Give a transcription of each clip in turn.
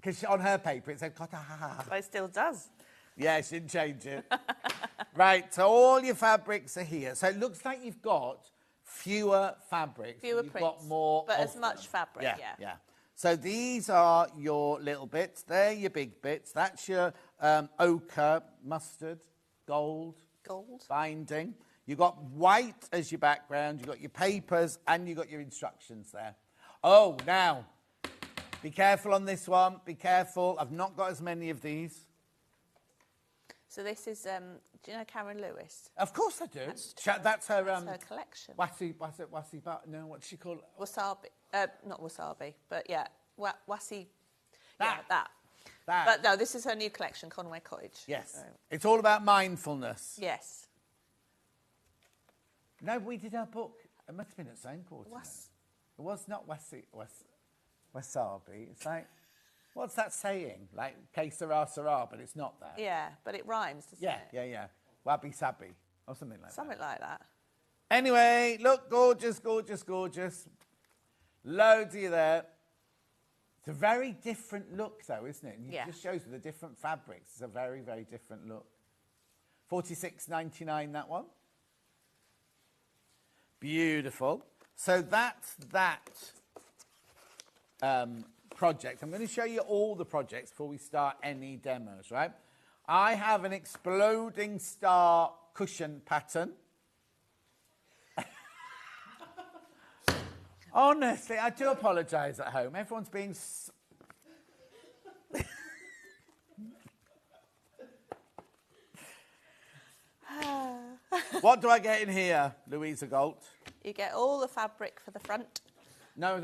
because on her paper it said Kataha. But it still does. Yeah, she didn't change it. Right, so all your fabrics are here. So it looks like you've got fewer fabrics. Fewer you've prints, got more but of as much them. fabric, yeah. So these are your little bits. They're your big bits. That's your ochre, mustard, gold. Binding. You've got white as your background. You've got your papers and you've got your instructions there. Oh, now, be careful on this one. Be careful. I've not got as many of these. So this is, do you know Karen Lewis? Of course I do. That's her collection. No, what's she called? Wasabi. Not wasabi, but yeah. Wasi. That. Yeah, that. But no, this is her new collection, Conway Cottage. Yes. So. It's all about mindfulness. Yes. No, we did our book. It must have been at St. Quarter. It was not wasabi. It's like, what's that saying? Like, que sera, sera, but it's not that. Yeah, but it rhymes, doesn't it? Yeah. Wabi sabi, or something like that. Something like that. Anyway, look, gorgeous, gorgeous, gorgeous. Loads of you there. It's a very different look, though, isn't it? And it just shows with the different fabrics. It's a very, very different look. $46.99, that one. Beautiful. So that's that project. I'm going to show you all the projects before we start any demos, right? I have an exploding star cushion pattern. Honestly, I do apologise at home. Everyone's being... What do I get in here, Louisa Galt? You get all the fabric for the front. No.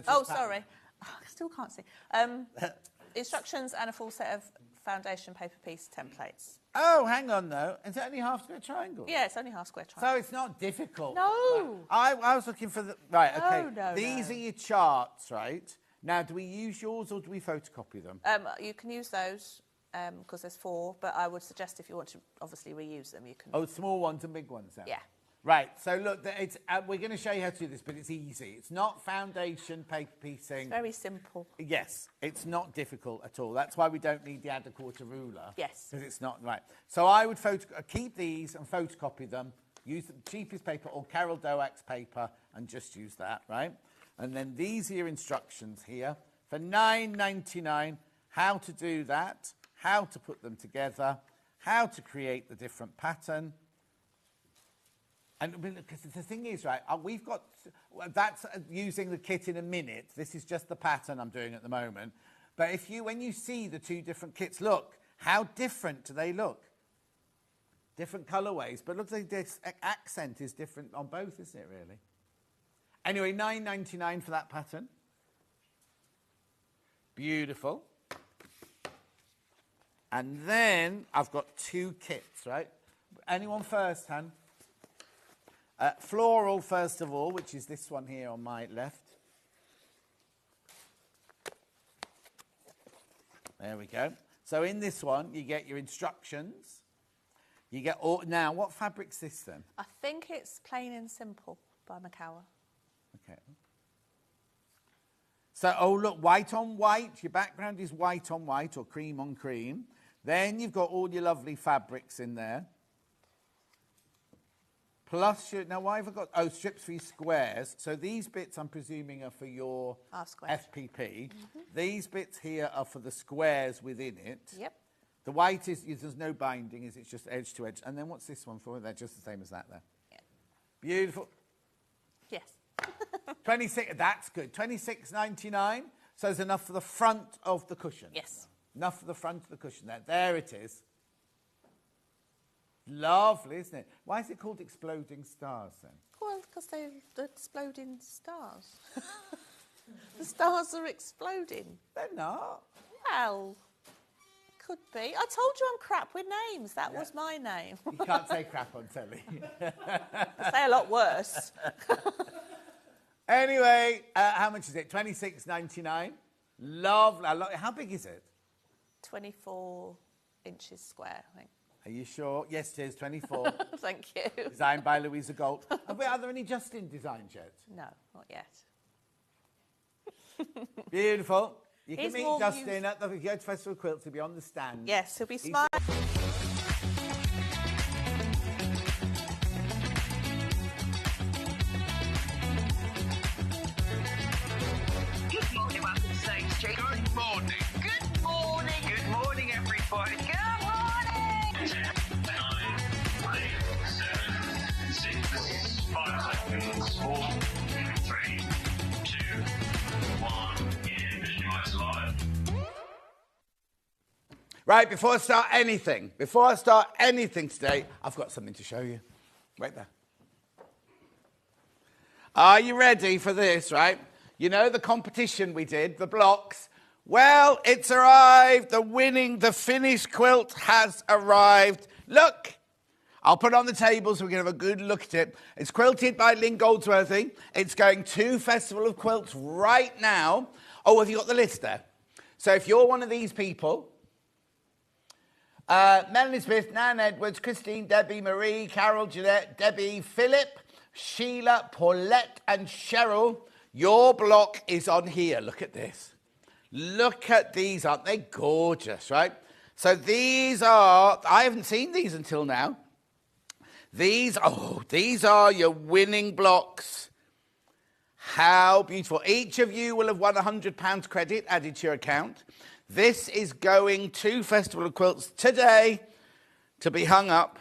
Oh, sorry. I still can't see. Instructions and a full set of foundation paper piece templates. Oh, hang on, though. Is it only half square triangle? Yeah, it's only half square triangle. So it's not difficult. No. I was looking for the... Right, okay. No, These are your charts, right? Now, do we use yours or do we photocopy them? You can use those because there's 4, but I would suggest if you want to obviously reuse them, you can... Oh, small ones and big ones then? Yeah. Right, so look, it's, we're going to show you how to do this, but it's easy. It's not foundation paper piecing. It's very simple. Yes, it's not difficult at all. That's why we don't need the add a quarter ruler. Yes. Because it's not, right. So I would keep these and photocopy them, use the cheapest paper or Carol Doak's paper and just use that, right? And then these are your instructions here for $9.99, how to do that, how to put them together, how to create the different pattern. And because the thing is, right, we've got, that's using the kit in a minute. This is just the pattern I'm doing at the moment. But when you see the 2 different kits, look, how different do they look? Different colourways. But look, this accent is different on both, isn't it, really? Anyway, $9.99 for that pattern. Beautiful. And then I've got 2 kits, right? Anyone first, Han? Floral, first of all, which is this one here on my left. There we go. So in this one, you get your instructions. You get all... Now, what fabric's this then? I think it's Plain and Simple by Macawa. Okay. So, oh, look, white on white. Your background is white on white or cream on cream. Then you've got all your lovely fabrics in there. Plus, now why have I got... Oh, strips for your squares. So these bits, I'm presuming, are for your FPP. These bits here are for the squares within it. Yep. The white is there's no binding, it's just edge to edge. And then what's this one for? They're just the same as that there. Yeah. Beautiful. Yes. 26, that's good. $26.99. So there's enough for the front of the cushion. Yes. Enough for the front of the cushion there. There it is. Lovely, isn't it? Why is it called Exploding Stars then? Well, because they're exploding stars. The stars are exploding. They're not. Well, could be. I told you I'm crap with names. That was my name. You can't say crap on telly. I say a lot worse. Anyway, how much is it? $26.99. Lovely. How big is it? 24 inches square, I think. Are you sure? Yes, it is, 24. Thank you. Designed by Louisa Galt. Are there any Justin designs yet? No, not yet. Beautiful. You can He's meet more Justin at the Festival of Quilts. He'll be on the stand. Yes, he'll be smiling. Good morning, welcome to State Street. Good morning. Good morning. Good morning, everybody. Good morning. 10, 9, 8, 7, 6, 5 seconds, 4, 3, 2, 1. Visualize live. Right, before I start anything today, I've got something to show you. Right there. Are you ready for this, right? You know the competition we did, the blocks? Well, it's arrived. The finished quilt has arrived. Look, I'll put it on the table so we can have a good look at it. It's quilted by Lynn Goldsworthy. It's going to Festival of Quilts right now. Oh, have you got the list there? So if you're one of these people, Melanie Smith, Nan Edwards, Christine, Debbie, Marie, Carol, Jeanette, Debbie, Philip, Sheila, Paulette and Cheryl, your block is on here. Look at this. Look at these. Aren't they gorgeous, right? So these are, I haven't seen these until now. These are your winning blocks. How beautiful. Each of you will have won £100 credit added to your account. This is going to Festival of Quilts today to be hung up.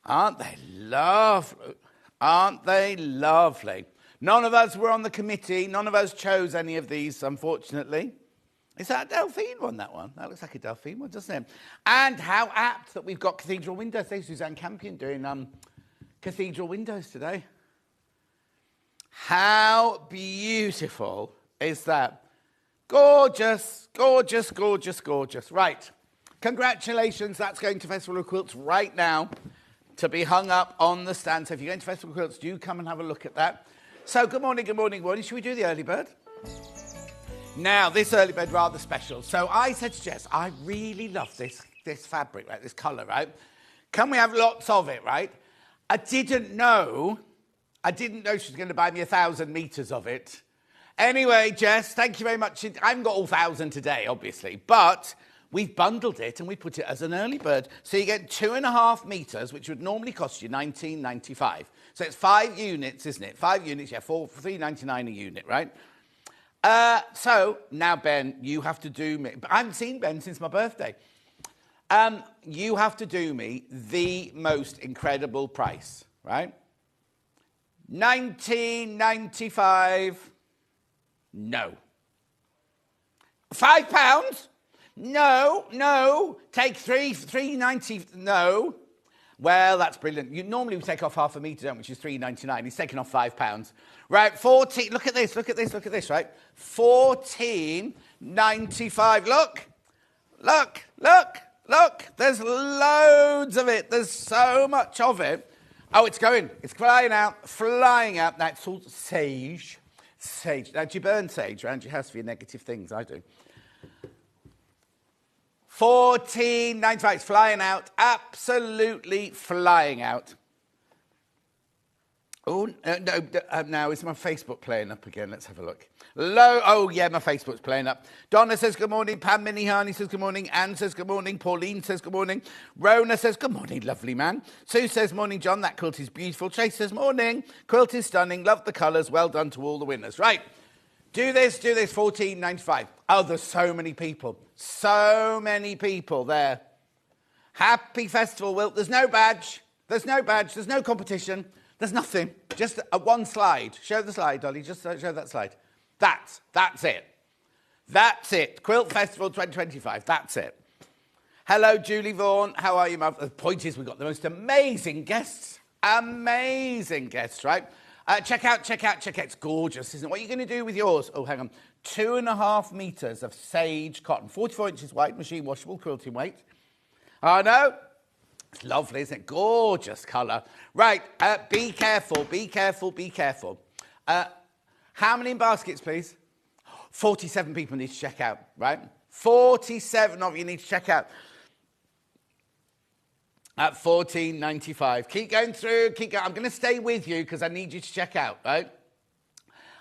Aren't they lovely? Aren't they lovely? None of us were on the committee. None of us chose any of these, unfortunately. Is that a Delphine one, that one? That looks like a Delphine one, doesn't it? And how apt that we've got Cathedral windows. There's Suzanne Campion doing Cathedral windows today. How beautiful is that? Gorgeous, gorgeous, gorgeous, gorgeous. Right. Congratulations. That's going to Festival of Quilts right now to be hung up on the stand. So if you're going to Festival of Quilts, do come and have a look at that. So good morning, good morning, good morning. Should we do the early bird? Now, this early bird rather special. So I said to Jess, I really love this fabric, right? This colour, right? Can we have lots of it, right? I didn't know she was going to buy me 1,000 metres of it. Anyway, Jess, thank you very much. I haven't got all 1,000 today, obviously, but we've bundled it and we put it as an early bird. So you get 2.5 metres, which would normally cost you $19.95. So it's 5 units, isn't it? 5 units, yeah, $3.99 a unit, right? So now, Ben, you have to do me. I haven't seen Ben since my birthday. You have to do me the most incredible price, right? $19.95. No. £5? No. Take $3.90. No. Well, that's brilliant. You normally take off half a metre, which is $3.99. He's taken off £5. Right, 14. Look at this, right? $14.95. Look. There's loads of it. There's so much of it. Oh, it's going. It's flying out. Now, it's all sage. Now, do you burn sage around your house for your negative things? I do. $14.95. It's flying out. Absolutely flying out. Oh, no. Now, is my Facebook playing up again? Let's have a look. Oh, yeah, my Facebook's playing up. Donna says good morning. Pam Minihani says good morning. Anne says good morning. Pauline says good morning. Rona says good morning, lovely man. Sue says morning, John. That quilt is beautiful. Chase says morning. Quilt is stunning. Love the colours. Well done to all the winners. Right. Do this. $14.95. Oh, there's so many people. So many people there. Happy festival, Wilt. There's no badge. There's no competition. There's nothing. Just one slide. Show the slide, Dolly. Just show that slide. That's it. That's it. Quilt Festival 2025. That's it. Hello, Julie Vaughan. How are you, Mum? The point is we've got the most amazing guests. Amazing guests, right? Check out. It's gorgeous, isn't it? What are you going to do with yours? Oh, hang on. 2.5 metres of sage cotton. 44 inches wide, machine washable, quilting weight. Oh, no. It's lovely, isn't it? Gorgeous colour. Right, be careful. How many in baskets, please? 47 people need to check out, right? 47 of you need to check out. At $14.95. Keep going through, I'm going to stay with you because I need you to check out, right?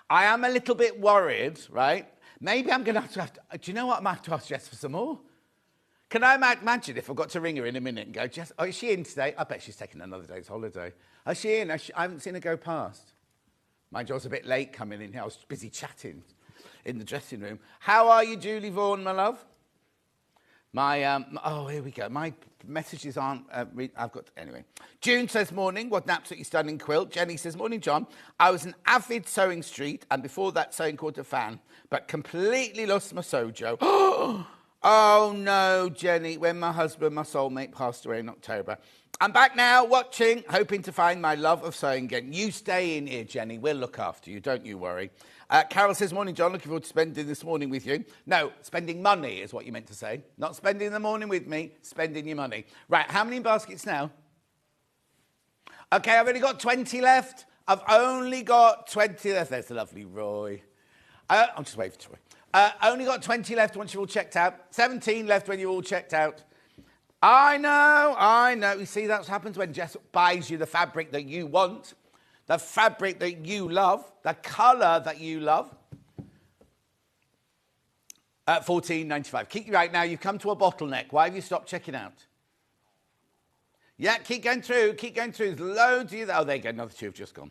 I am a little bit worried, right, Maybe I'm going to have to, do you know what? I might have to ask Jess for some more. Can I imagine if I've got to ring her in a minute and go, Jess, oh, is she in today? I bet she's taking another day's holiday. Is she in? I haven't seen her go past. Mind you, I was a bit late coming in here. I was busy chatting in the dressing room. How are you, Julie Vaughan, my love? Oh, here we go. My messages aren't, anyway. June says, morning, what an absolutely stunning quilt. Jenny says, morning, John. I was an avid Sewing Street and before that Sewing Quarter fan, but completely lost my sojo. Oh, no, Jenny, when my husband, my soulmate, passed away in October. I'm back now, watching, hoping to find my love of sewing again. You stay in here, Jenny. We'll look after you. Don't you worry. Carol says, morning, John. Looking forward to spending this morning with you. No, spending money is what you meant to say. Not spending the morning with me, spending your money. Right, how many baskets now? Okay, I've only got 20 left. I've only got 20 left. There's the lovely Roy. I'm just waiting for Roy. Only got 20 left once you're all checked out. 17 left when you're all checked out. I know. You see, that's what happens when Jess buys you the fabric that you want, the fabric that you love, the colour that you love. At $14.95. Keep right now. You've come to a bottleneck. Why have you stopped checking out? Yeah, keep going through. There's loads of you. Oh, there you go. Another two have just gone.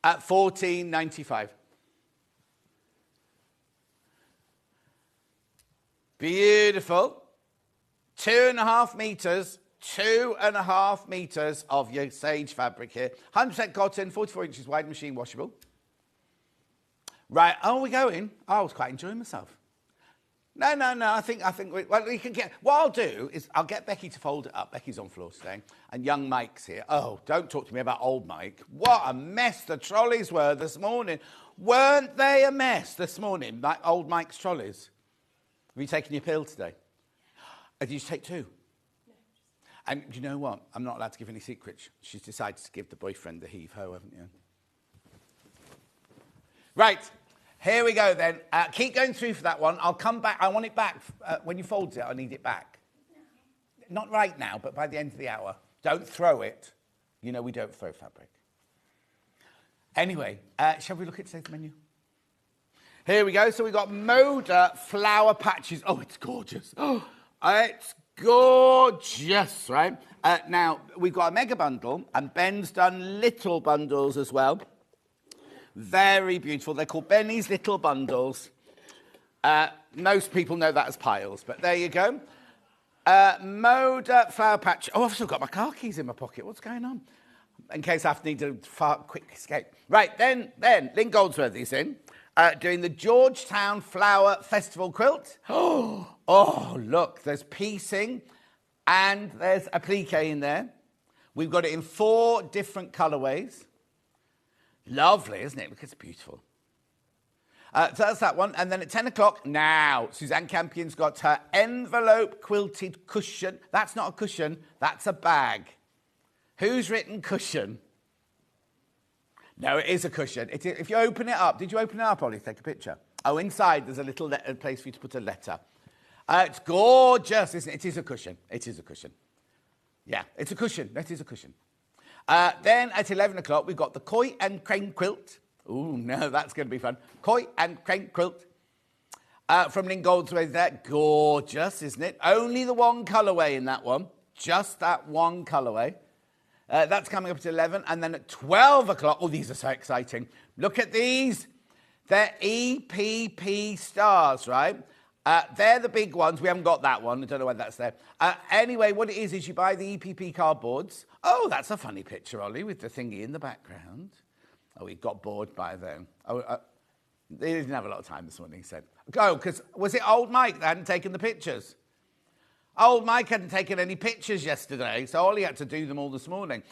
At $14.95. Beautiful. 2.5 meters. 2.5 meters of your sage fabric here. 100% cotton, 44 inches wide, machine washable. Right. Oh, we're going. Oh, I was quite enjoying myself. No. I think we can get. What I'll do is I'll get Becky to fold it up. Becky's on floor today, and young Mike's here. Oh, don't talk to me about old Mike. What a mess the trolleys were this morning. Weren't they a mess this morning? Like old Mike's trolleys. Have you taken your pill today? Did you take 2? No. And do you know what? I'm not allowed to give any secrets. She's decided to give the boyfriend the heave-ho, haven't you? Right. Here we go, then. Keep going through for that one. I'll come back. I want it back. When you fold it, I need it back. No. Not right now, but by the end of the hour. Don't throw it. You know we don't throw fabric. Anyway, shall we look at today's menu? Here we go. So we've got Moda flower patches. Oh, it's gorgeous. Oh, it's gorgeous, right? Now, we've got a mega bundle, and Ben's done little bundles as well. Very beautiful. They're called Benny's Little Bundles. Most people know that as piles, but there you go. Moda flower patch. Oh, I've still got my car keys in my pocket. What's going on? In case I have to need a quick escape. Right, then, Lynn Goldsworthy's in, doing the Georgetown Flower Festival quilt. Oh, look, there's piecing and there's applique in there. We've got it in 4 different colourways. Lovely, isn't it? Look, it's beautiful. So that's that one. And then at 10 o'clock, now, Suzanne Campion's got her envelope quilted cushion. That's not a cushion, that's a bag. Who's written cushion? No, it is a cushion. If you open it up, did you open it up, Ollie? Take a picture. Oh, inside there's a little place for you to put a letter. It's gorgeous, isn't it? It is a cushion. It is a cushion. Yeah, it's a cushion. That is a cushion. Then at 11 o'clock, we've got the Koi and Crane quilt. Ooh, no, that's going to be fun. Koi and Crane quilt from Lynn Goldsworthy there. Gorgeous, isn't it? Only the one colourway in that one. Just that one colourway. That's coming up at 11. And then at 12 o'clock, oh, these are so exciting. Look at these. They're EPP stars, right? They're the big ones. We haven't got that one. I don't know why that's there. Anyway, what it is you buy the EPP cardboards. Oh, that's a funny picture, Ollie, with the thingy in the background. Oh, he got bored by then. They didn't have a lot of time this morning, he said. Oh, because was it old Mike that hadn't taken the pictures? Old Mike hadn't taken any pictures yesterday, so Ollie had to do them all this morning.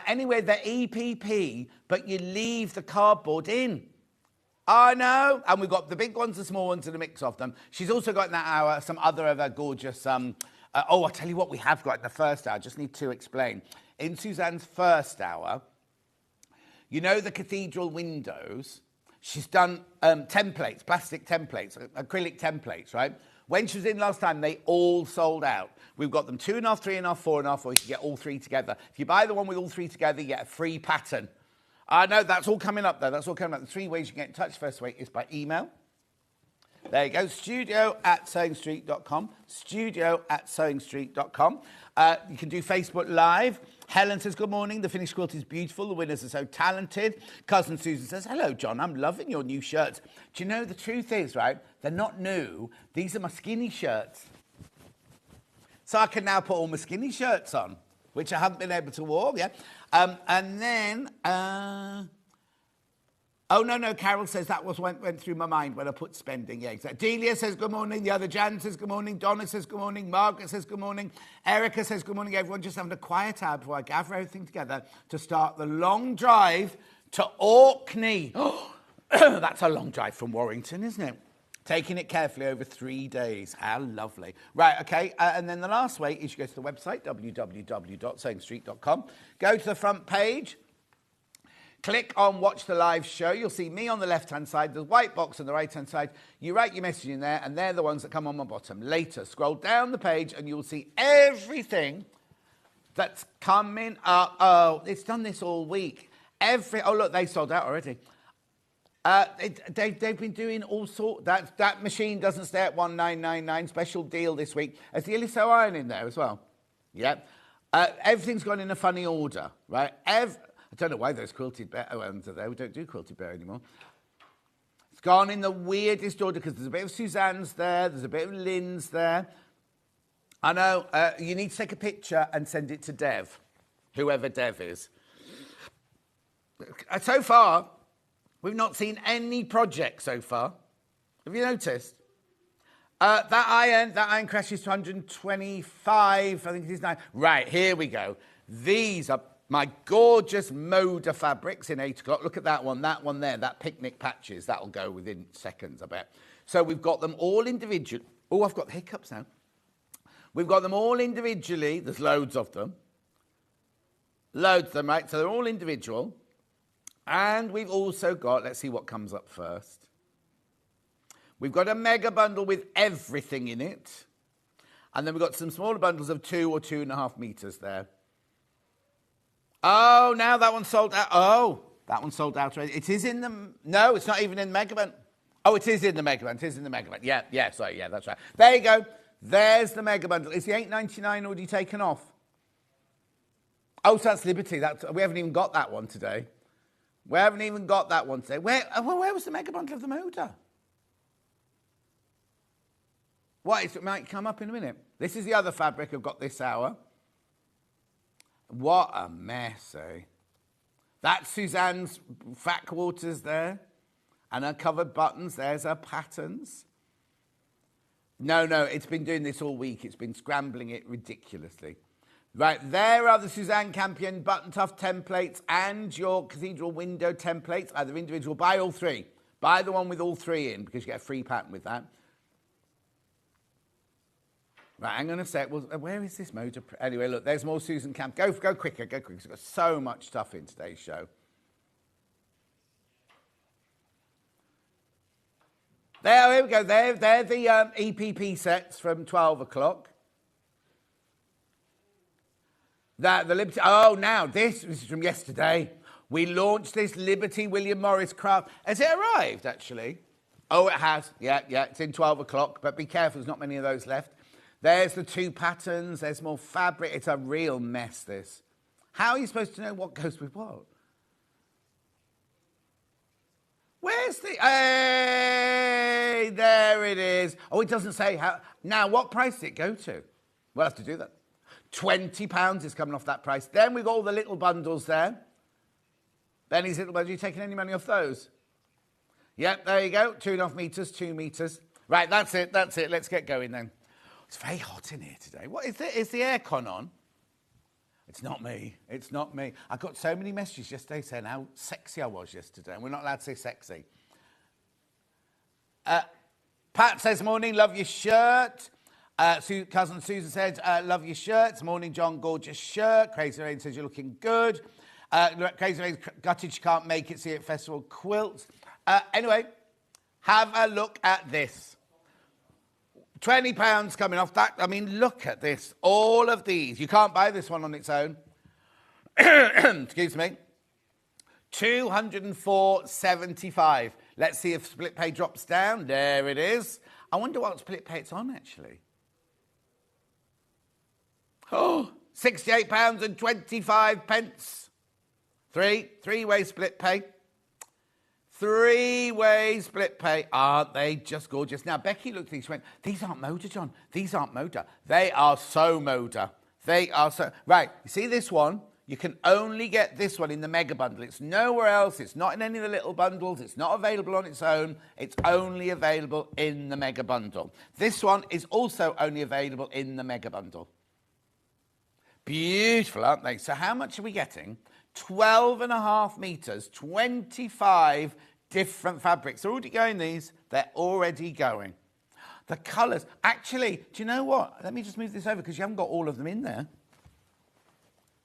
Anyway, they're EPP, but you leave the cardboard in. I know. And we've got the big ones, the small ones, and a mix of them. She's also got in that hour some other of her gorgeous... I'll tell you what we have got in the first hour. I just need to explain. In Suzanne's first hour, you know the cathedral windows? She's done templates, plastic templates, acrylic templates, right? When she was in last time, they all sold out. We've got them 2.5, 3.5, 4.5, or you can get all 3 together. If you buy the one with all 3 together, you get a free pattern. No, that's all coming up, though. That's all coming up. The 3 ways you can get in touch. First way is by email. There you go, studio@sewingstreet.com, studio@sewingstreet.com. You can do Facebook Live. Helen says, good morning, the finished quilt is beautiful, the winners are so talented. Cousin Susan says, hello, John, I'm loving your new shirts. Do you know, the truth is, right, they're not new. These are my skinny shirts. So I can now put all my skinny shirts on, which I haven't been able to wear, yeah. And then... Oh, no, Carol says that went through my mind when I put spending. Yeah, exactly. Delia says good morning. The other Jan says good morning. Donna says good morning. Margaret says good morning. Erica says good morning, everyone. Just having a quiet hour before I gather everything together to start the long drive to Orkney. That's a long drive from Warrington, isn't it? Taking it carefully over 3 days. How lovely. Right, okay. And then the last way is you go to the website, www.sewingstreet.com. Go to the front page. Click on Watch the Live Show. You'll see me on the left-hand side, the white box on the right-hand side. You write your message in there, and they're the ones that come on my bottom. Later, scroll down the page, and you'll see everything that's coming up. Oh, it's done this all week. Oh, look, they sold out already. They've been doing all sorts. That machine doesn't stay at 1999. Special deal this week. There's the Illiso iron in there as well. Yep. Everything's gone in a funny order, right? I don't know why those quilted bear ones are there. We don't do quilted bear anymore. It's gone in the weirdest order because there's a bit of Suzanne's there. There's a bit of Lynn's there. I know. You need to take a picture and send it to Dev, whoever Dev is. So far, we've not seen any project so far. Have you noticed? That iron crashes to 125. I think it is now. Right, here we go. These are my gorgeous Moda fabrics in 8 o'clock. Look at that one there, that picnic patches. That'll go within seconds, I bet. So we've got them all individually. Oh, I've got hiccups now. We've got them all individually. There's loads of them. Loads of them, right? So they're all individual. And we've also got, let's see what comes up first. We've got a mega bundle with everything in it. And then we've got some smaller bundles of 2 or 2.5 meters there. Oh, now that one's sold out. Oh, that one's sold out already. It is in the... No, it's not even in the Megaband. Oh, it is in the Megaband. It is in the Megaband. Yeah, sorry, yeah, that's right. There you go. There's the Mega Bundle. Is the $8.99 already taken off? Oh, so that's Liberty. We haven't even got that one today. Where was the Mega Bundle of the Moda? What? It might come up in a minute. This is the other fabric I've got this hour. What a mess, eh? That's Suzanne's fat quarters there. And her covered buttons. There's her patterns. No, it's been doing this all week. It's been scrambling it ridiculously. Right, there are the Suzanne Campion button tuft templates and your Cathedral window templates, either individual. Buy all three. Buy the one with all three in because you get a free pattern with that. Right, hang on a sec. Well, where is this Moda? Anyway, look, there's more Susan Camp. Go quicker. We've got so much stuff in today's show. Here we go. They're the EPP sets from 12 o'clock. The Liberty... Oh, now, this is from yesterday. We launched this Liberty William Morris craft. Has it arrived, actually? Oh, it has. Yeah, it's in 12 o'clock, but be careful, there's not many of those left. There's the two patterns. There's more fabric. It's a real mess, this. How are you supposed to know what goes with what? Where's the... Hey, there it is. Oh, it doesn't say how... Now, what price did it go to? We'll have to do that. £20 is coming off that price. Then we've got all the little bundles there. Benny's little bundles. Are you taking any money off those? Yep, there you go. 2.5 meters, 2 meters. Right, that's it. Let's get going then. It's very hot in here today. What is it? Is the aircon on? It's not me. I got so many messages yesterday saying how sexy I was yesterday, and we're not allowed to say sexy. Pat says, morning, love your shirt. Cousin Susan said, love your shirts. Morning, John, gorgeous shirt. Crazy Rain says, you're looking good. Crazy Rain's gutted she can't make it, see it at Festival Quilts. Anyway, have a look at this. £20 coming off that. I mean, look at this. All of these. You can't buy this one on its own. Excuse me. 204.75. Let's see if split pay drops down. There it is. I wonder what split pay it's on, actually. Oh, £68.25. Three-way split pay. Three-way split pay. Aren't they just gorgeous? Now, Becky looked at these and went, these aren't Moda, John. These aren't Moda. They are so Moda. They are so... Right, you see this one? You can only get this one in the mega bundle. It's nowhere else. It's not in any of the little bundles. It's not available on its own. It's only available in the mega bundle. This one is also only available in the mega bundle. Beautiful, aren't they? So how much are we getting? 12.5 meters, 25 different fabrics. They're already going, these. They're already going. The colours. Actually, do you know what? Let me just move this over because you haven't got all of them in there.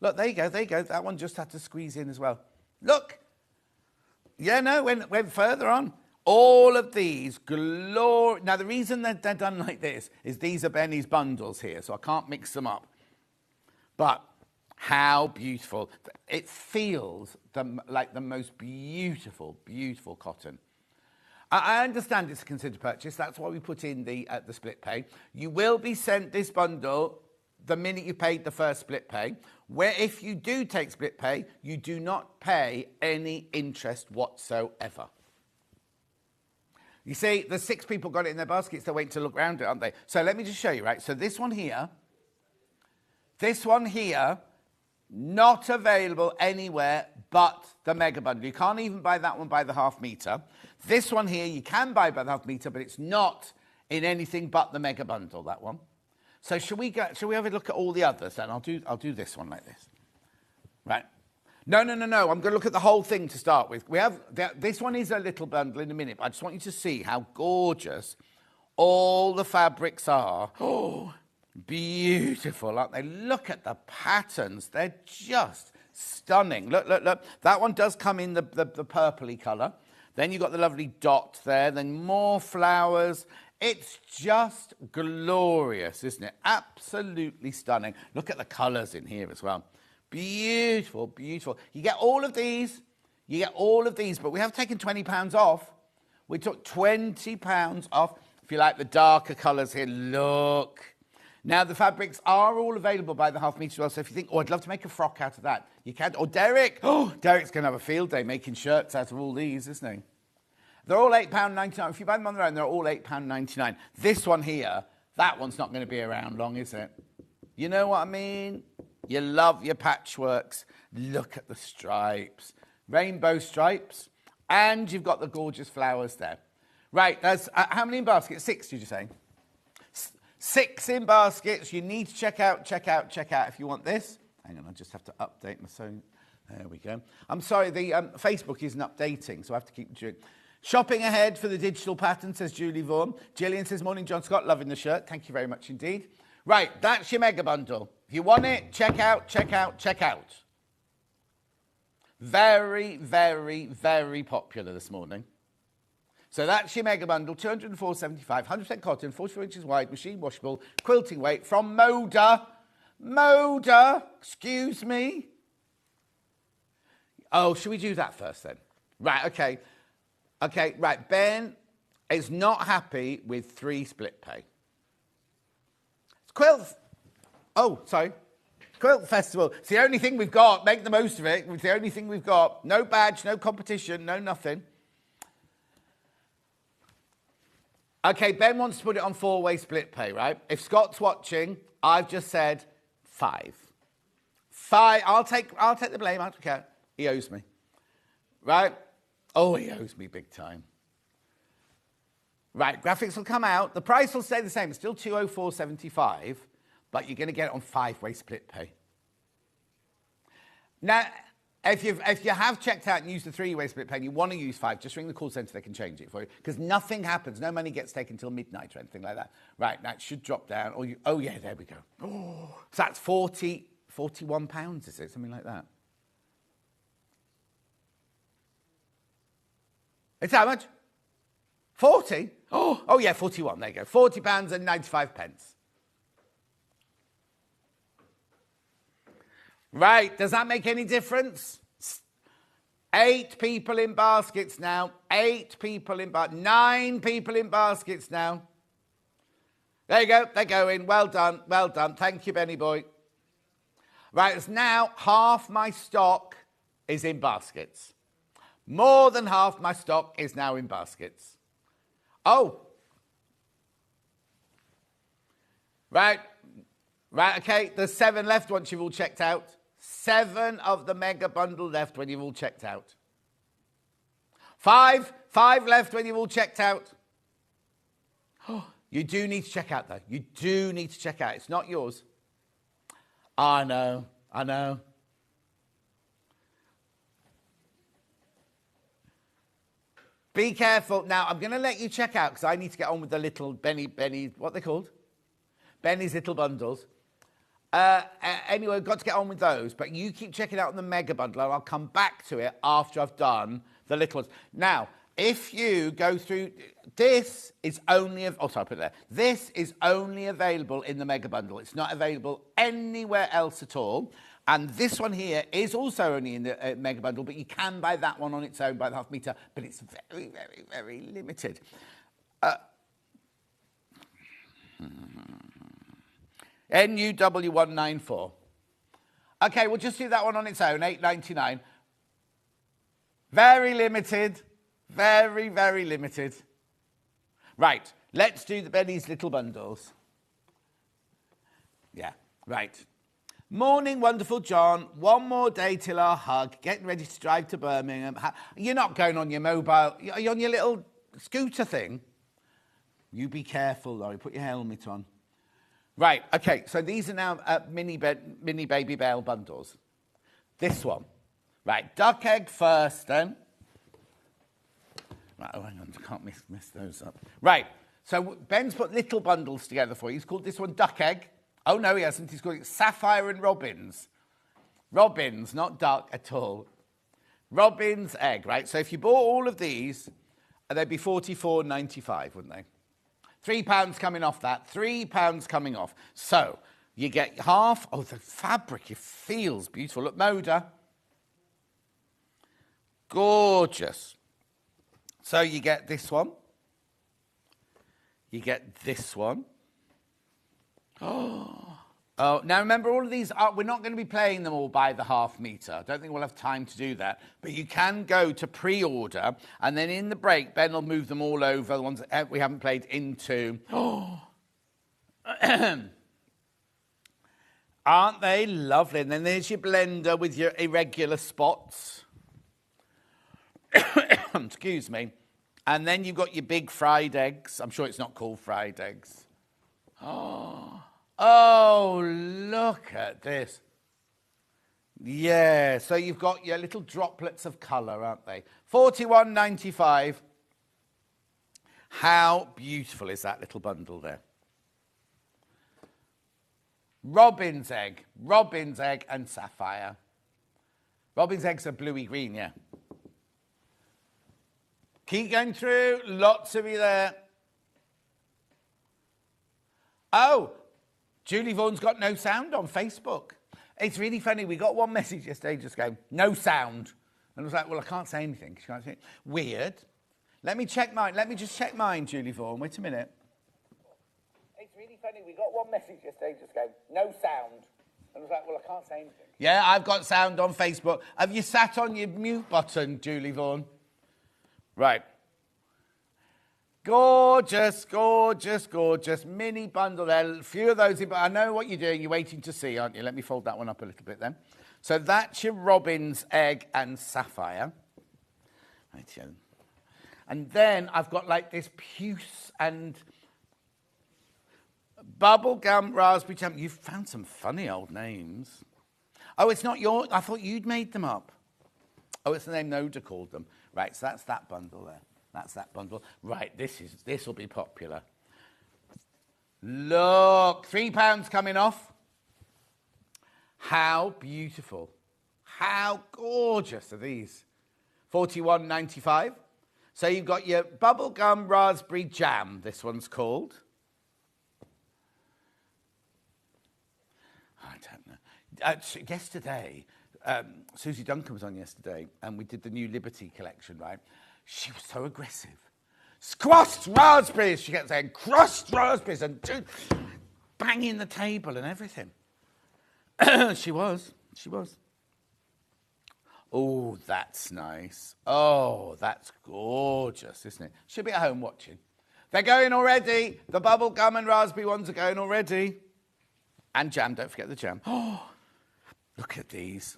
Look, there you go, there you go. That one just had to squeeze in as well. Look. Yeah, no, went further on. All of these glory. Now, the reason they're done like this is these are Benny's bundles here, so I can't mix them up. But how beautiful. It feels like the most beautiful, beautiful cotton. I understand it's a considered purchase. That's why we put in the split pay. You will be sent this bundle the minute you paid the first split pay, where if you do take split pay, you do not pay any interest whatsoever. You see, the 6 people got it in their baskets. They're waiting to look around it, aren't they? So let me just show you, right? So this one here, not available anywhere but the mega bundle. You can't even buy that one by the half meter. This one here, you can buy by the half meter, but it's not in anything but the mega bundle, that one. So shall we have a look at all the others then? I'll do this one like this. Right. No. I'm going to look at the whole thing to start with. This one is a little bundle in a minute, but I just want you to see how gorgeous all the fabrics are. Oh, beautiful, aren't they? Look at the patterns. They're just stunning. Look. That one does come in the purpley colour. Then you've got the lovely dot there. Then more flowers. It's just glorious, isn't it? Absolutely stunning. Look at the colours in here as well. Beautiful, beautiful. You get all of these. But we have taken £20 off. We took £20 off. If you like the darker colours here, look. Now, the fabrics are all available by the half metre as well. So if you think, I'd love to make a frock out of that, you can. Or Derek. Derek's going to have a field day making shirts out of all these, isn't he? They're all £8.99. If you buy them on their own, they're all £8.99. This one here, that one's not going to be around long, is it? You know what I mean? You love your patchworks. Look at the stripes. Rainbow stripes. And you've got the gorgeous flowers there. Right, there's how many in baskets? 6, did you say? 6 in baskets. You need to check out if you want this. Hang on, I just have to update my phone. There we go. I'm sorry, the Facebook isn't updating, so I have to keep doing it. Shopping ahead for the digital pattern, says Julie Vaughan. Gillian says, morning, John Scott, loving the shirt. Thank you very much indeed. Right, that's your mega bundle. If you want it, check out. Very, very, very popular this morning. So that's your mega bundle, 204.75, 100% cotton, 44 inches wide, machine washable, quilting weight from Moda. Moda, excuse me. Oh, should we do that first then? Right, okay. Okay, right, Ben is not happy with 3 split pay. Quilt Festival. It's the only thing we've got. Make the most of it. It's the only thing we've got. No badge, no competition, no nothing. Okay, Ben wants to put it on 4-way split pay, right? If Scott's watching, I've just said 5. 5. I'll take the blame. I don't care. He owes me. Right? Oh, he owes me big time. Right, graphics will come out. The price will stay the same. It's still 204.75, but you're going to get it on 5-way split pay. Now, if you have checked out and used the 3-way split pay and you want to use 5, just ring the call centre. They can change it for you. Because nothing happens. No money gets taken until midnight or anything like that. Right, now it should drop down. Oh, yeah, there we go. Oh, so that's £41, is it? Something like that. It's how much? 40? Oh yeah, 41. There you go. £40 and 95 pence. Right. Does that make any difference? 8 people in baskets now. 8 people in 9 people in baskets now. There you go. They're going. Well done. Well done. Thank you, Benny boy. Right, it's now half my stock is in baskets. More than half my stock is now in baskets. Oh. Right, okay, there's 7 left once you've all checked out. 7 of the mega bundle left when you've all checked out. 5 left when you've all checked out. Oh, you do need to check out, though. You do need to check out. It's not yours. I know. Be careful. Now, I'm going to let you check out because I need to get on with the little Benny, what are they called? Benny's little bundles. Anyway, we've got to get on with those, but you keep checking out the mega bundle and I'll come back to it after I've done the little ones. Now, if you go through, this is only, this is only available in the mega bundle. It's not available anywhere else at all. And this one here is also only in the mega bundle, but you can buy that one on its own by the half metre, but it's very, very, very limited. NUW194. Okay, we'll just do that one on its own, $8.99. Very limited. Very, very limited. Right, let's do the Benny's little bundles. Yeah, right. Morning, wonderful John. One more day till our hug. Getting ready to drive to Birmingham. You're not going on your mobile. You're on your little scooter thing. You be careful, Laurie. Put your helmet on. Right, okay, so these are now mini baby bale bundles. This one. Right, duck egg first then. Right, oh, hang on, I can't mess those up. Right, so Ben's put little bundles together for you. He's called this one Duck Egg. Oh, no, he hasn't. He's called it Sapphire and Robins. Robins, not duck at all. Robin's Egg, right? So if you bought all of these, they'd be $44.95, wouldn't they? £3 coming off that. £3 coming off. So you get half. Oh, the fabric, it feels beautiful. Look, Moda. Gorgeous. So you get this one. You get this one. Oh, now remember all of these, we're not going to be playing them all by the half metre. I don't think we'll have time to do that. But you can go to pre-order, and then in the break, Ben will move them all over, the ones that we haven't played into. Aren't they lovely? And then there's your blender with your irregular spots. Excuse me. And then you've got your big fried eggs. I'm sure it's not called fried eggs. Oh, look at this. Yeah, so you've got your little droplets of colour, aren't they? $41.95. How beautiful is that little bundle there? Robin's egg and sapphire. Robin's eggs are bluey green, yeah. Keep going through, lots of you there. Oh, Julie Vaughan's got no sound on Facebook. It's really funny. We got one message yesterday just going, no sound. And I was like, well, I can't say anything. She can't say it. Weird. Let me check mine. Let me just check mine, Julie Vaughan. Wait a minute. It's really funny. We got one message yesterday just going, no sound. And I was like, well, I can't say anything. Yeah, I've got sound on Facebook. Have you sat on your mute button, Julie Vaughan? Right. Gorgeous, gorgeous, gorgeous. Mini bundle there. A few of those. I know what you're doing. You're waiting to see, aren't you? Let me fold that one up a little bit then. So that's your Robin's egg and sapphire. Right, yeah. And then I've got like this puce and bubblegum raspberry jam. You've found some funny old names. Oh, it's not your... I thought you'd made them up. Oh, it's the name Moda called them. Right, so that's that bundle there. That's that bundle. Right, this will be popular. Look, £3 coming off. How beautiful. How gorgeous are these? $41.95. So you've got your bubblegum raspberry jam, this one's called. I don't know. Yesterday, Susie Duncan was on yesterday, and we did the new Liberty collection, right? She was so aggressive. Crushed raspberries, she kept saying, crushed raspberries, and banging the table and everything. She was. Oh, that's nice. Oh, that's gorgeous, isn't it? Should be at home watching. They're going already. The bubble gum and raspberry ones are going already. And jam, don't forget the jam. Oh, look at these.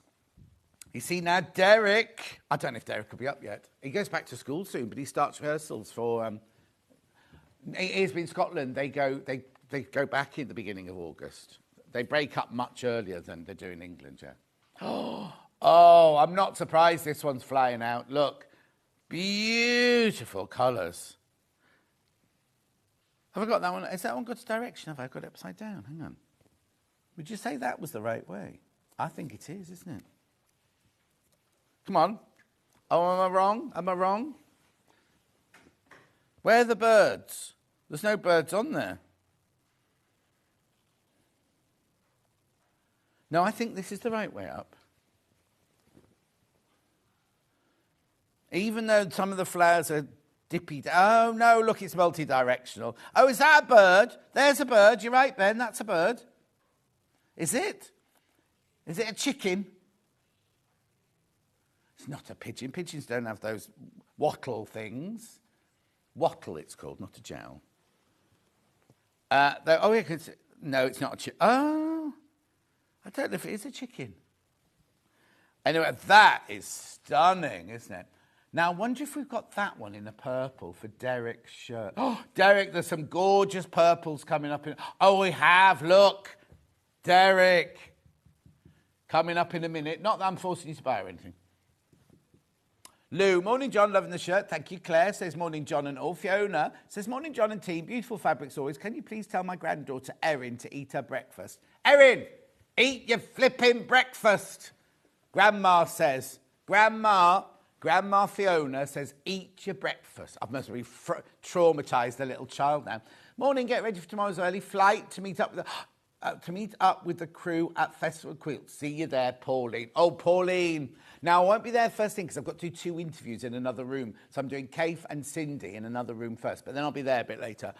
You see now, Derek, I don't know if Derek will be up yet. He goes back to school soon, but he starts rehearsals for, he's been in Scotland. They go back in the beginning of August. They break up much earlier than they do in England, yeah. Oh, I'm not surprised this one's flying out. Look, beautiful colours. Have I got that one? Is that one got direction? Have I got it upside down? Hang on. Would you say that was the right way? I think it is, isn't it? Come on. Oh, am I wrong? Am I wrong? Where are the birds? There's no birds on there. No, I think this is the right way up. Even though some of the flowers are dippy. Oh, no, look, it's multi-directional. Oh, is that a bird? There's a bird. You're right, Ben, that's a bird. Is it? Is it a chicken? It's not a pigeon. Pigeons don't have those wattle things. Wattle, it's called, not a jowl. No, it's not a chicken. Oh, I don't know if it is a chicken. Anyway, that is stunning, isn't it? Now, I wonder if we've got that one in a purple for Derek's shirt. Oh, Derek, there's some gorgeous purples coming up. Oh, we have. Look. Derek. Coming up in a minute. Not that I'm forcing you to buy or anything. Lou, morning, John, loving the shirt. Thank you, Claire. Says morning, John and all. Fiona says morning, John and team. Beautiful fabrics always. Can you please tell my granddaughter, Erin, to eat her breakfast? Erin, eat your flipping breakfast. Grandma says. Grandma Fiona says, eat your breakfast. I must be traumatised the little child now. Morning, get ready for tomorrow's early flight to meet up with the crew at Festival Quilts. See you there, Pauline. Oh, Pauline. Now, I won't be there first thing because I've got to do 2 interviews in another room. So I'm doing Kaif and Cindy in another room first, but then I'll be there a bit later.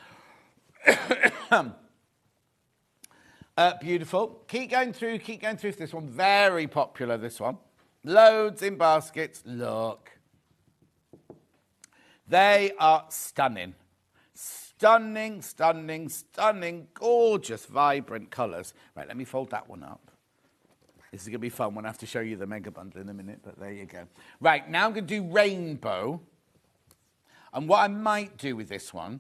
Beautiful. Keep going through this one. Very popular, this one. Loads in baskets. Look. They are stunning. Stunning. Gorgeous, vibrant colours. Right, let me fold that one up. This is going to be fun when I have to show you the mega bundle in a minute, but there you go. Right, now I'm going to do rainbow. And what I might do with this one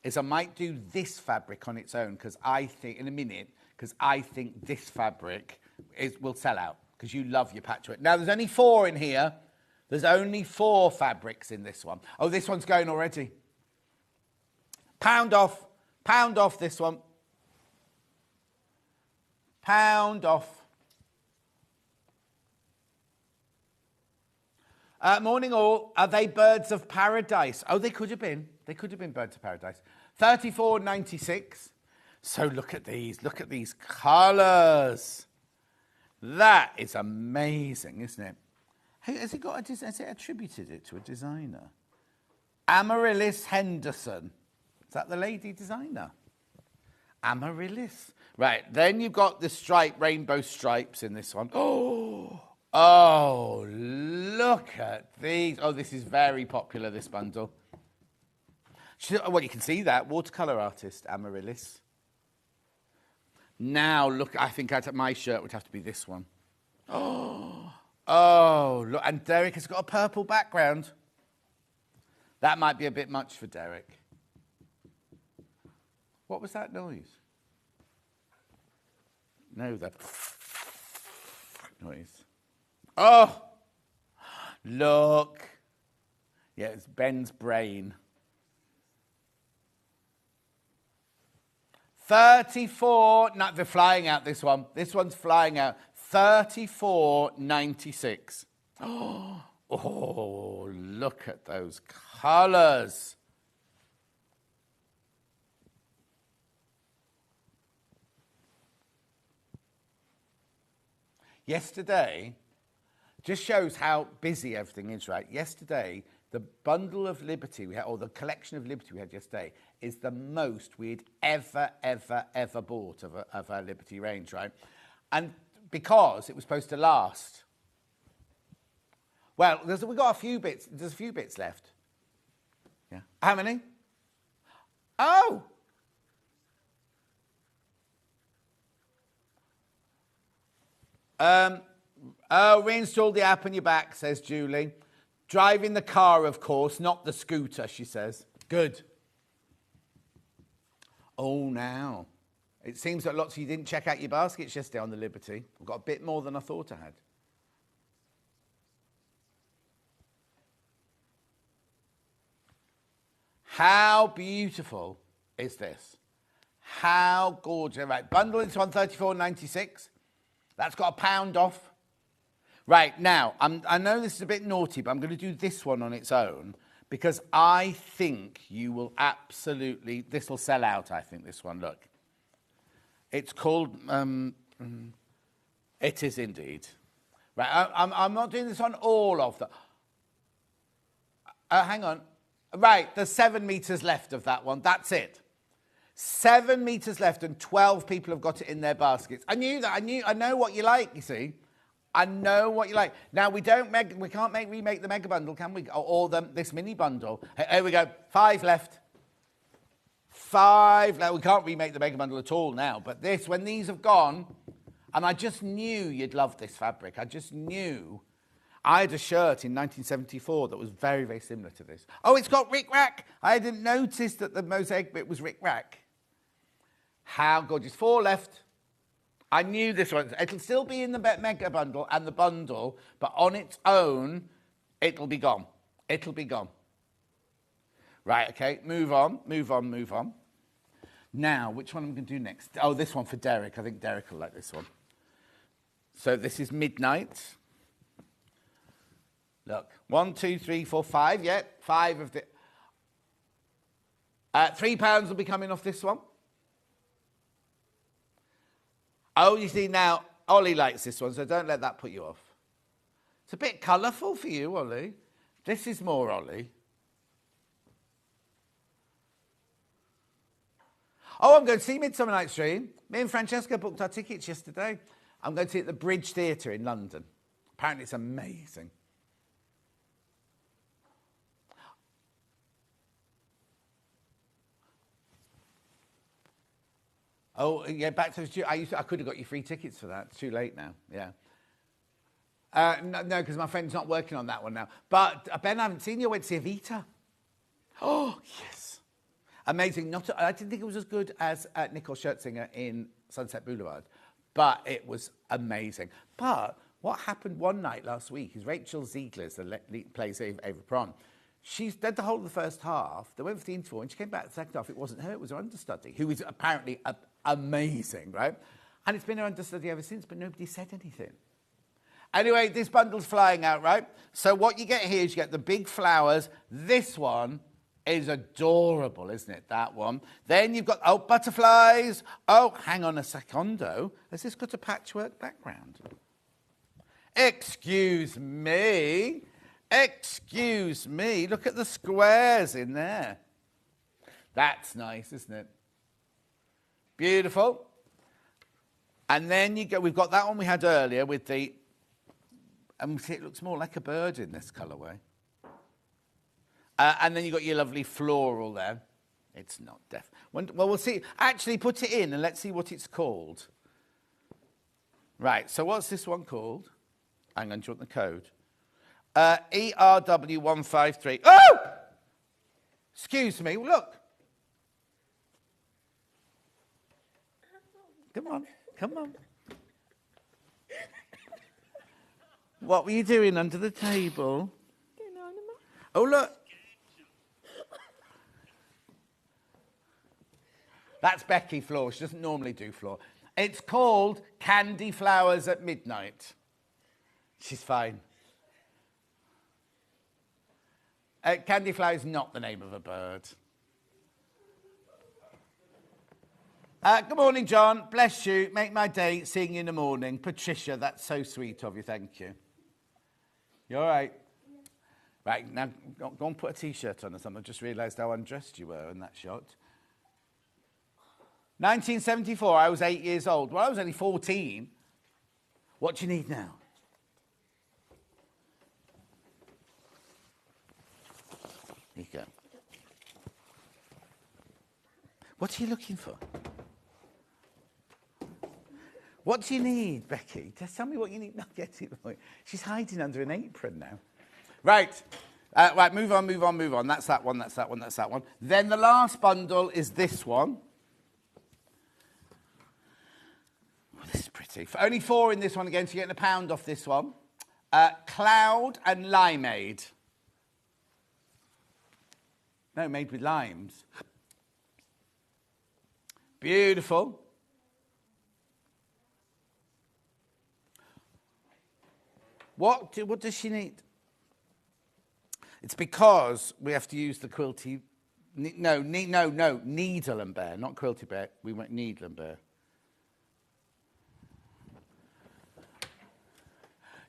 is I might do this fabric on its own because I think this fabric will sell out. Because you love your patchwork. Now, there's only 4 in here. There's only 4 fabrics in this one. Oh, this one's going already. Pound off this one. Pound off. Morning all. Are they birds of paradise? Oh, they could have been. They could have been birds of paradise. 34.96. So look at these. Look at these colours. That is amazing, isn't it? Has it attributed it to a designer? Amaryllis Henderson. Is that the lady designer? Amaryllis. Right, then you've got the rainbow stripes in this one. Oh, look at these. Oh, this is very popular, this bundle. Well, you can see that. Watercolour artist, Amaryllis. Now, look, I think my shirt would have to be this one. Oh, look, and Derek has got a purple background. That might be a bit much for Derek. What was that noise? No, that noise. Oh, look. Yeah, it's Ben's brain. 34, no, they're flying out this one. This one's flying out. 34.96. Oh, look at those colours. Yesterday, just shows how busy everything is, right? Yesterday, the bundle of Liberty we had, or the collection of Liberty we had yesterday, is the most we'd ever bought of our Liberty range, right? And because it was supposed to last. Well, we've got a few bits. There's a few bits left. Yeah. How many? Oh! Reinstall the app on your back, says Julie. Driving the car, of course, not the scooter, she says. Good. Oh, now. It seems that lots of you didn't check out your baskets yesterday on the Liberty. I've got a bit more than I thought I had. How beautiful is this? How gorgeous. Right, bundle into $134.96. That's got £1 off. Right, now, I know this is a bit naughty, but I'm going to do this one on its own because I think you will absolutely... This will sell out, I think, this one. Look. It's called... it is indeed. Right, I'm not doing this on all of them. Hang on. Right, there's 7 metres left of that one. That's it. 7 metres left and 12 people have got it in their baskets. I knew that. I know what you like, you see. I know what you like. Now, we can't remake the mega bundle, can we? Or this mini bundle. Here we go. 5 left. 5 left. We can't remake the mega bundle at all now. But this, when these have gone, and I just knew you'd love this fabric. I just knew. I had a shirt in 1974 that was very, very similar to this. Oh, it's got Rick Rack. I didn't notice that the mosaic bit was Rick Rack. How gorgeous. 4 left. I knew this one. It'll still be in the mega bundle and the bundle, but on its own, it'll be gone. It'll be gone. Right, okay, move on. Now, which one am I going to do next? Oh, this one for Derek. I think Derek will like this one. So this is Midnight. Look, 1, 2, 3, 4, 5. Yeah, 5 of the... £3 will be coming off this one. Oh, you see now, Ollie likes this one, so don't let that put you off. It's a bit colourful for you, Ollie. This is more Ollie. Oh, I'm going to see Midsummer Night's Dream. Me and Francesca booked our tickets yesterday. I'm going to see it at the Bridge Theatre in London. Apparently it's amazing. Oh, yeah, back to the... I could have got you free tickets for that. It's too late now, yeah. No, because my friend's not working on that one now. But, Ben, I haven't seen you. I went to see Evita. Oh, yes. Amazing. I didn't think it was as good as Nicole Scherzinger in Sunset Boulevard, but it was amazing. But what happened one night last week is Rachel Ziegler, the plays Ava Peron. She did the whole of the first half. They went for the interval, and she came back the second half. It wasn't her, it was her understudy, who is apparently amazing, right? And it's been her understudy ever since, but nobody said anything. Anyway, this bundle's flying out, right? So what you get here is you get the big flowers. This one is adorable, isn't it, that one? Then you've got, oh, butterflies. Oh, hang on a secondo. Has this got a patchwork background? Excuse me. Excuse me. Look at the squares in there. That's nice, isn't it? Beautiful. And then you go, we've got that one we had earlier with the, and it looks more like a bird in this colourway. And then you've got your lovely floral there. It's not deaf. Well, we'll see. Actually, put it in and let's see what it's called. Right, so what's this one called? Hang on, do you want the code? ERW153. Oh! Excuse me, look. Come on, come on. What were you doing under the table? Oh, look. That's Becky Floor. She doesn't normally do floor. It's called Candy Flowers at Midnight. She's fine. Candy Flower is not the name of a bird. Good morning, John. Bless you. Make my day seeing you in the morning. Patricia, that's so sweet of you. Thank you. You all right? Right, now go and put a T-shirt on or something. I just realised how undressed you were in that shot. 1974, I was 8 years old. Well, I was only 14. What do you need now? Here you go. What are you looking for? What do you need, Becky? Just tell me what you need. No, get it. She's hiding under an apron now. Right. Right, move on. That's that one. Then the last bundle is this one. Oh, this is pretty. For only 4 in this one again, so you're getting £1 off this one. Cloud and limeade. No, made with limes. Beautiful. What does she need? It's because we have to use the quilty... No, needle and bear, not quilty bear. We went needle and bear.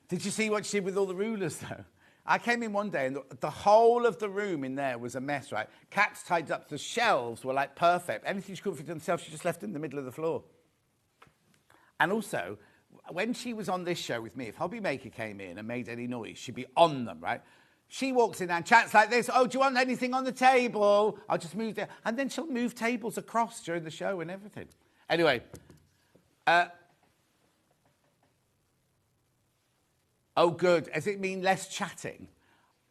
Did you see what she did with all the rulers, though? I came in one day and the whole of the room in there was a mess, right? Cats tied up, the shelves were like perfect. Anything she couldn't fit themselves, she just left in the middle of the floor. And also, when she was on this show with me, if Hobby Maker came in and made any noise, she'd be on them, right? She walks in and chats like this, oh, do you want anything on the table? I'll just move there. And then she'll move tables across during the show and everything. Anyway, oh, good. Does it mean less chatting?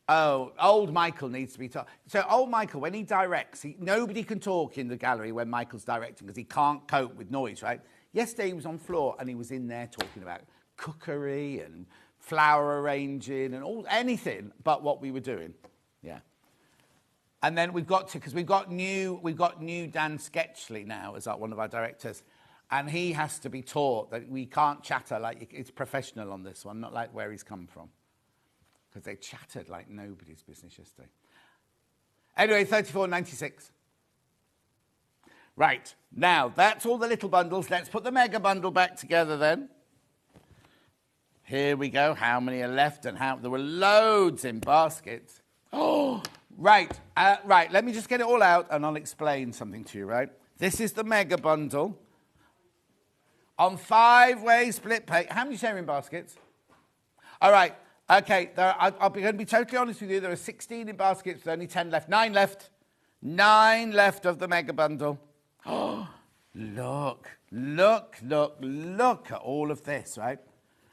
Oh, old Michael needs to be taught. So old Michael, when he directs, nobody can talk in the gallery when Michael's directing because he can't cope with noise, right? Yesterday he was on floor and he was in there talking about cookery and flower arranging and anything but what we were doing. Yeah. And then we've got new Dan Sketchley now as one of our directors. And he has to be taught that we can't chatter like it's professional on this one, not like where he's come from. Because they chattered like nobody's business yesterday. Anyway, 34.96. Right, now that's all the little bundles. Let's put the mega bundle back together then. Here we go. How many are left and how? There were loads in baskets. Oh, right. Right, let me just get it all out and I'll explain something to you, right? This is the mega bundle. On 5-way split pay. How many sharing baskets? All right. Okay. I'll be going to be totally honest with you. There are 16 in baskets. There's only 10 left. 9 left. 9 left of the mega bundle. Oh, look at all of this, right?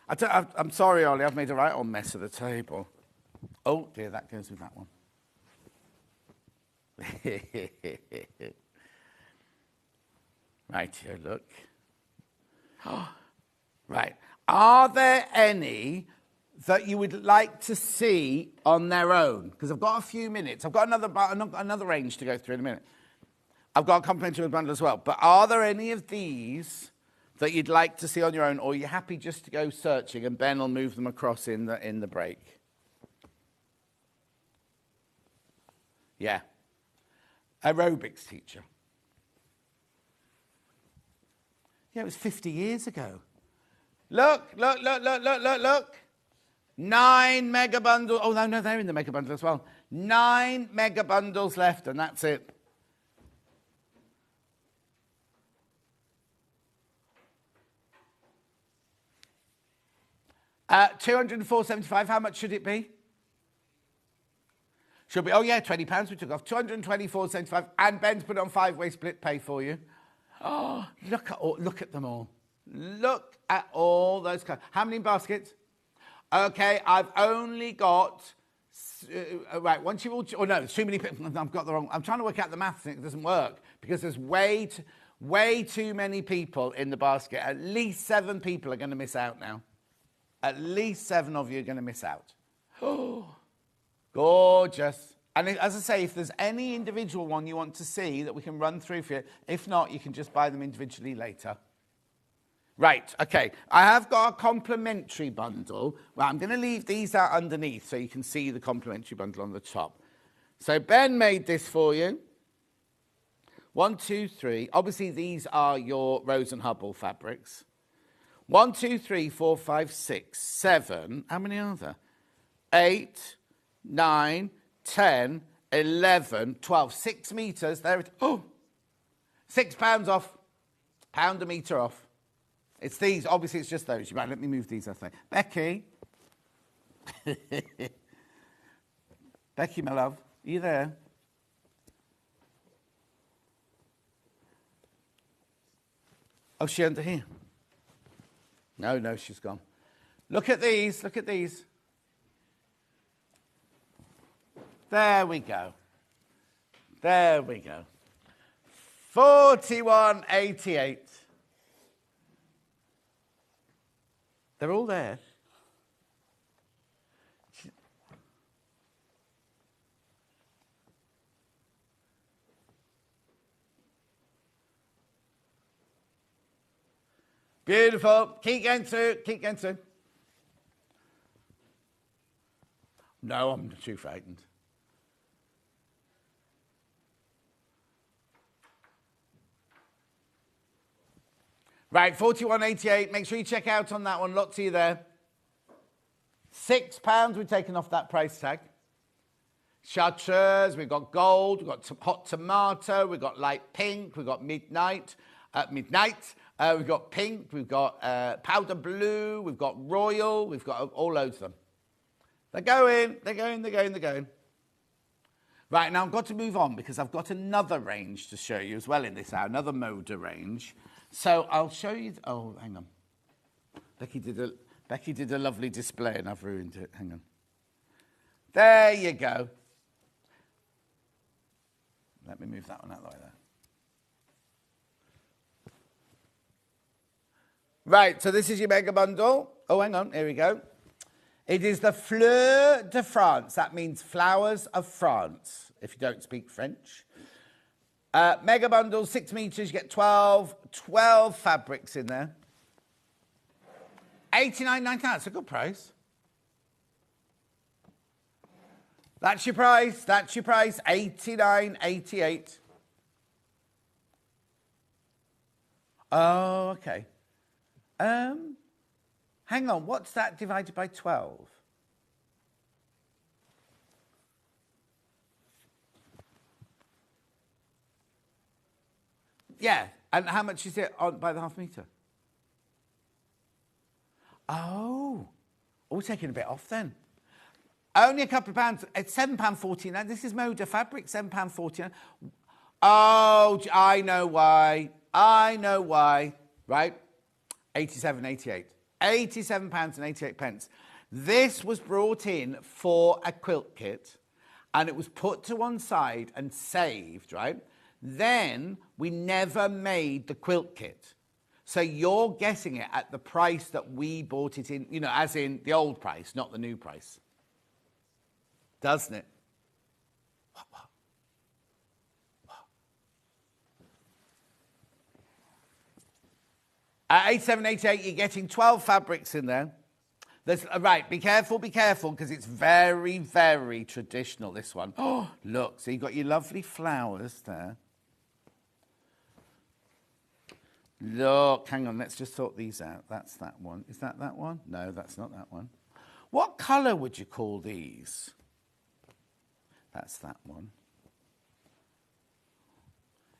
I'm sorry, Ollie. I've made a right old mess of the table. Oh, dear. That goes with that one. Right here, look. Right. Are there any that you would like to see on their own? Because I've got a few minutes. I've got another range to go through in a minute. I've got a complimentary bundle as well. But are there any of these that you'd like to see on your own, or are you happy just to go searching and Ben will move them across in the break? Yeah. Aerobics teacher. Yeah, it was 50 years ago. Look. 9 mega bundles. Oh, no, they're in the mega bundle as well. 9 mega bundles left, and that's it. £204.75. How much should it be? Should be. Oh, yeah, £20 we took off. £224.75. And Ben's put it on 5-way split pay for you. Oh, look at them all. Look at all those colours. How many baskets? Okay, I've only got... right, once you've all... Oh, no, there's too many people. I've got the wrong... I'm trying to work out the maths and it doesn't work because there's way too many people in the basket. At least 7 people are going to miss out now. At least 7 of you are going to miss out. Oh, gorgeous. And as I say, if there's any individual one you want to see that we can run through for you, if not, you can just buy them individually later. Right, okay. I have got a complimentary bundle. Well, I'm going to leave these out underneath so you can see the complimentary bundle on the top. So Ben made this for you. 1, 2, 3. Obviously, these are your Rose and Hubble fabrics. 1, 2, 3, 4, 5, 6, 7. How many are there? 8, 9, 10, 11, 12. 6 metres. There it is. Oh, £6 off. Pound a metre off. It's these. Obviously, it's just those. Right, let me move these, I think. Becky. Becky, my love. Are you there? Oh, she under here? No, she's gone. Look at these. Look at these. There we go. There we go. 41.88. They're all there. Beautiful. Keep going through. Keep going through. No, I'm too frightened. Right, 41.88. Make sure you check out on that one. Lots of you there. £6 we've taken off that price tag. Chartreuse, we've got gold, we've got hot tomato, we've got light pink, we've got midnight, we've got pink, we've got powder blue, we've got royal, we've got all loads of them. They're going. Right, now I've got to move on because I've got another range to show you as well in this hour, another Moda range. So I'll show you. Oh, hang on. Becky did a lovely display and I've ruined it. Hang on. There you go. Let me move that one out of the way there. Right, so this is your mega bundle. Oh, hang on. Here we go. It is the Fleur de France. That means flowers of France, if you don't speak French. Mega bundle, 6 metres, you get 12 fabrics in there. $89.99, that's a good price. That's your price, $89.88. Oh, okay. Hang on, what's that divided by 12? Yeah, and how much is it by the half metre? Oh, we're taking a bit off then. Only a couple of pounds. It's £7.49. This is Moda fabric, £7.49. Oh, I know why. Right? 87.88. £87.88. This was brought in for a quilt kit, and it was put to one side and saved, right? Then we never made the quilt kit. So you're getting it at the price that we bought it in, as in the old price, not the new price. Doesn't it? What? At 87.88, you're getting 12 fabrics in there. Right, be careful, because it's very, very traditional, this one. Oh, look, so you've got your lovely flowers there. Look, hang on, let's just sort these out. That's that one. Is that one? No, that's not that one. What colour would you call these? That's that one.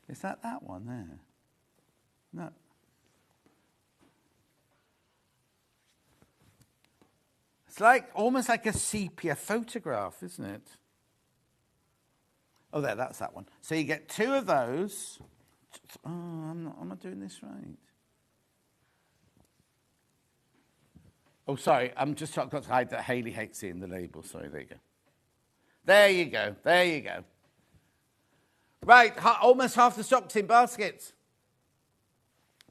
Is that one there? No. It's almost like a sepia photograph, isn't it? Oh, that's that one. So you get 2 of those. Oh, I'm not doing this right. Oh, sorry, I've got to hide that Hayley hates seeing the label. Sorry, there you go. There you go. Right, almost half the stock's in baskets.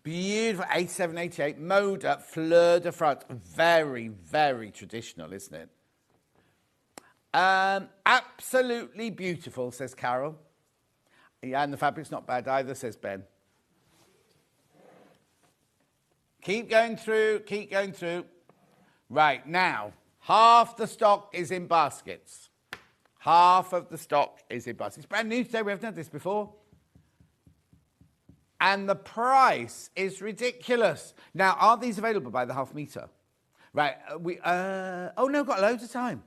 Beautiful, 87.88. Moda Fleur de France. Very, very traditional, isn't it? Absolutely beautiful, says Carol. Yeah, and the fabric's not bad either, says Ben. Keep going through. Right, now, half the stock is in baskets. Half of the stock is in baskets. It's brand new today, we haven't had this before. And the price is ridiculous. Now, are these available by the half metre? Right, oh no, got loads of time.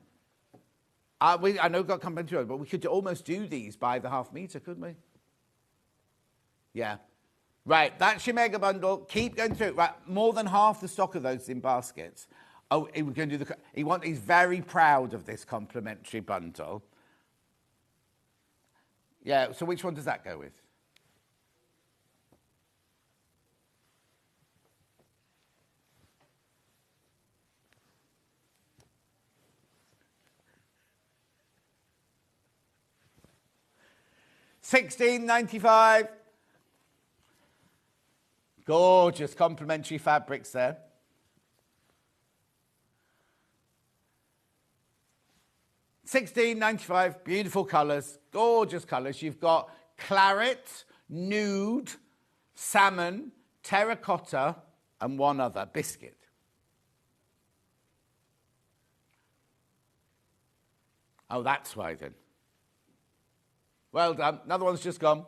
I know we've got complimentary, but we could almost do these by the half metre, couldn't we? Yeah. Right, that's your mega bundle. Keep going through it. Right, more than half the stock of those is in baskets. Oh, we're going to do he's very proud of this complimentary bundle. Yeah, so which one does that go with? $16.95. Gorgeous complimentary fabrics there. $16.95, beautiful colours, gorgeous colours. You've got claret, nude, salmon, terracotta, and one other, biscuit. Oh, that's why then. Well done. Another one's just gone.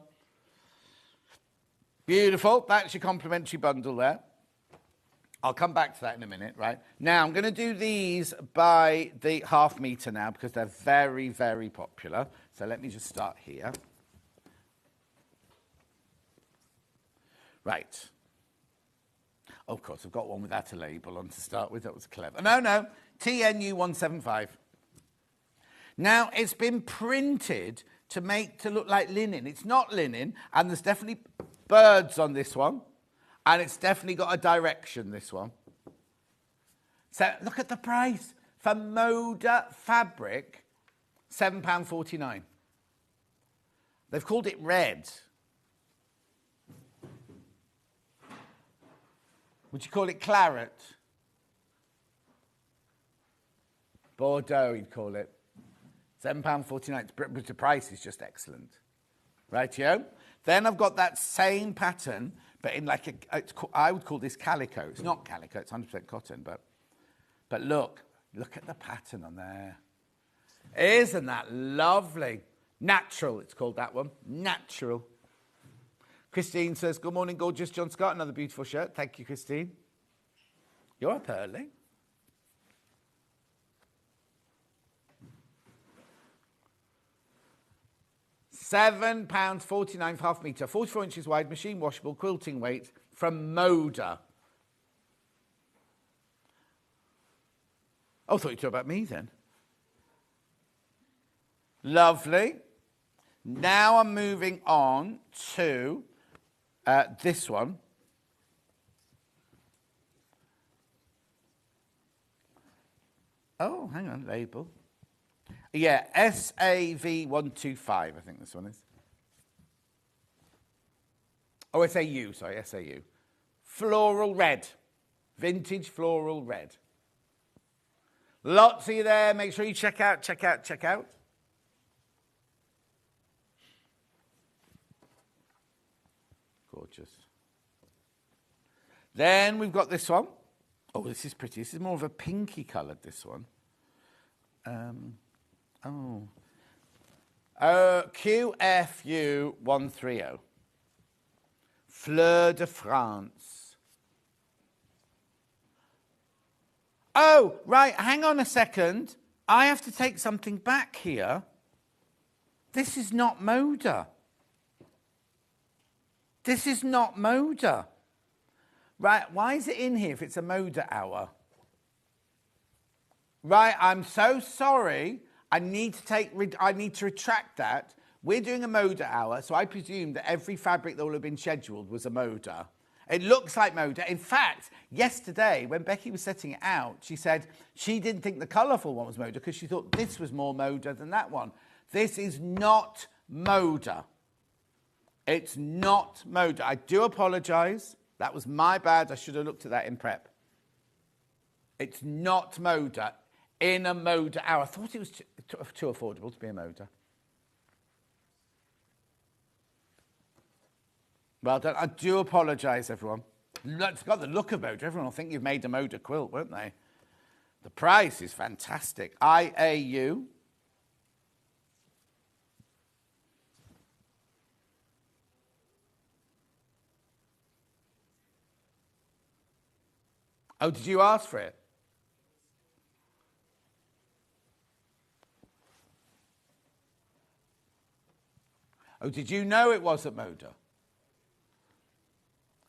Beautiful. That's your complimentary bundle there. I'll come back to that in a minute, right? Now, I'm going to do these by the half metre now because they're very, very popular. So let me just start here. Right. Oh, of course, I've got one without a label on to start with. That was clever. No. TNU 175. Now, it's been printed to look like linen. It's not linen, and there's definitely birds on this one. And it's definitely got a direction, this one. So look at the price. For Moda fabric, £7.49. They've called it red. Would you call it claret? Bordeaux, you'd call it. £7.49. But the price is just excellent. Rightio? Then I've got that same pattern, but in like I would call this calico. It's not calico, it's 100% cotton, but look at the pattern on there. Isn't that lovely? Natural, it's called that one. Natural. Christine says, good morning, gorgeous John Scott. Another beautiful shirt. Thank you, Christine. You're up early. £7.49 for half metre, 44 inches wide, machine washable, quilting weight from Moda. Oh, I thought you were talking about me then. Lovely. Now I'm moving on to this one. Oh, hang on, label. Yeah, SAV125, I think this one is. Oh, SAU, sorry, SAU. Floral red. Vintage floral red. Lots of you there. Make sure you check out. Gorgeous. Then we've got this one. Oh, this is pretty. This is more of a pinky coloured, this one. QFU 130. Fleur de France. Oh, right, hang on a second. I have to take something back here. This is not Moda. This is not Moda. Right, why is it in here if it's a Moda hour? Right, I'm so sorry. I need to retract that. We're doing a Moda hour, so I presume that every fabric that will have been scheduled was a Moda. It looks like Moda. In fact, yesterday, when Becky was setting it out, she said she didn't think the colourful one was Moda because she thought this was more Moda than that one. This is not Moda. It's not Moda. I do apologise. That was my bad. I should have looked at that in prep. It's not Moda. In a Moda hour. I thought it was too affordable to be a Moda. Well done. I do apologise, everyone. It's got the look of Moda. Everyone will think you've made a Moda quilt, won't they? The price is fantastic. IAU. Oh, did you ask for it? Oh, did you know it was at Moda?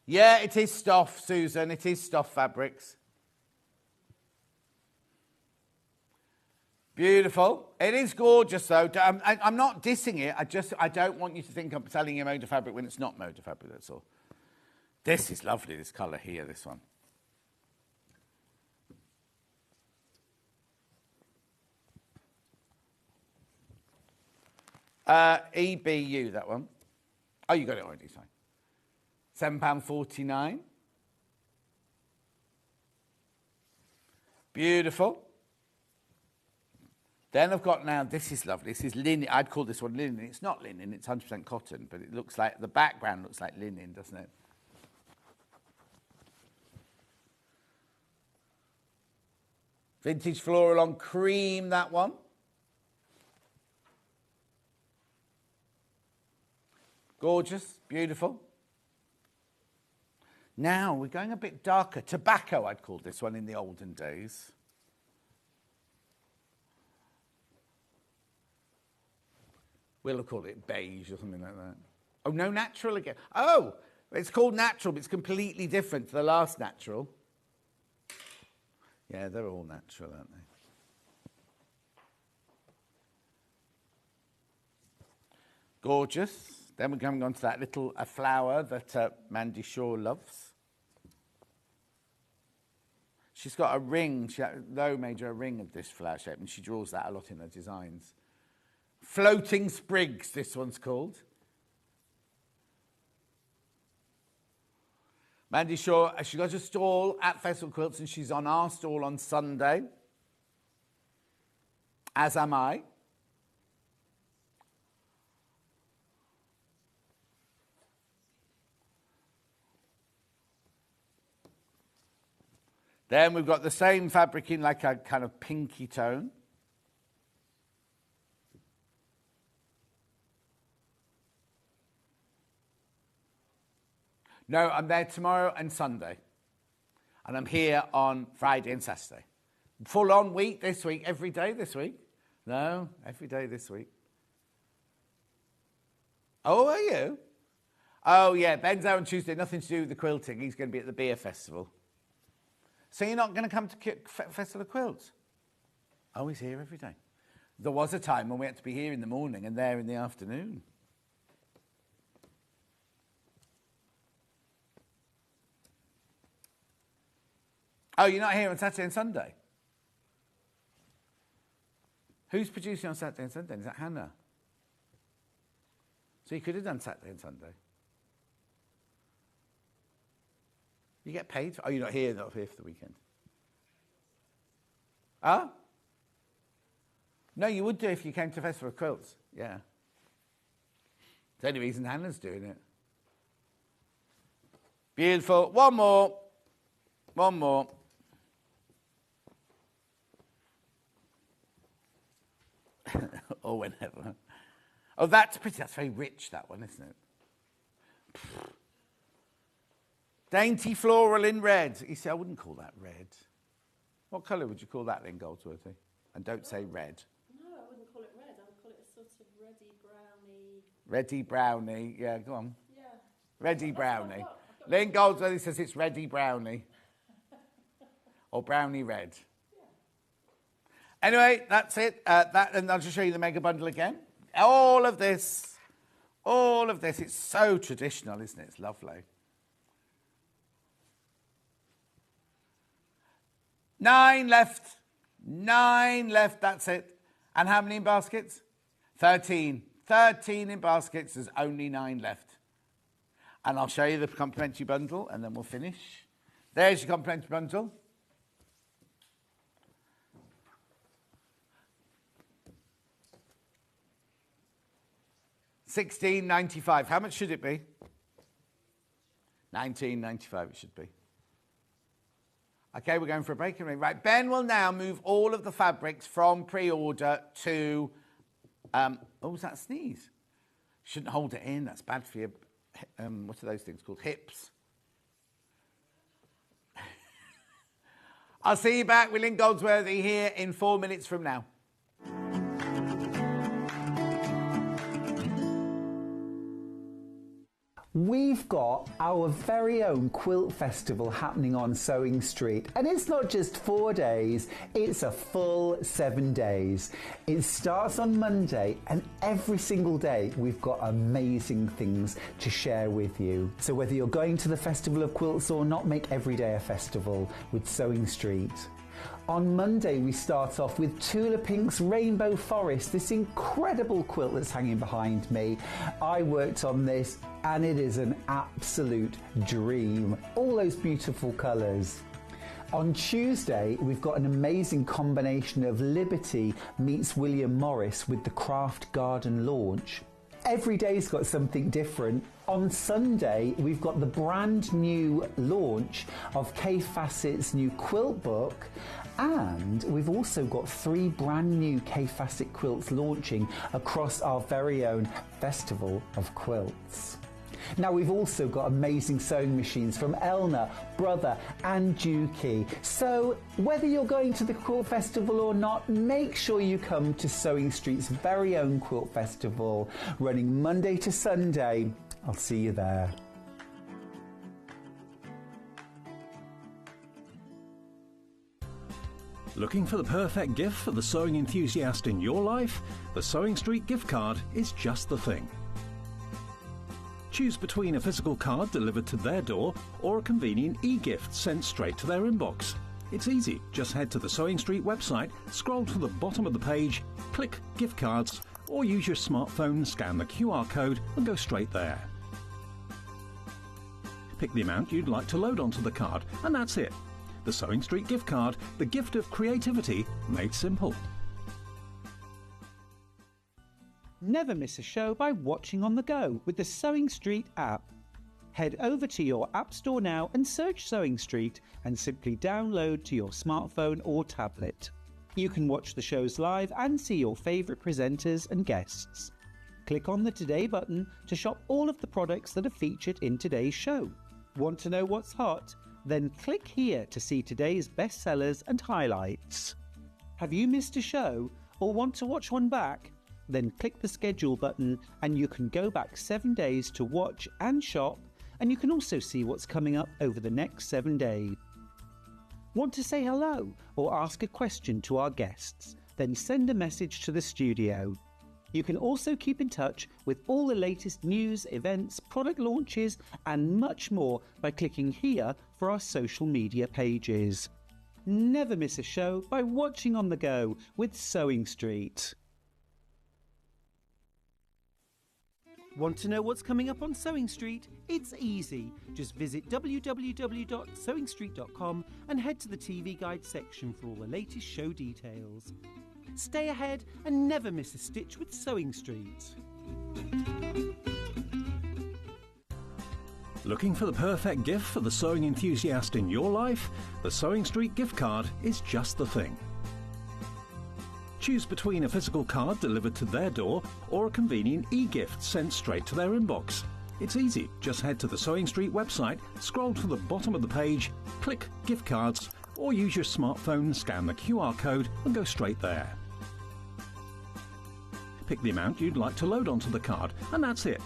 Yeah, it is Stoff, Susan. It is Stoff Fabrics. Beautiful. It is gorgeous, though. I'm not dissing it. I don't want you to think I'm selling you Moda fabric when it's not Moda fabric, that's all. This is lovely, this colour here, this one. EBU, that one. Oh, you got it already, sorry. £7.49. Beautiful. Then I've got now, this is lovely. This is linen. I'd call this one linen. It's not linen, it's 100% cotton, but it looks like, the background looks like linen, doesn't it? Vintage floral on cream, that one. Gorgeous, beautiful. Now we're going a bit darker. Tobacco, I'd call this one in the olden days. We'll call it beige or something like that. Oh, no, natural again. Oh, it's called natural, but it's completely different to the last natural. Yeah, they're all natural, aren't they? Gorgeous. Then we're coming on to that little flower that Mandy Shaw loves. She's got a ring. Lo made her a ring of this flower shape, and she draws that a lot in her designs. Floating Sprigs, this one's called. Mandy Shaw, she got a stall at Festival Quilts, and she's on our stall on Sunday, as am I. Then we've got the same fabric in like a kind of pinky tone. No, I'm there tomorrow and Sunday. And I'm here on Friday and Saturday. Full on week this week, every day this week. No, every day this week. Oh, are you? Oh, yeah, Ben's there on Tuesday, nothing to do with the quilting. He's going to be at the beer festival. So you're not going to come to Festival of Quilts? Oh, he's here every day. There was a time when we had to be here in the morning and there in the afternoon. Oh, you're not here on Saturday and Sunday? Who's producing on Saturday and Sunday? Is that Hannah? So you could have done Saturday and Sunday. You get paid for... Oh, you're not here for the weekend. Huh? No, you would do if you came to Festival of Quilts. Yeah. It's the only reason Hannah's doing it. Beautiful. One more. One more. Or whenever. Oh, that's pretty. That's very rich, that one, isn't it? Dainty floral in red. You see, I wouldn't call that red. What colour would you call that then, Goldsworthy? And don't say red. No, I wouldn't call it red. I would call it a sort of reddy browny. Reddy brownie. Yeah, go on. Yeah. Reddy brownie. Lynn Goldsworthy says it's reddy brownie. Or brownie red. Yeah. Anyway, that's it. And I'll just show you the mega bundle again. All of this, it's so traditional, isn't it? It's lovely. 9 left. 9 left, that's it. And how many in baskets? 13. 13 in baskets, there's only 9 left. And I'll show you the complimentary bundle, and then we'll finish. There's your complimentary bundle. £16.95. How much should it be? £19.95 it should be. Okay, we're going for a break. Right, Ben will now move all of the fabrics from pre-order to... oh, was that a sneeze? Shouldn't hold it in. That's bad for your... what are those things called? Hips. I'll see you back with Lynn Goldsworthy here in 4 minutes from now. We've got our very own quilt festival happening on Sewing Street, and it's not just 4 days, it's a full 7 days. It starts on Monday, and every single day we've got amazing things to share with you. So whether you're going to the Festival of Quilts or not, make every day a festival with Sewing Street. On Monday, we start off with Tula Pink's Rainbow Forest, this incredible quilt that's hanging behind me. I worked on this and it is an absolute dream. All those beautiful colours. On Tuesday, we've got an amazing combination of Liberty meets William Morris with the Craft Garden launch. Every day's got something different. On Sunday, we've got the brand new launch of Kay Fassett's new quilt book, and we've also got 3 brand new Kay Fassett quilts launching across our very own Festival of Quilts. Now, we've also got amazing sewing machines from Elna, Brother and Juki. So whether you're going to the Quilt Festival or not, make sure you come to Sewing Street's very own Quilt Festival, running Monday to Sunday. I'll see you there. Looking for the perfect gift for the sewing enthusiast in your life? The Sewing Street gift card is just the thing. Choose between a physical card delivered to their door or a convenient e-gift sent straight to their inbox. It's easy. Just head to the Sewing Street website, scroll to the bottom of the page, click Gift Cards, or use your smartphone, scan the QR code and go straight there. Pick the amount you'd like to load onto the card, and that's it. The Sewing Street gift card, the gift of creativity made simple. Never miss a show by watching on the go with the Sewing Street app. Head over to your app store now and search Sewing Street and simply download to your smartphone or tablet. You can watch the shows live and see your favourite presenters and guests. Click on the Today button to shop all of the products that are featured in today's show. Want to know what's hot? Then click here to see today's bestsellers and highlights. Have you missed a show or want to watch one back? Then click the schedule button and you can go back 7 days to watch and shop, and you can also see what's coming up over the next 7 days. Want to say hello or ask a question to our guests? Then send a message to the studio. You can also keep in touch with all the latest news, events, product launches and much more by clicking here for our social media pages. Never miss a show by watching on the go with Sewing Street. Want to know what's coming up on Sewing Street? It's easy. Just visit www.sewingstreet.com and head to the TV Guide section for all the latest show details. Stay ahead and never miss a stitch with Sewing Street. Looking for the perfect gift for the sewing enthusiast in your life? The Sewing Street gift card is just the thing. Choose between a physical card delivered to their door or a convenient e-gift sent straight to their inbox. It's easy. Just head to the Sewing Street website, scroll to the bottom of the page, click Gift Cards, or use your smartphone, scan the QR code and go straight there. Pick the amount you'd like to load onto the card, and that's it.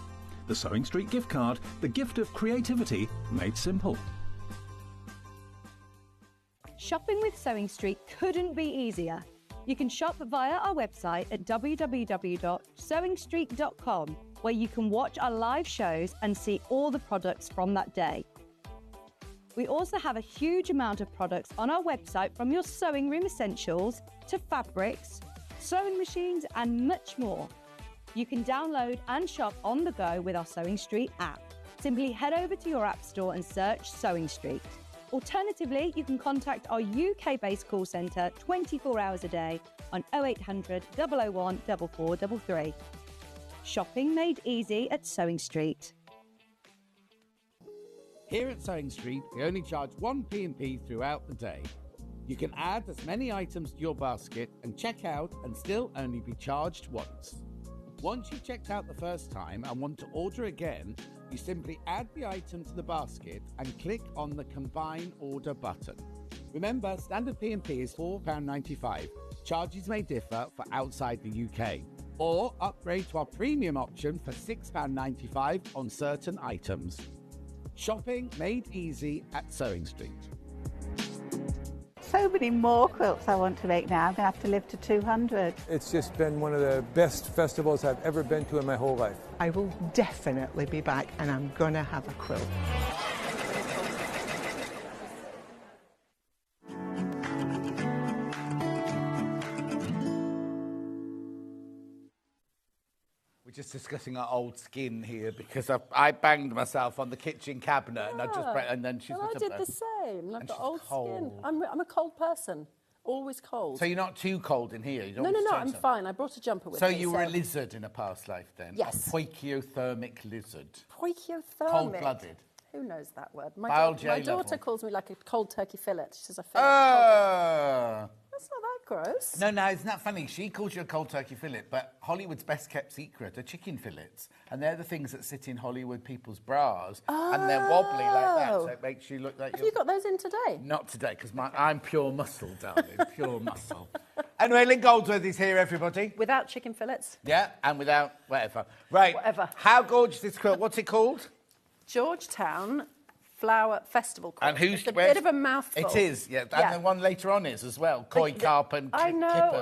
The Sewing Street gift card, the gift of creativity made simple. Shopping with Sewing Street couldn't be easier. You can shop via our website at www.sewingstreet.com, where you can watch our live shows and see all the products from that day. We also have a huge amount of products on our website, from your sewing room essentials to fabrics, sewing machines and much more. You can download and shop on the go with our Sewing Street app. Simply head over to your app store and search Sewing Street. Alternatively, you can contact our UK-based call centre 24 hours a day on 0800 001 4433. Shopping made easy at Sewing Street. Here at Sewing Street, we only charge 1 P&P throughout the day. You can add as many items to your basket and check out and still only be charged once. Once you've checked out the first time and want to order again, you simply add the item to the basket and click on the Combine Order button. Remember, standard P&P is £4.95. Charges may differ for outside the UK. Or upgrade to our premium option for £6.95 on certain items. Shopping made easy at Sewing Street. So many more quilts I want to make now. I'm going to have to live to 200. It's just been one of the best festivals I've ever been to in my whole life. I will definitely be back and I'm going to have a quilt. We're just discussing our old skin here because I banged myself on the kitchen cabinet and I just and then she's Well, I did the same. I've got old skin. I'm a cold person. Always cold. So you're not too cold in here? You don't No, want to I'm something. fine. I brought a jumper with So me. you were a lizard in a past life then? Yes. A poikiothermic lizard. Poikiothermic. Cold-blooded. Who knows that word? My Biology daughter calls me like a cold turkey fillet. She says I feel Oh! That's not that gross. No, isn't that funny? She calls you a cold turkey fillet, but Hollywood's best kept secret are chicken fillets. And they're the things that sit in Hollywood people's bras. And they're wobbly like that, so it makes you look like Have you got those in today? Not today, because I'm pure muscle, darling. Pure muscle. Anyway, Lynn Goldsworthy's here, everybody. Without chicken fillets? Yeah, and without whatever. Right. Whatever. How gorgeous is this quilt? What's it called? Georgetown Flower Festival quilt. And who's it's a bit of a mouthful. It is, yeah. And the one later on is as well. Koi carp and I know. kippers,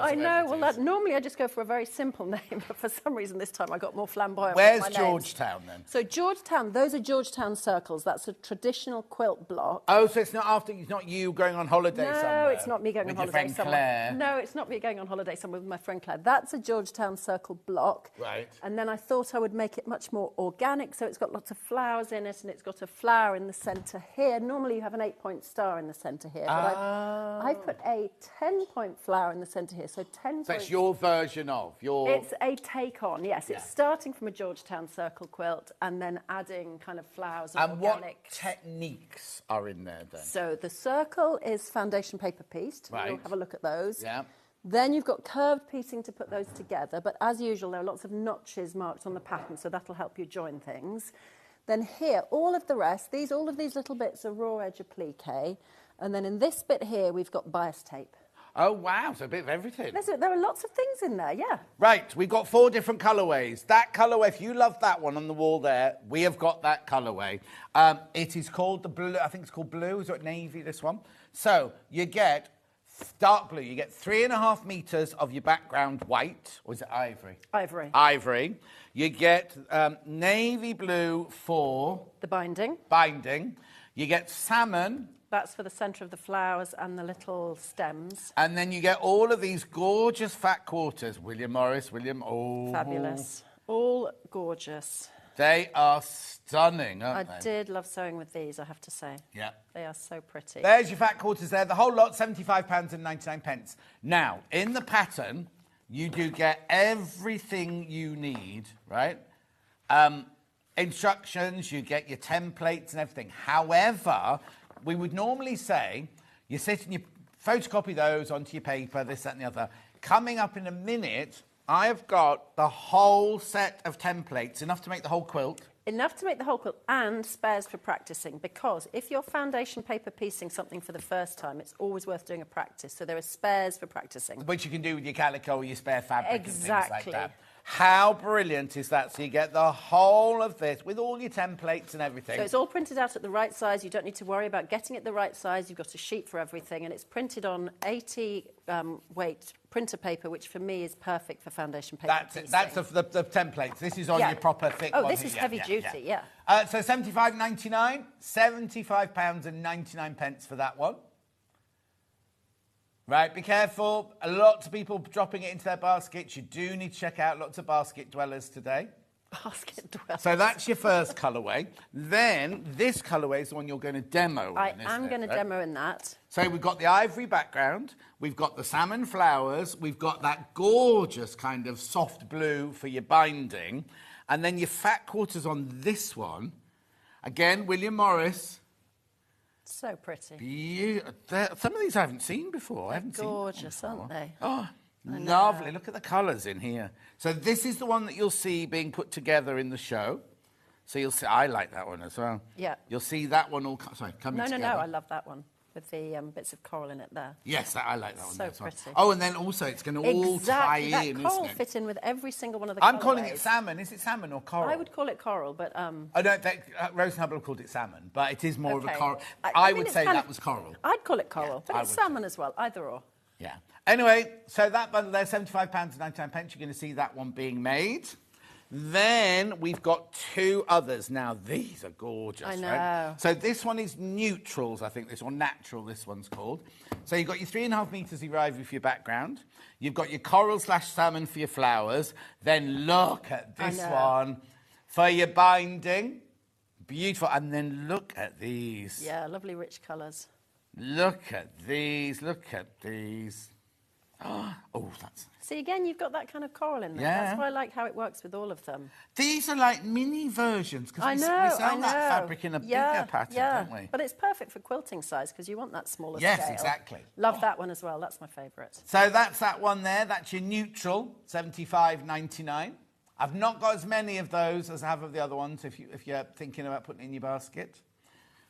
Well, normally I just go for a very simple name, but for some reason this time I got more flamboyant. Where's with my names. Georgetown then? So Georgetown, those are Georgetown circles. That's a traditional quilt block. Oh, so it's not you going on holiday somewhere? No, it's not me going on with your holiday friend somewhere. Claire. No, it's not me going on holiday somewhere with my friend Claire. That's a Georgetown circle block. Right. And then I thought I would make it much more organic, so it's got lots of flowers in it, and it's got a flower in the centre here. Normally you have an 8-point star in the centre here, but I put a 10-point flower in the centre here, so 10 So points. it's your version of your... It's a take-on, yes. It's starting from a Georgetown circle quilt and then adding kind of flowers and And organic. what techniques are in there then? So the circle is foundation paper pieced. Right. We'll have a look at those. Yeah. Then you've got curved piecing to put those together, but as usual there are lots of notches marked on the pattern, so that'll help you join things. Then here, all of the rest, all of these little bits are raw edge applique, and then in this bit here we've got bias tape. Oh, wow, so a bit of everything. There are lots of things in there, yeah. Right, we've got 4 different colourways. That colourway, if you love that one on the wall there, we have got that colourway. It is called the blue, I think it's called blue, is it navy, this one? So you get dark blue, you get 3.5 metres of your background white, or is it ivory? Ivory. Ivory. You get navy blue for... The binding. Binding. You get salmon. That's for the centre of the flowers and the little stems. And then you get all of these gorgeous fat quarters. William Morris, oh. Fabulous. All gorgeous. They are stunning, aren't they? I did love sewing with these, I have to say. Yeah. They are so pretty. There's your fat quarters there. The whole lot, £75.99. Now, in the pattern, you do get everything you need, right? Instructions, you get your templates and everything. However, we would normally say you sit and you photocopy those onto your paper, this, that and the other. Coming up in a minute, I have got the whole set of templates, enough to make the whole quilt. Enough to make the whole quilt and spares for practicing, because if you're foundation paper piecing something for the first time, it's always worth doing a practice. So there are spares for practicing. Which you can do with your calico or your spare fabric and things like Exactly. that. How brilliant is that? So you get the whole of this with all your templates and everything. So it's all printed out at the right size. You don't need to worry about getting it the right size. You've got a sheet for everything, and it's printed on 80 weight printer paper, which for me is perfect for foundation paper piecing. That's the templates. This is on your proper thick one. Oh, this is heavy duty, yeah. So £75.99, £75.99 for that one. Right, be careful. Lots of people dropping it into their baskets. You do need to check out lots of basket dwellers today. Basket dwellers. So that's your first colourway. Then this colourway is the one you're going to demo in, I isn't am it? going to demo in that. So we've got the ivory background, we've got the salmon flowers, we've got that gorgeous kind of soft blue for your binding, and then your fat quarters on this one. Again, William Morris. So pretty. Some of these I haven't seen before. I haven't gorgeous, seen aren't they? Oh, lovely. Look at the colours in here. So this is the one that you'll see being put together in the show. So you'll see, I like that one as well. Yeah. You'll see that one all, coming together. No, I love that one. with the bits of coral in it there. Yes, I like that one. So there as well. pretty. Oh, and then also it's going to all tie in, That coral isn't it? fit in with every single one of the I'm calling it colourways. salmon. Is it salmon or coral? I would call it coral, but... Oh, no, Rose and Hubble have called it salmon, but it is more of a Okay. coral. I I mean, would it's say kind that of- was coral. I'd call it coral, Yeah, but it's salmon as well, either or. Yeah. Anyway, so that bundle there, £75.99. You're going to see that one being made. Then we've got two others. Now, these are gorgeous, I know. right? So this one is neutrals, I think this one. Natural, this one's called. So you've got your 3.5 metres Ivy for your background. You've got your coral/salmon for your flowers. Then look at this one for your binding. Beautiful. And then look at these. Yeah, lovely rich colours. Look at these. Look at these. Oh, that's... See, again, you've got that kind of coral in there. Yeah. That's why I like how it works with all of them. These are like mini versions, because we I sell know. that fabric in a bigger pattern, don't we? But it's perfect for quilting size, because you want that smaller Yes, scale. exactly. Love that one as well. That's my favourite. So that's that one there. That's your neutral, $75.99. I've not got as many of those as I have of the other ones, if you're thinking about putting it in your basket.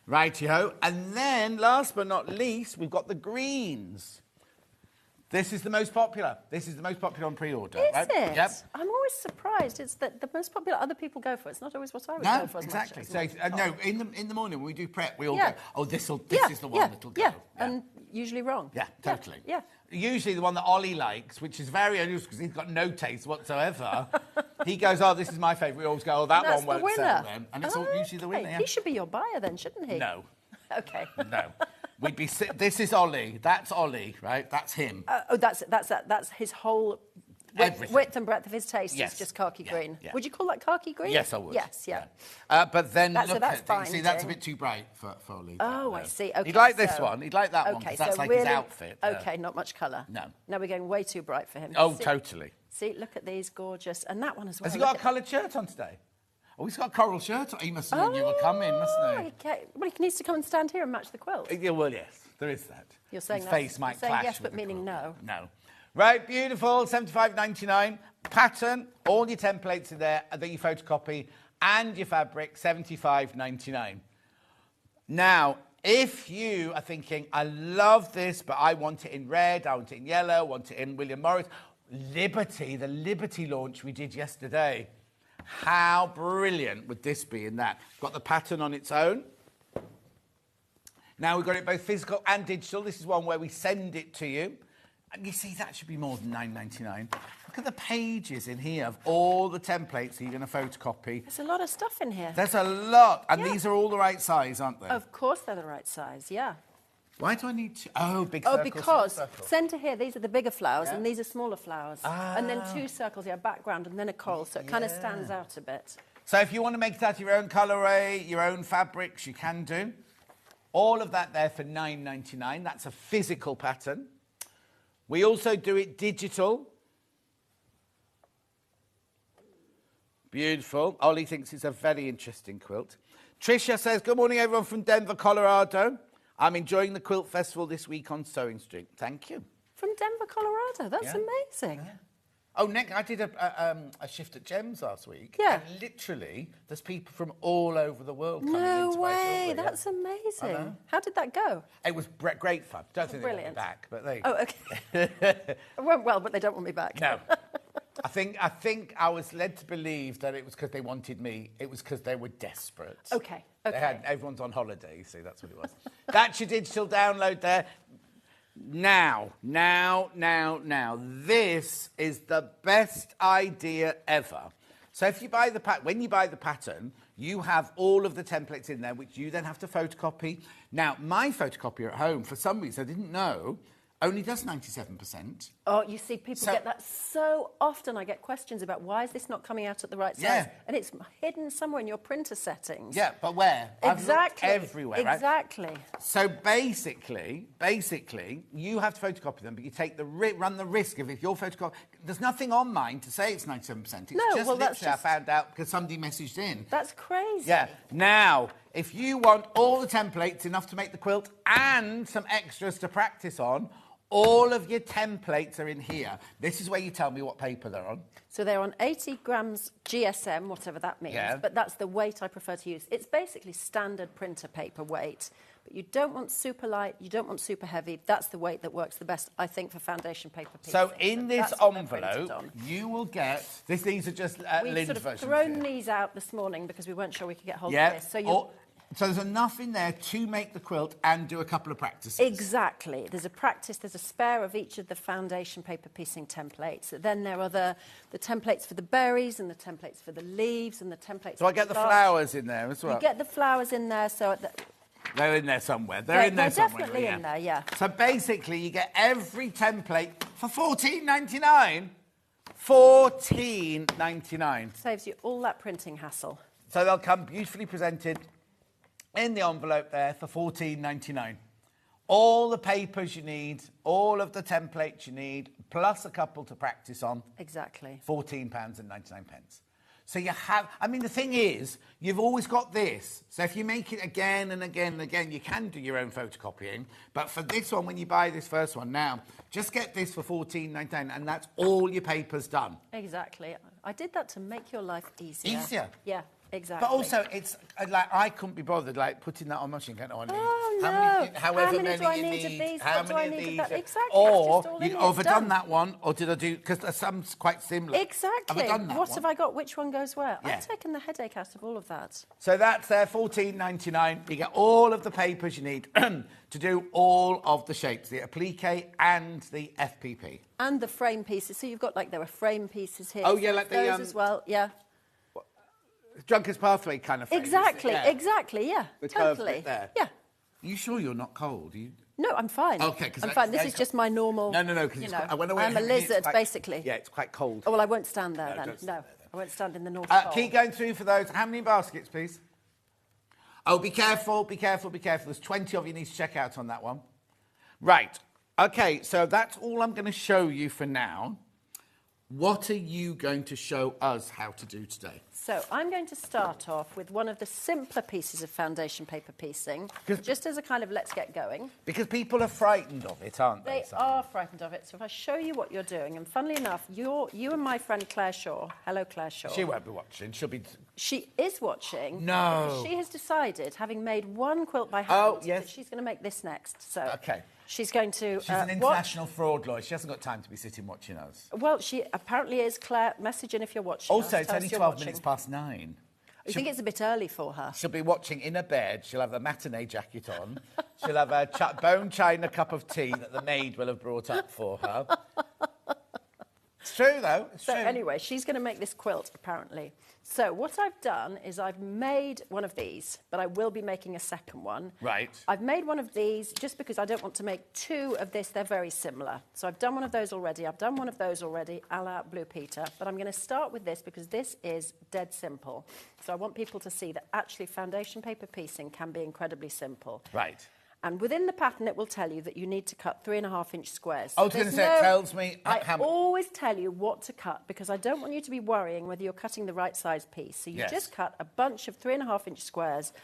Righty-ho. And then, last but not least, we've got the greens. This is the most popular. This is the most popular on pre-order. Is right? it? Yep. I'm always surprised. It's the most popular other people go for. It's not always what I would go for. Exactly. As much. So, no, in the morning when we do prep, we all Yeah. go, oh, this is the one Yeah, that'll go. yeah, and usually wrong. Yeah, totally. Yeah. Usually the one that Ollie likes, which is very unusual because he's got no taste whatsoever. He goes, oh, this is my favourite. We always go, oh, that That's one the won't sell winner. then. And it's usually the winner, yeah. He should be your buyer then, shouldn't he? No. Okay. No. We'd be... This is Ollie. That's Ollie, right? That's him. That's his whole width and breadth of his taste Yes. is just khaki green. yeah. Would you call that khaki green? Yes, I would. Yes, yeah. But then That's look at fine. it. See, that's a bit too bright for Ollie. Oh, I see. Okay, He'd like this so- one. He'd like that one Okay, because that's so like really, his outfit. Okay, not much colour. No. Now we're going way too bright for him. Oh, See- totally. See, look at these gorgeous, and that one as well. Has he look got a at- coloured shirt on today? Oh, he's got a coral shirt on. He must have known you were coming, mustn't he? Okay. Well, he needs to come and stand here and match the quilt. Yeah, well, yes, there is that. You're saying His that's- face might you're saying clash yes, with but the meaning quilt. no. No. Right, beautiful, $75.99. Pattern, all your templates are there that you photocopy, and your fabric, $75.99. Now, if you are thinking, I love this, but I want it in red, I want it in yellow, I want it in William Morris, Liberty, the Liberty launch we did yesterday. How brilliant would this be in that? Got the pattern on its own. Now we've got it both physical and digital. This is one where we send it to you. And you see, that should be more than $9.99. Look at the pages in here of all the templates that you're going to photocopy. There's a lot of stuff in here. There's a lot. And Yeah. these are all the right size, aren't they? Of course they're the right size, yeah. Why do I need to... Oh, big Oh, circle, because small circle. centre here, these are the bigger flowers, Yeah. and these are smaller flowers. And then two circles, yeah, background, and then a coral, so it kind of stands out a bit. So if you want to make it out your own colourway, your own fabrics, you can do. All of that there for $9.99. That's a physical pattern. We also do it digital. Beautiful. Ollie thinks it's a very interesting quilt. Tricia says, good morning, everyone from Denver, Colorado. I'm enjoying the Quilt Festival this week on Sewing Street. Thank you. From Denver, Colorado. That's Yeah. amazing. Yeah. Oh, Nick, I did a shift at Gems last week. Yeah. And literally, there's people from all over the world coming No into my way. jewellery, yeah. That's amazing. I know. How did that go? It was great fun. Don't think they want me Brilliant. back, but they... Oh, okay. It went well, but they don't want me back. No. I think I was led to believe that it was because they wanted me. It was because they were desperate. Okay. Everyone's on holiday, you see, that's what it was. That's your digital download there. Now. This is the best idea ever. So if you buy when you buy the pattern, you have all of the templates in there, which you then have to photocopy. Now, my photocopier at home, for some reason I didn't know, only does 97%. Oh, you see, people get that so often. I get questions about why is this not coming out at the right size? Yeah. And it's hidden somewhere in your printer settings. Yeah, but where? Exactly. I've looked everywhere, right? Exactly. So basically, you have to photocopy them, but you take run the risk of if your photocopy... There's nothing on mine to say it's 97%. It's just literally I found out because somebody messaged in. That's crazy. Yeah. Now, if you want all the templates, enough to make the quilt, and some extras to practice on, All of your templates are in here. This is where you tell me what paper they're on. So they're on 80 grams GSM, whatever that means, but that's the weight I prefer to use. It's basically standard printer paper weight, but you don't want super light, you don't want super heavy. That's the weight that works the best, I think, for foundation paper piecing. So in this envelope, you will get... These are just Lynn's We've sort of versions thrown here. these out this morning because we weren't sure we could get hold of this. So there's enough in there to make the quilt and do a couple of practices. Exactly. There's a practice, there's a spare of each of the foundation paper piecing templates. Then there are the templates for the berries and the templates for the leaves and the templates So I get the flowers in there as well? You get the flowers in there, so... They're in there somewhere. They're in there somewhere. They're definitely in there, yeah. So basically, you get every template for $14.99. $14.99. Saves you all that printing hassle. So they'll come beautifully presented in the envelope there for $14.99. All the papers you need, all of the templates you need, plus a couple to practice on. Exactly. £14.99. So you have... I mean, the thing is, you've always got this. So if you make it again and again and again, you can do your own photocopying. But for this one, when you buy this first one now, just get this for $14.99 and that's all your papers done. Exactly. I did that to make your life easier. Easier? Yeah. Exactly. But also, it's like I couldn't be bothered putting that on my machine. Going, oh no! How many do I need of these? How many of these? Exactly. Or have I done that one, or did I do? Because some's quite similar. Exactly. Have I done that what have I got? Which one goes where? Yeah. I've taken the headache out of all of that. So that's there, $14.99. You get all of the papers you need to do all of the shapes, the applique and the FPP, and the frame pieces. So you've got there are frame pieces here. Oh yeah, like those as well. Yeah. Drunkard's Pathway kind of thing. Exactly, exactly, yeah. The totally. curved bit there. Yeah. You sure you're not cold? No, I'm fine. Okay, I'm fine. This is just my normal... No, because I'm a lizard, basically. Yeah, it's quite cold. Oh, well, I won't stand there then. No, I won't stand in the North Pole. Keep going through for those. How many baskets, please? Oh, be careful, be careful, be careful. There's 20 of you need to check out on that one. Right. Okay, so that's all I'm going to show you for now. What are you going to show us how to do today? So I'm going to start off with one of the simpler pieces of foundation paper piecing, just as a kind of let's get going. Because people are frightened of it, aren't they? They are frightened of it. So if I show you what you're doing, and funnily enough, you and my friend Claire Shaw, hello Claire Shaw. She won't be watching. She'll be... She is watching. No. Because she has decided, having made one quilt by hand, yes. that she's going to make this next. So okay. She's going to... She's an international fraud lawyer. She hasn't got time to be sitting watching us. Well, she apparently is. Claire, message in if you're watching. Also, it's only 12 minutes past 9. I think it's a bit early for her. She'll be watching in her bed. She'll have a matinee jacket on. She'll have a bone china cup of tea that the maid will have brought up for her. It's true, though. It's true. Anyway, she's going to make this quilt, apparently. So what I've done is I've made one of these, but I will be making a second one. Right. I've made one of these just because I don't want to make two of this. They're very similar. So I've done one of those already. I've done one of those already, a la Blue Peter. But I'm going to start with this because this is dead simple. So I want people to see that actually foundation paper piecing can be incredibly simple. Right. And within the pattern, it will tell you that you need to cut 3.5-inch squares. I was going to say, it tells me... I always tell you what to cut because I don't want you to be worrying whether you're cutting the right size piece. So you just cut a bunch of 3.5-inch squares.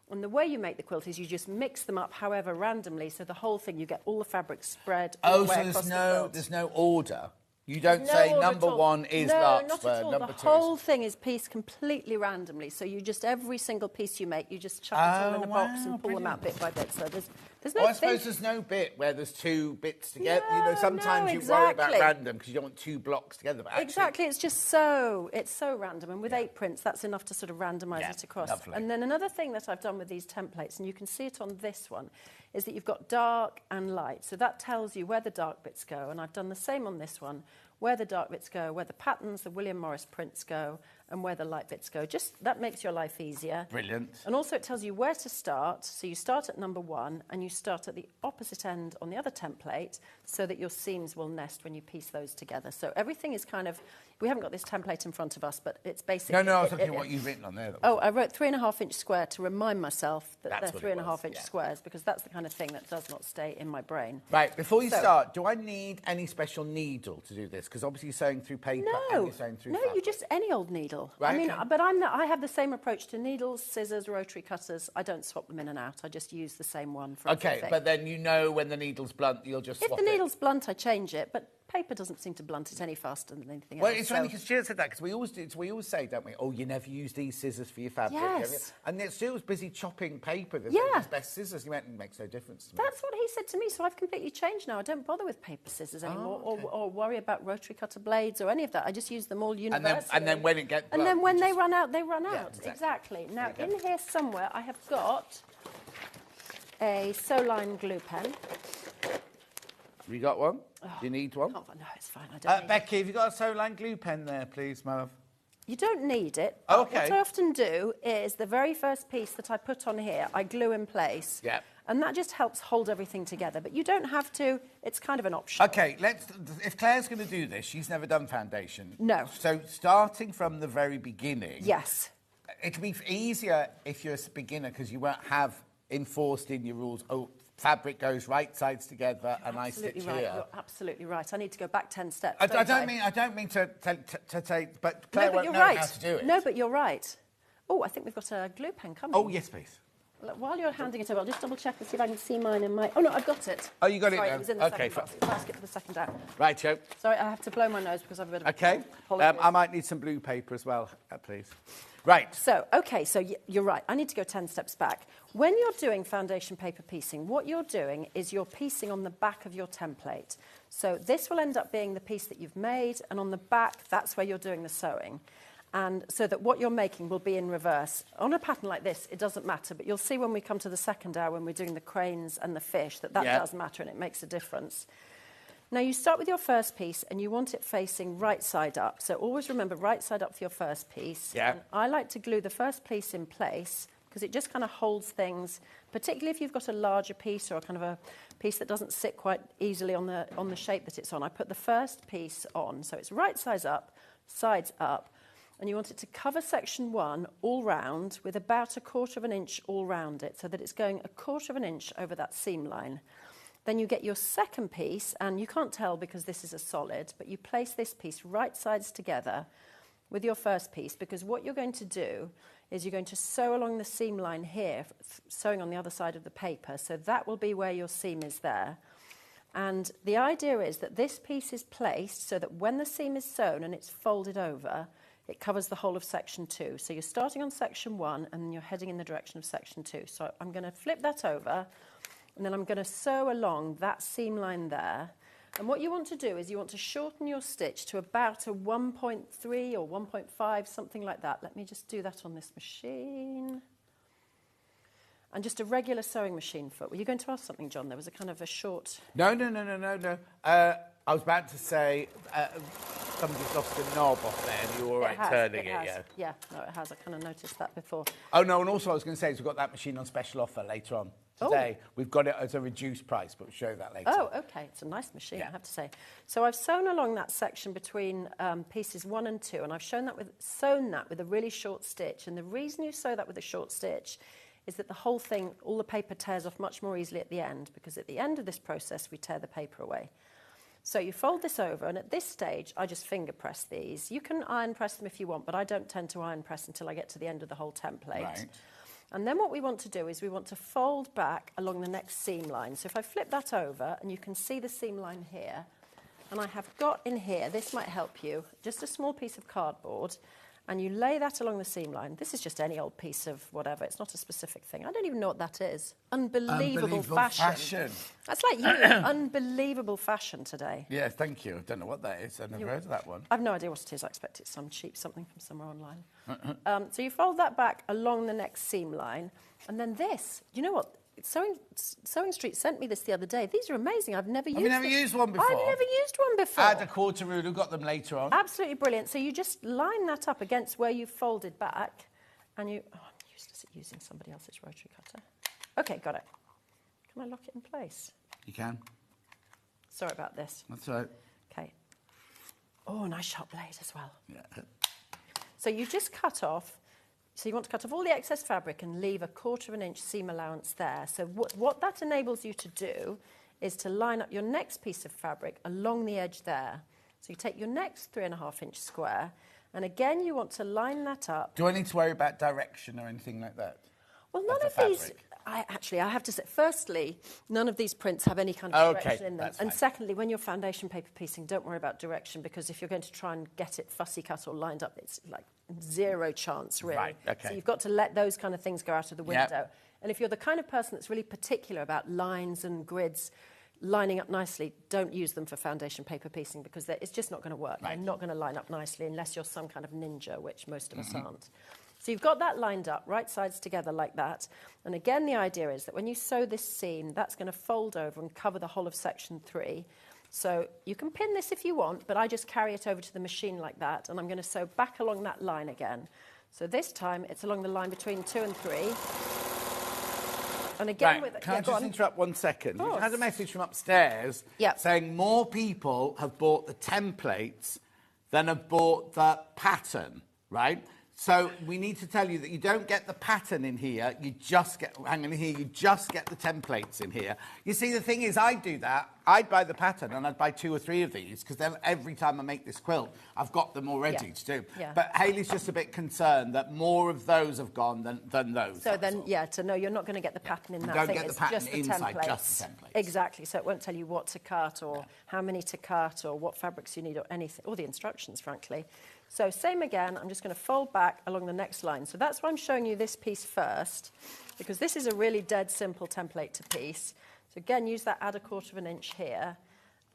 And the way you make the quilt is you just mix them up, however, randomly. So the whole thing, you get all the fabric spread all the way across the quilt. There's no order? You don't say number one is larkspur, number two is... The whole thing is pieced completely randomly. So you just, every single piece you make, you just chuck it all in a box and pull them out bit by bit. So there's no I suppose there's no bit where there's two bits together. No, sometimes you worry about random because you don't want two blocks together. But actually... Exactly, it's so random. And with 8 prints, that's enough to sort of randomise it across. Lovely. And then another thing that I've done with these templates, and you can see it on this one, is that you've got dark and light. So that tells you where the dark bits go. And I've done the same on this one, where the dark bits go, where the patterns, the William Morris prints go, and where the light bits go. Just that makes your life easier. Brilliant. And also it tells you where to start. So you start at number 1 and you start at the opposite end on the other template so that your seams will nest when you piece those together. So everything is kind of we haven't got this template in front of us, but it's basically... No, I was looking at what you've written on there. Oh, I wrote 3.5-inch square to remind myself that That's they're what it was, 3.5-inch squares, because that's the kind of thing that does not stay in my brain. Right, before you start, do I need any special needle to do this? Because obviously you're sewing through paper and you're sewing through fabric. You just any old needle. Right, I mean, okay. but I have the same approach to needles, scissors, rotary cutters. I don't swap them in and out. I just use the same one for everything. But then you know when the needle's blunt, you'll just swap it. If the needle's blunt, I change it, but paper doesn't seem to blunt it any faster than anything else. Well, it's funny because Stuart said that, because we always say, don't we, oh, you never use these scissors for your fabric. Yes. And yet Stuart was busy chopping paper. There's his best scissors. He went, it makes no difference to me. That's what he said to me, so I've completely changed now. I don't bother with paper scissors anymore, or worry about rotary cutter blades or any of that. I just use them all universally. And then when it gets blunt, and then when they run out, they run out. Exactly. Now, Okay. in here somewhere, I have got a Soline glue pen. You got one? Do you need one? No, it's fine. I don't need Becky, have you got a Soline glue pen there, please, my love? You don't need it. Oh, but okay. What I often do is the very first piece that I put on here, I glue in place. Yeah. And that just helps hold everything together. But you don't have to. It's kind of an option. Okay, if Claire's going to do this, she's never done foundation. No. So starting from the very beginning. Yes. It'll be easier if you're a beginner, because you won't have enforced in your rules, fabric goes right sides together and I stitch right. here. You're absolutely right. I need to go back 10 steps. I don't mean to take, but Claire No, but won't you're know right. how to do it. No, but you're right. Oh, I think we've got a glue pen coming. Oh, yes, please. Look, while you're handing it over, I'll just double check and see if I can see mine in my... Oh, no, I've got it. Oh, you got Sorry, it now? it was in the Okay, second basket for the second down. Right, Joe. Sorry, I have to blow my nose because I've a bit of... Okay. Apologies. I might need some blue paper as well, please. Right. So, okay, so you're right. I need to go 10 steps back. When you're doing foundation paper piecing, what you're doing is you're piecing on the back of your template. So this will end up being the piece that you've made, and on the back, that's where you're doing the sewing. And so that what you're making will be in reverse. On a pattern like this, it doesn't matter, but you'll see when we come to the second hour, when we're doing the cranes and the fish, that does matter and it makes a difference. Now, you start with your first piece and you want it facing right side up. So always remember right side up for your first piece. Yeah. And I like to glue the first piece in place because it just kind of holds things, particularly if you've got a larger piece or kind of a piece that doesn't sit quite easily on the shape that it's on. I put the first piece on, so it's right sides up, and you want it to cover section 1 all round with about 1/4 inch all round it, so that it's going 1/4 inch over that seam line. Then you get your second piece, and you can't tell because this is a solid, but you place this piece right sides together with your first piece, because what you're going to do is you're going to sew along the seam line here, sewing on the other side of the paper, so that will be where your seam is there. And the idea is that this piece is placed so that when the seam is sewn and it's folded over, it covers the whole of section 2. So you're starting on section 1 and you're heading in the direction of section 2. So I'm going to flip that over, and then I'm going to sew along that seam line there. And what you want to do is you want to shorten your stitch to about a 1.3 or 1.5, something like that. Let me just do that on this machine. And just a regular sewing machine foot. Were you going to ask something, John? There was a kind of a short... No. I was about to say somebody's lost a knob off there and you're all right turning it, yeah. Yeah, no, it has. I kind of noticed that before. Oh, no, and also I was going to say is we've got that machine on special offer later on. Today, we've got it at a reduced price, but we'll show that later. Oh, OK. It's a nice machine, I have to say. So I've sewn along that section between pieces 1 and 2, and I've sewn that with a really short stitch. And the reason you sew that with a short stitch is that the whole thing, all the paper tears off much more easily at the end, because at the end of this process, we tear the paper away. So you fold this over, and at this stage, I just finger press these. You can iron press them if you want, but I don't tend to iron press until I get to the end of the whole template. Right. And then what we want to do is we want to fold back along the next seam line. So if I flip that over, and you can see the seam line here, and I have got in here, this might help you, just a small piece of cardboard, and you lay that along the seam line. This is just any old piece of whatever. It's not a specific thing. I don't even know what that is. Unbelievable fashion. That's like you. Unbelievable fashion today. Yeah, thank you. I don't know what that is. I've never heard of that one. I've no idea what it is. I expect it's some cheap something from somewhere online. So you fold that back along the next seam line. And then this, you know what? Sewing Street sent me this the other day. These are amazing. I've never used them. Have you never used one before? I've never used one before. Add a quarter ruler, got them later on. Absolutely brilliant. So you just line that up against where you folded back, and you... Oh, I'm useless at using somebody else's rotary cutter. OK, got it. Can I lock it in place? You can. Sorry about this. That's all right. OK. Oh, nice sharp blade as well. Yeah. So you just cut off, so you want to cut off all the excess fabric and leave a 1/4 inch seam allowance there. So what that enables you to do is to line up your next piece of fabric along the edge there. So you take your next 3.5 inch square, and again you want to line that up. Do I need to worry about direction or anything like that? Well, none of these... I have to say, firstly, none of these prints have any kind of direction in them. That's and fine. secondly, when you're foundation paper piecing, don't worry about direction, because if you're going to try and get it fussy cut or lined up, it's like zero chance, really. Right, okay. So you've got to let those kind of things go out of the window. Yep. And if you're the kind of person that's really particular about lines and grids lining up nicely, don't use them for foundation paper piecing, because it's just not going to work. Right. They're not going to line up nicely unless you're some kind of ninja, which most of us aren't. So you've got that lined up, right sides together like that. And again, the idea is that when you sew this seam, that's going to fold over and cover the whole of section 3. So you can pin this if you want, but I just carry it over to the machine like that, and I'm going to sew back along that line again. So this time, it's along the line between 2 and 3. And again, Right. with... Can I just interrupt 1 second? Of We've had a course. message from upstairs Yep. saying more people have bought the templates than have bought the pattern, right? So we need to tell you that you don't get the pattern in here, you just get, hang on here, you just get the templates in here. You see, the thing is, I'd do that. I'd buy the pattern and I'd buy 2 or 3 of these, because then every time I make this quilt, I've got them all ready to do. Yeah. But Hayley's just a bit concerned that more of those have gone than those. So then, no, you're not going to get the pattern in that don't thing. get the It's pattern just the inside, templates. just the templates. Exactly. So it won't tell you what to cut or how many to cut or what fabrics you need or anything, or the instructions, frankly. So same again, I'm just going to fold back along the next line. So that's why I'm showing you this piece first, because this is a really dead simple template to piece. So again, use that, add a 1/4 inch here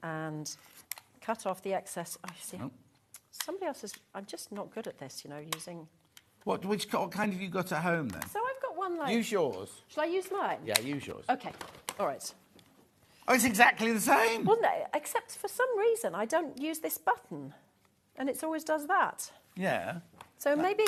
and cut off the excess. Oh, you see, somebody else is, I'm just not good at this, you know, using... What kind have you got at home then? So I've got one like... Use yours. Shall I use mine? Yeah, use yours. Okay, all right. Oh, it's exactly the same. Well, no, except for some reason I don't use this button, and it always does that. Yeah. So maybe...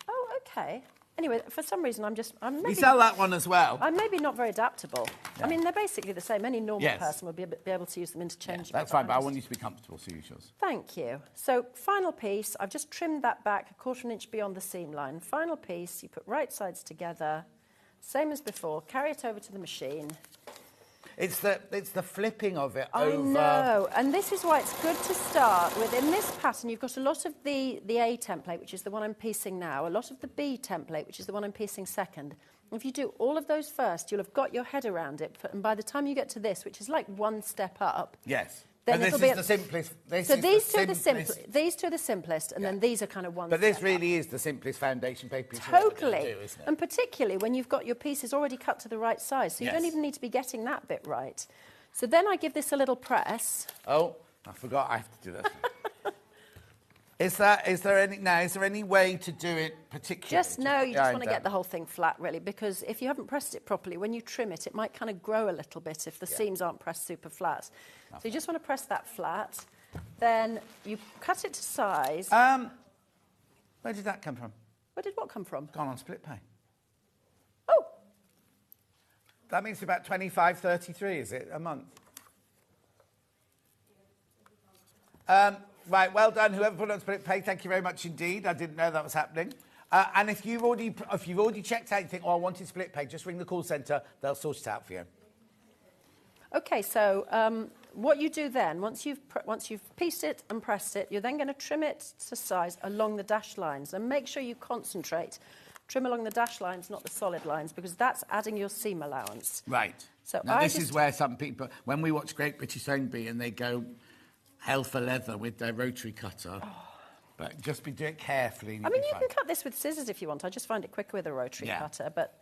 Oh, okay. Anyway, for some reason I'm maybe... You sell that one as well. I'm maybe not very adaptable. Yeah. I mean, they're basically the same. Any normal Yes. person would be able to use them interchangeably. That's fine, but I want you to be comfortable, so use yours. Thank you. So, final piece, I've just trimmed that back a 1/4 inch beyond the seam line. Final piece, you put right sides together, same as before, carry it over to the machine. It's the flipping of it I over... know, and this is why it's good to start with. In this pattern, you've got a lot of the A template, which is the one I'm piecing now, a lot of the B template, which is the one I'm piecing second. If you do all of those first, you'll have got your head around it, and by the time you get to this, which is like one step up... Yes. Then and this is the simplest. So these two are the simplest, and then these are kind of one But this step really is the simplest foundation paper you're Totally. ever gonna do, isn't it? And particularly when you've got your pieces already cut to the right size, so you don't Yes. even need to be getting that bit right. So then I give this a little press. Oh, I forgot I have to do this. Is there any way to do it particularly? You just want to get the whole thing flat, really, because if you haven't pressed it properly, when you trim it, it might kind of grow a little bit if the seams aren't pressed super flat. So you just want to press that flat. Then you cut it to size. Where did that come from? Where did what come from? Gone on split pay. Oh! That means about 25.33, is it, a month? Right, well done. Whoever put on split pay, thank you very much indeed. I didn't know that was happening. And if you've already checked out and think, oh, I wanted split pay, just ring the call centre. They'll sort it out for you. Okay, so what you do then, once you've pieced it and pressed it, you're then going to trim it to size along the dash lines, and make sure you concentrate. Trim along the dash lines, not the solid lines, because that's adding your seam allowance. Right. So now, this is where some people, when we watch Great British Sewing Bee and they go hell for leather with their rotary cutter, but just do it carefully. I mean, you can cut this with scissors if you want. I just find it quicker with a rotary cutter, but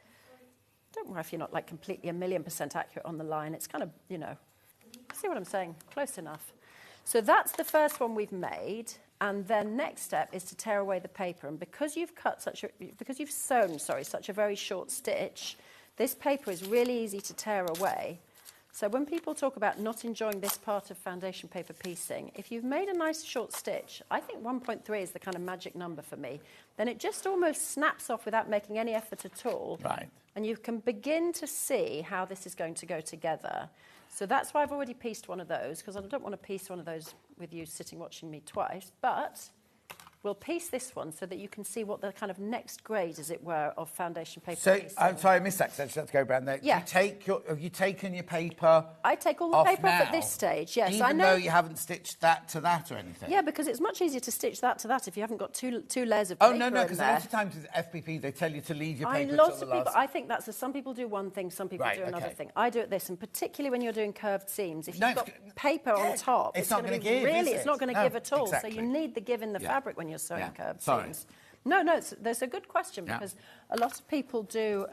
don't worry if you're not like completely 1,000,000% accurate on the line. It's kind of, you know, see what I'm saying? Close enough. So that's the first one we've made, and then next step is to tear away the paper. And because you've sewn such a very short stitch, this paper is really easy to tear away. So when people talk about not enjoying this part of foundation paper piecing, if you've made a nice short stitch, I think 1.3 is the kind of magic number for me, then it just almost snaps off without making any effort at all. Right. And you can begin to see how this is going to go together. So that's why I've already pieced one of those, because I don't want to piece one of those with you sitting watching me twice, but we'll piece this one so that you can see what the kind of next grade, as it were, of foundation paper So, piecing. I'm sorry, I missed that, so let's go around there. Yeah. Have you taken your paper I take all the off paper off now, at this stage, yes. even I know. though you haven't stitched that to that or anything? Yeah, because it's much easier to stitch that to that if you haven't got two layers of Oh, paper no, in because a there. lot of times with FPP, they tell you to leave your paper Lots till of the people, last... I think that's some people do one thing, some people Right, do another okay. thing. I do it this, and particularly when you're doing curved seams, if No, you've got it's- paper on top, it's not going to gonna give, really, is it's it? not going to No, give at all. exactly. So you need the give in the Yeah. fabric when you're sewing Yeah. curved Sorry. seams. No, that's a good question because a lot of people do.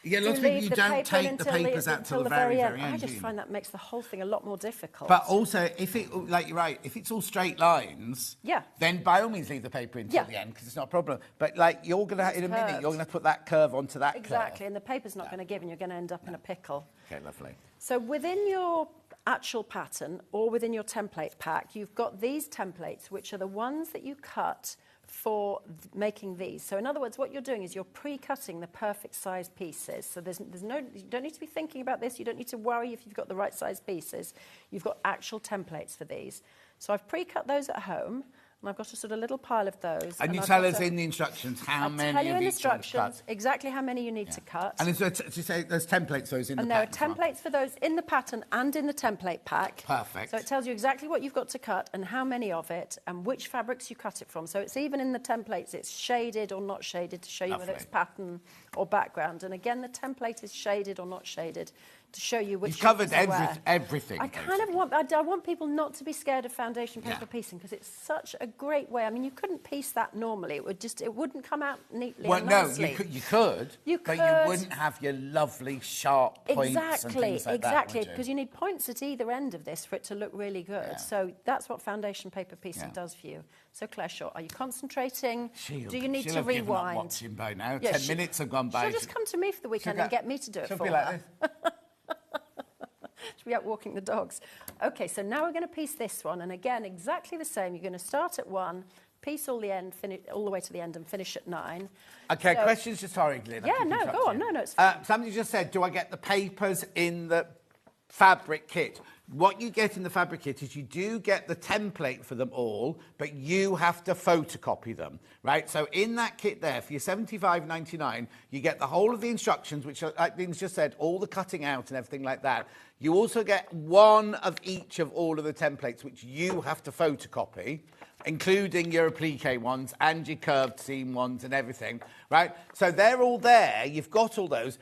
Yeah, do lots of people, leave you the don't paper take the until papers out until till the very, very end. I just do you? find that makes the whole thing a lot more difficult. But also, if it, like you're right, if it's all straight lines, Yeah. then by all means leave the paper until Yeah. the end because it's not a problem. But like you're going to, in a minute, curved. you're going to put that curve onto that exactly, curve. and the paper's not going to give, and you're going to end up in a pickle. Okay, lovely. So within your actual pattern or within your template pack, you've got these templates, which are the ones that you cut for making these. So in other words, what you're doing is you're pre-cutting the perfect size pieces. So there's no, you don't need to be thinking about this. You don't need to worry if you've got the right size pieces. You've got actual templates for these. So I've pre-cut those at home. And I've got a sort of little pile of those. And you I've tell got us a- in the instructions how I'll many tell you of in the each one to instructions cut. exactly how many you need to cut. And as you say, there's templates for those in the And there are pattern, templates for those in the pattern and in the template pack. Perfect. So it tells you exactly what you've got to cut and how many of it and which fabrics you cut it from. So it's even in the templates, it's shaded or not shaded to show you whether it's Lovely. pattern or background. And again, the template is shaded or not shaded to show you which You've covered fabrics are where. everything. I kind of want, I want people not to be scared of foundation paper Yeah. piecing because it's such a great way. I mean, you couldn't piece that normally. It wouldn't come out neatly Well, and no, nicely. you could, You but you could. wouldn't have your lovely sharp points and things like Exactly, that, would because you need points at either end of this for it to look really good. Yeah. So that's what foundation paper piecing Yeah. does for you. So Claire Shaw, are you concentrating? She'll- Do you need she'll to have given up rewind? watching by now. Yeah, 10 minutes have gone by. She'll just come to me for the weekend She'll and go- get me to do it she'll for be her. like this. She'll be out walking the dogs. Okay, so now we're going to piece this one, and again, exactly the same. You're going to start at 1, piece all the end, finish all the way to the end, and finish at 9. Okay, So- questions just sorry, Glyn. I Yeah, keep no, go interrupting on. you. No, it's fine. Somebody just said, do I get the papers in the fabric kit? What you get in the fabric kit is you do get the template for them all, but you have to photocopy them, right? So in that kit there, for your $75.99, you get the whole of the instructions, which are, like Lynn's just said, all the cutting out and everything like that. You also get one of each of all of the templates, which you have to photocopy, including your applique ones and your curved seam ones and everything, right? So they're all there. You've got all those.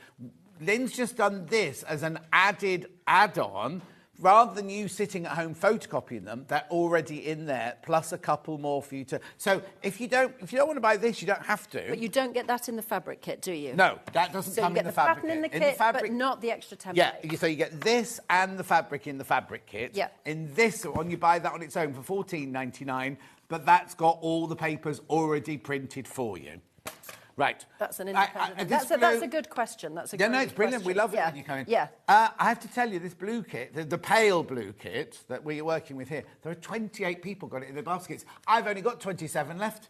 Lynn's just done this as an added add-on. Rather than you sitting at home photocopying them, they're already in there, plus a couple more for you to... So if you don't want to buy this, you don't have to. But you don't get that in the fabric kit, do you? No, that doesn't So come you in get the fabric pattern in the kit. kit, fabric, but not the extra template. yeah, so you get this and the fabric in the fabric kit. Yeah. In this one, you buy that on its own for $14.99, but that's got all the papers already printed for you. Right. That's an independent. this That's blue- a good question. That's a Yeah, great no, it's brilliant. We question. love it Yeah. when you come in. Yeah. I have to tell you, this blue kit, the pale blue kit that we're working with here, there are 28 people got it in the baskets. I've only got 27 left.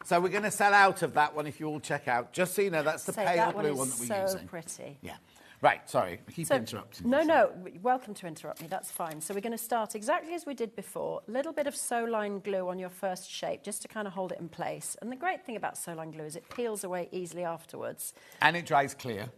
So we're going to sell out of that one if you all check out. Just so you know, that's the Say, pale that blue one one is that we're so using. pretty. Yeah. Right, sorry. I keep So- interrupting. No, you. no. Welcome to interrupt me. That's fine. So we're going to start exactly as we did before. A little bit of sew-line glue on your first shape, just to kind of hold it in place. And the great thing about sew-line glue is it peels away easily afterwards. And it dries clear.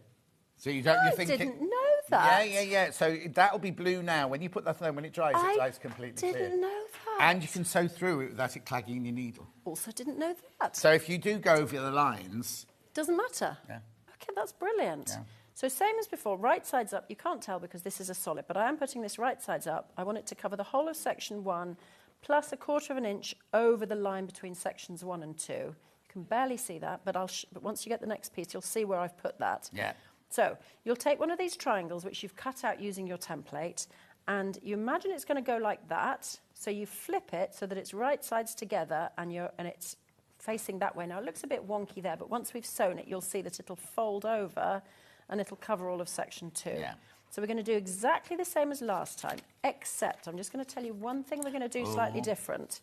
So you don't... I you think didn't know that. Yeah. So that'll be blue now. When you put that on, when it dries, it dries completely clear. didn't know that. And you can sew through it without it clagging your needle. Also didn't know that. So if you do go over the lines... Doesn't matter. Yeah. Okay, that's brilliant. Yeah. So same as before, right sides up. You can't tell because this is a solid, but I am putting this right sides up. I want it to cover the whole of section 1 plus 1/4 of an inch over the line between sections 1 and 2. You can barely see that, but but once you get the next piece, you'll see where I've put that. Yeah. So you'll take one of these triangles, which you've cut out using your template, and you imagine it's going to go like that. So you flip it so that it's right sides together, and it's facing that way. Now, it looks a bit wonky there, but once we've sewn it, you'll see that it'll fold over and it'll cover all of section 2. Yeah. So we're going to do exactly the same as last time, except I'm just going to tell you one thing we're going to do slightly different,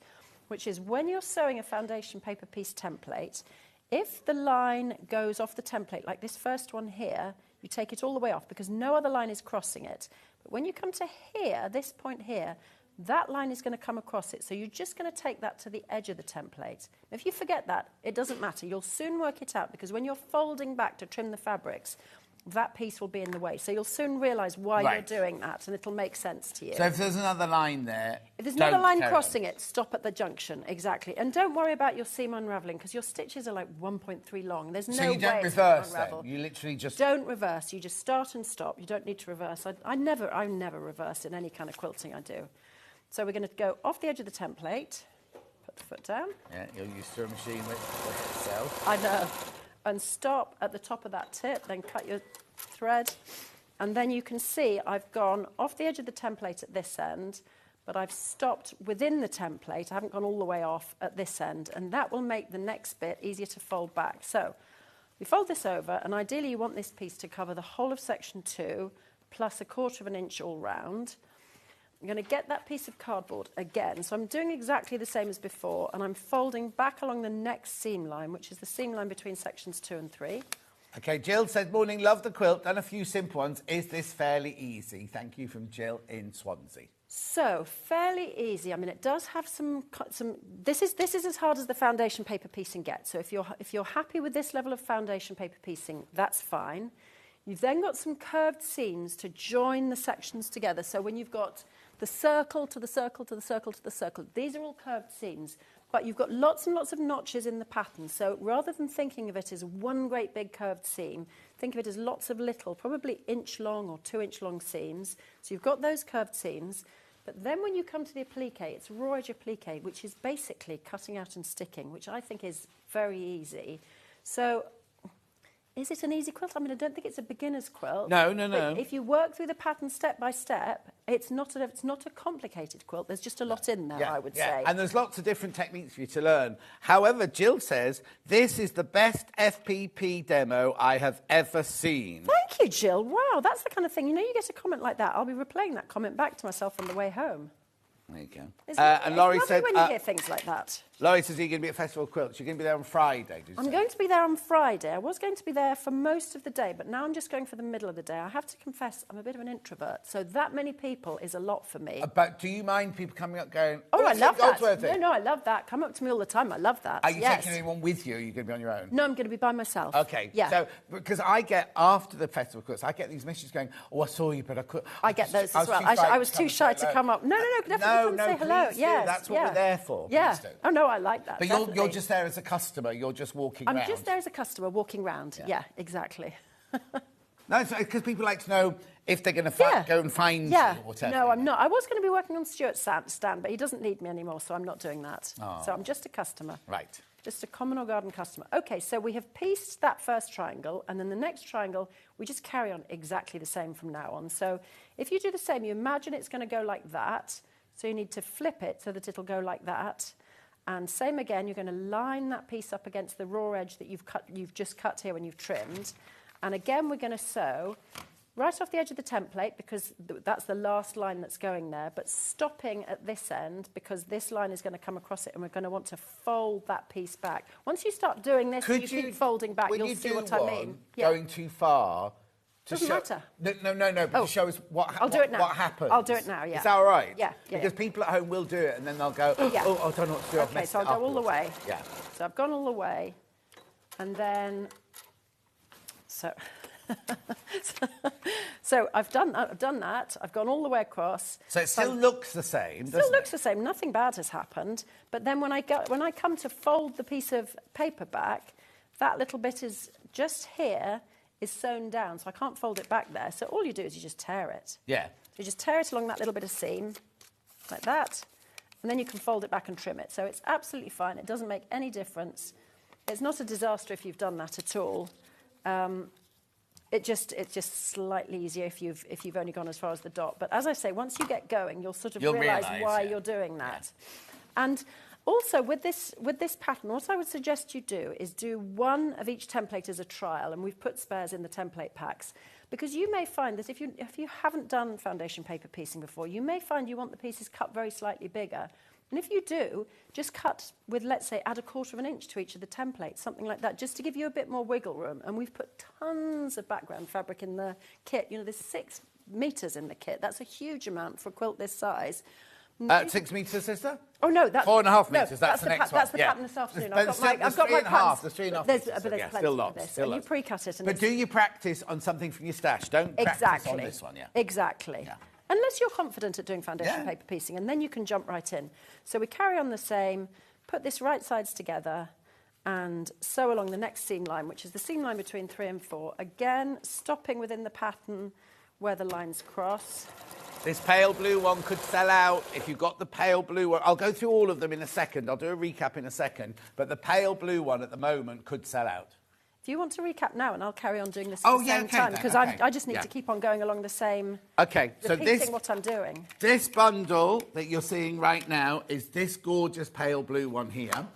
which is when you're sewing a foundation paper piece template, if the line goes off the template, like this first one here, you take it all the way off because no other line is crossing it. But when you come to here, this point here, that line is going to come across it. So you're just going to take that to the edge of the template. If you forget that, it doesn't matter. You'll soon work it out because when you're folding back to trim the fabrics, that piece will be in the way. So you'll soon realise why you're doing that and it'll make sense to you. So if there's another line there, if there's another line crossing it, stop at the junction, exactly. And don't worry about your seam unravelling because your stitches are like 1.3 long. There's no way so you don't reverse then? You literally just... Don't reverse. You just start and stop. You don't need to reverse. I never reverse in any kind of quilting I do. So we're going to go off the edge of the template, put the foot down. Yeah, you're used to a machine which does it itself. I know. And stop at the top of that tip, then cut your thread. And then you can see I've gone off the edge of the template at this end, but I've stopped within the template. I haven't gone all the way off at this end, and that will make the next bit easier to fold back. So we fold this over, and ideally you want this piece to cover the whole of section 2 plus 1/4 inch all round. I'm going to get that piece of cardboard again. So I'm doing exactly the same as before, and I'm folding back along the next seam line, which is the seam line between sections 2 and 3. OK, Jill said, morning, love the quilt, done a few simple ones. Is this fairly easy? Thank you from Jill in Swansea. So, fairly easy. I mean, it does have some this is as hard as the foundation paper piecing gets. So if you're happy with this level of foundation paper piecing, that's fine. You've then got some curved seams to join the sections together. So when you've got the circle to the circle to the circle to the circle, these are all curved seams, but you've got lots and lots of notches in the pattern. So rather than thinking of it as one great big curved seam, think of it as lots of little, probably inch-long or 2-inch long seams. So you've got those curved seams. But then when you come to the applique, it's raw edge applique, which is basically cutting out and sticking, which I think is very easy. So is it an easy quilt? I mean, I don't think it's a beginner's quilt. No. But if you work through the pattern step by step, it's not a complicated quilt. There's just a lot in there, I would say. And there's lots of different techniques for you to learn. However, Jill says, this is the best FPP demo I have ever seen. Thank you, Jill. Wow, that's the kind of thing. You know, you get a comment like that, I'll be replaying that comment back to myself on the way home. There you go. And Laurie said, when you hear things like that. Laurie says, you're going to be at Festival of Quilts. You're going to be there on Friday, did you say? I'm going to be there on Friday. I was going to be there for most of the day, but now I'm just going for the middle of the day. I have to confess, I'm a bit of an introvert, so that many people is a lot for me. But do you mind people coming up going, oh, I love that. No, I love that. Come up to me all the time. I love that. Are you taking anyone with you, or are you going to be on your own? No, I'm going to be by myself. OK. Yeah. So, because I get, after the Festival of Quilts, I get these messages going, oh, I saw you, but I couldn't. I get those as well. I was too shy to come up. No, definitely come say hello. Yes, that's what we're there for. Yeah. Oh, no, I like that. But you're just there as a customer. You're just walking round. I'm just there as a customer walking round. Yeah, exactly. No, because people like to know if they're going to go and find you or whatever. No, I'm not. I was going to be working on Stuart's stand, but he doesn't need me anymore, so I'm not doing that. Oh. So I'm just a customer. Right. Just a common or garden customer. OK, so we have pieced that first triangle, and then the next triangle, we just carry on exactly the same from now on. So if you do the same, you imagine it's going to go like that. So you need to flip it so that it'll go like that. And same again, you're going to line that piece up against the raw edge that you've just cut here when you've trimmed. And again, we're going to sew right off the edge of the template because that's the last line that's going there, but stopping at this end because this line is going to come across it and we're going to want to fold that piece back. Once you start doing this, you keep folding back, you'll see what I mean. Going too far... Doesn't matter. No, but to show us what happens. I'll do it now, yeah. Is that all right? Yeah. Because people at home will do it and then they'll go, oh, I don't know what to do. OK, so I'll go all the way. Yeah. So I've gone all the way. And then... So I've done that. I've gone all the way across. So it still looks the same, doesn't it? Still looks the same. Nothing bad has happened. But then when I come to fold the piece of paper back, that little bit is just here... is sewn down, so I can't fold it back there. So all you do is you just tear it. Yeah. So you just tear it along that little bit of seam, like that, and then you can fold it back and trim it. So it's absolutely fine. It doesn't make any difference. It's not a disaster if you've done that at all. It's just slightly easier if you've only gone as far as the dot. But as I say, once you get going, you'll sort of realise why you're doing that. Yeah. And Also, with this pattern, what I would suggest you do is do one of each template as a trial, and we've put spares in the template packs, because you may find that if you haven't done foundation paper piecing before, you may find you want the pieces cut very slightly bigger. And if you do, just cut with, let's say, add 1/4 of an inch to each of the templates, something like that, just to give you a bit more wiggle room. And we've put tons of background fabric in the kit. You know, there's 6 metres in the kit. That's a huge amount for a quilt this size. 6 metres, sister? Oh, no, that's... 4.5 metres, that's the next one. That's the pattern this afternoon. I've got There's my 3.5 patterns. There's 3.5 There's metres. plenty Still of lots. this. Still And you lots. pre-cut it. And But do you practice on something from your stash? Don't practice on this one, yeah. Exactly. Yeah. Unless you're confident at doing foundation paper piecing, and then you can jump right in. So we carry on the same, put this right sides together, and sew along the next seam line, which is the seam line between 3 and 4. Again, stopping within the pattern where the lines cross. This pale blue one could sell out if you've got the pale blue one. I'll go through all of them in a second. I'll do a recap in a second. But the pale blue one at the moment could sell out. If you want to recap now, and I'll carry on doing this at the same time, because I just need to keep on going along the same... Okay, so repeating what I'm doing. This bundle that you're seeing right now is this gorgeous pale blue one here.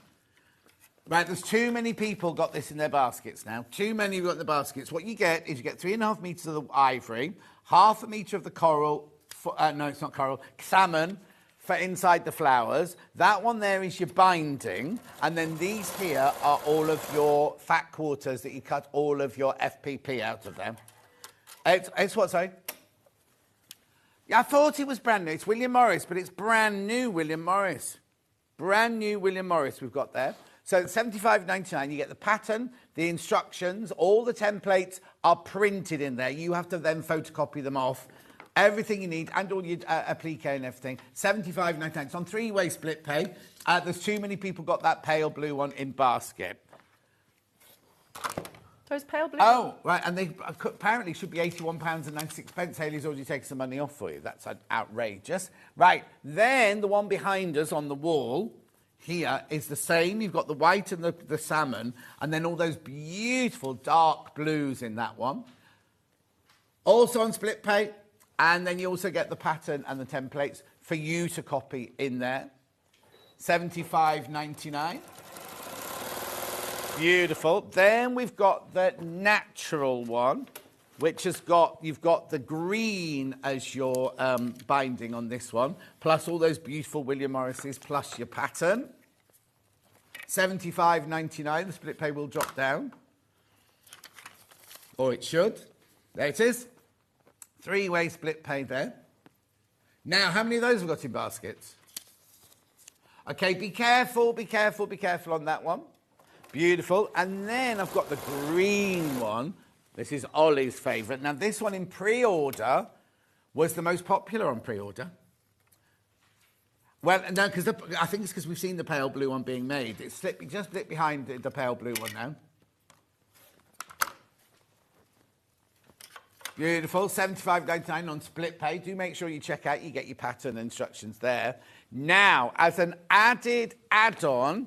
Right, there's too many people got this in their baskets now. Too many got in the baskets. What you get is you get 3.5 metres of the ivory, 1/2 metre of the coral... no, it's not coral. Salmon for inside the flowers. That one there is your binding. And then these here are all of your fat quarters that you cut all of your FPP out of them. It's what, sorry? Yeah, I thought it was brand new. It's William Morris, but it's brand new William Morris. Brand new William Morris we've got there. So at $75.99, you get the pattern, the instructions, all the templates are printed in there. You have to then photocopy them off. Everything you need, and all your applique and everything. $75.99. It's on 3-way split pay. There's too many people got that pale blue one in basket. So it's pale blue? Oh, right, and they apparently should be £81.96. Hayley's already taken some money off for you. That's outrageous. Right, then the one behind us on the wall here is the same. You've got the white and the salmon, and then all those beautiful dark blues in that one. Also on split pay. And then you also get the pattern and the templates for you to copy in there. $75.99. Beautiful. Then we've got the natural one, which has got, you've got the green as your binding on this one, plus all those beautiful William Morrises, plus your pattern. $75.99. The split pay will drop down. Or it should. There it is. 3-way split pay there. Now, how many of those have got in baskets? Okay, be careful, be careful, be careful on that one. Beautiful. And then I've got the green one. This is Ollie's favourite. Now, this one in pre-order was the most popular on pre-order. Well, no, because I think it's because we've seen the pale blue one being made. It's just slipped behind the pale blue one now. Beautiful, $75.99 on split pay. Do make sure you check out, you get your pattern instructions there. Now, as an added add-on,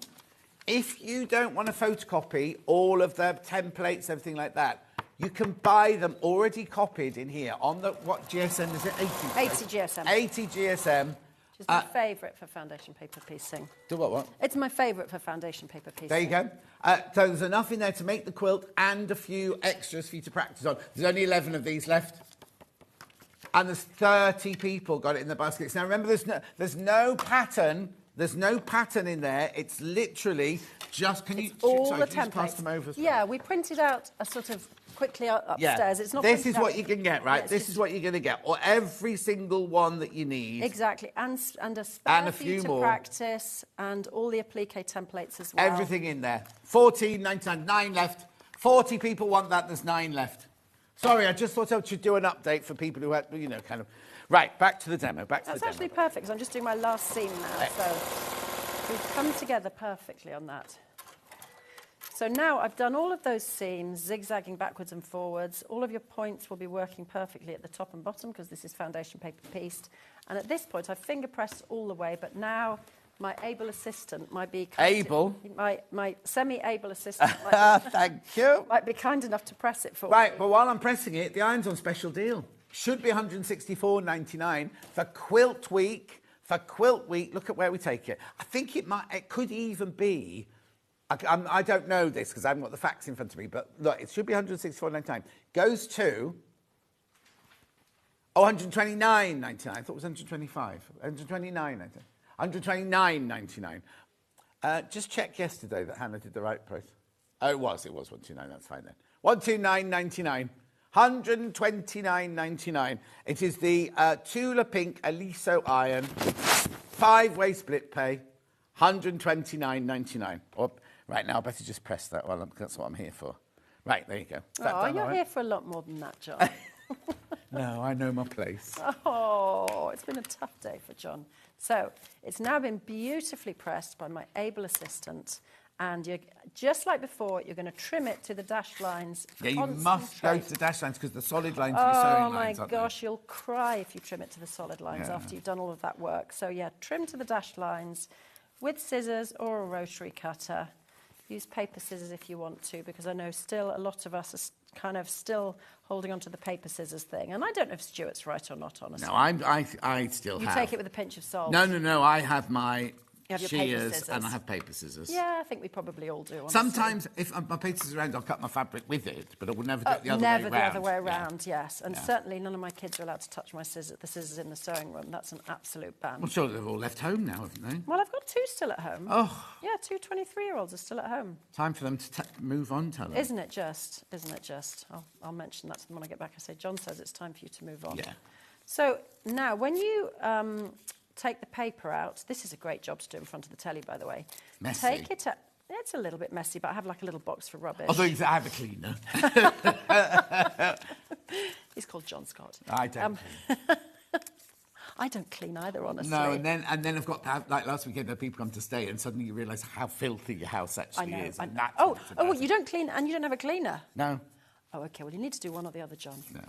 if you don't want to photocopy all of the templates, everything like that, you can buy them already copied in here on the, what GSM is it? 80 GSM. 80 GSM. Which is my favourite for foundation paper piecing. Do what? It's my favourite for foundation paper piecing. There you go. So there's enough in there to make the quilt and a few extras for you to practice on. There's only 11 of these left. And there's 30 people got it in the baskets. Now remember, there's no pattern. There's no pattern in there. It's literally just, can you just pass them over? Yeah, we printed out a sort of quickly upstairs. Yeah. It's not. This is what you can get, right? This is what you're going to get, or every single one that you need. Exactly, and a spare for you to practice, and all the applique templates as well. Everything in there. $14.99, 9 left. 40 people want that. There's 9 left. Sorry, I just thought I should do an update for people who had, you know, kind of. Right, back to the demo. That's actually perfect, because I'm just doing my last seam now. So we've come together perfectly on that. So now I've done all of those seams, zigzagging backwards and forwards. All of your points will be working perfectly at the top and bottom, because this is foundation paper pieced. And at this point, I've finger pressed all the way, but now my able assistant might be... My semi-able assistant Thank you. might be kind enough to press it for me. Right, but while I'm pressing it, the iron's on special deal. Should be $164.99 for Quilt Week, For Quilt Week, look at where we take it. I think it could even be, I don't know this because I haven't got the facts in front of me, but look, it should be 164.99. Goes to 129.99. I thought it was 125. 129.99. 129.99. Just check yesterday that Hannah did the right price. Oh, it was 129. That's fine then. 129.99. 129.99. It is the Tula Pink Aliso Iron 5-way split pay. 129.99. Right now, I better just press that one. That's what I'm here for. Right, there you go. Oh, you're here for a lot more than that, John. No, I know my place. Oh, it's been a tough day for John. So it's now been beautifully pressed by my able assistant. And you're, just like before, you're going to trim it to the dashed lines. Yeah, you must go to the dashed lines because the solid lines are the sewing lines, Oh my gosh, you'll cry if you trim it to the solid lines after you've done all of that work. So yeah, trim to the dashed lines with scissors or a rotary cutter. Use paper scissors if you want to, because I know still a lot of us are kind of still holding on to the paper scissors thing. And I don't know if Stuart's right or not, honestly. No, I still have. You take it with a pinch of salt. No, I have my You have your shears paper and I have paper scissors. Yeah, I think we probably all do. Honestly. Sometimes, if my paper scissors around, I'll cut my fabric with it, but I will never do it the other way never round. the other way around, yes. And certainly none of my kids are allowed to touch the scissors in the sewing room. That's an absolute ban. Well, sure, they've all left home now, haven't they? Well, I've got 2 still at home. Oh. Yeah, 2 23-year-olds are still at home. Time for them to move on, tell them. Isn't it just? Isn't it just? I'll mention that to them when I get back. I say, John says it's time for you to move on. Yeah. So now, when you take the paper out, this is a great job to do in front of the telly, by the way. Messy. Take it out. It's a little bit messy, but I have like a little box for rubbish. Although I have a cleaner. He's called John Scott. I don't clean. I don't clean either, honestly. No, and then I've got to have, like last weekend, the people come to stay, and suddenly you realise how filthy your house actually is. And that's oh, you don't clean, and you don't have a cleaner? No. Oh, okay. Well, you need to do one or the other, John. No.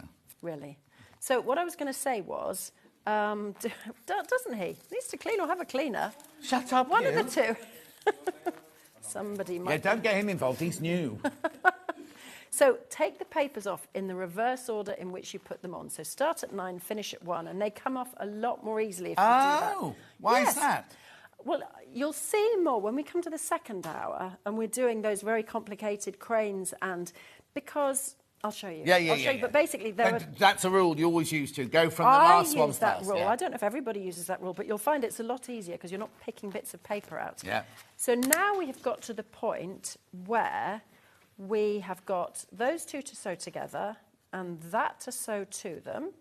Really. So what I was going to say was, doesn't he? Needs to clean or have a cleaner. Shut up, One you. of the two. Somebody might. Yeah, don't get him involved. He's new. So take the papers off in the reverse order in which you put them on. So start at 9, finish at 1, and they come off a lot more easily if you do that. Oh, why is that? Well, you'll see more when we come to the second hour, and we're doing those very complicated cranes, and because I'll show you. Yeah. I'll show you. But basically, that's a rule you always use to go from the last one use that first. rule. Yeah. I don't know if everybody uses that rule, but you'll find it's a lot easier because you're not picking bits of paper out. Yeah. So now we have got to the point where we have got those 2 to sew together and that to sew to them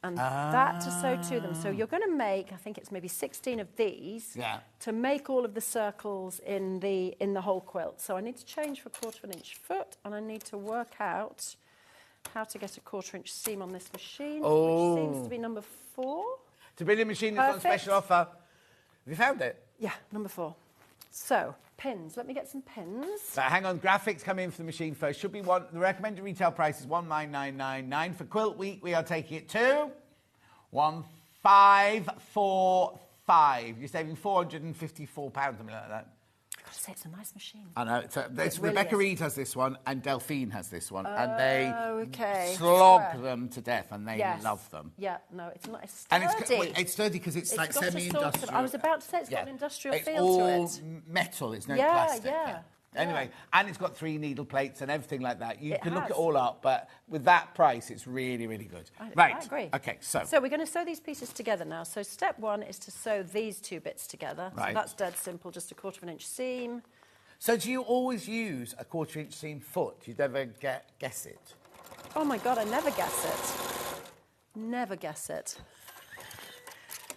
and that to sew to them. So you're going to make, I think it's maybe 16 of these to make all of the circles in the whole quilt. So I need to change for 1/4 inch foot, and I need to work out how to get a 1/4 inch seam on this machine, which seems to be number 4. To build a machine that's on special offer. Have you found it? Yeah, number 4. So, pins. Let me get some pins. So hang on, graphics come in for the machine first. Should be the recommended retail price is 19999. For Quilt Week, we are taking it to 1545. You're saving £454, something like that. I've got to say, it's a nice machine. I know. It's really Rebecca is. Reed has this one, and Delphine has this one, and they slog them to death, and they love them. Yeah, no, it's not. It's And sturdy. it's sturdy because it's like got a semi-industrial. sort of, I was about to say it's got an industrial it's feel all to it. metal. It's no plastic. Yeah. Anyway, and it's got 3 needle plates and everything like that. You can look has. it all up, but with that price, it's really, really good. I agree. Okay, so we're going to sew these pieces together now. So step 1 is to sew these 2 bits together. Right. So that's dead simple, just a 1/4 inch seam. So do you always use a 1/4 inch seam foot? You never guess it? Oh my God, I never guess it. Never guess it.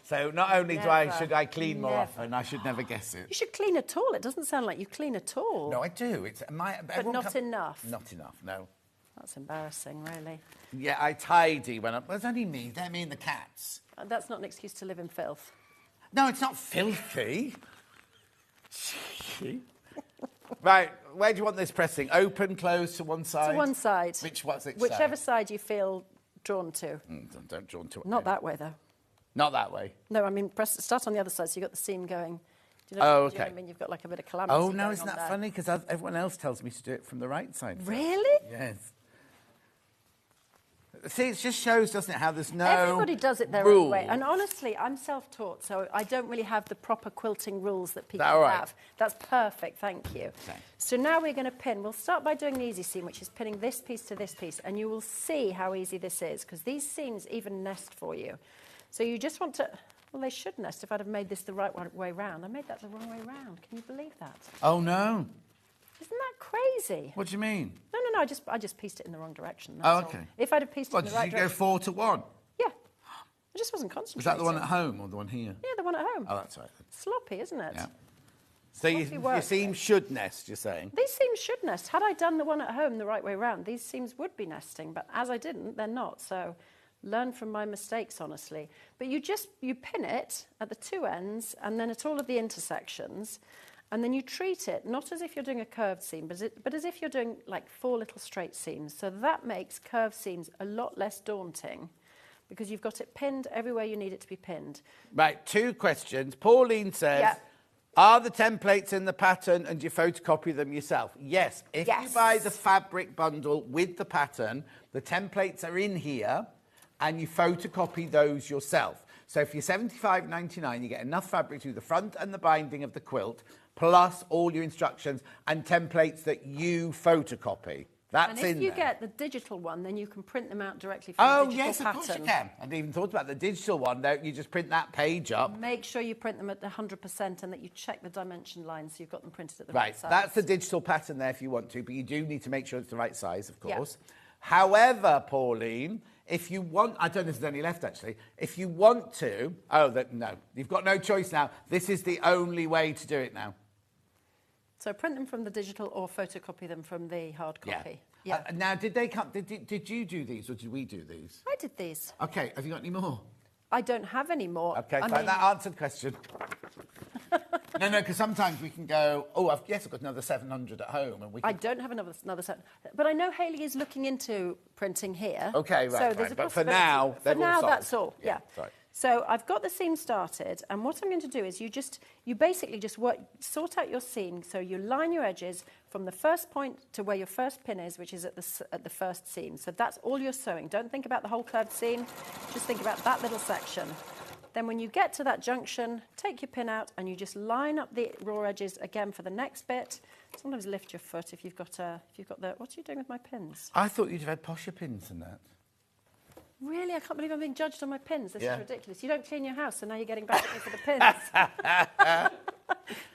So not only should I clean more often, I should never guess it. You should clean at all. It doesn't sound like you clean at all. No, I do. But not enough. Not enough, no. That's embarrassing, really. Yeah, I tidy when well, it's only me. They're me and the cats. That's not an excuse to live in filth. No, it's not filthy. Right, where do you want this pressing? Open, closed, to one side? To one side. Whichever side you feel drawn to. Don't drawn to it. Not that way, though. Not that way? No, I mean, start on the other side so you've got the seam going. Do you know, okay. Do you know what I mean? You've got like a bit of calamity. Oh, no, isn't that that funny? Because everyone else tells me to do it from the right side. Really? Yes. See, it just shows, doesn't it, how there's no Everybody does it their rule. own way. And honestly, I'm self-taught, so I don't really have the proper quilting rules that people all right? have. That's perfect, thank you. Okay. So now we're going to pin. We'll start by doing an easy seam, which is pinning this piece to this piece, and you will see how easy this is, because these seams even nest for you. So you just want to... Well, they should nest if I'd have made this the right way round. I made that the wrong way round. Can you believe that? Oh, no. Isn't that crazy? What do you mean? No, I just pieced it in the wrong direction. Oh, That's okay. all. If I'd have pieced it in the right did you direction... go 4 to 1? Yeah. I just wasn't concentrating. Was that the one at home or the one here? Yeah, the one at home. Oh, that's right. Sloppy, isn't it? Yeah. So your seams should nest, you're saying? These seams should nest. Had I done the one at home the right way round, these seams would be nesting. But as I didn't, they're not. So learn from my mistakes, honestly. But you pin it at the two ends and then at all of the intersections. And then you treat it not as if you're doing a curved seam, but as if you're doing like 4 little straight seams. So that makes curved seams a lot less daunting because you've got it pinned everywhere you need it to be pinned. Right, 2 questions. Pauline says, Yeah. Are the templates in the pattern and do you photocopy them yourself? Yes. If you buy the fabric bundle with the pattern, the templates are in here and you photocopy those yourself. So if you're $75.99, you get enough fabric to do the front and the binding of the quilt, plus all your instructions and templates that you photocopy. That's in there. And if you get the digital one, then you can print them out directly from the digital pattern. Of course you can. I hadn't even thought about the digital one. Though. You just print that page up. Make sure you print them at 100% and that you check the dimension lines so you've got them printed at the right size. That's the digital pattern there if you want to, but you do need to make sure it's the right size, of course. Yeah. However, Pauline, if you want... I don't know if there's any left, actually. If you want to... no. You've got no choice now. This is the only way to do it now. So print them from the digital or photocopy them from the hard copy. Yeah. Now, did they come? Did you do these or did we do these? I did these. Okay. Have you got any more? I don't have any more. Okay, fine. That answered the question. No, because sometimes we can go, I've got another 700 at home. And I don't have another 700. But I know Hayley is looking into printing here. Okay, right. So there's a but for now, that's all. Yeah. Sorry. So I've got the seam started, and what I'm going to do is you basically just sort out your seam. So you line your edges from the first point to where your first pin is, which is at the first seam. So that's all you're sewing. Don't think about the whole curved seam. Just think about that little section. Then when you get to that junction, take your pin out and you just line up the raw edges again for the next bit. Sometimes lift your foot if you've got the... What are you doing with my pins? I thought you'd have had posher pins and that. Really? I can't believe I'm being judged on my pins. This is ridiculous. You don't clean your house, so now you're getting back at me for the pins.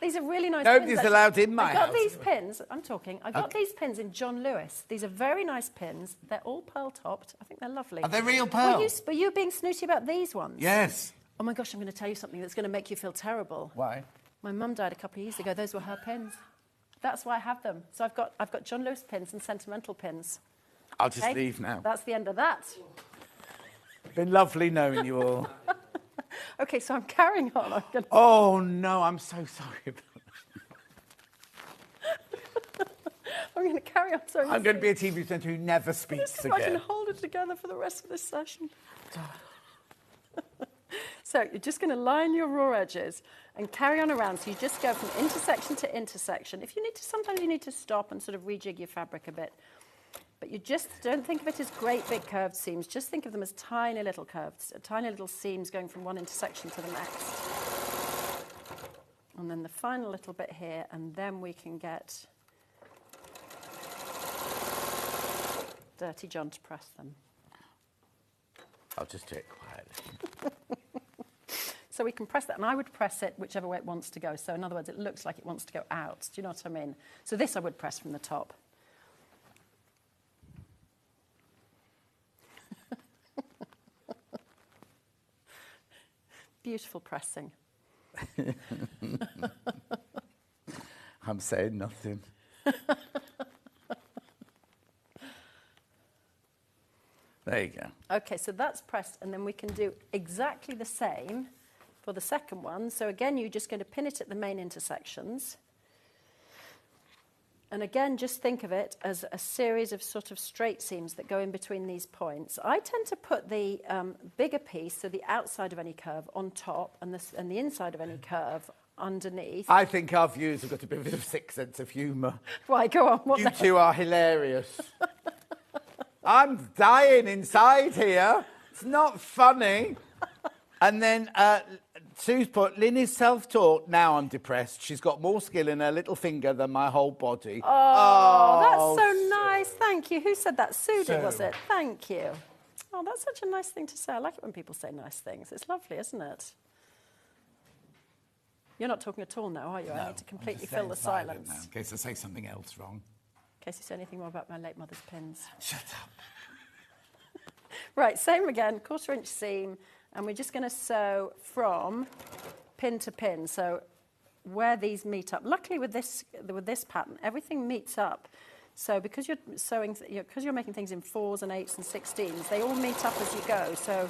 These are really nice pins. Nobody's allowed in my house. I got these pins. I got these pins in John Lewis. These are very nice pins. They're all pearl-topped. I think they're lovely. Are they real pearl? Were you being snooty about these ones? Yes. Oh, my gosh, I'm going to tell you something that's going to make you feel terrible. Why? My mum died a couple of years ago. Those were her pins. That's why I have them. So I've got John Lewis pins and sentimental pins. I'll just leave now. That's the end of that. Been lovely knowing you all. Okay, so I'm carrying on. Oh, no, I'm so sorry about that. I'm going to carry on. Sorry, I'm going to be a TV presenter who never speaks again. I can hold it together for the rest of this session. So you're just going to line your raw edges and carry on around. So you just go from intersection to intersection. If you need to, sometimes you need to stop and sort of rejig your fabric a bit. But you just don't think of it as great big curved seams. Just think of them as tiny little curves, tiny little seams going from one intersection to the next. And then the final little bit here, and then we can get Dirty John to press them. I'll just do it quietly. So we can press that, and I would press it whichever way it wants to go. So in other words, it looks like it wants to go out. Do you know what I mean? So this I would press from the top. Beautiful pressing. I'm saying nothing. There you go. Okay, so that's pressed, and then we can do exactly the same for the second one. So again, you're just going to pin it at the main intersections. And again, just think of it as a series of sort of straight seams that go in between these points. I tend to put the bigger piece, so the outside of any curve, on top, and the inside of any curve underneath. I think our viewers have got a bit of a sick sense of humour. Why, go on. You two are hilarious. I'm dying inside here. It's not funny. And then Sue's put, Lynn is self-taught. Now I'm depressed. She's got more skill in her little finger than my whole body. Oh, that's so nice. Thank you. Who said that? Sue did, was it? Thank you. Oh, that's such a nice thing to say. I like it when people say nice things. It's lovely, isn't it? You're not talking at all now, are you? I need to completely fill the silence. Now, in case I say something else wrong. In case you say anything more about my late mother's pins. Shut up. Right, same again, 1/4 inch seam, and we're just going to sew from pin to pin. So where these meet up. Luckily with this pattern, everything meets up. So because you're sewing, because you're making things in 4s and 8s and 16s, they all meet up as you go. So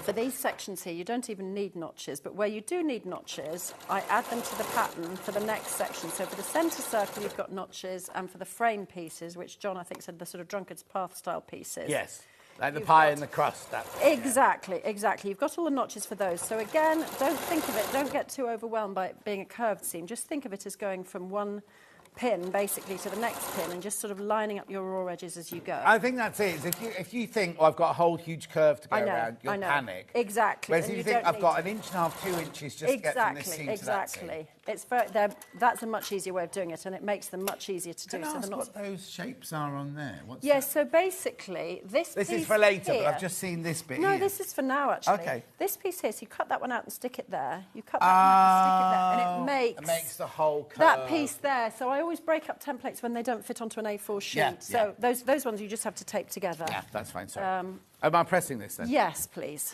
for these sections here, you don't even need notches, but where you do need notches, I add them to the pattern for the next section. So for the centre circle, you've got notches, and for the frame pieces, which John, I think, said the sort of Drunkard's Path style pieces. Yes, like the pie and the crust. That exactly, exactly. You've got all the notches for those. So again, don't think of it, don't get too overwhelmed by it being a curved seam. Just think of it as going from one pin basically to the next pin and just sort of lining up your raw edges as you go. I think that's it. If you think, oh, I've got a whole huge curve to go around, you'll panic. Exactly. Whereas if you think, I've got 1.5 inches, 2 inches, just get from this seam to that seam. It's that's a much easier way of doing it, and it makes them much easier to do. Can I ask what those shapes are on there? What's that? So basically, this piece is for later, here, but I've just seen this bit No, here. this is for now, actually. Okay. This piece here, so you cut that one out and stick it there. You cut that one out and stick it there, and it makes the whole curve. That piece there. So I always break up templates when they don't fit onto an A4 sheet. Yeah, so those ones you just have to tape together. Yeah, that's fine. Sorry. Am I pressing this then? Yes, please.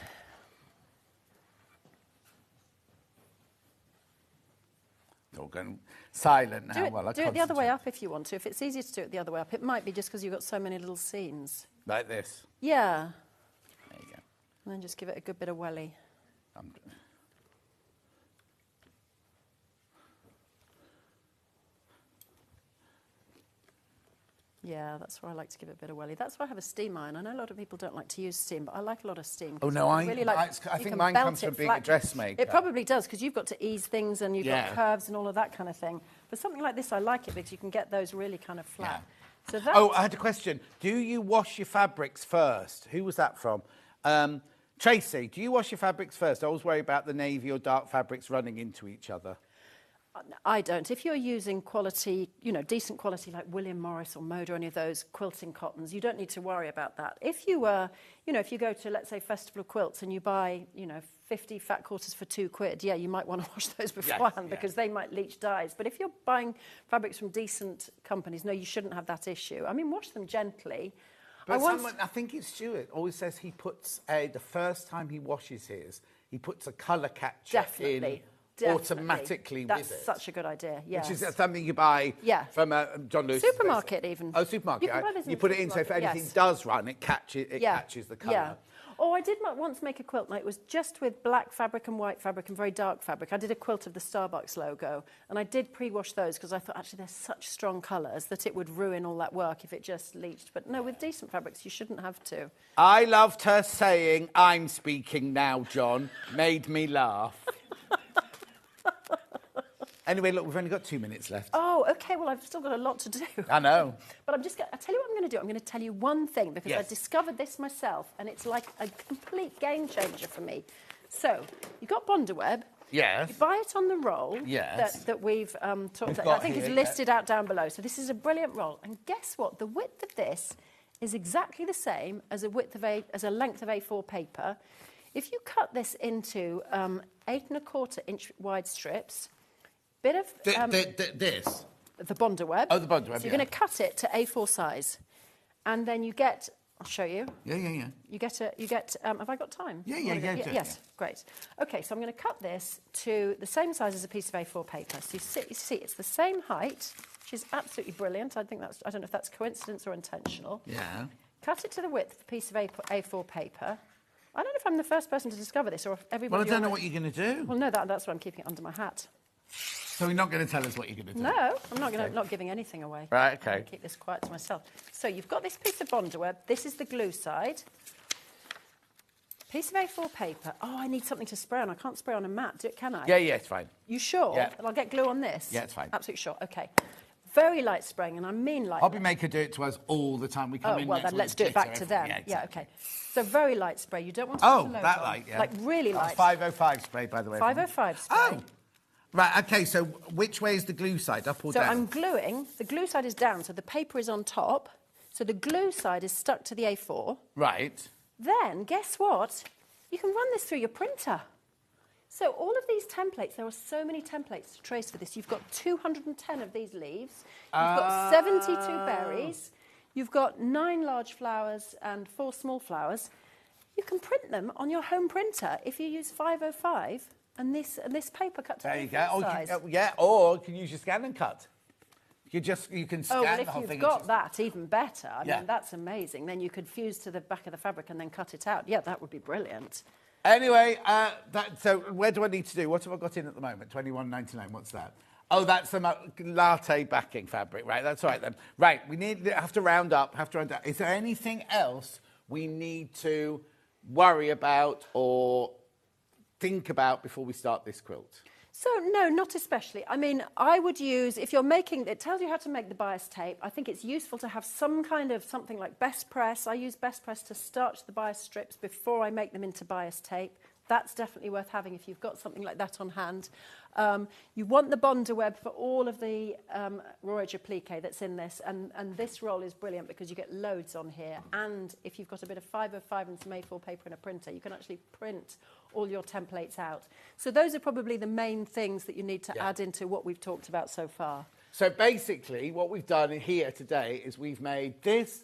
It's all going silent now. Do it the other way up if you want to. If it's easier to do it the other way up, it might be just because you've got so many little seams. Like this? Yeah. There you go. And then just give it a good bit of welly. Yeah, that's where I like to give it a bit of welly. That's why I have a steam iron. I know a lot of people don't like to use steam, but I like a lot of steam. Oh, no, I think mine comes from being a dressmaker. It probably does, because you've got to ease things and you've got curves and all of that kind of thing. But something like this, I like it because you can get those really kind of flat. Yeah. So I had a question. Do you wash your fabrics first? Who was that from? Tracy, do you wash your fabrics first? I always worry about the navy or dark fabrics running into each other. I don't. If you're using quality, decent quality like William Morris or Moda or any of those quilting cottons, you don't need to worry about that. If you if you go to, let's say, Festival of Quilts and you buy, 50 fat quarters for £2, yeah, you might want to wash those beforehand because they might leach dyes. But if you're buying fabrics from decent companies, no, you shouldn't have that issue. I mean, wash them gently. But I think it's Stuart, always says he puts the first time he washes his, he puts a colour catcher in. Automatically with it. That's such a good idea, yes. Which is something you buy from John Lewis. Supermarket even. Oh, supermarket. You put it in, so if anything does run, it catches the colour. Yeah. Oh, I did once make a quilt, and it was just with black fabric and white fabric and very dark fabric. I did a quilt of the Starbucks logo, and I did pre-wash those because I thought, actually, they're such strong colours that it would ruin all that work if it just leached. But no, with decent fabrics, you shouldn't have to. I loved her saying, "I'm speaking now, John." Made me laugh. Anyway, look, we've only got 2 minutes left. Oh, OK, well, I've still got a lot to do. I know. But I'll tell you what I'm going to do. I'm going to tell you one thing, because I discovered this myself, and it's like a complete game changer for me. So, you've got Bondaweb. Yes. You buy it on the roll that we've talked about. I think it's listed out down below. So this is a brilliant roll. And guess what? The width of this is exactly the same as a length of A4 paper. If you cut this into 8 1/4 inch wide strips, bit of this. The Bondaweb. Oh, the Bondaweb. So you're going to cut it to A4 size, and then you get. I'll show you. Yeah. You get. Have I got time? Yeah. Yes, great. Okay, so I'm going to cut this to the same size as a piece of A4 paper. So you see, it's the same height, which is absolutely brilliant. I don't know if that's coincidence or intentional. Yeah. Cut it to the width of a piece of A4 paper. I don't know if I'm the first person to discover this, or if everybody. Well, I don't know what you're going to do. Well, no, that's why I'm keeping it under my hat. So you're not going to tell us what you're going to do? No, I'm not giving anything away. Right, OK. I'm going to keep this quiet to myself. So you've got this piece of Bondaweb. This is the glue side. Piece of A4 paper. Oh, I need something to spray on. I can't spray on a mat, can I? Yeah, it's fine. You sure? Yeah. And I'll get glue on this? Yeah, it's fine. Absolutely sure. OK. very light spraying, and I mean light. Hobby Maker do it to us all the time. We come in well, next then let's do it back to them. Yeah, exactly. okay. So very light spray. You don't want to Oh, put a load that on. light, yeah. Like really light. 505 spray, by the way. 505 spray. Oh, right, okay, so which way is the glue side, up or So down? I'm gluing. The glue side is down, so the paper is on top. So the glue side is stuck to the A4. Right. Then, guess what? You can run this through your printer. So all of these templates, there are so many templates to trace for this. You've got 210 of these leaves. You've got 72 berries. You've got 9 large flowers and 4 small flowers. You can print them on your home printer if you use 505 and this paper cut to There you A4 go. size. Or you can use your scan and cut. You can scan well, the if whole you've thing. got that, even better. I Yeah. mean, that's amazing. Then you could fuse to the back of the fabric and then cut it out. Yeah, that would be brilliant. Anyway, so where do I need to do? What have I got in at the moment? $21.99. What's that? Oh, that's some latte backing fabric, right? That's all right then. Right, have to round up. Is there anything else we need to worry about or think about before we start this quilt? So, no, not especially. I mean, I would use, if you're making, it tells you how to make the bias tape. I think it's useful to have some kind of something like best press. I use best press to starch the bias strips before I make them into bias tape. That's definitely worth having if you've got something like that on hand. You want the Bonder web for all of the raw edge applique that's in this, and this roll is brilliant because you get loads on here. And if you've got a bit of 505 and some A4 paper and a printer, you can actually print all your templates out. So those are probably the main things that you need to add into what we've talked about so far. So basically, what we've done here today is we've made this,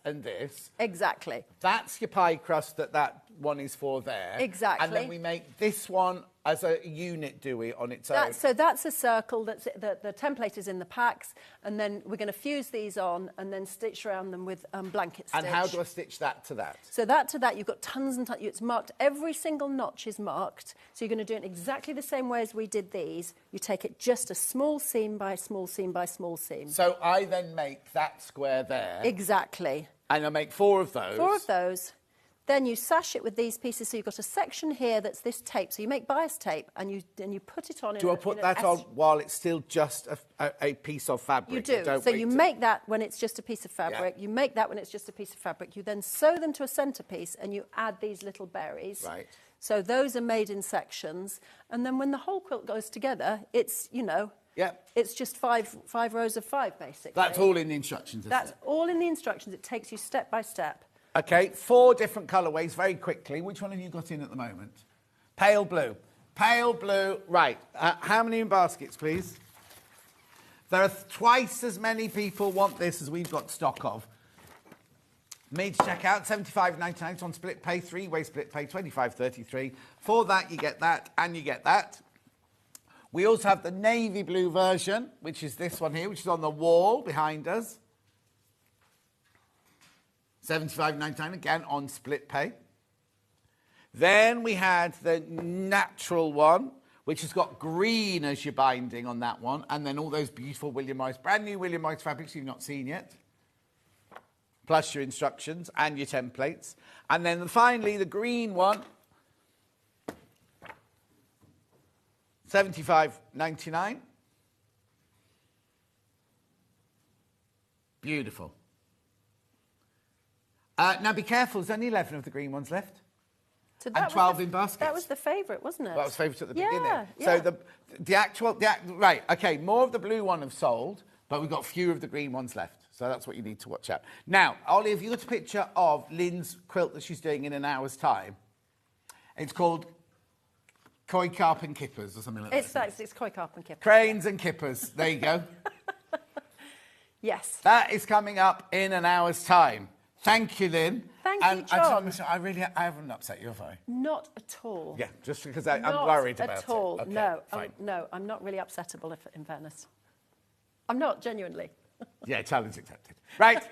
and this. Exactly. That's your pie crust that one is for there. Exactly. And then we make this one as a unit, do we, on its own? So that's a circle. The template is in the packs, and then we're going to fuse these on and then stitch around them with blanket stitch. And how do I stitch that to that? So that to that, you've got tons and tons. It's marked. Every single notch is marked. So you're going to do it exactly the same way as we did these. You take it just a small seam by small seam by small seam. So I then make that square there. Exactly. And I make 4 of those. 4 of those. Then you sash it with these pieces. So you've got a section here that's this tape. So you make bias tape and you put it on. Do I put that on while it's still just a piece of fabric? You do. So you make that when it's just a piece of fabric. Yeah. You make that when it's just a piece of fabric. You then sew them to a centrepiece and you add these little berries. Right. So those are made in sections. And then when the whole quilt goes together, it's, it's just five rows of 5, basically. That's all in the instructions, That's all in the instructions. It takes you step by step. Okay, 4 different colourways, very quickly. Which one have you got in at the moment? Pale blue. Pale blue, right. How many in baskets, please? There are twice as many people want this as we've got stock of. Made to check out, $75.99. It's on split pay, 3-way split pay, $25.33. For that, you get that, and you get that. We also have the navy blue version, which is this one here, which is on the wall behind us. $75.99 again on split pay. Then we had the natural one, which has got green as your binding on that one, and then all those beautiful William Morris, brand new William Morris fabrics you've not seen yet, plus your instructions and your templates. And then finally the green one, $75.99. Beautiful. Now be careful, there's only 11 of the green ones left. So and 12 in baskets. That was the favourite, wasn't it? That was favourite at the beginning. Yeah. So right, okay, more of the blue one have sold, but we've got fewer of the green ones left. So that's what you need to watch out. Now, Ollie, have you got a picture of Lynn's quilt that she's doing in an hour's time? It's called Koi Carp and Kippers or something like that. It's Koi Carp and Kippers. Cranes and Kippers. There you go. Yes. That is coming up in an hour's time. Thank you, Lynn. Thank you, John. I haven't upset you, have I? Not at all. Yeah, just because I'm worried about it. Not at all. Okay, no, fine. no, I'm not really upsettable, in fairness. I'm not, genuinely. Yeah, challenge accepted. Right.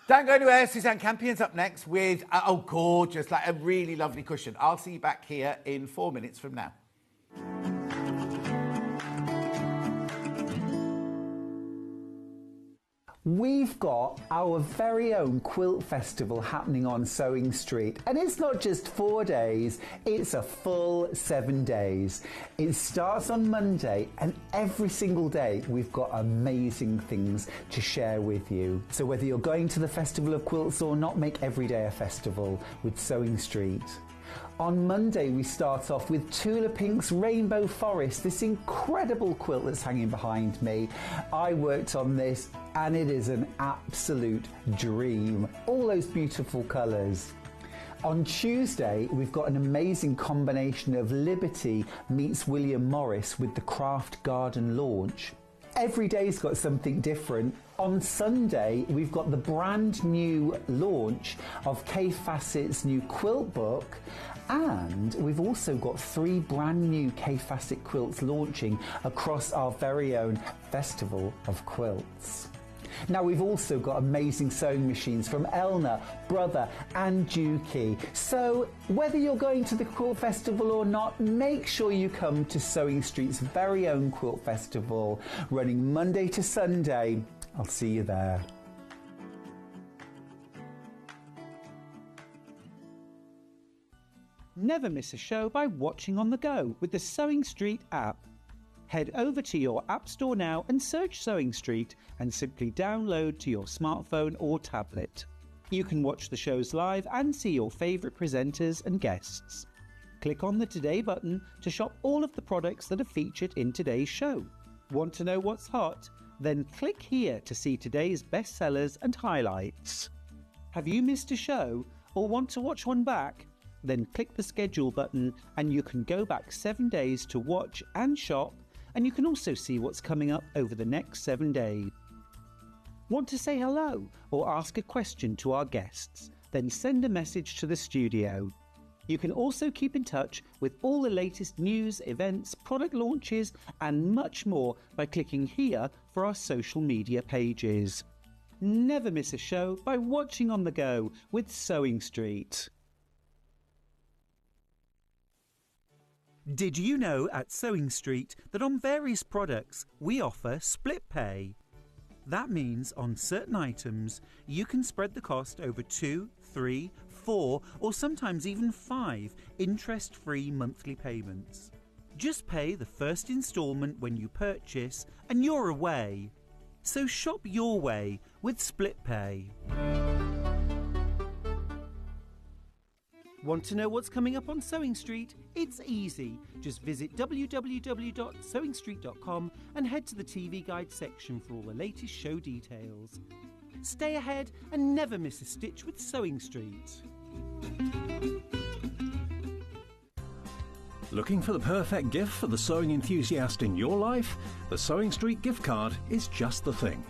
Don't go anywhere. Suzanne Campion's up next with, gorgeous, like a really lovely cushion. I'll see you back here in 4 minutes from now. We've got our very own quilt festival happening on Sewing Street, and it's not just 4 days, it's a full 7 days. It starts on Monday, and every single day we've got amazing things to share with you. So whether you're going to the Festival of Quilts or not, make every day a festival with Sewing Street. On Monday, we start off with Tula Pink's Rainbow Forest, this incredible quilt that's hanging behind me. I worked on this and it is an absolute dream. All those beautiful colours. On Tuesday, we've got an amazing combination of Liberty meets William Morris with the Craft Garden launch. Every day's got something different. On Sunday, we've got the brand new launch of Kay Fassett's new quilt book, and we've also got 3 brand new Kay Fassett quilts launching across our very own Festival of Quilts. Now, we've also got amazing sewing machines from Elna, Brother and Juki. So whether you're going to the Quilt Festival or not, make sure you come to Sewing Street's very own Quilt Festival, running Monday to Sunday. I'll see you there. Never miss a show by watching on the go with the Sewing Street app. Head over to your App Store now and search Sewing Street and simply download to your smartphone or tablet. You can watch the shows live and see your favourite presenters and guests. Click on the Today button to shop all of the products that are featured in today's show. Want to know what's hot? Then click here to see today's bestsellers and highlights. Have you missed a show or want to watch one back? Then click the schedule button and you can go back 7 days to watch and shop, and you can also see what's coming up over the next 7 days. Want to say hello or ask a question to our guests? Then send a message to the studio. You can also keep in touch with all the latest news, events, product launches and much more by clicking here for our social media pages. Never miss a show by watching on the go with Sewing Street. Did you know at Sewing Street that on various products we offer split pay? That means on certain items you can spread the cost over 2, 3, 4 or sometimes even 5 interest-free monthly payments. Just pay the first instalment when you purchase and you're away. So shop your way with split pay. Want to know what's coming up on Sewing Street? It's easy. Just visit www.sewingstreet.com and head to the TV Guide section for all the latest show details. Stay ahead and never miss a stitch with Sewing Street. Looking for the perfect gift for the sewing enthusiast in your life? The Sewing Street gift card is just the thing.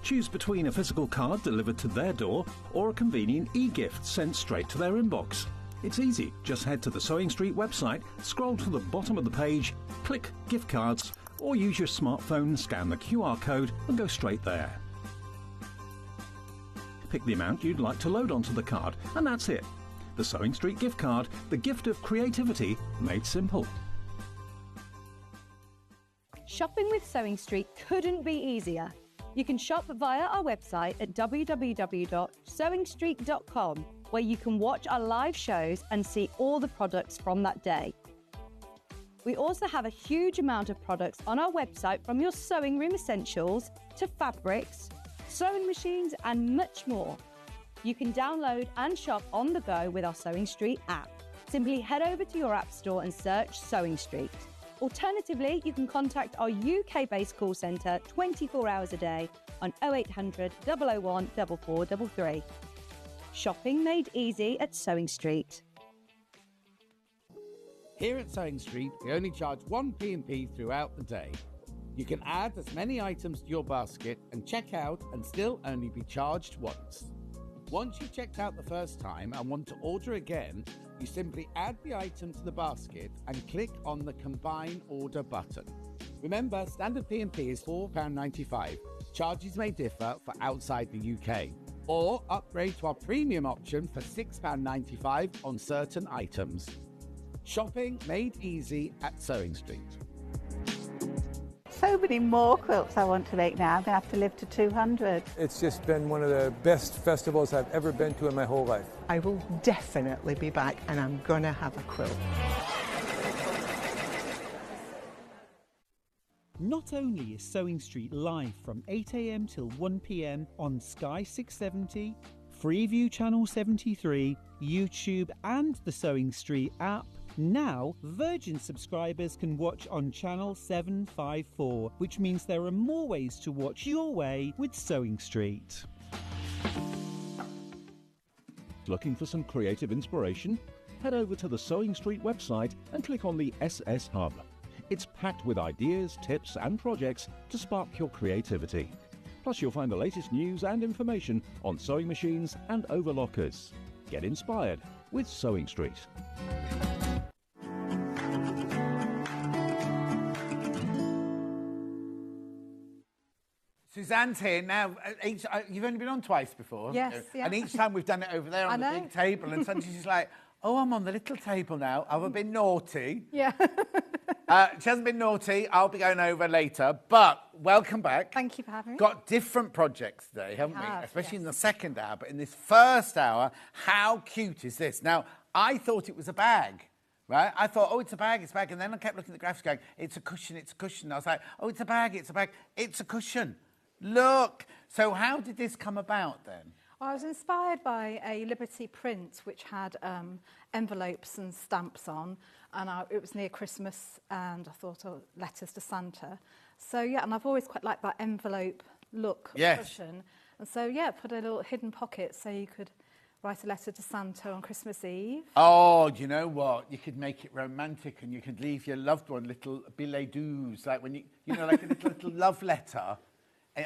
Choose between a physical card delivered to their door or a convenient e-gift sent straight to their inbox. It's easy. Just head to the Sewing Street website, scroll to the bottom of the page, click Gift Cards, or use your smartphone, scan the QR code and go straight there. Pick the amount you'd like to load onto the card, and that's it. The Sewing Street gift card, the gift of creativity made simple. Shopping with Sewing Street couldn't be easier. You can shop via our website at www.sewingstreet.com, where you can watch our live shows and see all the products from that day. We also have a huge amount of products on our website, from your sewing room essentials to fabrics, sewing machines and much more. You can download and shop on the go with our Sewing Street app. Simply head over to your app store and search Sewing Street. Alternatively, you can contact our UK-based call centre 24 hours a day on 0800 001 4433. Shopping made easy at Sewing Street. Here at Sewing Street, we only charge 1 P&P throughout the day. You can add as many items to your basket and check out and still only be charged once. Once you've checked out the first time and want to order again, you simply add the item to the basket and click on the Combine Order button. Remember, standard P&P is £4.95. Charges may differ for outside the UK. Or upgrade to our premium option for £6.95 on certain items. Shopping made easy at Sewing Street. so many more quilts I want to make now. I'm going to have to live to 200. It's just been one of the best festivals I've ever been to in my whole life. I will definitely be back and I'm going to have a quilt. Not only is Sewing Street live from 8 a.m. till 1 p.m. on Sky 670, Freeview Channel 73, YouTube and the Sewing Street app, now Virgin subscribers can watch on Channel 754, which means there are more ways to watch your way with Sewing Street. Looking for some creative inspiration? Head over to the Sewing Street website and click on the SS Hub. It's packed with ideas, tips and projects to spark your creativity. Plus you'll find the latest news and information on sewing machines and overlockers. Get inspired with Sewing Street. Suzanne's here now. You've only been on twice before. Yes, yeah. And each time we've done it over there on the big table, and suddenly she's like, oh, I'm on the little table now. Have I been naughty? Yeah. She hasn't been naughty. I'll be going over later. But welcome back. Thank you for having me. Got different projects today, haven't we? have, Especially yes. in the second hour. But in this first hour, how cute is this? Now, I thought it was a bag. Right? I thought, oh, it's a bag, it's a bag. And then I kept looking at the graphics going, it's a cushion, it's a cushion. I was like, oh, it's a bag, it's a bag. It's a cushion. Look. So how did this come about then? I was inspired by a Liberty print which had envelopes and stamps on, and it was near Christmas, and I thought, oh, letters to Santa. So, yeah, and I've always quite liked that envelope look of cushion. And so, yeah, put a little hidden pocket so you could write a letter to Santa on Christmas Eve. Oh, do you know what? You could make it romantic and you could leave your loved one little billet doux, like when you know, like a little love letter.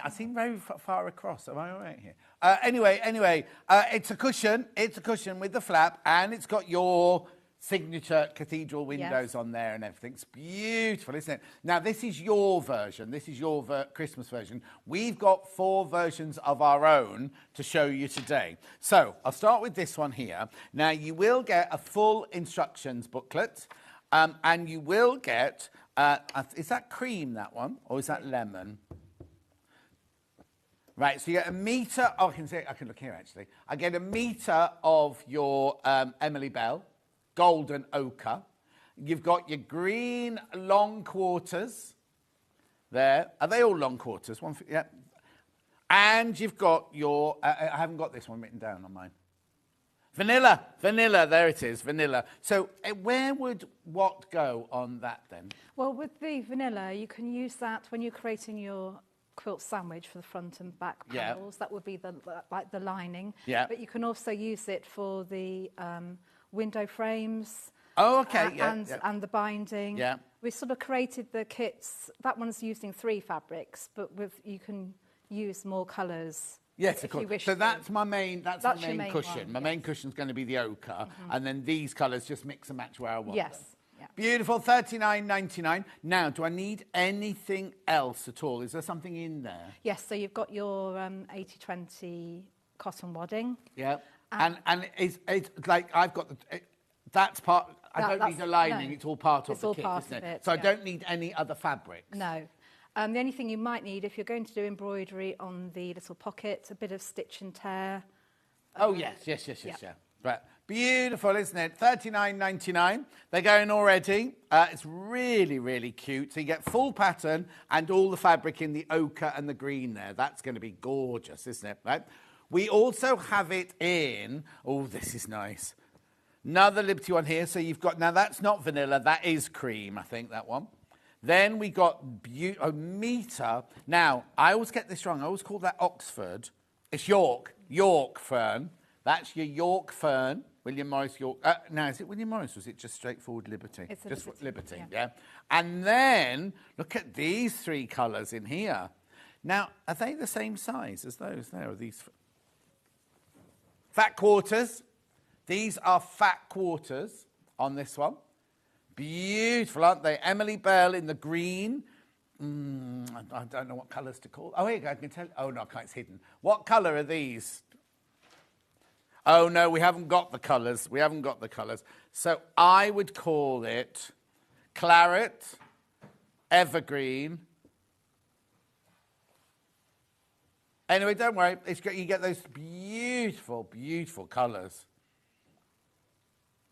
I seem very far across. Am I all right here? Anyway, it's a cushion. It's a cushion with the flap, and it's got your signature Cathedral windows on there and everything. It's beautiful, isn't it? Now, this is your version. This is your Christmas version. We've got 4 versions of our own to show you today. So, I'll start with this one here. Now, you will get a full instructions booklet, and you will get... is that cream, that one? Or is that lemon? Right, so you get a metre... Oh, I can look here, actually. I get a metre of your Emily Bell, golden ochre. You've got your green long quarters there. Are they all long quarters? Yeah. And you've got your... I haven't got this one written down on mine. Vanilla, there it is, vanilla. So where would what go on that then? Well, with the vanilla, you can use that when you're creating your quilt sandwich for the front and back panels. That would be the lining. Yeah. But you can also use it for the window frames. Oh, okay. And the binding. Yeah. We sort of created the kits. That one's using 3 fabrics, but you can use more colours. Yes, of course. So that's my main. That's my main cushion. One, my main cushion's going to be the ochre, and then these colours just mix and match where I want them. Yeah. Beautiful, $39.99. Now, do I need anything else at all? Is there something in there? Yes. So you've got your 80/20 cotton wadding. Yeah. And it's like I've got that's part. I don't need a lining. No, it's all part of the kit, isn't it? So I don't need any other fabrics. No. The only thing you might need, if you're going to do embroidery on the little pocket, a bit of stitch and tear. Oh, yes. Right. Beautiful, isn't it? $39.99. They're going already. It's really, really cute. So you get full pattern and all the fabric in the ochre and the green there. That's going to be gorgeous, isn't it? Right. We also have it in... Oh, this is nice. Another Liberty one here. So you've got... Now, that's not vanilla. That is cream, I think, that one. Then we got a metre. Now, I always get this wrong. I always call that Oxford. It's York fern. That's your York fern. William Morris York. Now, is it William Morris or is it just straightforward Liberty? It's just Liberty, yeah. And then, look at these 3 colours in here. Now, are they the same size as those there? Are these fat quarters? These are fat quarters on this one. Beautiful, aren't they? Emily Bell in the green. I don't know what colours to call. Oh, here you go, I can tell. Oh, no, I can't, it's hidden. What colour are these? Oh, no, we haven't got the colours. So I would call it claret, evergreen, Anyway, don't worry. It's great. You get those beautiful, beautiful colours.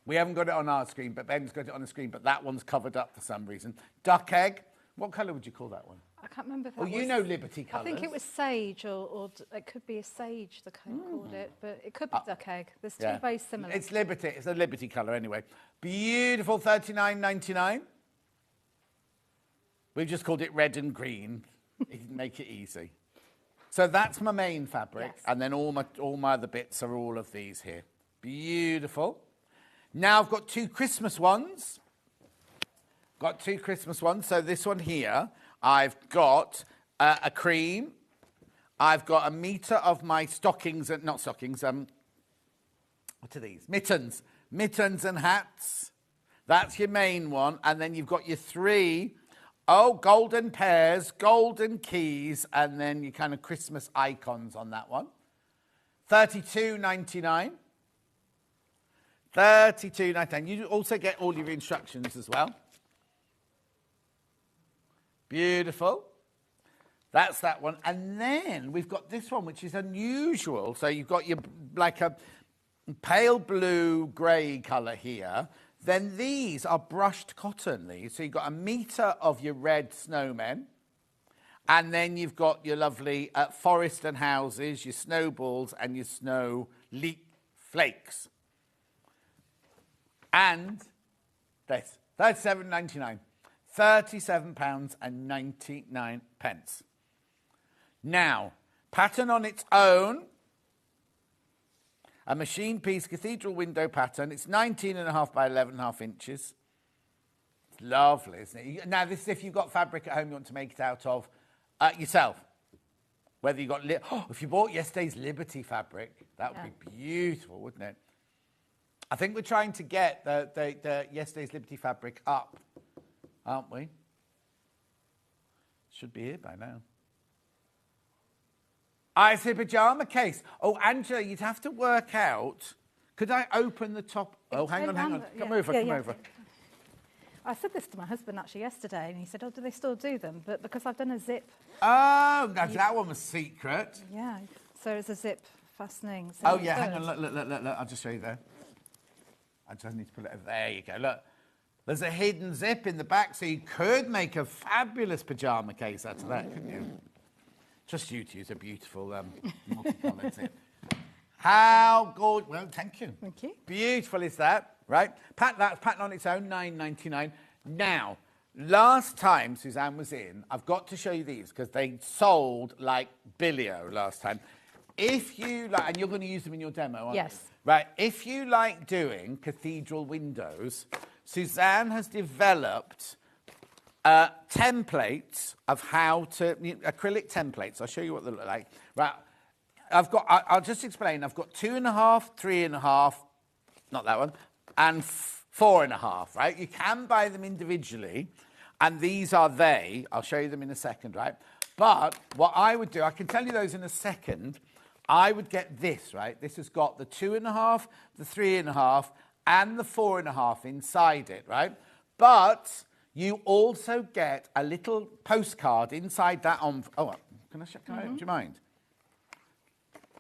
We haven't got it on our screen, but Ben's got it on the screen, but that one's covered up for some reason. Duck egg. What colour would you call that one? I can't remember if that Oh, you know Liberty colours. I think it was sage, or it could be a sage, the coat called it, but it could be duck egg. There's two very similar. It's Liberty. It's a Liberty colour anyway. Beautiful, $39.99. We've just called it red and green. Make it easy. So that's my main fabric, and then all my other bits are all of these here. Beautiful. Now I've got two Christmas ones. So this one here, I've got a cream. I've got a metre of my stockings, not stockings, what are these? Mittens. Mittens and hats. That's your main one. And then you've got your three, golden pears, golden keys, and then your kind of Christmas icons on that one. $32.99. $32.99. You also get all your instructions as well. Beautiful. That's that one. And then we've got this one, which is unusual. So you've got your, like a pale blue grey colour here. Then these are brushed cotton, these. So you've got a metre of your red snowmen. And then you've got your lovely forest and houses, your snowballs and your snow flakes. And this, £37.99. £37.99. Now, pattern on its own, a machine piece cathedral window pattern. It's 19.5 by 11.5 inches. It's lovely, isn't it? Now, this is if you've got fabric at home you want to make it out of yourself. Whether you got, if you bought yesterday's Liberty fabric, that would be beautiful, wouldn't it? I think we're trying to get the yesterday's Liberty fabric up, aren't we? Should be here by now. I say pyjama case. Oh, Angela, you'd have to work out. Could I open the top? Oh, hang on. Come over. I said this to my husband actually yesterday, and he said, "Oh, do they still do them?" But because I've done a zip. Oh, that one was secret. Yeah. So it's a zip fastening. So hang on. Look. I'll just show you there. I just need to put it over. There you go. Look. There's a hidden zip in the back, so you could make a fabulous pyjama case out of that, couldn't you? Just you to use a beautiful multi-coloured zip. How good. Well, thank you. Thank you. Beautiful is that, right? That's pattern on its own, $9.99. Now, last time Suzanne was in, I've got to show you these because they sold like Billio last time. If you like, and you're going to use them in your demo, aren't you? Yes. Right. If you like doing cathedral windows, Suzanne has developed templates of how to, acrylic templates. I'll show you what they look like. Right. I'll just explain. I've got 2.5, 3.5, not that one, and 4.5, right? You can buy them individually, and these are they. I'll show you them in a second, right? But what I would do, I can tell you those in a second. I would get this, right? This has got the 2.5, the 3.5, and the 4.5 inside it, right? But you also get a little postcard inside that envelope. Can I do you mind?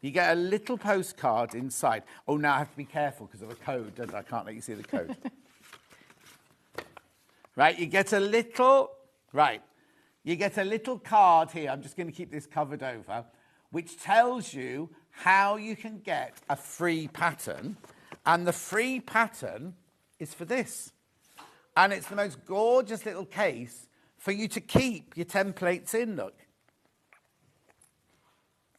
You get a little postcard inside. Oh, now I have to be careful because of a code, don't I? I can't let you see the code. Right, you get a little card here. I'm just going to keep this covered over, which tells you how you can get a free pattern. And the free pattern is for this. And it's the most gorgeous little case for you to keep your templates in, look.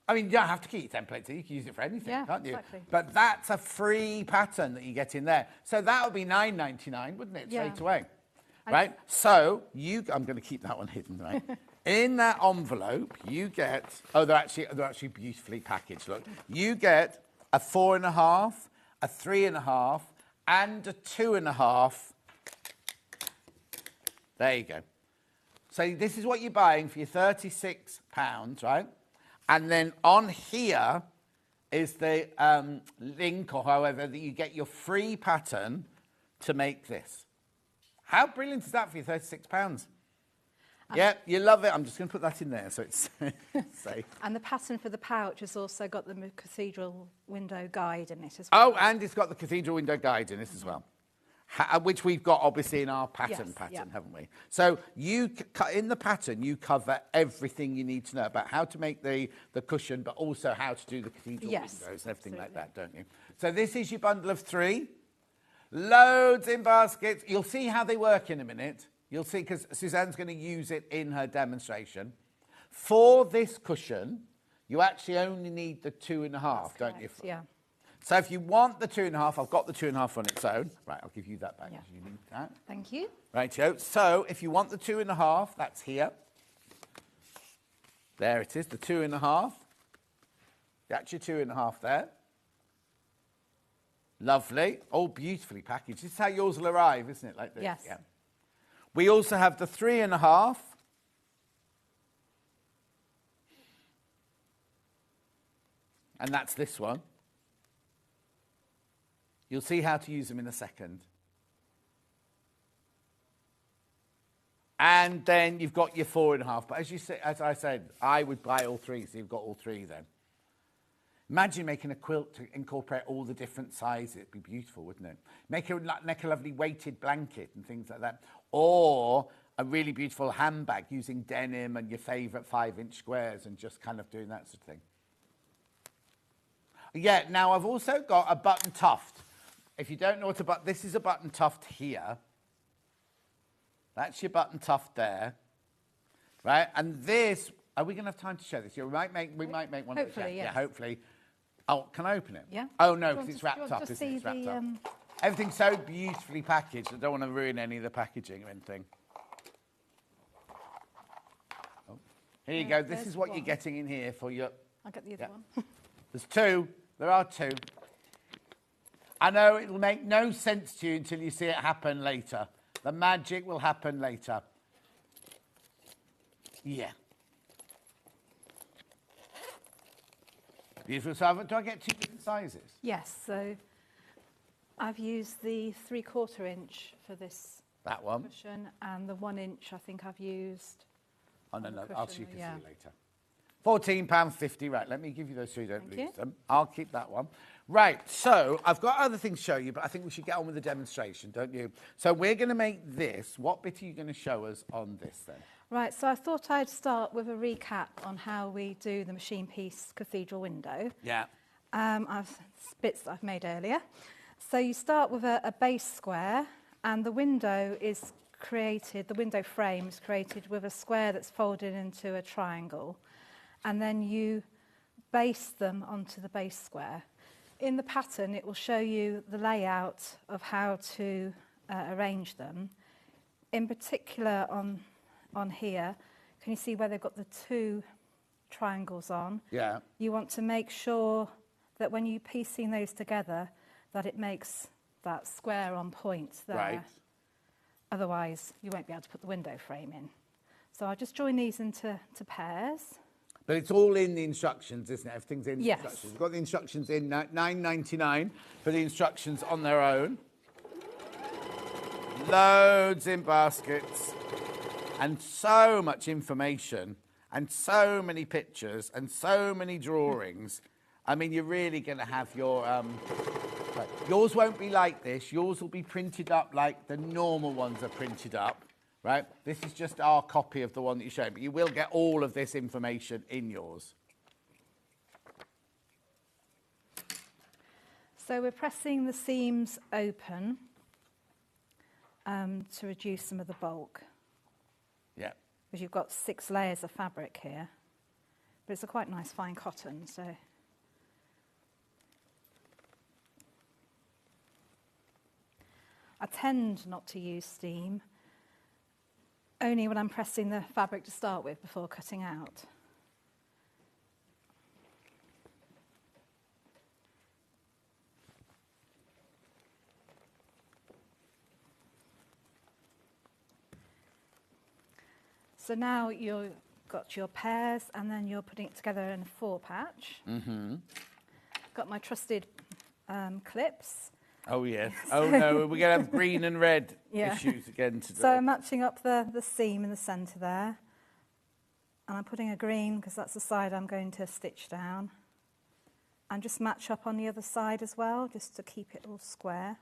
I mean, you don't have to keep your templates in. You can use it for anything, can't you? Exactly. But that's a free pattern that you get in there. So that would be $9.99, wouldn't it, straight away? Right? So I'm going to keep that one hidden, right? In that envelope, you get... Oh, they're actually beautifully packaged, look. You get a 4.5, a 3.5, and a 2.5. There you go. So this is what you're buying for your £36, right? And then on here is the link, or however, that you get your free pattern to make this. How brilliant is that for your £36? Yeah, you love it. I'm just going to put that in there so it's safe. And the pattern for the pouch has also got the Cathedral window guide in it as well. Oh, and it's got the Cathedral window guide in this as well, which we've got obviously in our pattern, haven't we? So you in the pattern, you cover everything you need to know about how to make the cushion, but also how to do the Cathedral windows and everything like that, don't you? So this is your bundle of 3. Loads in baskets. You'll see how they work in a minute. You'll see, because Suzanne's going to use it in her demonstration. For this cushion, you actually only need the 2.5, don't you? Yeah. So if you want the 2.5, I've got the 2.5 on its own. Right, I'll give you that back. Yeah. You need that. Thank you. Rightio. So if you want the 2.5, that's here. There it is, the 2.5. That's your 2.5 there. Lovely. All beautifully packaged. This is how yours will arrive, isn't it? Like this. Yes. Yeah. We also have the 3.5. And that's this one. You'll see how to use them in a second. And then you've got your 4.5. But as I said, I would buy all 3, so you've got all 3 then. Imagine making a quilt to incorporate all the different sizes. It'd be beautiful, wouldn't it? Make a lovely weighted blanket and things like that. Or a really beautiful handbag using denim and your favourite 5-inch squares and just kind of doing that sort of thing. Yeah, now I've also got a button tuft. If you don't know what a button... This is a button tuft here. That's your button tuft there. Right? And this... Are we going to have time to show this? We might make one. Hopefully, yes. Yeah, hopefully. Oh, can I open it? Yeah. Oh, no, because it's wrapped up, isn't it? It's wrapped the, up. Everything's so beautifully packaged. I don't want to ruin any of the packaging or anything. Oh. Here you go. This is what you're getting in here for your... I'll get the other one. There's 2. There are 2. I know it'll make no sense to you until you see it happen later. The magic will happen later. Yeah. Beautiful. So do I get 2 different sizes? Yes. So I've used the 3/4 inch for this cushion, and the 1 inch I think I've used. Oh, no, I'll show you later. £14.50. Right, let me give you those 2. Don't lose them. I'll keep that one. Right, so I've got other things to show you, but I think we should get on with the demonstration, don't you? So we're going to make this. What bit are you going to show us on this then? Right, so I thought I'd start with a recap on how we do the machine piece cathedral window. Yeah. Bits that I've made earlier. So you start with a base square, and the window is created, the window frame is created with a square that's folded into a triangle. And then you base them onto the base square. In the pattern, it will show you the layout of how to arrange them. In particular, on here, can you see where they've got the 2 triangles on? Yeah. You want to make sure that when you're piecing those together, that it makes that square on point there. Right. Otherwise, you won't be able to put the window frame in. So I'll just join these into pairs. But it's all in the instructions, isn't it? Everything's in the Yes. instructions. We've got the instructions in, £9.99 for the instructions on their own. Loads in baskets. And so much information. And so many pictures. And so many drawings. I mean, you're really going to have your... yours won't be like this. Yours will be printed up like the normal ones are printed up. Right? This is just our copy of the one that you showed, but you will get all of this information in yours. So we're pressing the seams open to reduce some of the bulk. Yeah. Because you've got 6 layers of fabric here. But it's a quite nice fine cotton, so... I tend not to use steam, only when I'm pressing the fabric to start with before cutting out. So now you've got your pairs and then you're putting it together in a 4 patch. Mm-hmm. Got my trusted clips. Oh, yes. Oh, no, we're going to have green and red Yeah. issues again today. So I'm matching up the seam in the centre there. And I'm putting a green because that's the side I'm going to stitch down. And just match up on the other side as well, just to keep it all square.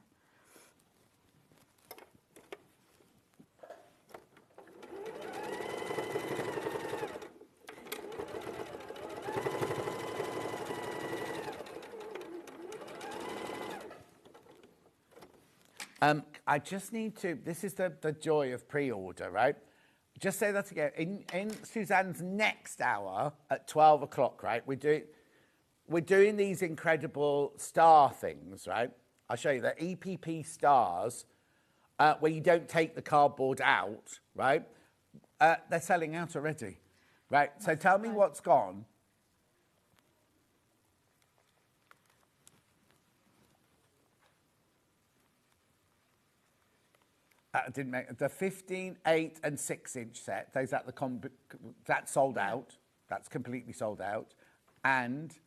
I just need to, this is the joy of pre-order, right? Just say that again. In Suzanne's next hour at 12 o'clock, right, we're doing these incredible star things, right? I'll show you the EPP stars where you don't take the cardboard out, right? They're selling out already, right? So tell me what's gone. Didn't make the 15, 8, and 6-inch set. Those at the that's sold out. That's completely sold out, and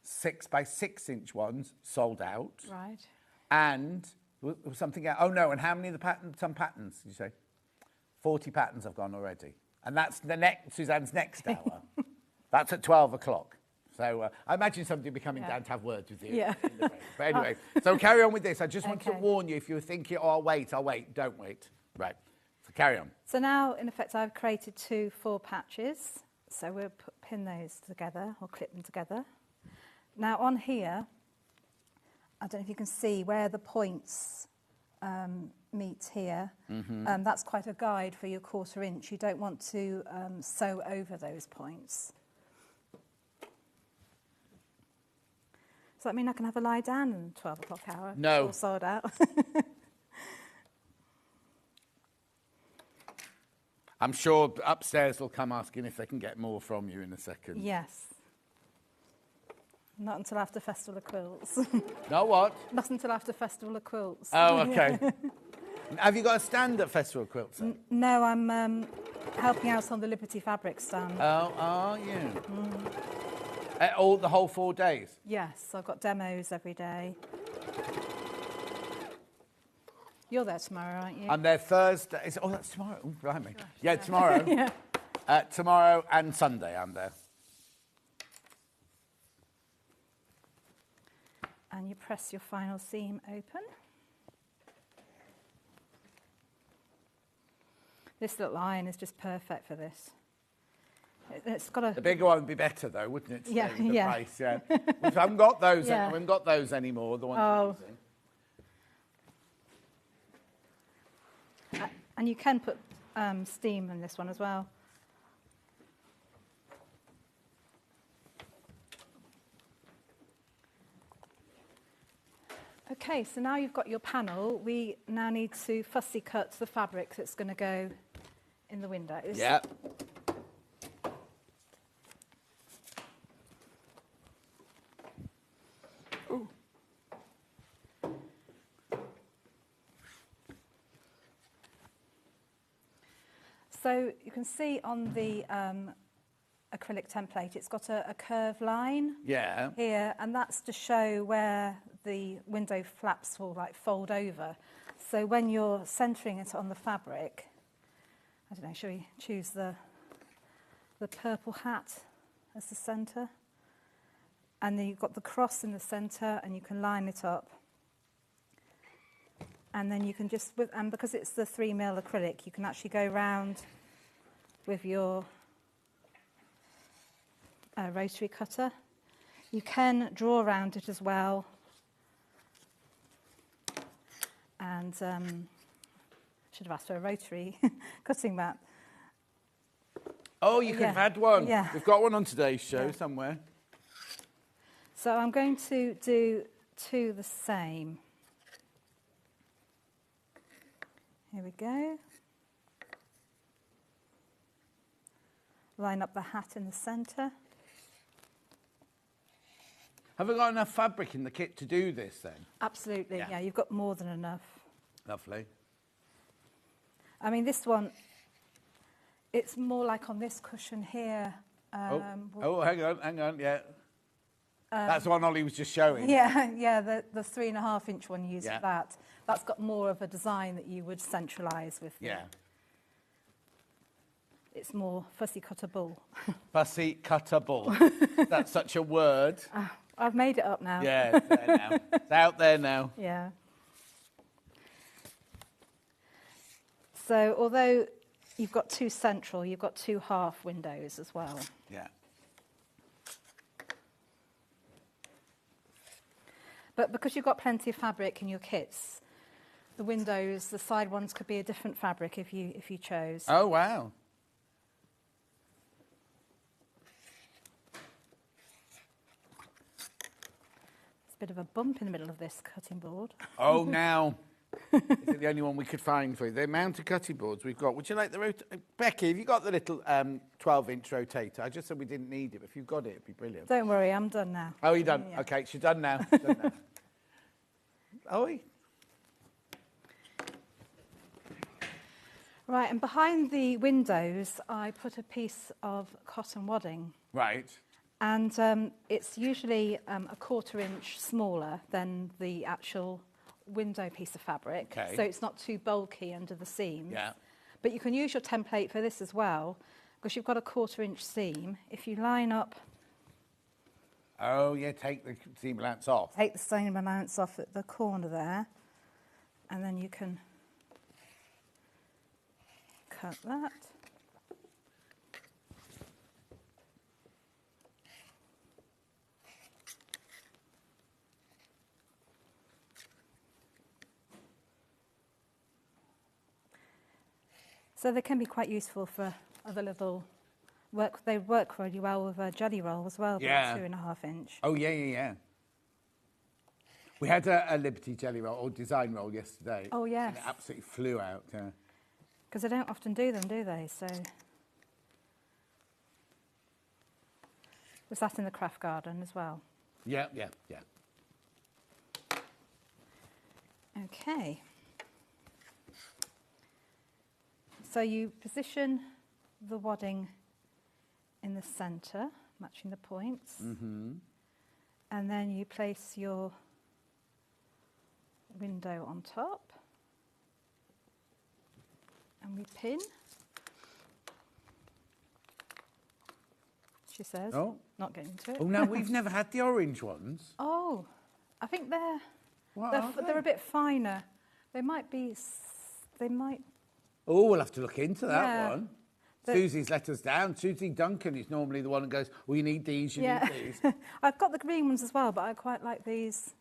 6 by 6-inch ones sold out. Right. And there was something else. Oh no! And how many of the patterns? Some patterns. Did you say 40 patterns have gone already? And that's Suzanne's next hour. That's at 12 o'clock. So I imagine somebody will be coming down to have words with you. Yeah. In the break. But anyway, so carry on with this. I just want to warn you if you're thinking, oh, I'll wait. Don't wait. Right. So carry on. So now, in effect, I've created 2 full patches. So we'll pin those together or clip them together. Now on here, I don't know if you can see where the points meet here. Mm-hmm. That's quite a guide for your 1/4 inch. You don't want to sew over those points. Does that mean I can have a lie down in the 12 o'clock hour? No. All sold out. I'm sure upstairs will come asking if they can get more from you in a second. Yes. Not until after Festival of Quilts. No, what? Not until after Festival of Quilts. Oh, okay. Have you got a stand at Festival of Quilts? No, I'm helping out on the Liberty Fabric stand. Oh, are you? The whole 4 days? Yes, I've got demos every day. You're there tomorrow, aren't you? I'm there Thursday. Oh, that's tomorrow. Oh, blimey. Yeah, tomorrow. Tomorrow and Sunday I'm there. And you press your final seam open. This little iron is just perfect for this. It's got a... The bigger one would be better, though, wouldn't it? Yeah, with the yeah. price, yeah. We haven't got those. Yeah. We haven't got those anymore. The ones Oh. we're using. And you can put steam in this one as well. Okay, so now you've got your panel. We now need to fussy cut the fabric that's going to go in the windows. Yeah. Ooh. So you can see on the acrylic template, it's got a curved line Yeah. here, and that's to show where the window flaps will like fold over. So when you're centering it on the fabric, I don't know, shall we choose the purple hat as the center? And then you've got the cross in the center, and you can line it up. And then you can just, and because it's the 3mm acrylic, you can actually go round with your rotary cutter. You can draw around it as well. And should have asked for a rotary cutting mat. Oh, you could have had one. Yeah. We've got one on today's show somewhere. So I'm going to do 2 the same. Here we go. Line up the hat in the centre. Have we got enough fabric in the kit to do this then? Absolutely, yeah, you've got more than enough. Lovely. I mean, this one, it's more like on this cushion here. Hang on, yeah. That's the one Ollie was just showing. Yeah, the 3.5 inch one, use Yeah. that. That's got more of a design that you would centralise with. Yeah. It's more fussy cuttable. Fussy cuttable. That's such a word. I've made it up now. Yeah, it's there now. It's out there now. Yeah. So although you've got 2 central, you've got 2 half windows as well. Yeah. But because you've got plenty of fabric in your kits, the windows, the side ones could be a different fabric if you chose. Oh, wow. There's a bit of a bump in the middle of this cutting board. Oh, now. Is it the only one we could find for you? The amount of cutting boards we've got. Would you like the Becky, have you got the little 12-inch rotator? I just said we didn't need it, but if you've got it, it'd be brilliant. Don't worry, I'm done now. Oh, you're done? Yeah. OK, she's done now. She's done now. Oh, Right, and behind the windows, I put a piece of cotton wadding. right. And it's usually a 1/4 inch smaller than the actual window piece of fabric. Okay. So it's not too bulky under the seams. Yeah. But you can use your template for this as well, because you've got a 1/4 inch seam. If you line up, Oh, yeah, take the seam allowance off. take the seam allowance off at the corner there, and then you can cut that. So they can be quite useful for other little work. They work really well with a jelly roll as well, Yeah. but 2.5 inch. Oh, yeah, yeah, yeah. We had a Liberty jelly roll or design roll yesterday. Oh, yes. And it absolutely flew out. Yeah. Because they don't often do them, do they? So was that in the craft garden as well? Yeah, yeah, yeah. Okay. So you position the wadding in the centre, matching the points. Mm-hmm. And then you place your window on top. And we pin. She says. Oh. Not getting into it. Oh, no, we've never had the orange ones. Oh, I think they're What they're, are they're they? a bit finer. They might be. They might. Oh, we'll have to look into that Yeah. one. The- Susie's let us down. Susie Duncan is normally the one who goes, well, you need these, you need these. I've got the green ones as well, but I quite like these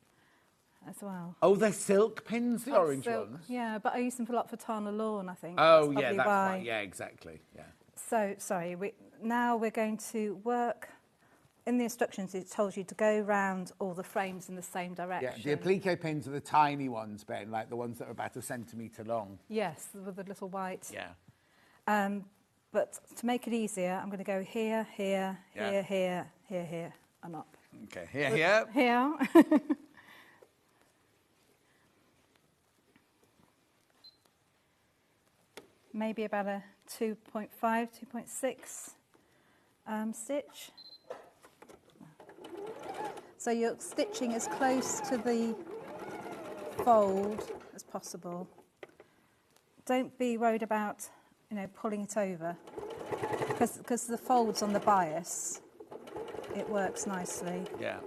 as well. Oh, they're silk pins, the Oh, orange silk. ones. Yeah, but I use them for a lot for Tana Lawn, I think. Oh, That's yeah, probably that's why. right. Yeah, exactly. Yeah. So, sorry, now we're going to work. In the instructions, it tells you to go round all the frames in the same direction. Yeah, the applique pins are the tiny ones, Ben, like the ones that are about 1 centimetre long. Yes, with the little white. Yeah. But to make it easier, I'm going to go here, here, Yeah. here, here, here, here, and up. Okay, here. Here. Maybe about a 2.5, 2.6 stitch. So you're stitching as close to the fold as possible. Don't be worried about, pulling it over, because the fold's on the bias. It works nicely. Yeah.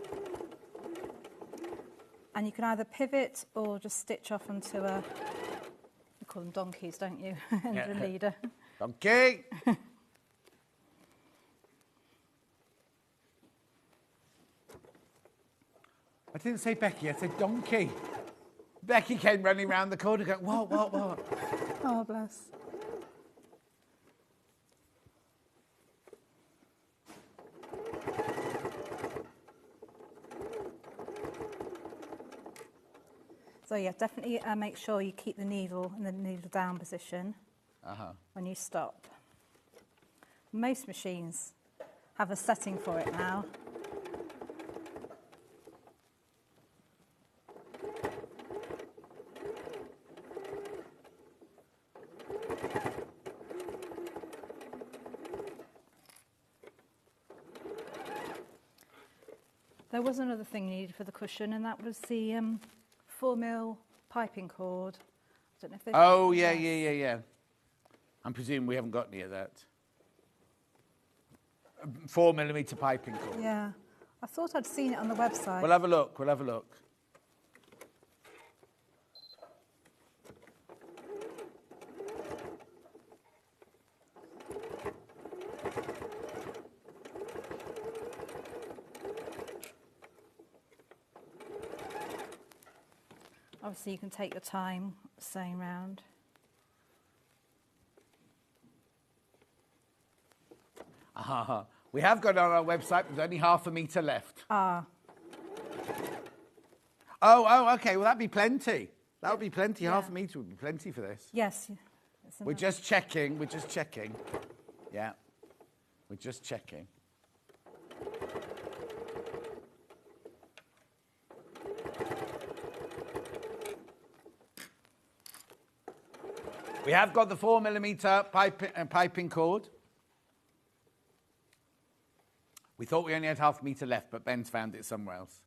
And you can either pivot or just stitch off onto a, you call them donkeys, don't you? And Yeah. a leader. Donkey. I didn't say Becky, I said donkey. Becky came running round the corner going, what? Oh, bless. So yeah, definitely make sure you keep the needle in the needle down position when you stop. Most machines have a setting for it now. There was another thing needed for the cushion, and that was the 4mm piping cord. I don't know if they've Oh, yeah. I'm presuming we haven't got any of that. 4mm piping cord. Yeah. I thought I'd seen it on the website. We'll have a look. Obviously, you can take your time sewing round. We have got it on our website, but there's only half a metre left. Ah. Oh, okay. Well, that'd be plenty. That would be plenty. Yeah. Half a metre would be plenty for this. Yes. We're just checking. Yeah. We're just checking. We have got the 4mm piping cord. We thought we only had half a metre left, but Ben's found it somewhere else.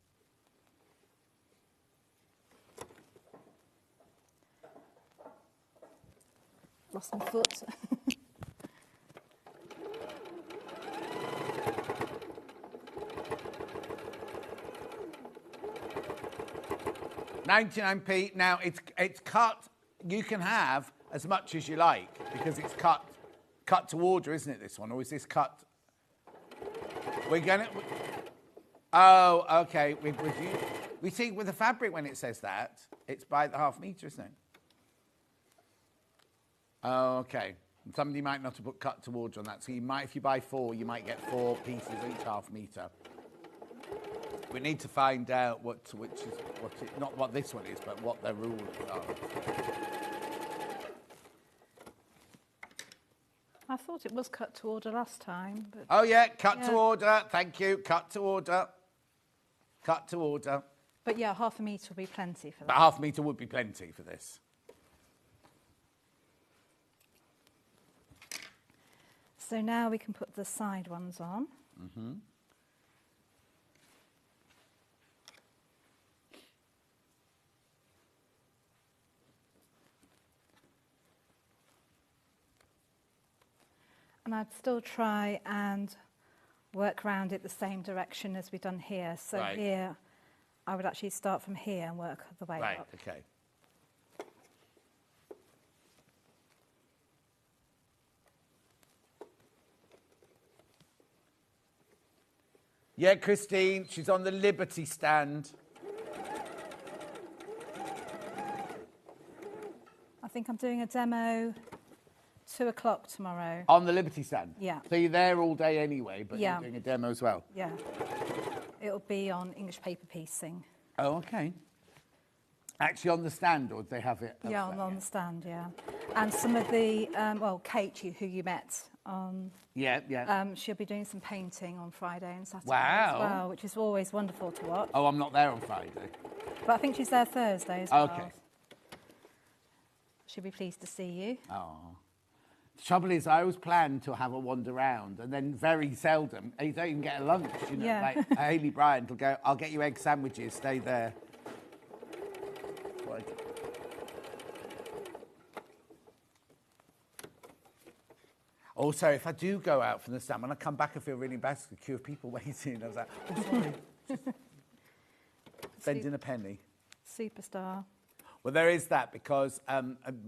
Lost my foot. £99p. Now it's cut. You can have as much as you like because it's cut to order, isn't it? This one, or is this cut? We're gonna. Oh, okay. We see with the fabric when it says that it's by the half metre, isn't it? Oh, okay. Somebody might not have put cut to order on that, so you might, if you buy 4, you might get 4 pieces each half metre. We need to find out not what this one is, but what the rules are. I thought it was cut to order last time. But oh, yeah, cut to order. Thank you. Cut to order. Cut to order. But yeah, half a metre will be plenty for that. But half a metre would be plenty for this. So now we can put the side ones on. Mm-hmm. And I'd still try and work around it the same direction as we've done here. So right. Here, I would actually start from here and work the way right, up. Okay. Yeah, Christine, she's on the Liberty stand. I think I'm doing a demo 2 o'clock tomorrow. On the Liberty stand? Yeah. So you're there all day anyway, but Yeah. you're doing a demo as well? Yeah. It'll be on English paper piecing. Oh, okay. Actually on the stand, or do they have it? Yeah, on the stand, yeah. And some of the, Kate, who you met on... Yeah. She'll be doing some painting on Friday and Saturday Wow. as well, which is always wonderful to watch. Oh, I'm not there on Friday. But I think she's there Thursday as well. Okay. She'll be pleased to see you. Oh. The trouble is, I always plan to have a wander round, and then very seldom, you don't even get a lunch, you know. Yeah. Like Hayley Bryant will go, I'll get you egg sandwiches, stay there. Also, if I do go out from the stand, when I come back, I feel really embarrassed with the queue of people waiting. I was like, oh, sorry. Spending a penny. Superstar. Well, there is that because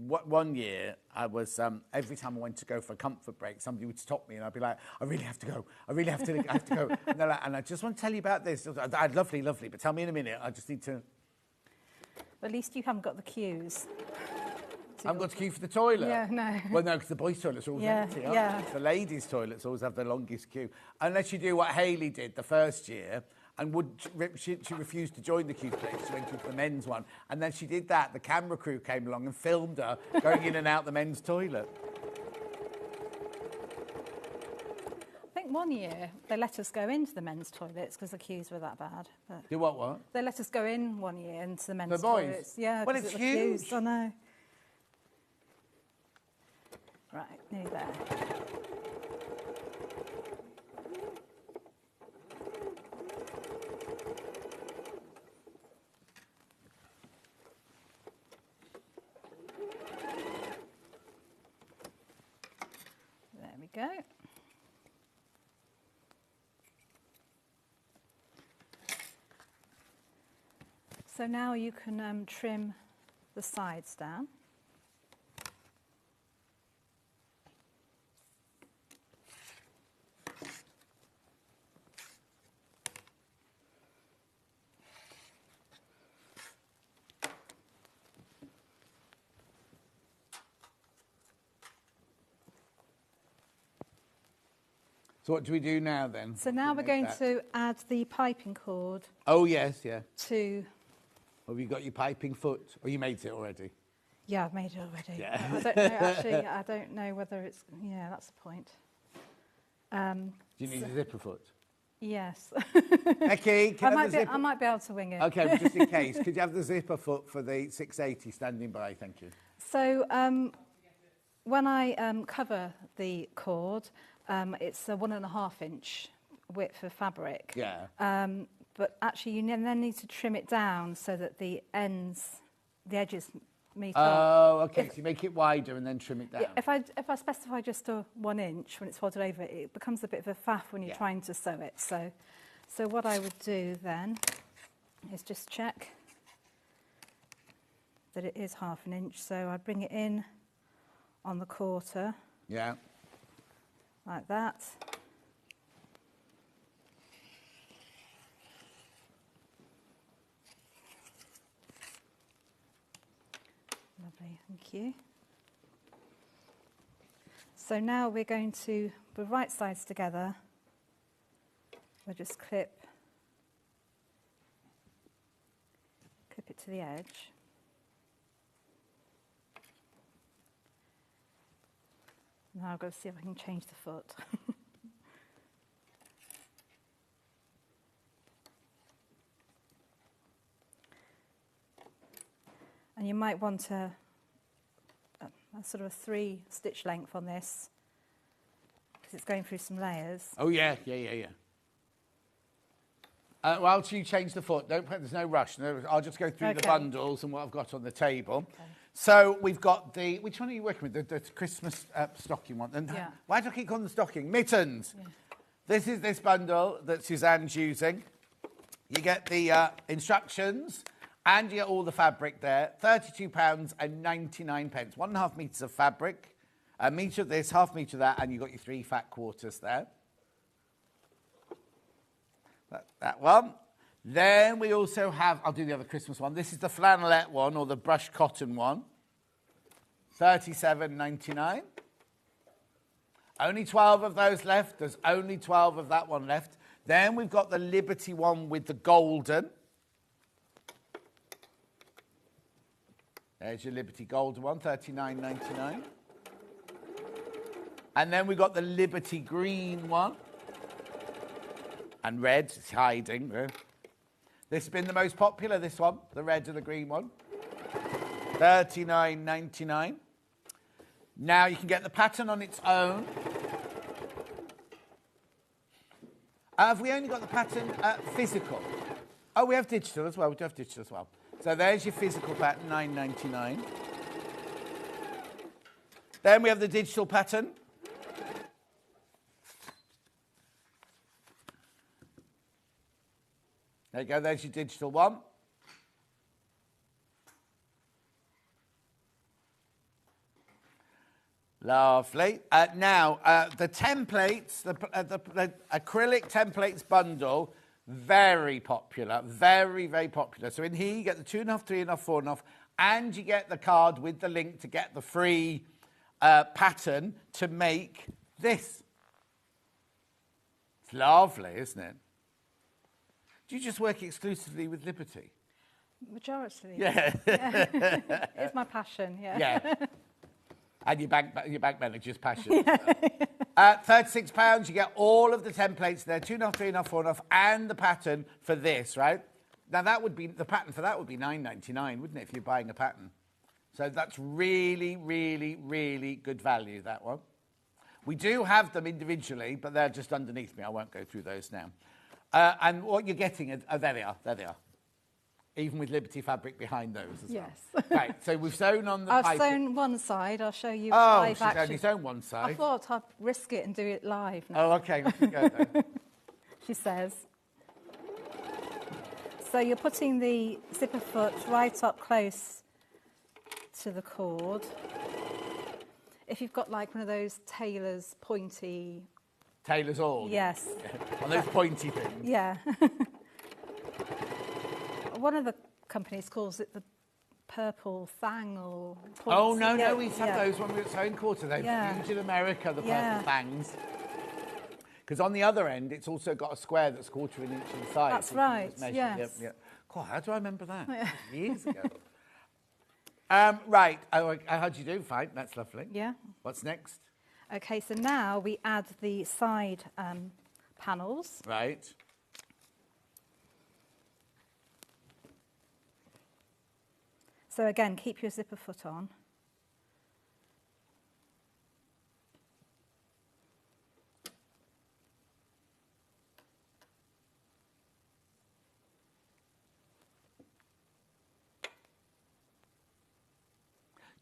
one year I was, every time I went to go for a comfort break, somebody would stop me and I'd be like, I really have to go. I have to go. And they're like, and I just want to tell you about this. I'd lovely, but tell me in a minute. I just need to. At least you haven't got the queues. I haven't got to queue for the toilet. Yeah, no. Well, no, because the boys' toilets are always empty. Yeah. The ladies' toilets always have the longest queue. Unless you do what Hayley did the first year, and she refused to join the queue place. She went into the men's one. And then she did that. The camera crew came along and filmed her going in and out the men's toilet. I think one year they let us go into the men's toilets because the queues were that bad. But Do what? they let us go in one year into the men's The boys? toilets. Yeah, Well, 'cause it's it was queues. huge. I know. Right, nearly there. So now you can trim the sides down. So what do we do now then? So now we're going to add the piping cord. Oh yes, yeah. To. Have you got your piping foot? Or you made it already? Yeah, I've made it already. Yeah. I don't know, actually, I don't know whether it's, yeah, that's the point. Do you need a zipper foot? Yes. Becky, I might be able to wing it. Okay, well, just in case, could you have the zipper foot for the 680 standing by? Thank you. So when I cover the cord, it's a 1.5 inch width of fabric. Yeah. But actually, you then need to trim it down so that the edges meet up. Oh, okay. If, so you make it wider and then trim it down. Yeah, if I specify just a 1 inch when it's folded over, it becomes a bit of a faff when you're trying to sew it. So what I would do then is just check that it is 1/2 inch. So I bring it in on the quarter. Yeah. Like that. Lovely, thank you. So now we're going to the right sides together. We'll just clip it to the edge. Now I've got to see if I can change the foot. And you might want a sort of a 3 stitch length on this because it's going through some layers. Oh yeah. Whilst you change the foot, there's no rush. I'll just go through the bundles and what I've got on the table. Okay. So we've got which one are you working with? The Christmas stocking one. And why do I keep calling the stocking? Mittens. Yeah. This is this bundle that Suzanne's using. You get the instructions and you get all the fabric there. £32.99. 1.5 metres of fabric. A metre of this, 1/2 metre of that, and you've got your 3 fat quarters there. That one. Then we also have, I'll do the other Christmas one. This is the flannelette one, or the brushed cotton one. £37.99. Only 12 of those left. There's only 12 of that one left. Then we've got the Liberty one with the golden. There's your Liberty golden one, £39.99. And then we've got the Liberty green one. And red, it's hiding. This has been the most popular, this one, the red and the green one. £39.99. Now you can get the pattern on its own. Have we only got the pattern physical? Oh, we have digital as well. We do have digital as well. So there's your physical pattern, £9.99. Then we have the digital pattern. There you go, there's your digital one. Lovely. Now, the templates, the acrylic templates bundle, very popular, very, very popular. So in here you get the 2.5, 3.5, 4.5, and you get the card with the link to get the free pattern to make this. It's lovely, isn't it? Do you just work exclusively with Liberty? Majority. Yeah. It's my passion, Yeah. And your bank manager's passion. £36, you get all of the templates there, 2.5, 3.5, 4.5, and the pattern for this, right? Now that would be, the pattern for that would be £9.99, wouldn't it, if you're buying a pattern? So that's really, really, really good value, that one. We do have them individually, but they're just underneath me. I won't go through those now. And what you're getting, there they are. Even with Liberty fabric behind those as well. Yes. Right, so we've sewn on the I've sewn one side. I'll show you live action. Only sewn one side. I thought I'd risk it and do it live now. Oh, okay. Let's go then. She says. So you're putting the zipper foot right up close to the cord. If you've got like one of those tailor's pointy... Tailor's all? Yes. On those pointy things? Yeah. One of the companies calls it the purple thang or... Oh, no, we have those when we were at Sewing Quarter. They're Yeah. huge in America, the purple Yeah. fangs. Because on the other end, it's also got a square that's 1/4 inch inside. That's so you can right, just measure. yes. Yep, yep. God, how do I remember that? Yeah. Years ago. Right. How'd you do? Fine. That's lovely. Yeah. What's next? Okay, so now we add the side panels. Right. So again, keep your zipper foot on.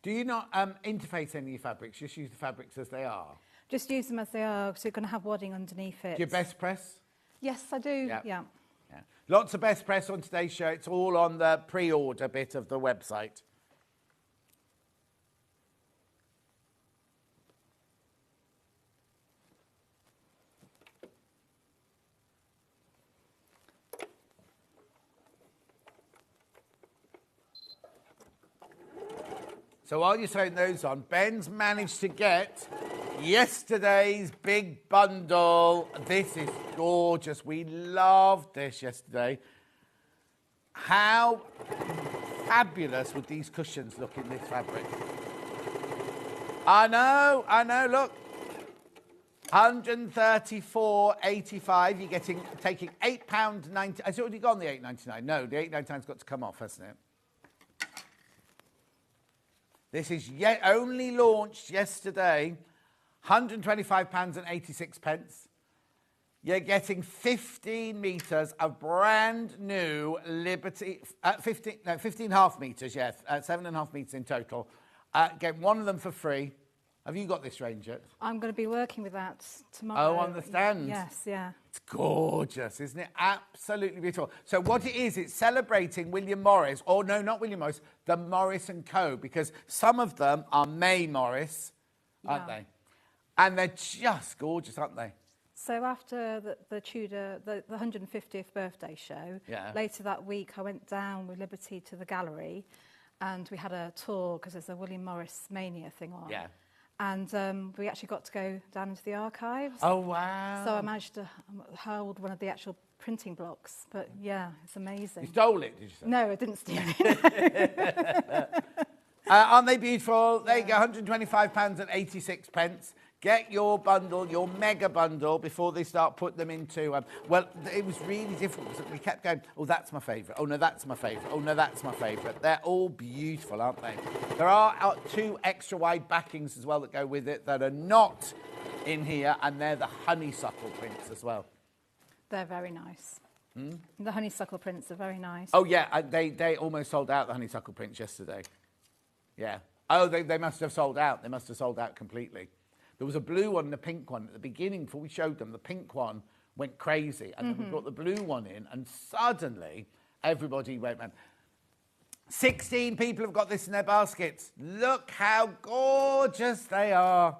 Do you not interface any of your fabrics? Just use the fabrics as they are? Just use them as they are, so you're going to have wadding underneath it. Do you best press? Yes, I do. Yeah. Yeah. Yeah. Lots of best press on today's show. It's all on the pre-order bit of the website. So while you're throwing those on, Ben's managed to get yesterday's big bundle. This is gorgeous. We loved this yesterday. How fabulous would these cushions look in this fabric? I know, look. £134.85. You're taking £8.90. Has it already gone, the £8.99? No, the £8.99's got to come off, hasn't it? This is only launched yesterday, £125.86. You're getting 15 metres of brand new Liberty, 15 half metres, yes, 7.5 metres in total. Get one of them for free. Have you got this range yet? I'm going to be working with that tomorrow. Oh, on the stand? Yes, yeah. It's gorgeous, isn't it? Absolutely beautiful. So what it is, it's celebrating William Morris, or no, not William Morris, the Morris & Co., because some of them are May Morris, aren't they? And they're just gorgeous, aren't they? So after the Tudor, the 150th birthday show, later that week I went down with Liberty to the gallery and we had a tour because there's a William Morris Mania thing on. Yeah. And we actually got to go down into the archives. Oh, wow. So I managed to hold one of the actual printing blocks. But, yeah, it's amazing. You stole it, did you say? No, I didn't steal it. Aren't they beautiful? There you go, £125.86. Get your bundle, your mega bundle, before they start putting them into... well, it was really difficult because we kept going, oh, that's my favourite. Oh, no, that's my favourite. Oh, no, that's my favourite. They're all beautiful, aren't they? There are 2 extra wide backings as well that go with it that are not in here, and they're the honeysuckle prints as well. They're very nice. The honeysuckle prints are very nice. Oh, yeah, they almost sold out, the honeysuckle prints, yesterday. Yeah. Oh, they must have sold out. They must have sold out completely. There was a blue one and a pink one. At the beginning, before we showed them, the pink one went crazy. And then we brought the blue one in, and suddenly everybody went, man. 16 people have got this in their baskets. Look how gorgeous they are.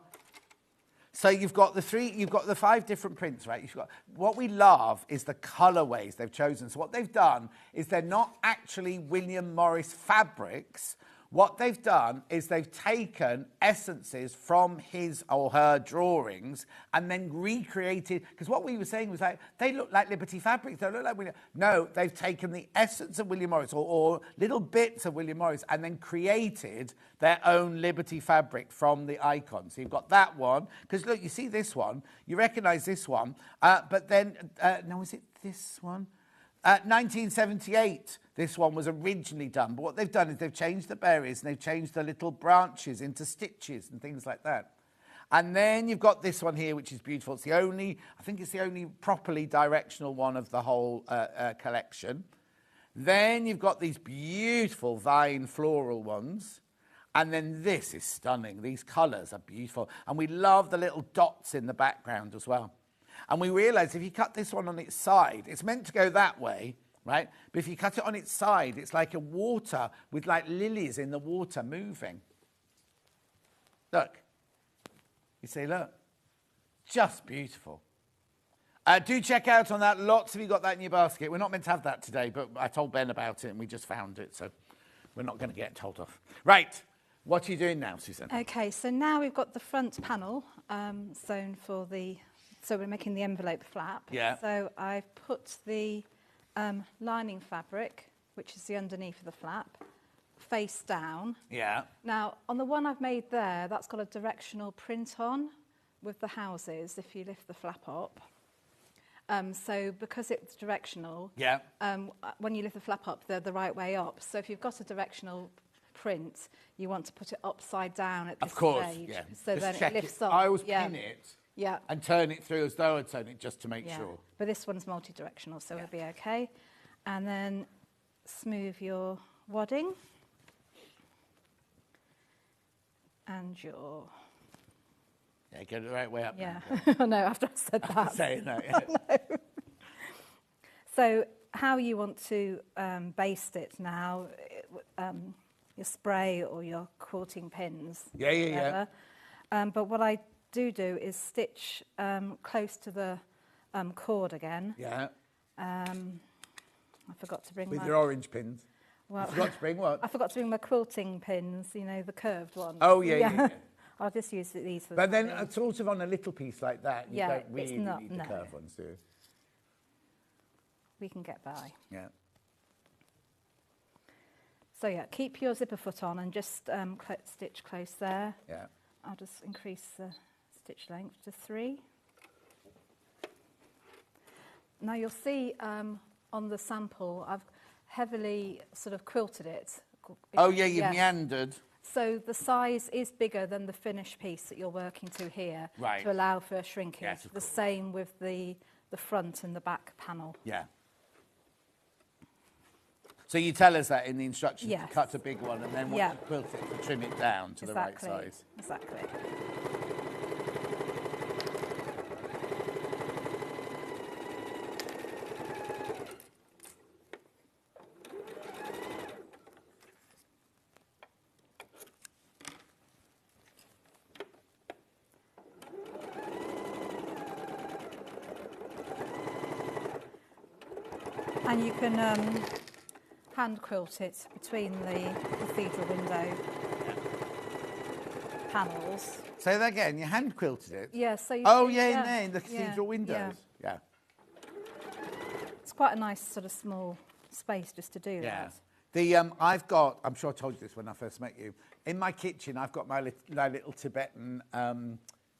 So you've got the 5 different prints, right? What we love is the colourways they've chosen. So what they've done is they're not actually William Morris fabrics. What they've done is they've taken essences from his or her drawings and then recreated, because what we were saying was like, they look like Liberty fabrics, they look like William. No, they've taken the essence of William Morris or little bits of William Morris and then created their own Liberty fabric from the icon. So you've got that one, because look, you see this one, you recognise this one, but then, no, is it this one? 1978, this one was originally done. But what they've done is they've changed the berries and they've changed the little branches into stitches and things like that. And then you've got this one here, which is beautiful. It's the only, I think it's the only properly directional one of the whole collection. Then you've got these beautiful vine floral ones. And then this is stunning. These colours are beautiful. And we love the little dots in the background as well. And we realised if you cut this one on its side, it's meant to go that way, right? But if you cut it on its side, it's like a water with like lilies in the water moving. Look. You see, look. Just beautiful. Do check out on that. Lots of you got that in your basket. We're not meant to have that today, but I told Ben about it and we just found it, so we're not going to get told off. Right. What are you doing now, Susan? Okay, so now we've got the front panel sewn for the... So we're making the envelope flap. Yeah. So I've put the lining fabric, which is the underneath of the flap, face down. Yeah. Now, on the one I've made there, that's got a directional print on with the houses, if you lift the flap up. So because it's directional, yeah. When you lift the flap up, they're the right way up. So if you've got a directional print, you want to put it upside down at this Of course, stage. yeah. So just then it lifts up. I always pin it yeah. and turn it through as though I'd turn it just to make sure. But this one's multi-directional, so it'll be okay. And then smooth your wadding. And your... Yeah, get it the right way up. Yeah, I know, after I said that. Saying that, yeah. So how you want to baste it now, your spray or your quilting pins. Yeah. But what I do is stitch close to the cord again. Yeah. I forgot to bring With my... your orange pins. Well, you forgot to bring what? I forgot to bring my quilting pins, you know, the curved ones. Oh, yeah. I'll just use these for But then sort of on a little piece like that, you don't it's really not, need the curved ones, do you? We can get by. Yeah. So, yeah, keep your zipper foot on and just stitch close there. Yeah. I'll just increase the stitch length to 3. Now, you'll see on the sample, I've heavily sort of quilted it. Oh, yeah, you've meandered. So the size is bigger than the finished piece that you're working to here to allow for shrinkage. Yes, the same with the front and the back panel. Yeah. So you tell us that in the instructions to cut a big one and then once you quilt it, to trim it down to the right size. Exactly. And you can hand quilt it between the cathedral window panels. Say that again, you hand quilted it? Yeah, so you in the cathedral windows. Yeah. It's quite a nice sort of small space just to do that. I've got, I'm sure I told you this when I first met you, in my kitchen I've got my little Tibetan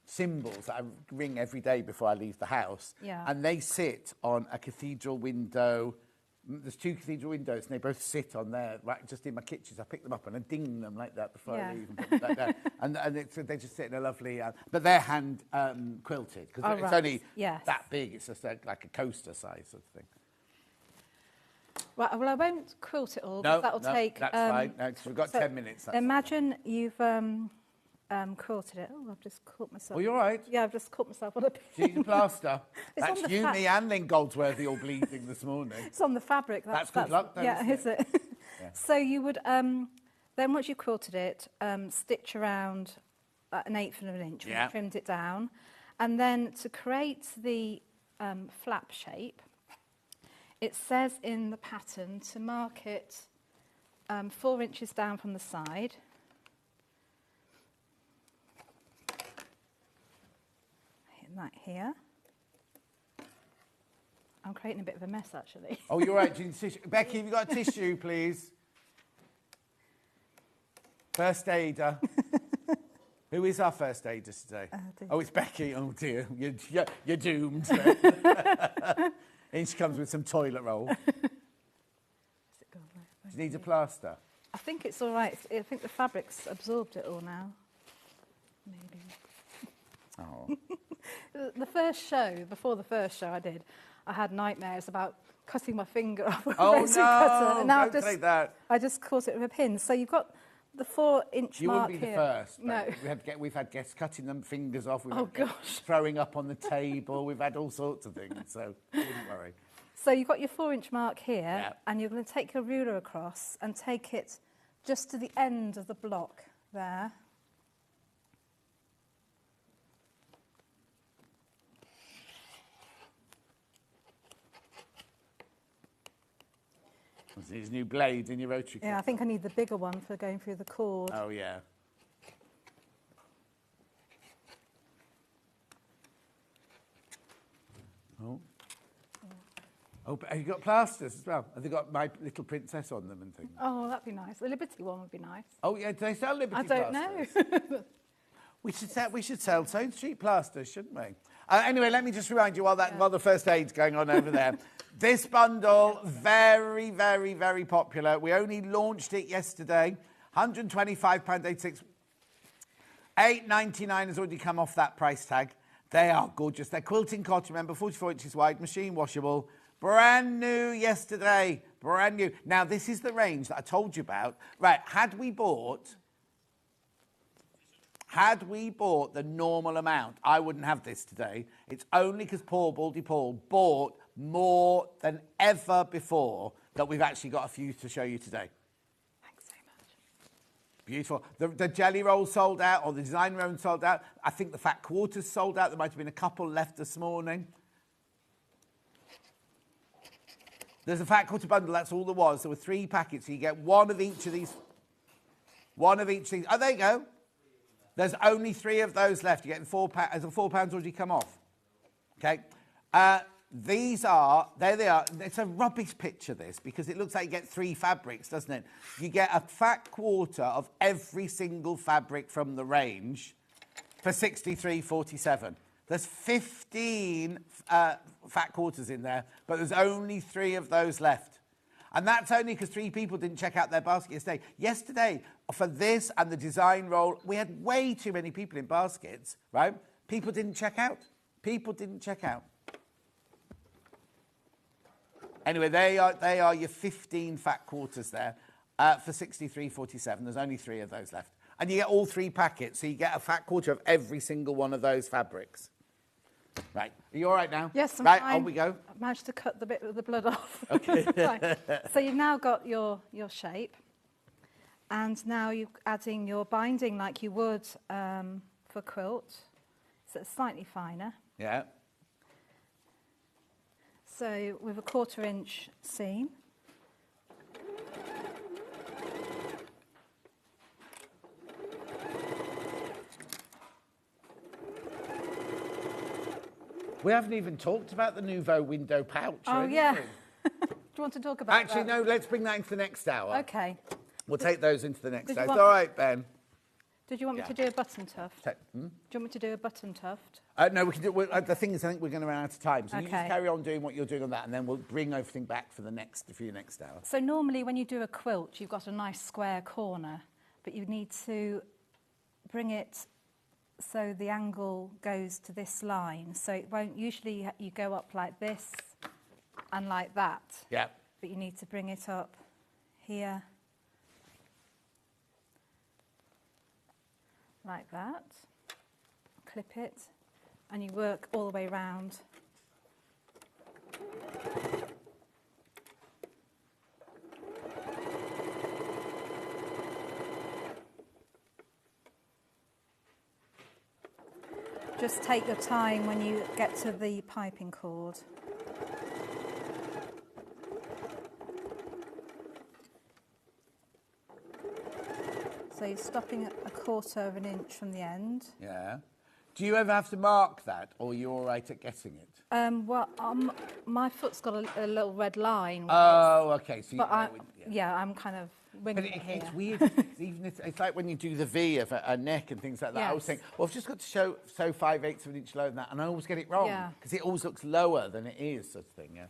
symbols that I ring every day before I leave the house. Yeah. And they sit on a cathedral window. There's 2 cathedral windows and they both sit on there, right, just in my kitchen. So I pick them up and I ding them like that before I leave and put them back down. And they just sit in a lovely... but they're hand quilted because it's only that big. It's just like a coaster size sort of thing. Right, well, I won't quilt it all No, because that'll take... that's fine. No, because we've got 10 minutes. Imagine you've quilted it. Oh, I've just caught myself. Oh, you're right. Yeah, I've just caught myself on a pin. She's a plaster. It's That's on the you, me and Lynn Goldsworthy all bleeding this morning. It's on the fabric. That's good luck, though, yeah, isn't it? Yeah. So you would, then once you've quilted it, stitch around 1/8 of an inch and trimmed it down. And then to create the flap shape, it says in the pattern to mark it 4 inches down from the side. That here. I'm creating a bit of a mess, actually. Oh, you're right. Do you need tissue? Becky, have you got a tissue, please? First aider. Who is our first aider today? Oh, it's Becky. Oh, dear. You're doomed. And she comes with some toilet roll. Do you need a plaster? I think it's all right. I think the fabric's absorbed it all now. Maybe. Oh. The first show, before the first show I had nightmares about cutting my finger off with a Oh, rotary cutter. And now don't say that. I just caught it with a pin. So you've got the 4-inch You mark wouldn't be the here. first. No. We've had guests cutting them fingers off. We've Oh, had guests gosh. throwing up on the table. We've had all sorts of things, so don't worry. So you've got your 4-inch mark here, and you're going to take your ruler across and take it just to the end of the block there. These new blades in your rotary cutter. Yeah, I think I need the bigger one for going through the cord. Oh, yeah. Oh. Oh, but have you got plasters as well? Have they got My Little Princess on them and things? Oh, that'd be nice. The Liberty one would be nice. Oh, yeah, do they sell Liberty I don't plasters? know. We should sell Sewing Street plasters, shouldn't we? Anyway, let me just remind you while the first aid's going on over there. This bundle, very, very, very popular. We only launched it yesterday. £125.86. £8.99 has already come off that price tag. They are gorgeous. They're quilting cotton, remember, 44 inches wide, machine washable. Brand new yesterday. Brand new. Now, this is the range that I told you about. Right, had we bought the normal amount, I wouldn't have this today. It's only because Baldy Paul bought more than ever before that we've actually got a few to show you today. Thanks so much. Beautiful. The jelly roll sold out, or the design roll sold out. I think the fat quarters sold out. There might have been a couple left this morning. There's a fat quarter bundle, that's all there was. There were 3 packets, so you get one of each of these. Oh, there you go. There's only 3 of those left. You're getting £4. Has the £4 already come off? Okay. There they are. It's a rubbish picture, this, because it looks like you get 3 fabrics, doesn't it? You get a fat quarter of every single fabric from the range for £63.47. There's 15 fat quarters in there, but there's only 3 of those left. And that's only because 3 people didn't check out their basket yesterday. Yesterday, for this and the design roll, we had way too many people in baskets, right? People didn't check out. Anyway, they are your 15 fat quarters there for £63.47. There's only 3 of those left. And you get all 3 packets, so you get a fat quarter of every single one of those fabrics. Right. Are you all right now? Yes, I'm fine. fine. On we go. I've managed to cut the bit with the blood off. Okay. Right. So you've now got your shape. And now you're adding your binding like you would for quilt. So it's slightly finer. Yeah. So with a 1/4 inch seam. We haven't even talked about the Nouveau window pouch. Oh, yeah. Do you want to talk about Actually, that? no, let's bring that into the next hour. Okay. We'll take those into the next Did hour. you It's want- all right, Ben. Did you want me to do a button tuft? Do you want me to do a button tuft? No, we can do. The thing is, I think we're going to run out of time, so you just Okay. carry on doing what you're doing on that, and then we'll bring everything back for the next hour. So normally when you do a quilt, you've got a nice square corner, but you need to bring it so the angle goes to this line. So it won't, usually you go up like this and like that. Yeah. But you need to bring it up here. Like that. Clip it, and you work all the way round. Just take your time when you get to the piping cord. So you're stopping at 1/4 of an inch from the end. Yeah. Do you ever have to mark that, or are you all right at getting it? My foot's got a little red line. Oh, okay. So you But know, I'm kind of winging But it here. it's weird. Even it's like when you do the V of a neck and things like that. I always Yes. think, well, I've just got to sew 5/8 of an inch lower than that, and I always get it wrong Yeah. because it always looks lower than it is, sort of thing. Yeah.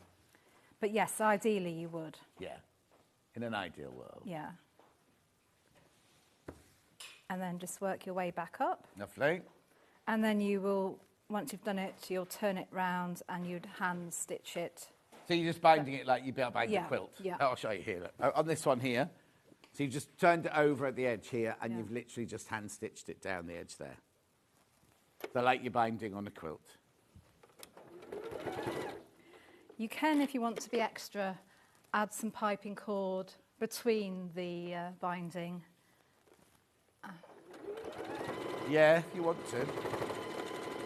But yes, ideally you would. Yeah. In an ideal world. Yeah. And then just work your way back up. Lovely. And then you will, once you've done it, you'll turn it round and you'd hand stitch it. So you're just binding it like you'd be binding Yeah, a quilt. yeah. I'll show you here. Look. On this one here. So you've just turned it over at the edge here, and you've literally just hand stitched it down the edge there. So like you're binding on a quilt. You can, if you want to be extra, add some piping cord between the binding. Yeah, if you want to.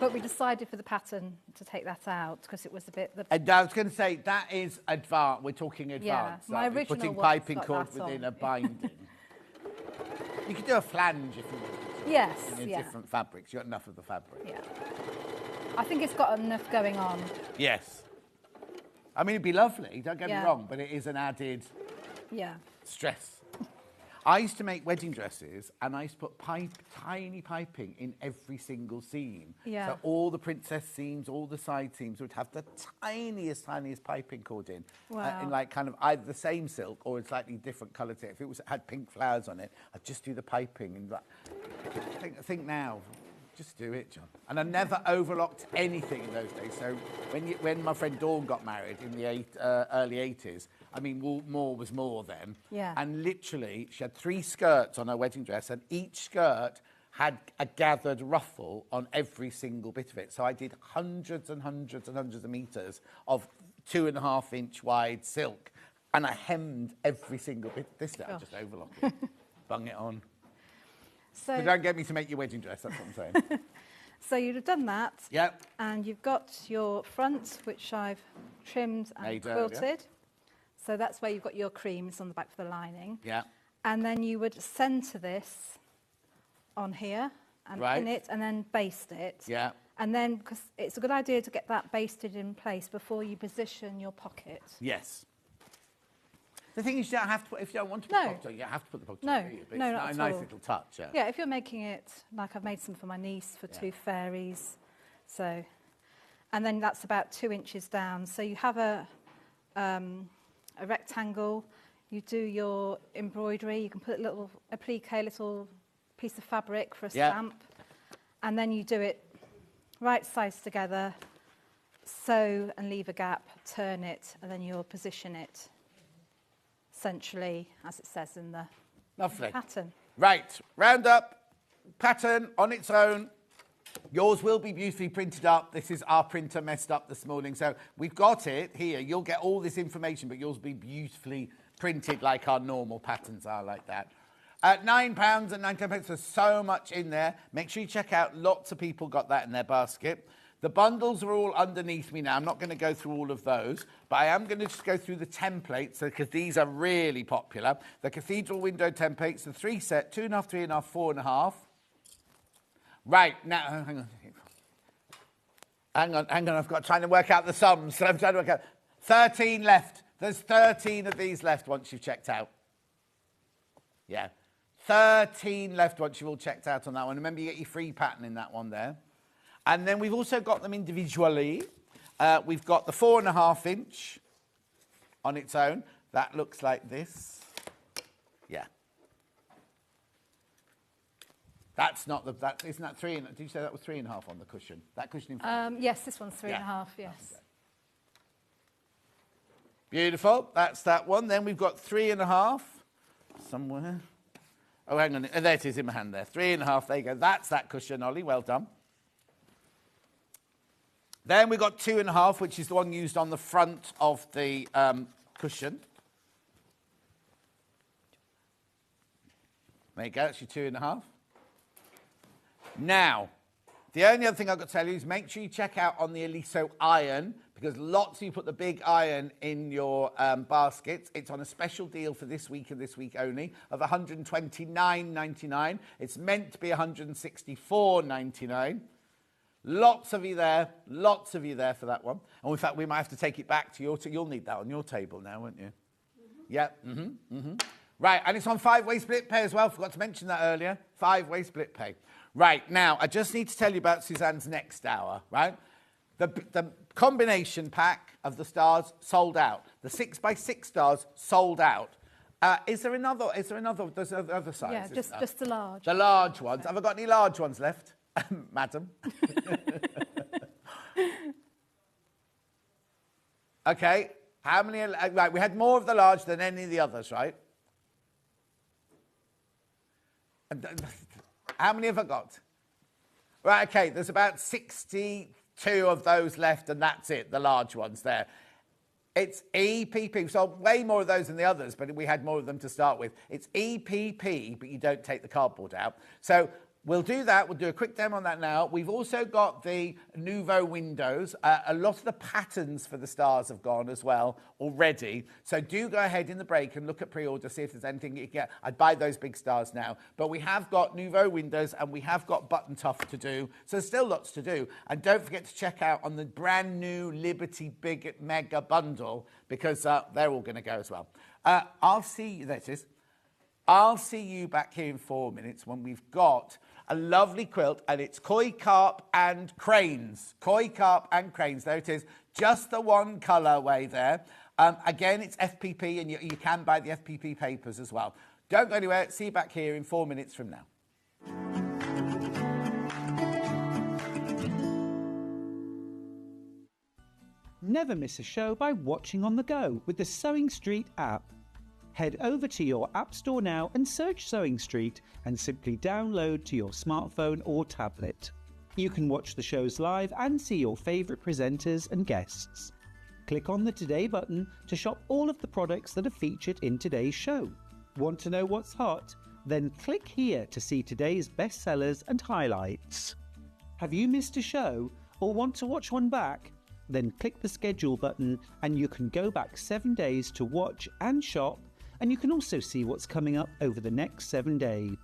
But we decided for the pattern to take that out because it was a bit... And I was going to say, that is advanced. We're talking advanced. my original putting one's piping got cord that within on. a binding. You could do a flange if you wanted to. Yes, in yeah. different fabrics. You've got enough of the fabric. Yeah. I think it's got enough going on. Yes. I mean, it'd be lovely, don't get me Yeah. wrong, but it is an added Yeah. stress. I used to make wedding dresses, and I used to put tiny piping in every single seam. Yeah. So all the princess seams, all the side seams would have the tiniest piping cord in. Wow. In like kind of either the same silk or a slightly different colour to it. If it had pink flowers on it, I'd just do the piping. And think now, just do it, John. And I never overlocked anything in those days. So when my friend Dawn got married in the early 80s, I mean, more was more then. Yeah. And literally, she had 3 skirts on her wedding dress, and each skirt had a gathered ruffle on every single bit of it. So I did hundreds and hundreds and hundreds of metres of 2.5-inch wide silk, and I hemmed every single bit. This now, just overlock it, bung it on. So But don't get me to make your wedding dress, that's what I'm saying. So you'd have done that. Yep. And you've got your front, which I've trimmed and Made quilted. earlier. So that's where you've got your creams on the back for the lining. Yeah. And then you would centre this on here and Right. pin it and then baste it. Yeah. And then, because it's a good idea to get that basted in place before you position your pocket. Yes. The thing is, you don't have to put, if you don't want to put No. the pocket on, you don't have to put the pocket No, on, do you? But no, it's not a at nice all. little touch, yeah. Yeah, if you're making it, like I've made some for my niece for 2 fairies. So, and then that's about 2 inches down. So you have a rectangle, you do your embroidery, you can put a applique, little piece of fabric for a stamp, and then you do it right sides together, sew and leave a gap, turn it, and then you'll position it centrally, as it says in the Lovely. pattern. Right, round up, pattern on its own. Yours will be beautifully printed up. This is our printer messed up this morning. So we've got it here. You'll get all this information, but yours will be beautifully printed like our normal patterns are like that. At £9.99, there's so much in there. Make sure you check out. Lots of people got that in their basket. The bundles are all underneath me now. I'm not going to go through all of those, but I am going to just go through the templates because these are really popular. The Cathedral window templates, the 3 set, 2.5, 3.5, 4.5. Right, now, hang on, I've got trying to work out the sums. So I'm trying to work out. 13 left. There's 13 of these left once you've checked out. Yeah. 13 left once you've all checked out on that one. Remember, you get your free pattern in that one there. And then we've also got them individually. We've got the 4.5-inch on its own. That looks like this. Yeah. That's not the, isn't that 3? Did you say that was 3.5 on the cushion? That cushion in front? Yes, this one's 3.5, yes. Okay. Beautiful. That's that one. Then we've got 3.5 somewhere. Oh, hang on. There it is in my hand there. 3.5. There you go. That's that cushion, Ollie. Well done. Then we've got 2.5, which is the one used on the front of the cushion. There you go. That's your 2.5. Now, the only other thing I've got to tell you is make sure you check out on the Eliso iron, because lots of you put the big iron in your baskets. It's on a special deal for this week and this week only of $129.99. It's meant to be $164.99. Lots of you there for that one. And in fact, we might have to take it back to your, you'll need that on your table now, won't you? Yeah, Right, and it's on 5-way split pay as well. Forgot to mention that earlier. 5-way split pay. Right, now, I just need to tell you about Suzanne's next hour, right? The combination pack of the stars sold out. The 6x6 stars sold out. Is there another, there's other size? Yeah, just the large. The large ones. Have I got any large ones left, madam? Okay, how many, right, we had more of the large than any of the others, right? How many have I got? Right, okay, there's about 62 of those left, and that's it, the large ones there. It's EPP. We sold way more of those than the others, but we had more of them to start with. It's EPP, but you don't take the cardboard out. So we'll do that. We'll do a quick demo on that now. We've also got the Nouveau windows. A lot of the patterns for the stars have gone as well already. So do go ahead in the break and look at pre-order, see if there's anything you can get. I'd buy those big stars now. But we have got Nouveau windows and we have got button tuff to do. So there's still lots to do. And don't forget to check out on the brand new Liberty Big Mega Bundle because they're all going to go as well. I'll see you, there it is. I'll see you back here in 4 minutes when we've got a lovely quilt, and it's koi carp and cranes. Koi carp and cranes, there it is. Just the one colourway there. Again, it's FPP, and you can buy the FPP papers as well. Don't go anywhere. See you back here in 4 minutes from now. Never miss a show by watching on the go with the Sewing Street app. Head over to your App Store now and search Sewing Street and simply download to your smartphone or tablet. You can watch the shows live and see your favourite presenters and guests. Click on the Today button to shop all of the products that are featured in today's show. Want to know what's hot? Then click here to see today's bestsellers and highlights. Have you missed a show or want to watch one back? Then click the schedule button and you can go back 7 days to watch and shop, and you can also see what's coming up over the next 7 days.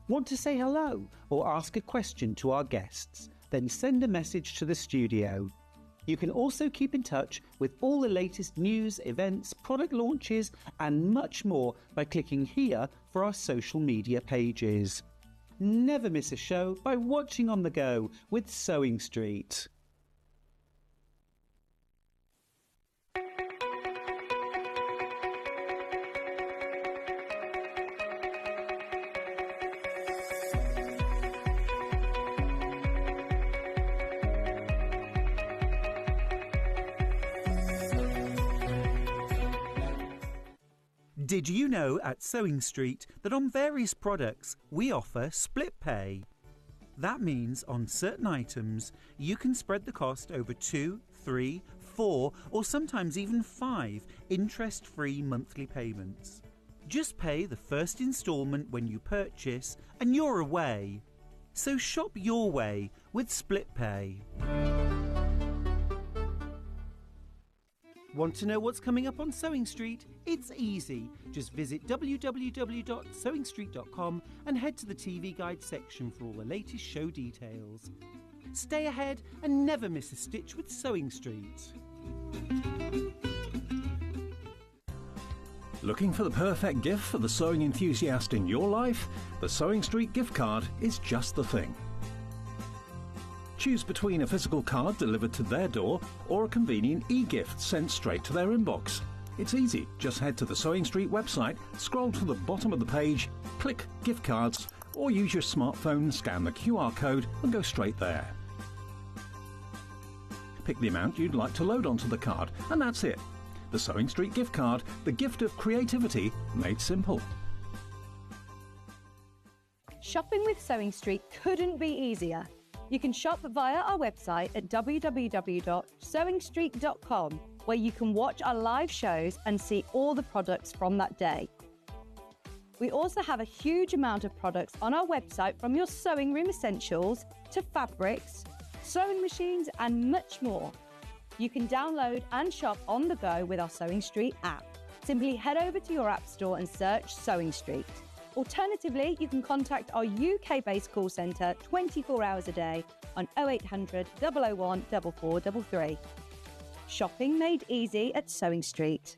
Want to say hello or ask a question to our guests? Then send a message to the studio. You can also keep in touch with all the latest news, events, product launches and much more by clicking here for our social media pages. Never miss a show by watching on the go with Sewing Street. Did you know at Sewing Street that on various products we offer split pay? That means on certain items you can spread the cost over 2, 3, 4 or sometimes even 5 interest-free monthly payments. Just pay the first instalment when you purchase and you're away. So shop your way with split pay. Want to know what's coming up on Sewing Street? It's easy. Just visit www.sewingstreet.com and head to the TV Guide section for all the latest show details. Stay ahead and never miss a stitch with Sewing Street. Looking for the perfect gift for the sewing enthusiast in your life? The Sewing Street gift card is just the thing. Choose between a physical card delivered to their door or a convenient e-gift sent straight to their inbox. It's easy. Just head to the Sewing Street website, scroll to the bottom of the page, click Gift Cards, or use your smartphone, scan the QR code and go straight there. Pick the amount you'd like to load onto the card, and that's it. The Sewing Street gift card, the gift of creativity made simple. Shopping with Sewing Street couldn't be easier. You can shop via our website at www.sewingstreet.com, where you can watch our live shows and see all the products from that day. We also have a huge amount of products on our website, from your sewing room essentials to fabrics, sewing machines and much more. You can download and shop on the go with our Sewing Street app. Simply head over to your app store and search Sewing Street. Alternatively, you can contact our UK-based call centre 24 hours a day on 0800 001 4433. Shopping made easy at Sewing Street.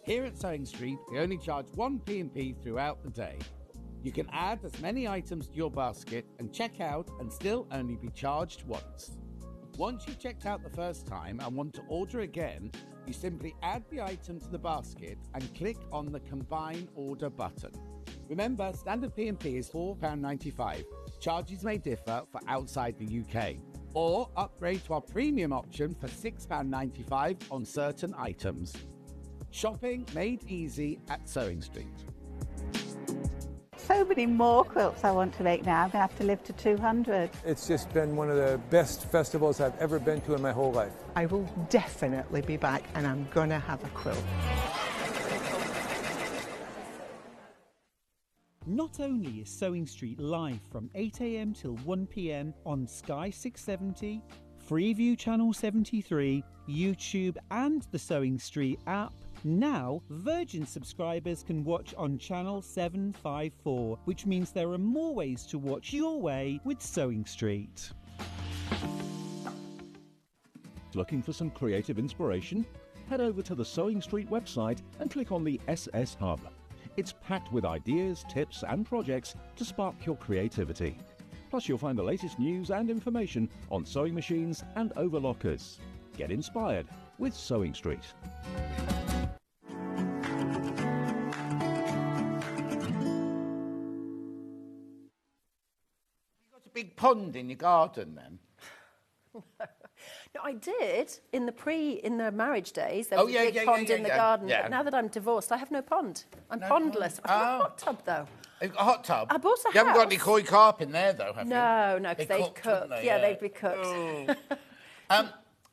Here at Sewing Street, we only charge one P&P throughout the day. You can add as many items to your basket and check out and still only be charged once. Once you've checked out the first time and want to order again, you simply add the item to the basket and click on the Combine Order button. Remember, standard P&P is £4.95. Charges may differ for outside the UK. Or upgrade to our premium option for £6.95 on certain items. Shopping made easy at Sewing Street. so many more quilts I want to make now. I'm going to have to live to 200. It's just been one of the best festivals I've ever been to in my whole life. I will definitely be back and I'm going to have a quilt. Not only is Sewing Street live from 8 a.m. till 1 p.m. on Sky 670, Freeview Channel 73, YouTube and the Sewing Street app, now Virgin subscribers can watch on Channel 754, which means there are more ways to watch your way with Sewing Street. Looking for some creative inspiration? Head over to the Sewing Street website and click on the SS Hub. It's packed with ideas, tips and projects to spark your creativity. Plus you'll find the latest news and information on sewing machines and overlockers. Get inspired with Sewing Street. Big pond in your garden then? No, I did in the marriage days. There was a big pond in the garden. Yeah. But now that I'm divorced, I have no pond. I'm pondless. I've got a hot tub though. A hot tub? I bought a house. You haven't got any koi carp in there though, have you? No, because they'd cook. They? Yeah, they'd be cooked.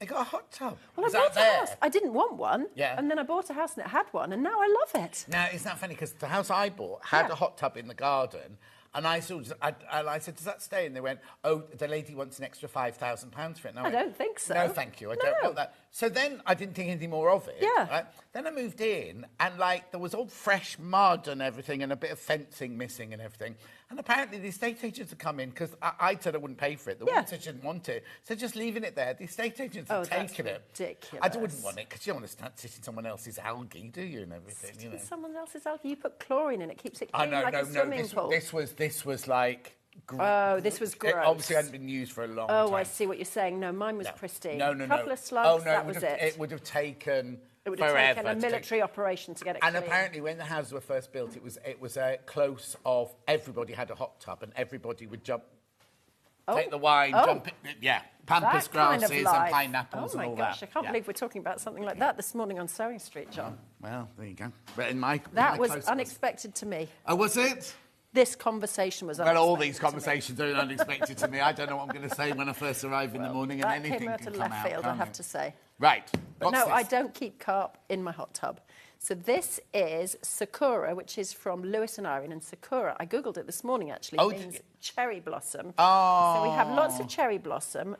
They got a hot tub. Well, Is I bought that a there? house. I didn't want one. Yeah. And then I bought a house and it had one, and now I love it. Now, isn't that funny? Because the house I bought had a hot tub in the garden, and I said, does that stay? And they went, oh, the lady wants an extra £5,000 for it. And I don't think so. No, thank you. I don't want that. So then I didn't think anything more of it. Yeah. Right? Then I moved in, and there was all fresh mud and everything, and a bit of fencing missing and everything. And apparently the estate agents had come in, because I said I wouldn't pay for it. The woman said she didn't want it. So just leaving it there. The estate agents had taken it. Ridiculous. I wouldn't want it, because you don't want to start sitting someone else's algae, do you, and everything. Sitting in someone else's algae. You put chlorine in it, keeps it I clean like a swimming pool. This was like... this was gross. It obviously hadn't been used for a long time. Oh, I see what you're saying. No, mine was pristine. No. A couple of slugs, that was it. It would have taken It would have forever taken a military operation to get it And clean. apparently when the houses were first built, it was a close of everybody had a hot tub and everybody would take the wine, jump in, pampas grasses and pineapples and all that. Oh my gosh, I can't believe we're talking about something like that this morning on Sewing Street, John. Well, there you go. But that was unexpected to me. Oh, was it? This conversation was unexpected. Well, all these conversations are unexpected to me. I don't know what I'm going to say when I first arrive in the morning, and anything came out can of come left out, field, I have to say. Right. But no, I don't keep carp in my hot tub. So this is Sakura, which is from Lewis and Irene. And Sakura, I Googled it this morning, actually, means cherry blossom. Oh. So we have lots of cherry blossom.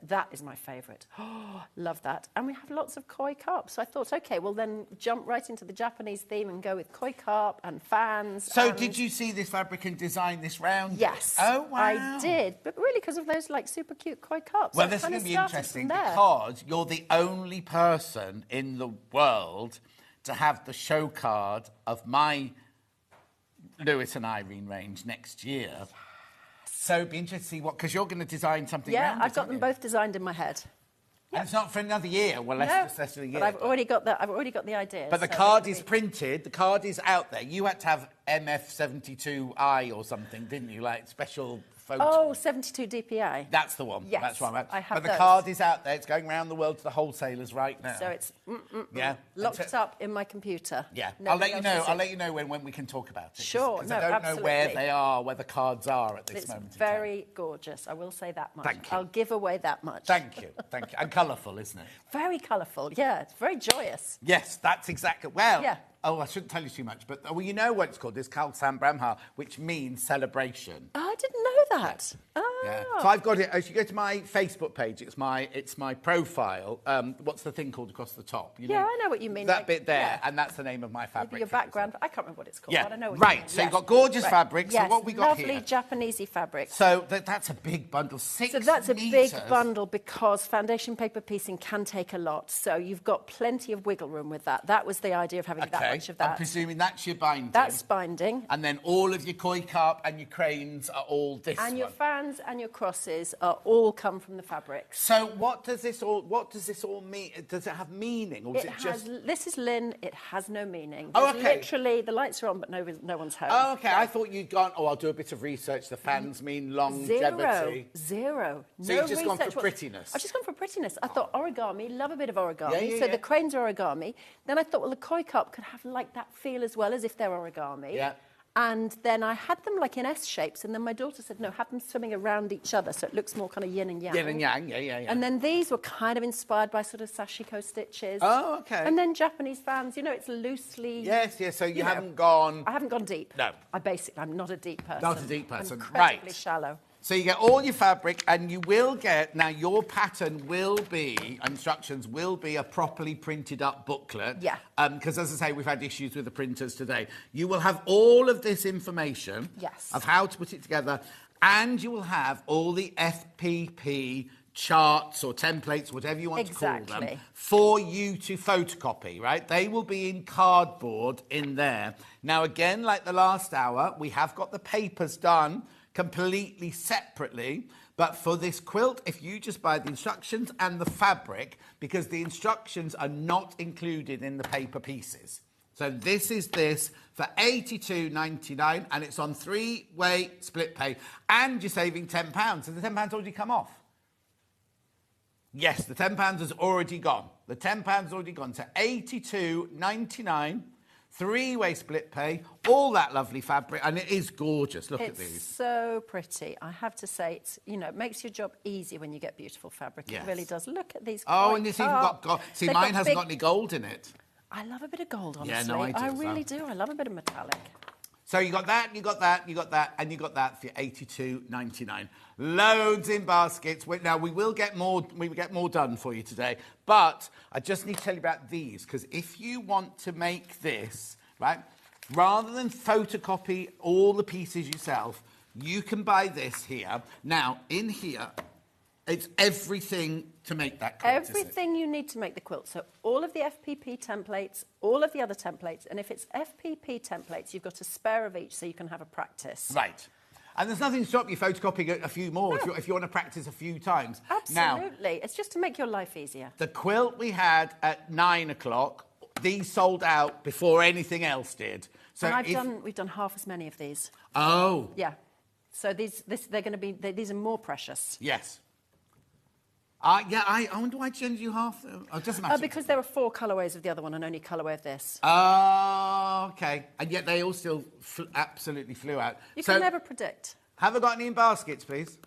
That is my favourite. Oh, love that. And we have lots of koi carp. So I thought, OK, well, then jump right into the Japanese theme and go with koi carp and fans. So did you see this fabric and design this round? Yes. Oh, wow. I did. But really because of those, super cute koi carps. Well, so this is going to be interesting because you're the only person in the world to have the show card of my Lewis and Irene range next year. So it'd be interesting to see because you're going to design something around I've got them both designed in my head. And it's not for another year. Well, less than a year. But I've already got the idea. But the card is printed. The card is out there. You had to have MF72I or something, didn't you? Like special photo. Oh, 72 DPI. That's the one. Yes, that's right. I have But the those. card is out there. It's going around the world to the wholesalers right now. So it's locked up in my computer. Yeah, Nobody I'll let you know. else sees I'll it. let you know when we can talk about it. Sure, Because no, I don't absolutely. know where they are, where the cards are at this It's moment. very gorgeous. I will say that much. Thank you. I'll give away that much. Thank you. And colourful, isn't it? Very colourful. Yeah, it's very joyous. Yes, that's exactly. Well. Yeah. Oh, I shouldn't tell you too much, but you know what it's called? It's Kal Sambramha, which means celebration. Oh, I didn't know that. Oh. Yeah. So I've got it. As you go to my Facebook page, it's my profile. What's the thing called across the top? You know, I know what you mean. That bit there, and that's the name of my Maybe fabric. your background. I can't remember what it's called. Yeah. But I know what Right. you mean. So you've got gorgeous fabric. Yes. So what we got lovely here? Lovely Japanesey fabric. So that's a big bundle. 6 So that's a big meters. bundle because foundation paper piecing can take a lot. So you've got plenty of wiggle room with that. That was the idea of having that much of that. I'm presuming that's your binding. That's binding. And then all of your koi carp and your cranes are all this And your one. fans and your crosses are all come from the fabrics. So what does this all mean? Does it have meaning, or is it just? This is Lynn. It has no meaning. Oh, There's okay. Literally, the lights are on, but no one's home. Oh, okay. Yeah. I thought you'd gone. Oh, I'll do a bit of research. The fans mean longevity. Zero. So no you've just gone for research prettiness. I've just gone for prettiness. I thought origami. Love a bit of origami. Yeah, so yeah. the cranes are origami. Then I thought, well, the koi cup could have like that feel as well as if they're origami. Yeah. And then I had them like in S shapes, and then my daughter said, no, have them swimming around each other so it looks more kind of yin and yang. Yin and yang, yeah. And then these were kind of inspired by sort of sashiko stitches. Oh, okay. And then Japanese fans, you know, it's loosely... Yes, so you haven't gone... I haven't gone deep. No. I'm not a deep person. Not a deep person, I'm incredibly right. shallow. So you get all your fabric, and you will get, now your pattern will be, instructions will be a properly printed up booklet. Yeah. Because as I say, we've had issues with the printers today. You will have all of this information Yes. of how to put it together, and you will have all the FPP charts or templates, whatever you want to call them, for you to photocopy, right? They will be in cardboard in there. Now, again, like the last hour, we have got the papers done completely separately, but for this quilt, if you just buy the instructions and the fabric, because the instructions are not included in the paper pieces. So this is this for £82.99, and it's on 3-way split pay, and you're saving £10. So the £10 already come off. Yes, the £10 has already gone. The £10 has already gone. So £82.99. 3-way split pay, all that lovely fabric, and it is gorgeous. Look at these. It's so pretty. I have to say, it's, you know, it makes your job easy when you get beautiful fabric. Yes. It really does. Look at these. Oh, and it's even got gold. See, They've mine got hasn't big... got any gold in it. I love a bit of gold, honestly. Yeah, no, I do. I really do. I love a bit of metallic. So you got that, you got that, you got that, and you got that for £82.99. Loads in baskets. Now we will get more. We will get more done for you today. But I just need to tell you about these, because if you want to make this, right, rather than photocopy all the pieces yourself, you can buy this here. Now in here, it's everything to make that quilt. Everything you need to make the quilt. So all of the FPP templates, all of the other templates, and if it's FPP templates, you've got a spare of each so you can have a practice. Right. And there's nothing to stop you photocopying a few more if you want to practice a few times. Absolutely. Now, it's just to make your life easier. The quilt we had at 9 o'clock, these sold out before anything else did. So and we've done half as many of these. Oh. Yeah. So they're going to be, these are more precious. Yes. I wonder why you you half. Oh, doesn't matter. Because there are 4 colourways of the other one and only colourway of this. Oh, okay. And yet they all still absolutely flew out. You can never predict. Have I got any in baskets, please?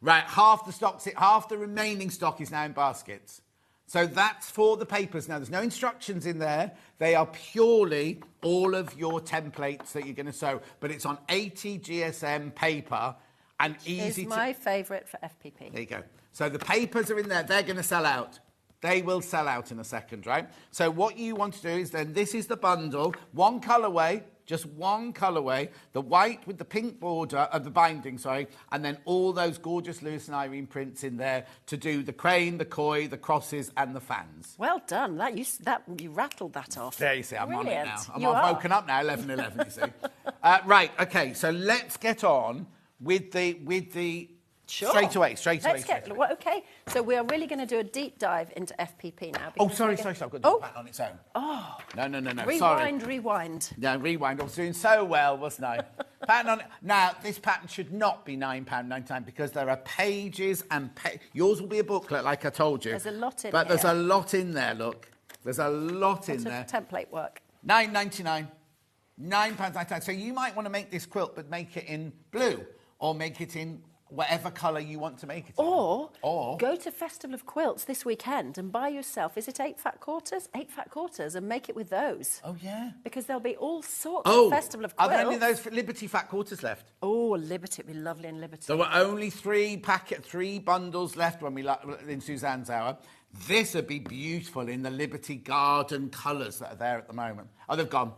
Right, half the remaining stock is now in baskets. So that's for the papers. Now, there's no instructions in there. They are purely all of your templates that you're going to sew. But it's on 80 GSM paper and easy It's my favourite for FPP. There you go. So the papers are in there. They're going to sell out. They will sell out in a second, right? So what you want to do is then, this is the bundle. One colourway, just one colourway. The white with the pink border, of the binding, sorry. And then all those gorgeous Lewis and Irene prints in there to do the crane, the koi, the crosses and the fans. Well done. You rattled that off. There you see, I'm Brilliant. on it now. I'm woken up now, 11:11, you see. Right, okay, so let's get on with the Sure. Straight away. Well, okay, so we are really going to do a deep dive into FPP now. Oh, sorry, I've got to do the pattern on its own. Oh. No, Rewind. Yeah, rewind. I was doing so well, wasn't I? Pattern on it. Now, this pattern should not be £9.99 because there are pages and yours will be a booklet, like I told you. There's a lot in But here. there's a lot in there, look. There's a lot in there. Template work. £9.99. £9.99. So you might want to make this quilt, but make it in blue or make it in whatever colour you want to make it in. Or go to Festival of Quilts this weekend and buy yourself, is it 8 fat quarters? 8 fat quarters, and make it with those. Oh, yeah. Because there'll be all sorts of Festival of Quilts. Are there any of those Liberty fat quarters left? Oh, Liberty, it'd be lovely in Liberty. There were only 3 bundles left when in Suzanne's hour. This would be beautiful in the Liberty Garden colours that are there at the moment. Oh, they've gone.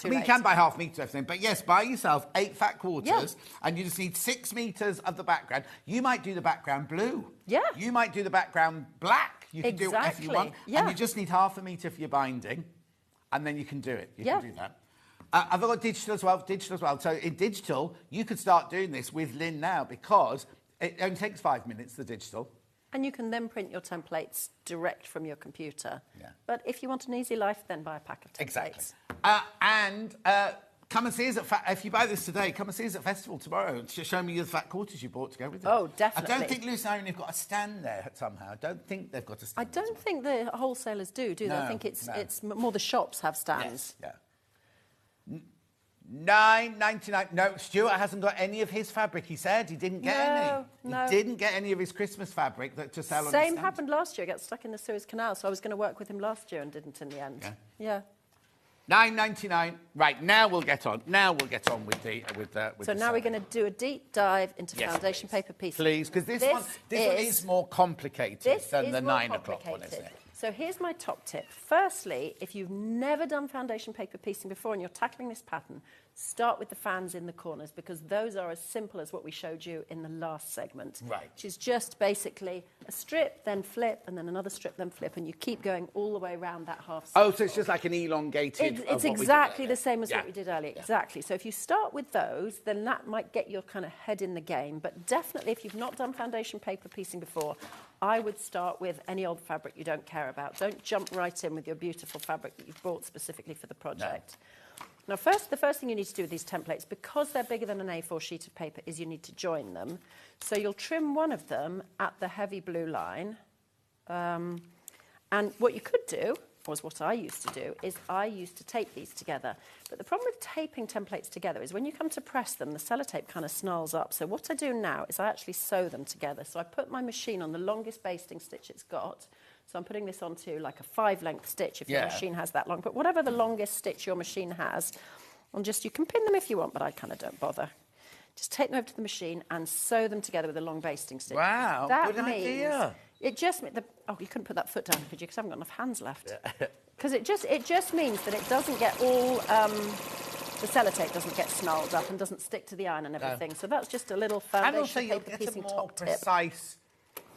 You can buy half metres of everything, but yes, buy yourself 8 fat quarters, and you just need 6 metres of the background. You might do the background blue. Yeah. You might do the background black. You can do it if you want. Yeah. And you just need half a metre for your binding, and then you can do it. You can do that. I've got digital as well. So in digital, you could start doing this with Lynn now because it only takes 5 minutes, the digital. And you can then print your templates direct from your computer. Yeah. But if you want an easy life, then buy a pack of templates. Exactly. Come and see us if you buy this today, come and see us at Festival tomorrow. Show me your fat quarters you bought to go with it. Oh, definitely. I don't think Lewis and Irene have got a stand there somehow. I don't think they've got a stand. I don't think the wholesalers do they? I think it's more the shops have stands. Yes, yeah. $9.99. No, Stuart hasn't got any of his fabric. He said he didn't get any. No. He didn't get any of his Christmas fabric to sell on the Same stand. happened last year. I got stuck in the Suez Canal, so I was going to work with him last year and didn't in the end. Yeah. $9.99. Right, now we'll get on. With So now we're going to do a deep dive into foundation paper pieces. Please, because this one is more complicated than the 9 o'clock one, isn't it? So here's my top tip. Firstly, if you've never done foundation paper piecing before and you're tackling this pattern, start with the fans in the corners, because those are as simple as what we showed you in the last segment. Right. Which is just basically a strip, then flip, and then another strip, then flip, and you keep going all the way around that half circle. Oh, so it's just like an elongated... It's exactly the same as what we did earlier. Yeah. Exactly. So if you start with those, then that might get your kind of head in the game. But definitely, if you've not done foundation paper piecing before, I would start with any old fabric you don't care about. Don't jump right in with your beautiful fabric that you've bought specifically for the project. No. Now, the first thing you need to do with these templates, because they're bigger than an A4 sheet of paper, is you need to join them. So you'll trim one of them at the heavy blue line. And what you could do, was what I used to do, is I used to tape these together. But the problem with taping templates together is when you come to press them, the sellotape kind of snarls up. So what I do now is I actually sew them together. So I put my machine on the longest basting stitch it's got. So I'm putting this onto like a 5-length stitch if your machine has that long. But whatever the longest stitch your machine has, and just, you can pin them if you want, but I kind of don't bother. Just take them over to the machine and sew them together with a long basting stitch. Wow, that good means idea. It just means you couldn't put that foot down, could you? Because I haven't got enough hands left. Because it just means that it doesn't get all the sellotape doesn't get snarled up and doesn't stick to the iron and everything. So that's just a little foundation paper piecing top tip. Precise.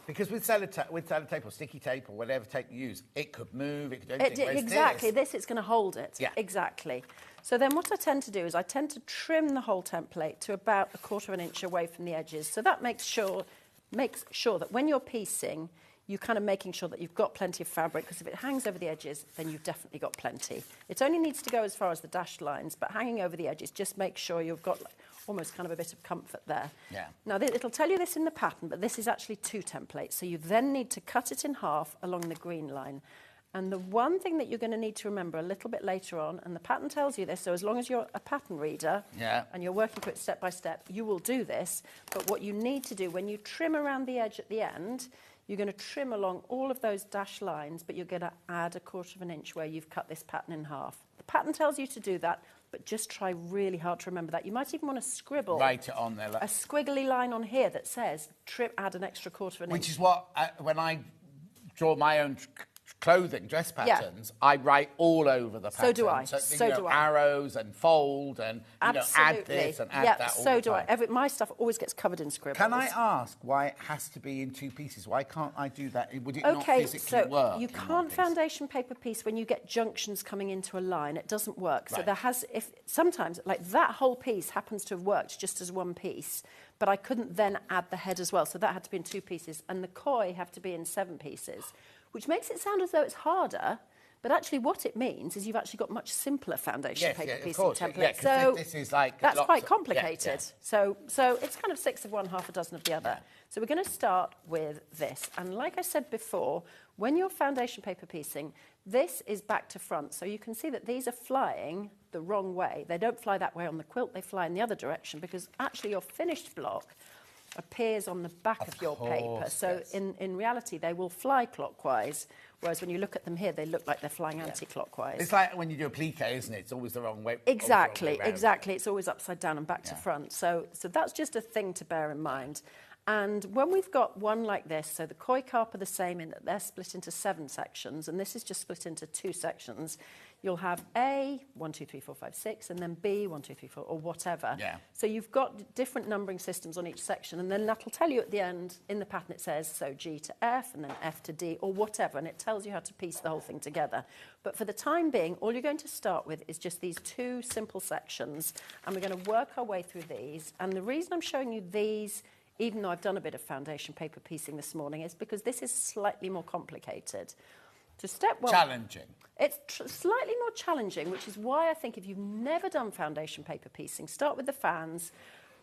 Because with sellotape or sticky tape or whatever tape you use, it could move, it could do anything. Exactly, it's going to hold it. Yeah. Exactly. So then what I tend to do is I tend to trim the whole template to about 1/4 inch away from the edges. So that makes sure that when you're piecing, you're kind of making sure that you've got plenty of fabric, because if it hangs over the edges, then you've definitely got plenty. It only needs to go as far as the dashed lines, but hanging over the edges, just make sure you've got almost kind of a bit of comfort there. Yeah. Now, it'll tell you this in the pattern, but this is actually 2 templates. So you then need to cut it in half along the green line. And the one thing that you're going to need to remember a little bit later on, and the pattern tells you this, so as long as you're a pattern reader and you're working through it step by step, you will do this. But what you need to do, when you trim around the edge at the end, you're going to trim along all of those dashed lines, but you're going to add 1/4 inch where you've cut this pattern in half. The pattern tells you to do that, but just try really hard to remember that. You might even want to scribble. Write it on there. A squiggly line on here that says, add an extra 1/4 inch. Which is what, when I draw my own clothing, dress patterns, I write all over the pattern. So do I. So do I. Arrows and fold and add this and add that all so the do time. I. My stuff always gets covered in scribbles. Can I ask why it has to be in 2 pieces? Why can't I do that? Would it not physically work? You can't foundation paper piece when you get junctions coming into a line. It doesn't work. Right. So sometimes, like that whole piece happens to have worked just as one piece, but I couldn't then add the head as well. So that had to be in 2 pieces. And the koi have to be in 7 pieces, which makes it sound as though it's harder. But actually what it means is you've actually got much simpler foundation paper piecing templates. So this is like that's quite complicated. So it's kind of 6 of one, half a dozen of the other. So we're going to start with this. And like I said before, when you're foundation paper piecing, this is back to front. So you can see that these are flying the wrong way. They don't fly that way on the quilt, they fly in the other direction, because actually your finished block appears on the back of your paper. So in reality, they will fly clockwise, whereas when you look at them here, they look like they're flying anti-clockwise. It's like when you do a plique, isn't it? It's always the wrong way. Exactly. It's always upside down and back to front. So that's just a thing to bear in mind. And when we've got one like this, so the koi carp are the same in that they're split into 7 sections, and this is just split into 2 sections. You'll have A, 1, 2, 3, 4, 5, 6, and then B, 1, 2, 3, 4, or whatever. Yeah. So you've got different numbering systems on each section, and then that'll tell you at the end, in the pattern it says, so G to F, and then F to D, or whatever, and it tells you how to piece the whole thing together. But for the time being, all you're going to start with is just these 2 simple sections, and we're going to work our way through these. And the reason I'm showing you these, even though I've done a bit of foundation paper piecing this morning, is because this is slightly more complicated. So step 1... Challenging. It's slightly more challenging, which is why I think if you've never done foundation paper piecing, start with the fans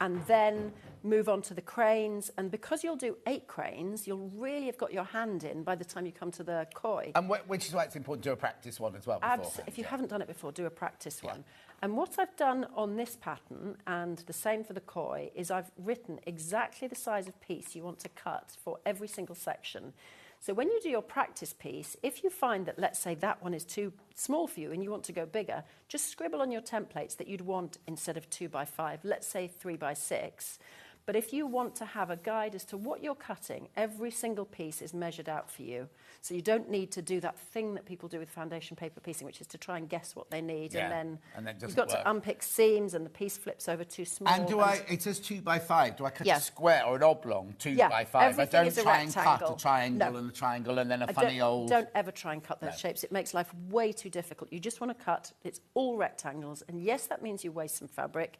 and then move on to the cranes. And because you'll do 8 cranes, you'll really have got your hand in by the time you come to the koi. And which is why it's important to do a practice one as well beforehand. If you haven't done it before, do a practice one. And what I've done on this pattern, and the same for the koi, is I've written exactly the size of piece you want to cut for every single section. So when you do your practice piece, if you find that, let's say, that one is too small for you and you want to go bigger, just scribble on your templates that you'd want, instead of 2 by 5, let's say 3 by 6. But if you want to have a guide as to what you're cutting, every single piece is measured out for you. So you don't need to do that thing that people do with foundation paper piecing, which is to try and guess what they need. Yeah, and then it doesn't you've got work. to unpick seams and the piece flips over too small. And it says 2 by 5. Do I cut a square or an oblong 2 by 5? Everything I don't is a try and rectangle. cut a triangle No. and a triangle and then a I funny old... Don't ever try and cut those shapes. It makes life way too difficult. You just want to cut. It's all rectangles. And yes, that means you waste some fabric.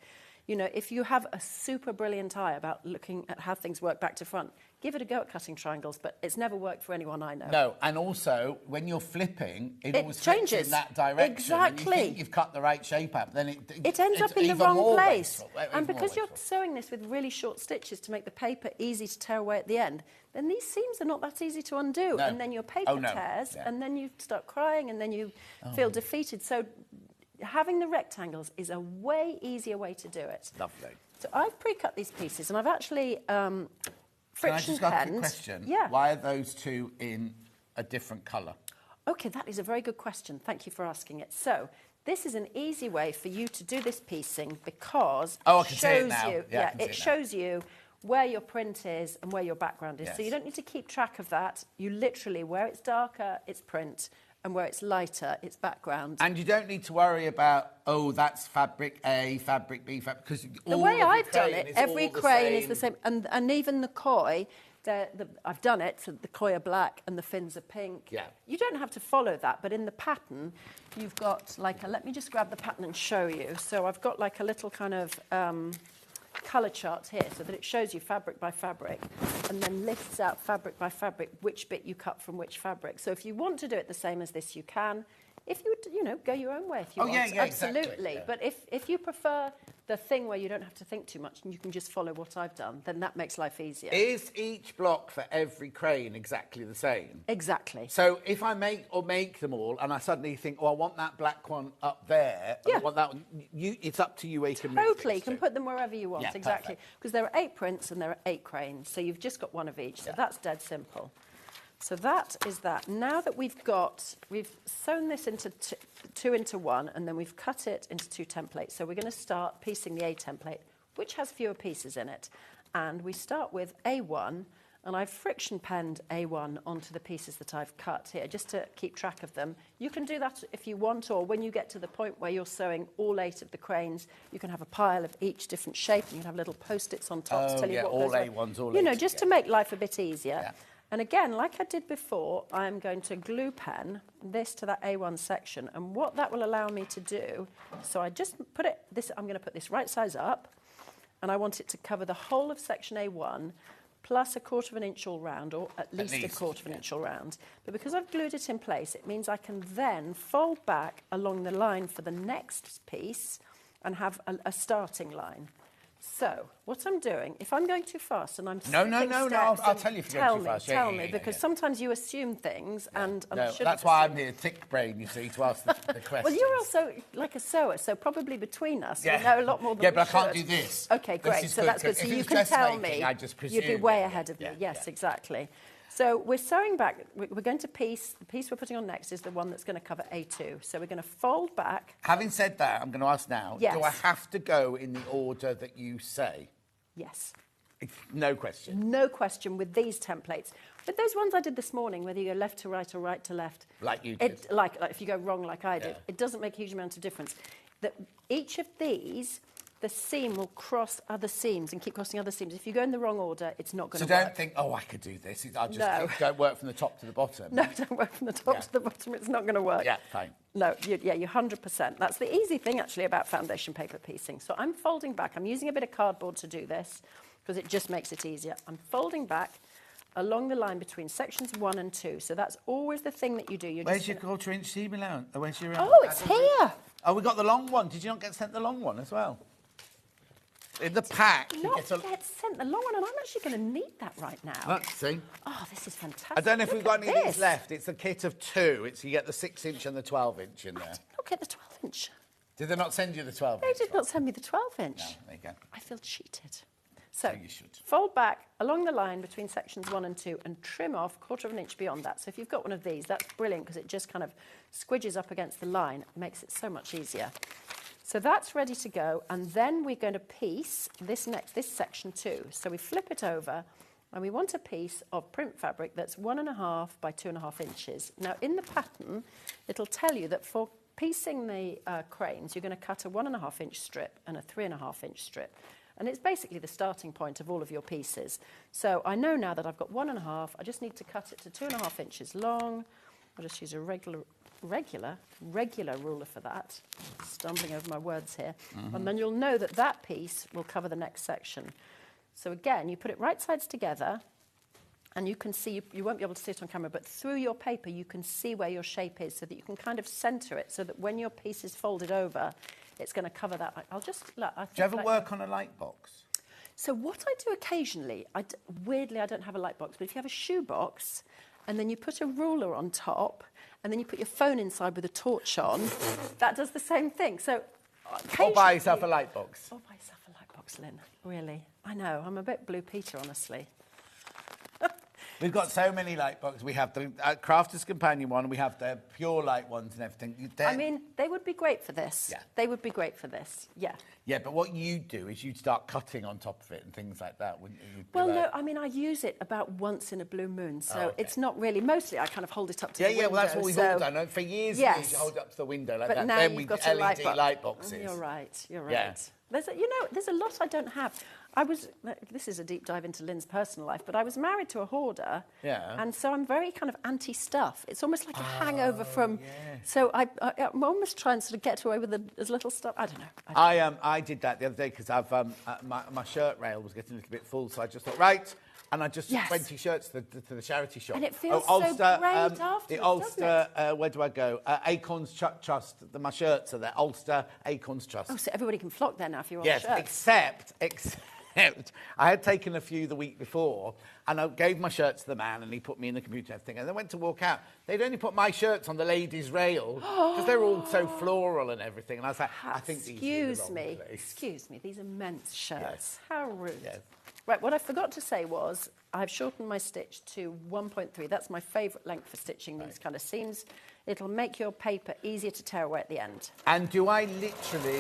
You know, if you have a super brilliant eye about looking at how things work back to front, give it a go at cutting triangles, but it's never worked for anyone I know. No, and also, when you're flipping, it always changes. flips in that direction. Exactly. And you think you've cut the right shape up, then it ends up in the even wrong more place. wasteful, even And more because you're wasteful. sewing this with really short stitches to make the paper easy to tear away at the end, then these seams are not that easy to undo. No. And then your paper tears, and then you start crying, and then you feel defeated. So having the rectangles is a way easier way to do it. Lovely. So I've pre-cut these pieces, and I've actually friction Can I just ask a penned. question? Yeah. Why are those two in a different colour? Okay, that is a very good question. Thank you for asking it. So this is an easy way for you to do this piecing because I it can see it shows now. you, Yeah, I can see it it now. shows you where your print is and where your background is. So Yes. you don't need to keep track of that. You literally, where it's darker, it's print, and where it's lighter, it's background. And you don't need to worry about, oh, that's fabric A, fabric B, because The way I've done it, every crane is the same, and even the koi, I've done it, so the koi are black and the fins are pink. Yeah. You don't have to follow that, but in the pattern, you've got like let me just grab the pattern and show you. So I've got like a little kind of colour chart here so that it shows you fabric by fabric and then lists out fabric by fabric which bit you cut from which fabric. So if you want to do it the same as this, you can. If you would, go your own way if you want. Yeah, absolutely. exactly, yeah. But if you prefer the thing where you don't have to think too much and you can just follow what I've done, then that makes life easier. Is each block for every crane exactly the same? Exactly. So if I make them all and I suddenly think, oh, I want that black one up there, and I want that one, it's up to you where you can move Totally, you things can to. put them wherever you want, Yeah, exactly. perfect. Because there are 8 prints and there are 8 cranes, so you've just got one of each. So that's dead simple. So that is that. Now that we've sewn this into 2 into 1, and then we've cut it into 2 templates. So we're going to start piecing the A template, which has fewer pieces in it. And we start with A1, and I've friction penned A1 onto the pieces that I've cut here, just to keep track of them. You can do that if you want, or when you get to the point where you're sewing all 8 of the cranes, you can have a pile of each different shape, and you can have little post-its on top to tell you what all goes on. A1s, all You know, 8s, just to make life a bit easier. Yeah. And again, like I did before, I'm going to glue pen this to that A1 section. And what that will allow me to do, so I just put I'm going to put this right size up, and I want it to cover the whole of section A1, plus 1/4 inch all round, or at least 1/4 inch all round. But because I've glued it in place, it means I can then fold back along the line for the next piece and have a starting line. So, what I'm doing, if I'm going too fast and I'm No, skipping I'll steps, tell you if you're going too fast. Tell me, because sometimes you assume things and I shouldn't that's why I'm assume. here, thick brain, you see, to ask the questions. Well, you're also like a sewer, so probably between us, we know a lot more than Yeah, but I we can't should. do this. Okay, This great. is So good, that's good. 'cause So if you it's can dressmaking, tell me. I just You'd be presume way it. ahead of me. Yeah, Yes, yeah. exactly. So we're sewing back. We're going to piece. The piece we're putting on next is the one that's going to cover A2. So we're going to fold back. Having said that, I'm going to ask now, Yes. do I have to go in the order that you say? Yes. No question. No question with these templates. With those ones I did this morning, whether you go left to right or right to left. Like you did. Like if you go wrong like I did, Yeah. it doesn't make a huge amount of difference. Each of these, the seam will cross other seams and keep crossing other seams. If you go in the wrong order, it's not going to So work. don't think, oh, I could do this. I'll just No. don't work from the top to the bottom. No, don't work from the top to the bottom. It's not going to work. Yeah, fine. No, you're 100%. That's the easy thing, actually, about foundation paper piecing. So I'm folding back. I'm using a bit of cardboard to do this because it just makes it easier. I'm folding back along the line between sections 1 and 2. So that's always the thing that you do. Where's your 1/4 inch seam allowance? Where's your? Oh, it's here. Oh, we got the long one. Did you not get sent the long one as well? In the pack, you Not get a... get sent the long one, and I'm actually going to need that right now. Let's see. Oh, this is fantastic. I don't know if Look we've got at any of this. these left. It's a kit of 2. You get the 6-inch and the 12-inch in there. I did not get the 12-inch. Did they not send you the 12-inch? They did not send me the 12-inch. No, there you go. I feel cheated. So you should. fold back along the line between sections 1 and 2 and trim off 1/4 of an inch beyond that. So if you've got one of these, that's brilliant because it just kind of squidges up against the line. It makes it so much easier. So that's ready to go, and then we're going to piece this section 2. So we flip it over, and we want a piece of print fabric that's 1.5 by 2.5 inches. Now, in the pattern, it'll tell you that for piecing the cranes, you're going to cut a 1.5-inch strip and a 3.5-inch strip. And it's basically the starting point of all of your pieces. So I know now that I've got 1.5. I just need to cut it to 2.5 inches long. I'll just use a regular ruler for that. Stumbling over my words here. And then you'll know that that piece will cover the next section. So again, you put it right sides together, and you can see, you won't be able to see it on camera, but through your paper you can see where your shape is so that you can kind of centre it so that when your piece is folded over, it's going to cover that. I'll just... Look, Do you ever work on a light box? So what I do occasionally, weirdly I don't have a light box, but if you have a shoe box and then you put a ruler on top and then you put your phone inside with a torch on, that does the same thing. So Or buy yourself a light box. Or buy yourself a light box, Lynn. Really. I know, I'm a bit Blue Peter, honestly. We've got so many light boxes. We have the Crafter's Companion one, we have the pure light ones and everything. I mean, they would be great for this. Yeah. They would be great for this, yeah. Yeah, but what you do is you'd start cutting on top of it and things like that, wouldn't you? Well, no, I mean, I use it about once in a blue moon, so okay. It's not really... Mostly, I kind of hold it up to the window. Yeah, well, that's what we've all done. For years, you hold it up to the window like but that. Now then you've we got LED a light boxes. You're right, you're right. Yeah. There's a lot I don't have. This is a deep dive into Lynn's personal life, but I was married to a hoarder. Yeah. And so I'm very kind of anti-stuff. It's almost like a hangover from... Yeah. So I'm almost trying to sort of get away with as little stuff. I don't know. I did that the other day because my shirt rail was getting a little bit full, so I just thought, right... And I just took 20 shirts to the charity shop. And it feels so great afterwards, the Ulster, where do I go? Acorns Trust. My shirts are there. Ulster Acorns Trust. Oh, so everybody can flock there now if you want yes, shirts. except I had taken a few the week before, and I gave my shirt to the man, and he put me in the computer and everything, and I went to walk out. They'd only put my shirts on the ladies' rail, because they're all so floral and everything, and I was like, I think these are the wrong place. Excuse me, these are men's shirts. Yes. How rude. Yes. Right, what I forgot to say was I've shortened my stitch to 1.3. That's my favourite length for stitching these kind of seams. It'll make your paper easier to tear away at the end. And do I literally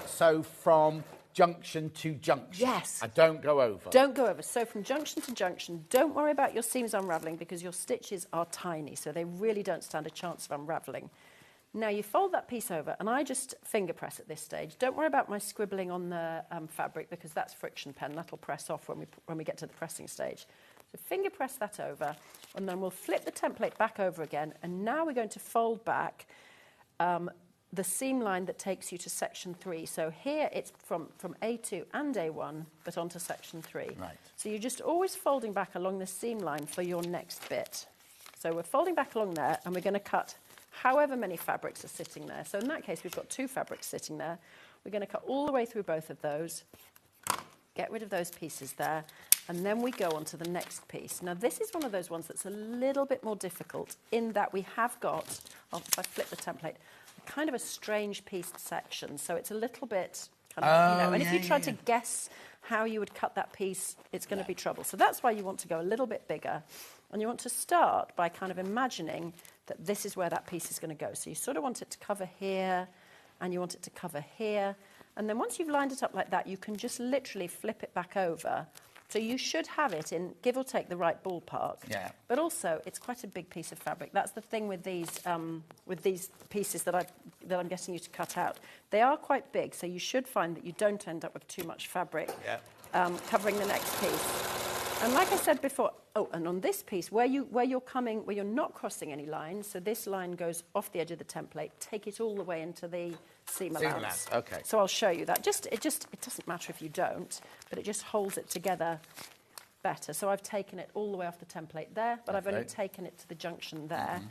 sew from junction to junction? Yes. I don't go over? Don't go over. So from junction to junction, don't worry about your seams unravelling because your stitches are tiny, so they really don't stand a chance of unravelling. Now, you fold that piece over, and I just finger press at this stage. Don't worry about my scribbling on the fabric because that's friction pen. That'll press off when we get to the pressing stage. So finger press that over, and then we'll flip the template back over again, and now we're going to fold back the seam line that takes you to section 3. So here it's from A2 and A1, but onto section 3. Right. So you're just always folding back along the seam line for your next bit. So we're folding back along there, and we're going to cut however many fabrics are sitting there. So in that case, we've got 2 fabrics sitting there. We're going to cut all the way through both of those, get rid of those pieces there, and then we go on to the next piece. Now, this is one of those ones that's a little bit more difficult in that we have got, if I flip the template, kind of a strange pieced section. So it's a little bit kind of, and if you try to guess how you would cut that piece, it's going to be trouble. So that's why you want to go a little bit bigger. And you want to start by kind of imagining that this is where that piece is going to go. So you sort of want it to cover here, and you want it to cover here. And then once you've lined it up like that, you can just literally flip it back over. So you should have it in, give or take, the right ballpark. Yeah. But also, it's quite a big piece of fabric. That's the thing with these pieces that I'm getting you to cut out. They are quite big, so you should find that you don't end up with too much fabric covering the next piece. And like I said before, and on this piece, where you're not crossing any lines, so this line goes off the edge of the template, take it all the way into the seam allowance. Okay. So I'll show you that. It doesn't matter if you don't, but it just holds it together better. So I've taken it all the way off the template there, but I've only taken it to the junction there.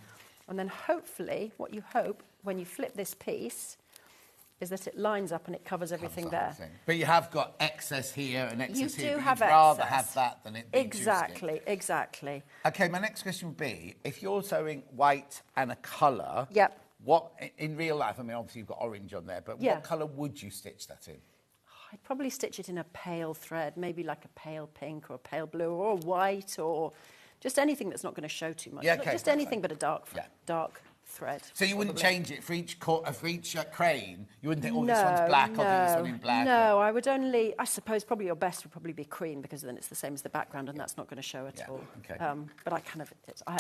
And then hopefully, what you hope when you flip this piece is that it lines up and it covers everything there. But you have got excess here and excess here. You do but have you'd rather excess. have that than it be Exactly, exactly. Okay, my next question would be, if you're sewing white and a colour, Yep. what, in real life, I mean, obviously you've got orange on there, but Yeah. what colour would you stitch that in? I'd probably stitch it in a pale thread, maybe like a pale pink or a pale blue or white or just anything that's not going to show too much. Yeah, Not okay, just that's anything fine. but a dark thread. So you wouldn't probably. change it for each crane? You wouldn't think, oh, this one's black, I'll do this one in black? No, I would only, I suppose probably your best would probably be cream because then it's the same as the background and that's not going to show at all. Okay. But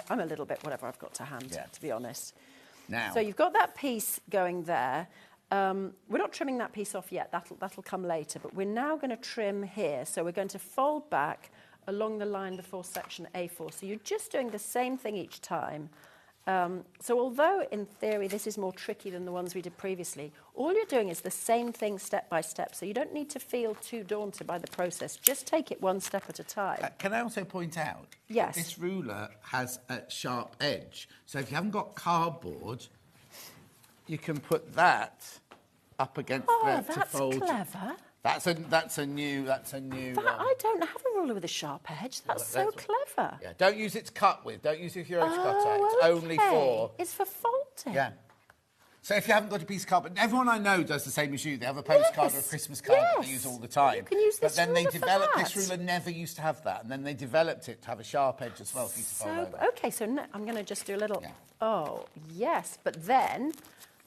I'm a little bit whatever I've got to hand, to be honest. Now. So you've got that piece going there. We're not trimming that piece off yet, that'll come later, but we're now going to trim here. So we're going to fold back along the line before section A4. So you're just doing the same thing each time. So although in theory this is more tricky than the ones we did previously, all you're doing is the same thing step by step. So you don't need to feel too daunted by the process. Just take it one step at a time. Can I also point out, Yes. this ruler has a sharp edge. So if you haven't got cardboard, you can put that up against there to fold. That's clever. That's a new. I don't have a ruler with a sharp edge. That's so clever. Yeah, don't use it to cut with. Don't use it with your edge cutter. It's okay. only for. It's for folding. Yeah. So if you haven't got a piece of cardboard, everyone I know does the same as you. They have a postcard or a Christmas card that they use all the time. You can use this but then they ruler for developed that. this ruler never used to have that, and then they developed it to have a sharp edge as well for you to fold over. Okay, so I'm going to just do a little. Oh yes, but then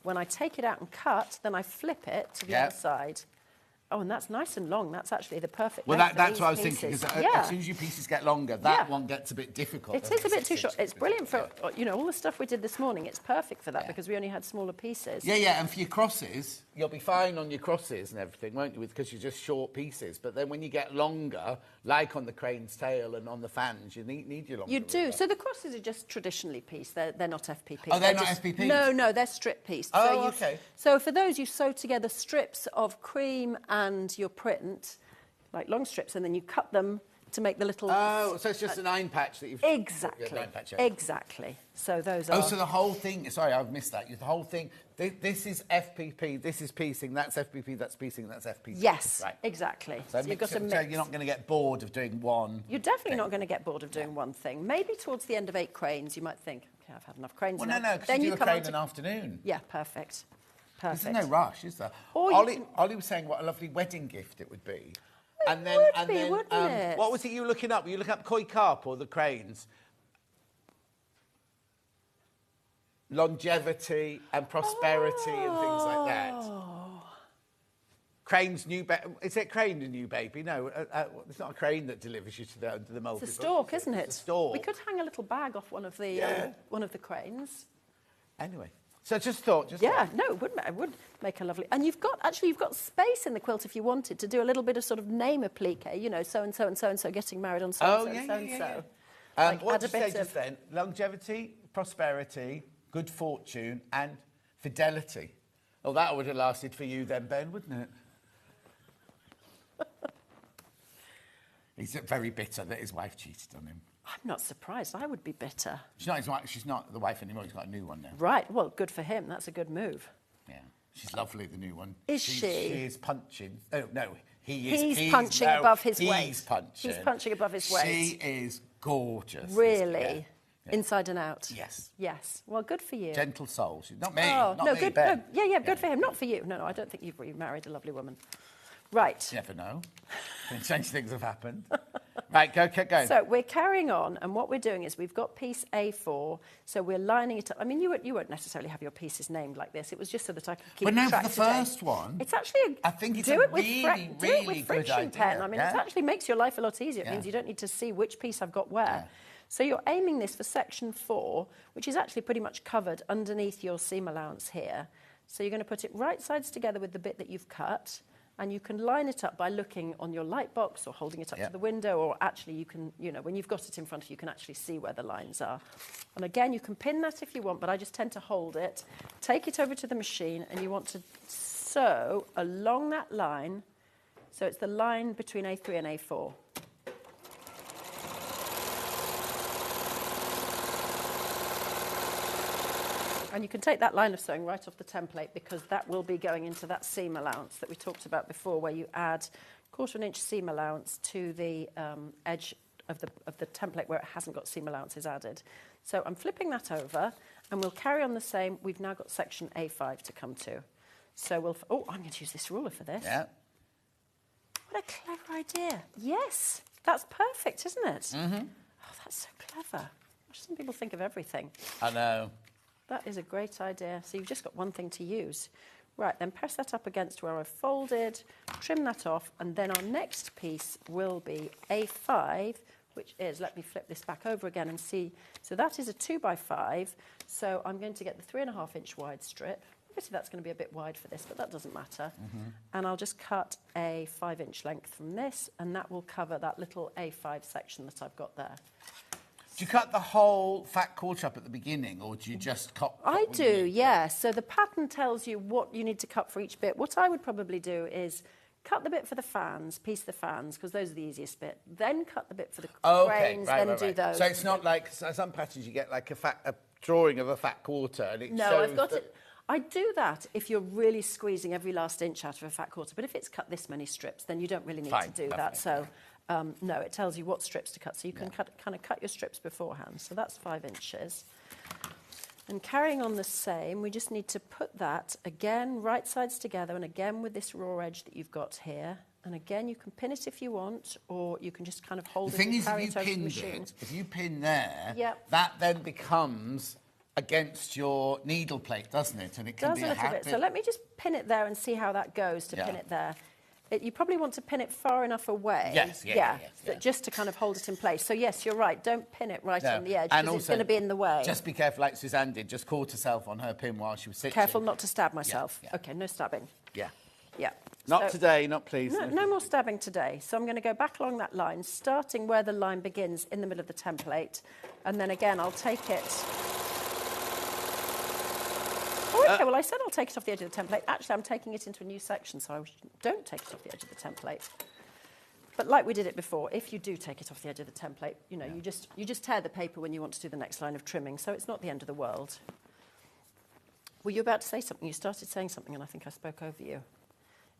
when I take it out and cut, then I flip it to the other side. Oh, and that's nice and long. That's actually the perfect length for that's these what I was pieces. thinking, because as soon as your pieces get longer, that one gets a bit difficult. It is a bit too short. It's brilliant for, all the stuff we did this morning. It's perfect for that because we only had smaller pieces. Yeah, and for your crosses, you'll be fine on your crosses and everything, won't you, because you're just short pieces. But then when you get longer, like on the crane's tail and on the fans, you need your longer You do. ruler. So the crosses are just traditionally pieced. They're not FPP. Oh, they're not FPP? No, they're strip pieced. Oh, okay. So for those, you sew together strips of cream and your print, like long strips, and then you cut them to make the little... Oh, so it's just an iron patch that you've... Exactly. Nine patch, Exactly. So those are... Oh, so the whole thing... Sorry, I've missed that. The whole thing... This is FPP, this is piecing, that's FPP, that's piecing, that's FPP. Yes, right. Exactly. So, you've got a so mix. you're not going to get bored of doing one... You're definitely not going to get bored of doing one thing. Maybe towards the end of 8 cranes, you might think, okay, I've had enough cranes Well, now. no, because Then you do a come crane on to... in the afternoon. Yeah, perfect. There's no rush, is there? Or Ollie was saying what a lovely wedding gift it would be. It would be, wouldn't it? What was it you were looking up? Were you looking up koi carp or the cranes? Longevity and prosperity and things like that. Crane's new baby. Is it crane the new baby? No, it's not a crane that delivers you to the multiple. It's a stork, isn't it? It's a stork. We could hang a little bag off one of the cranes. Anyway. So just thought. No, it would make a lovely... And you've got space in the quilt if you wanted to do a little bit of sort of name applique, so-and-so and so-and-so getting married on so-and-so and so-and-so. What did you say just then? Longevity, prosperity, good fortune and fidelity. Oh, that would have lasted for you then, Ben, wouldn't it? He's very bitter that his wife cheated on him. I'm not surprised. I would be bitter. She's not his wife. She's not the wife anymore. He's got a new one now. Right. Well, good for him. That's a good move. Yeah. She's lovely, the new one. Is she? She is punching. Oh, no. He's punching above his weight. He's punching. He's punching above his weight. She is gorgeous. Really? Yeah. Inside and out? Yes. Yes. Well, good for you. Gentle soul. She's not me. Oh, not no, me, good. Ben. No, good for him. Not for you. No, I don't think you've married a lovely woman. Right. You never know. Strange things have happened. Right, keep going. So we're carrying on, and what we're doing is we've got piece A4, so we're lining it up. I mean, you won't necessarily have your pieces named like this. It was just so that I could keep track for the today. first one... It's actually... I think it's do a it with really, do it with really good friction idea. pen. I mean, it actually makes your life a lot easier. It Yeah. means you don't need to see which piece I've got where. Yeah. So you're aiming this for section 4, which is actually pretty much covered underneath your seam allowance here. So you're going to put it right sides together with the bit that you've cut, and you can line it up by looking on your light box or holding it up to the window, or actually you can, when you've got it in front of you, you can actually see where the lines are. And again, you can pin that if you want, but I just tend to hold it, take it over to the machine, and you want to sew along that line. So it's the line between A3 and A4. And you can take that line of sewing right off the template because that will be going into that seam allowance that we talked about before, where you add 1/4 inch seam allowance to the edge of the template where it hasn't got seam allowances added. So I'm flipping that over, and we'll carry on the same. We've now got section A5 to come to. So we'll... Oh, I'm going to use this ruler for this. Yeah. What a clever idea. Yes, that's perfect, isn't it? Mm-hmm. Oh, that's so clever. Some people think of everything. I know. That is a great idea. So you've just got one thing to use. Right, then press that up against where I've folded, trim that off, and then our next piece will be A5, which is, let me flip this back over again and see. So that is a 2x5. So I'm going to get the 3.5 inch wide strip. Obviously that's going to be a bit wide for this, but that doesn't matter. Mm-hmm. And I'll just cut a 5 inch length from this, and that will cover that little A5 section that I've got there. Do you cut the whole fat quarter up at the beginning, or do you just cut I do, yeah. So the pattern tells you what you need to cut for each bit. What I would probably do is cut the bit for the fans, piece the fans, because those are the easiest bit. Then cut the bit for the grains, then do those. So it's not like some patterns you get like a drawing of a fat quarter, and it No, shows I've got it. I do that if you're really squeezing every last inch out of a fat quarter. But if it's cut this many strips, then you don't really need to do that. So. No, it tells you what strips to cut, so you can kind of cut your strips beforehand. So that's 5 inches. And carrying on the same, we just need to put that again, right sides together, and again with this raw edge that you've got here. And again, you can pin it if you want, or you can just kind of hold it and carry it over the machine. If you pin there, Yep. that then becomes against your needle plate, doesn't it? And it can Does be a little bit. So let me just pin it there and see how that goes to pin it there. You probably want to pin it far enough away. Yes, just to kind of hold it in place. So, yes, you're right. Don't pin it right on the edge because it's going to be in the way. Just be careful, like Suzanne did. Just caught herself on her pin while she was stitching. Careful not to stab myself. Yeah. OK, no stabbing. Yeah. Yeah. Not today, not please. No more stabbing today. So I'm going to go back along that line, starting where the line begins in the middle of the template. And then, again, I'll take it... Oh, OK, well, I said I'll take it off the edge of the template. Actually, I'm taking it into a new section, so I don't take it off the edge of the template. But like we did it before, if you do take it off the edge of the template, you know, you just tear the paper when you want to do the next line of trimming, so it's not the end of the world. Were you about to say something? You started saying something, and I think I spoke over you.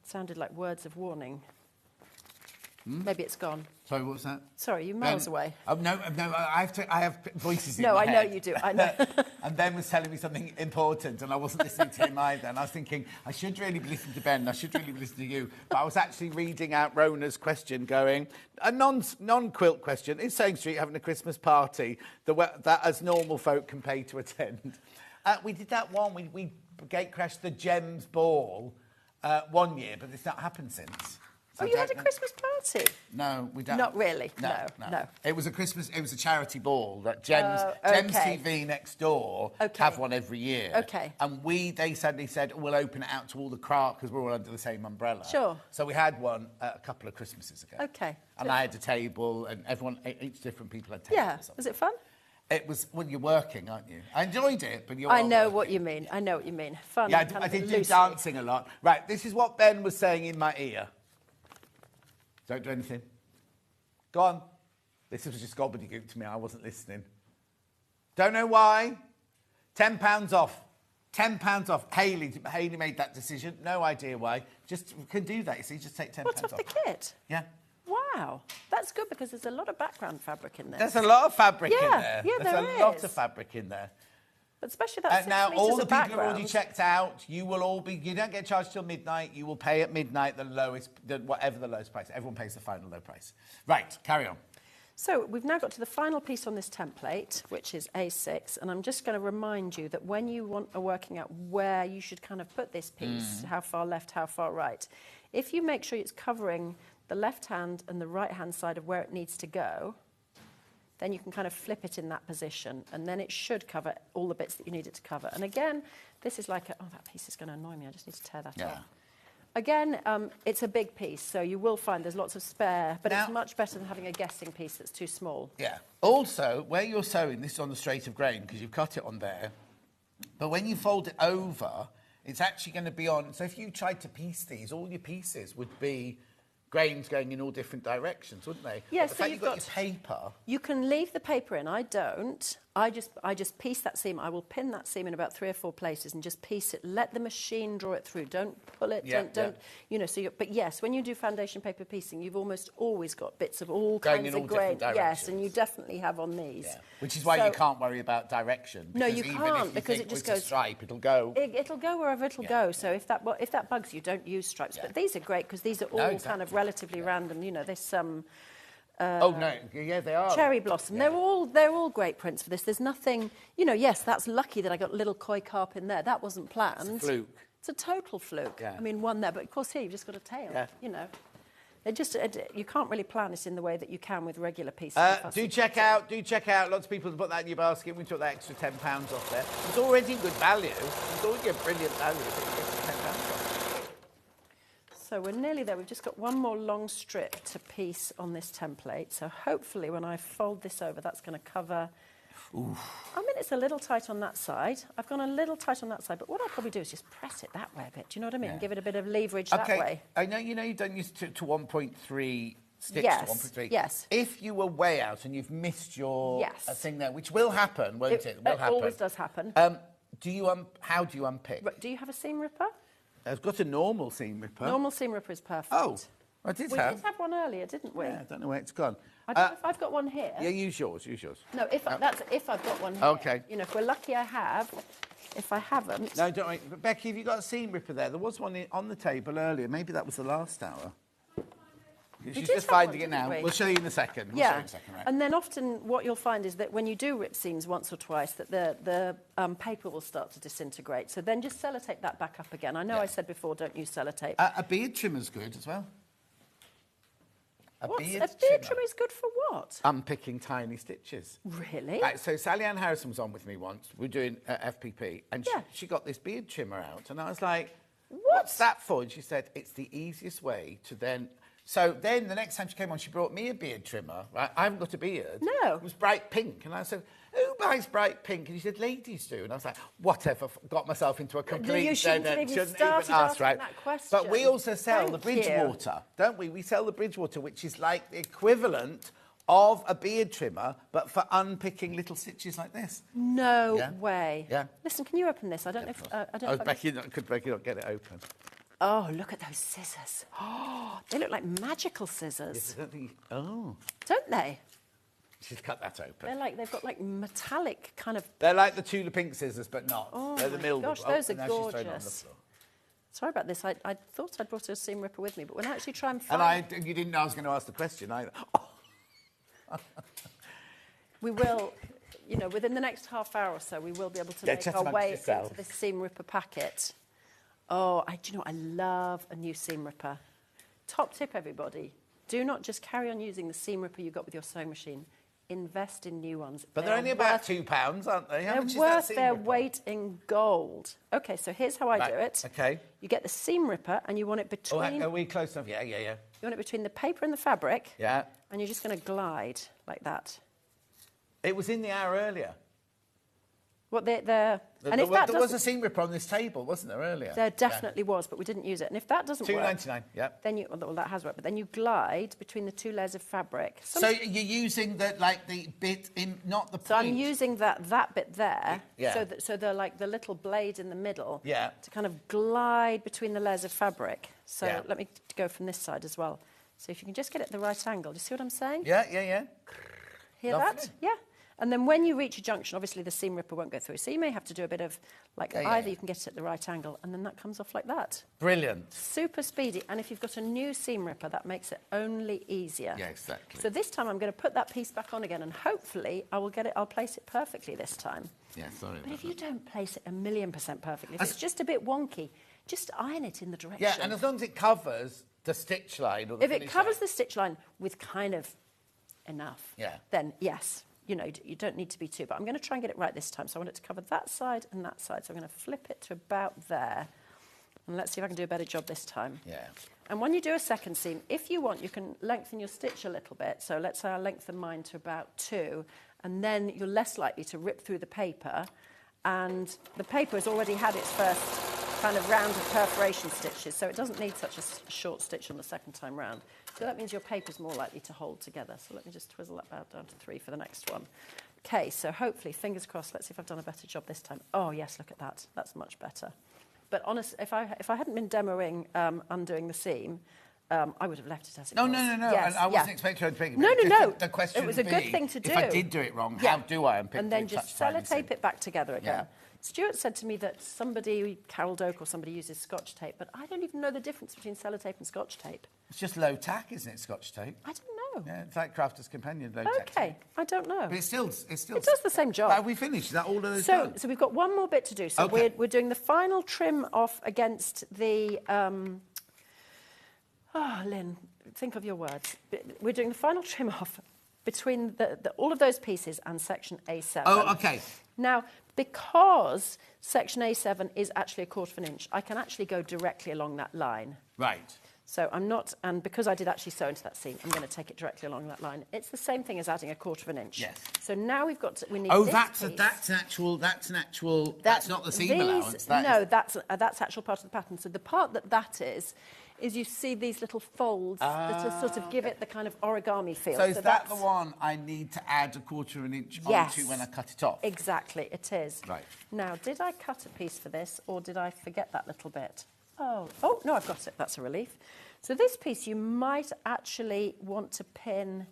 It sounded like words of warning. Maybe it's gone. Sorry, what was that? Sorry, you're miles away. No, I have voices in my head. No, I know you do, I know. And Ben was telling me something important, and I wasn't listening to him either. And I was thinking, I should really be listening to Ben, and I should really be listening to you. But I was actually reading out Rona's question, going, a non-quilt question. Is Sewing Street having a Christmas party that as normal folk can pay to attend? We did that one. We gate crashed the Gems Ball one year, but it's not happened since. So you had a Christmas party? No, we don't. Not really. No. It was a charity ball that Gems TV next door have one every year. Okay. And they suddenly said, we'll open it out to all the craft because we're all under the same umbrella. Sure. So we had one a couple of Christmases ago. Okay. And I had a table, and each different people had tables. Yeah. Was it fun? It was, well, you're working, aren't you? I enjoyed it, but I know what you mean. Fun. Yeah, I did do dancing a lot. Right, this is what Ben was saying in my ear. Don't do anything. Go on. This was just gobbledygook to me. I wasn't listening. Don't know why. £10 off. £10 off. Hayley made that decision. No idea why. Just can do that. You see, just take £10 off. What, off the kit? Yeah. Wow. That's good because there's a lot of background fabric in there. There's a lot of fabric in there. Yeah, there's a lot of fabric in there. But especially that 6 now, metres all the of people background. who already checked out, you don't get charged till midnight. You will pay at midnight whatever the lowest price. Everyone pays the final low price. Right, carry on. So we've now got to the final piece on this template, which is A6, and I'm just going to remind you that when you are working out where you should kind of put this piece, how far left, how far right, if you make sure it's covering the left hand and the right hand side of where it needs to go, then you can kind of flip it in that position, and then it should cover all the bits that you need it to cover. And again, this is like that piece is going to annoy me. I just need to tear that off. Again, it's a big piece, so you will find there's lots of spare, but it's much better than having a guessing piece that's too small. Yeah. Also, where you're sewing, this is on the straight of grain, because you've cut it on there, but when you fold it over, it's actually going to be on... So if you tried to piece these, all your pieces would be... grains going in all different directions, wouldn't they? Yes, the fact you've got your paper... You can leave the paper in. I don't. I just piece that seam. I will pin that seam in about 3 or 4 places and just piece it. Let the machine draw it through. Don't pull it. Don't. You know. But yes, when you do foundation paper piecing, you've almost always got bits of all kinds of grade. Yes, and you definitely have on these. Yeah. Which is why you can't worry about direction. No, you can't, because it just goes. Stripe, it'll go. It'll go wherever it'll go. So if that bugs you, don't use stripes. But these are great because these are all kind of relatively random. You know, there's some. They are. Cherry blossom. They're all great prints for this. There's nothing, you know, yes, that's lucky that I got little koi carp in there. That wasn't planned. It's a fluke. It's a total fluke. Yeah. I mean, one there, but of course here you've just got a tail, you know. You can't really plan it in the way that you can with regular pieces. Do check out. Lots of people have put that in your basket. We took that extra £10 off there. It's already good value. It's already a brilliant value. £10 off. So we're nearly there. We've just got one more long strip to piece on this template. So hopefully when I fold this over, that's going to cover... Oof. I mean, it's a little tight on that side. I've gone a little tight on that side, but what I'll probably do is just press it that way a bit. Do you know what I mean? Give it a bit of leverage that way. I know, you've done this to 1.3 sticks to 1.3. Yes. If you were way out and you've missed your thing there, which will happen, won't it? It will happen. It always does happen. How do you unpick? Do you have a seam ripper? I've got a normal seam ripper. Normal seam ripper is perfect. Oh, we did have one earlier, didn't we? Yeah, I don't know where it's gone. I don't know if I've got one here. Yeah, use yours. No, if I've got one here. Okay. You know, if we're lucky I have. If I haven't... No, don't worry. But Becky, have you got a seam ripper there? There was one on the table earlier. Maybe that was the last hour. She's just finding it now. We'll show you in a second. Right. And then often what you'll find is that when you do rip seams once or twice, that the paper will start to disintegrate. So then just sellotape that back up again. I know I said before, don't use sellotape. A beard trimmer's good as well. A beard trimmer is good for what? Unpicking tiny stitches. Really? Right, so Sally Ann Harrison was on with me once. We were doing FPP, and she got this beard trimmer out, and I was like, "What's that for?" And she said, "It's the easiest way to then." So then the next time she came on, she brought me a beard trimmer. Right? I haven't got a beard. No. It was bright pink. And I said, who buys bright pink? And she said, ladies do. And I was like, whatever. Got myself into a complete... You shouldn't have even started asking that question. But we also sell the Bridgewater, don't we? We sell the Bridgewater, which is like the equivalent of a beard trimmer, but for unpicking little stitches like this. No way. Yeah. Listen, can you open this? I don't know if... Could Becky not get it open? Oh, look at those scissors. Oh, they look like magical scissors. Yes, don't they? She's cut that open. They've got like metallic kind of... They're like the Tudor pink scissors, but not. Oh, they're the milled. Gosh, those are gorgeous. Sorry about this. I thought I'd brought a seam ripper with me, but when I actually try and find... And you didn't know I was going to ask the question either. We will... You know, within the next half hour or so, we will be able to make our way into this seam ripper packet. Oh, do you know what? I love a new seam ripper. Top tip, everybody. Do not just carry on using the seam ripper you got with your sewing machine. Invest in new ones. But they're only about £2, aren't they? They're worth their weight in gold. OK, so here's how I do it. OK. You get the seam ripper and you want it between... Oh, are we close enough? Yeah. You want it between the paper and the fabric. Yeah. And you're just going to glide like that. It was in the hour earlier. What there was a seam ripper on this table, wasn't there, earlier? There definitely was, but we didn't use it. And if that doesn't work... £2.99, yeah. Then that has worked, but then you glide between the two layers of fabric. So you're using the bit in, not the point. So I'm using that bit there, yeah. so they're like the little blade in the middle, yeah, to kind of glide between the layers of fabric. So let me go from this side as well. So if you can just get it at the right angle. Do you see what I'm saying? Yeah. Hear that? Yeah. And then when you reach a junction, obviously the seam ripper won't go through. So you may have to do a bit of, either you can get it at the right angle, and then that comes off like that. Brilliant. Super speedy. And if you've got a new seam ripper, that makes it only easier. Yeah, exactly. So this time I'm going to put that piece back on again, and hopefully I'll place it perfectly this time. Yeah, sorry. But if you don't place it 1,000,000% perfectly, if it's just a bit wonky, just iron it in the direction. Yeah, and as long as it covers the stitch line or the If it covers the stitch line with kind of enough, then yes. You know, you don't need to be too, but I'm going to try and get it right this time. So I want it to cover that side and that side. So I'm going to flip it to about there. And let's see if I can do a better job this time. Yeah. And when you do a second seam, if you want, you can lengthen your stitch a little bit. So let's say I lengthen mine to about 2, and then you're less likely to rip through the paper. And the paper has already had its first kind of round of perforation stitches, so it doesn't need such a short stitch on the second time round. So that means your paper's more likely to hold together. So let me just twizzle that down to 3 for the next one. Okay, so hopefully, fingers crossed, let's see if I've done a better job this time. Oh, yes, look at that. That's much better. But honestly, if I hadn't been demoing undoing the seam, I would have left it as it was. No. Yes, I wasn't expecting you to pick it. No. The question it was a would good be, thing to do. If I did do it wrong, how do I unpick it? And then just sellotape it back together again. Stuart said to me that Carol Doak or somebody uses Scotch tape, but I don't even know the difference between sellotape and Scotch tape. It's just low tack, isn't it, Scotch tape? I don't know. Yeah, it's like Crafter's Companion, low tack. Okay, I don't know. But it does the same job. Are we finished? Is that all of those so, done? So we've got one more bit to do. So we're doing the final trim off against the... Lynn, think of your words. We're doing the final trim off between all of those pieces and section A7. Oh, okay. Now, because section A7 is actually a 1/4 inch, I can actually go directly along that line. Right. So I'm not, and because I did actually sew into that seam, I'm going to take it directly along that line. It's the same thing as adding a 1/4 inch. Yes. So now we need Oh, this that's piece. that's not the seam allowance. That's actual part of the pattern. So the part that is you see these little folds that are sort of give it the kind of origami feel. So is that the one I need to add a 1/4 inch onto when I cut it off? Exactly, it is. Right. Now, did I cut a piece for this, or did I forget that little bit? Oh, no, I've got it. That's a relief. So this piece you might actually want to pin,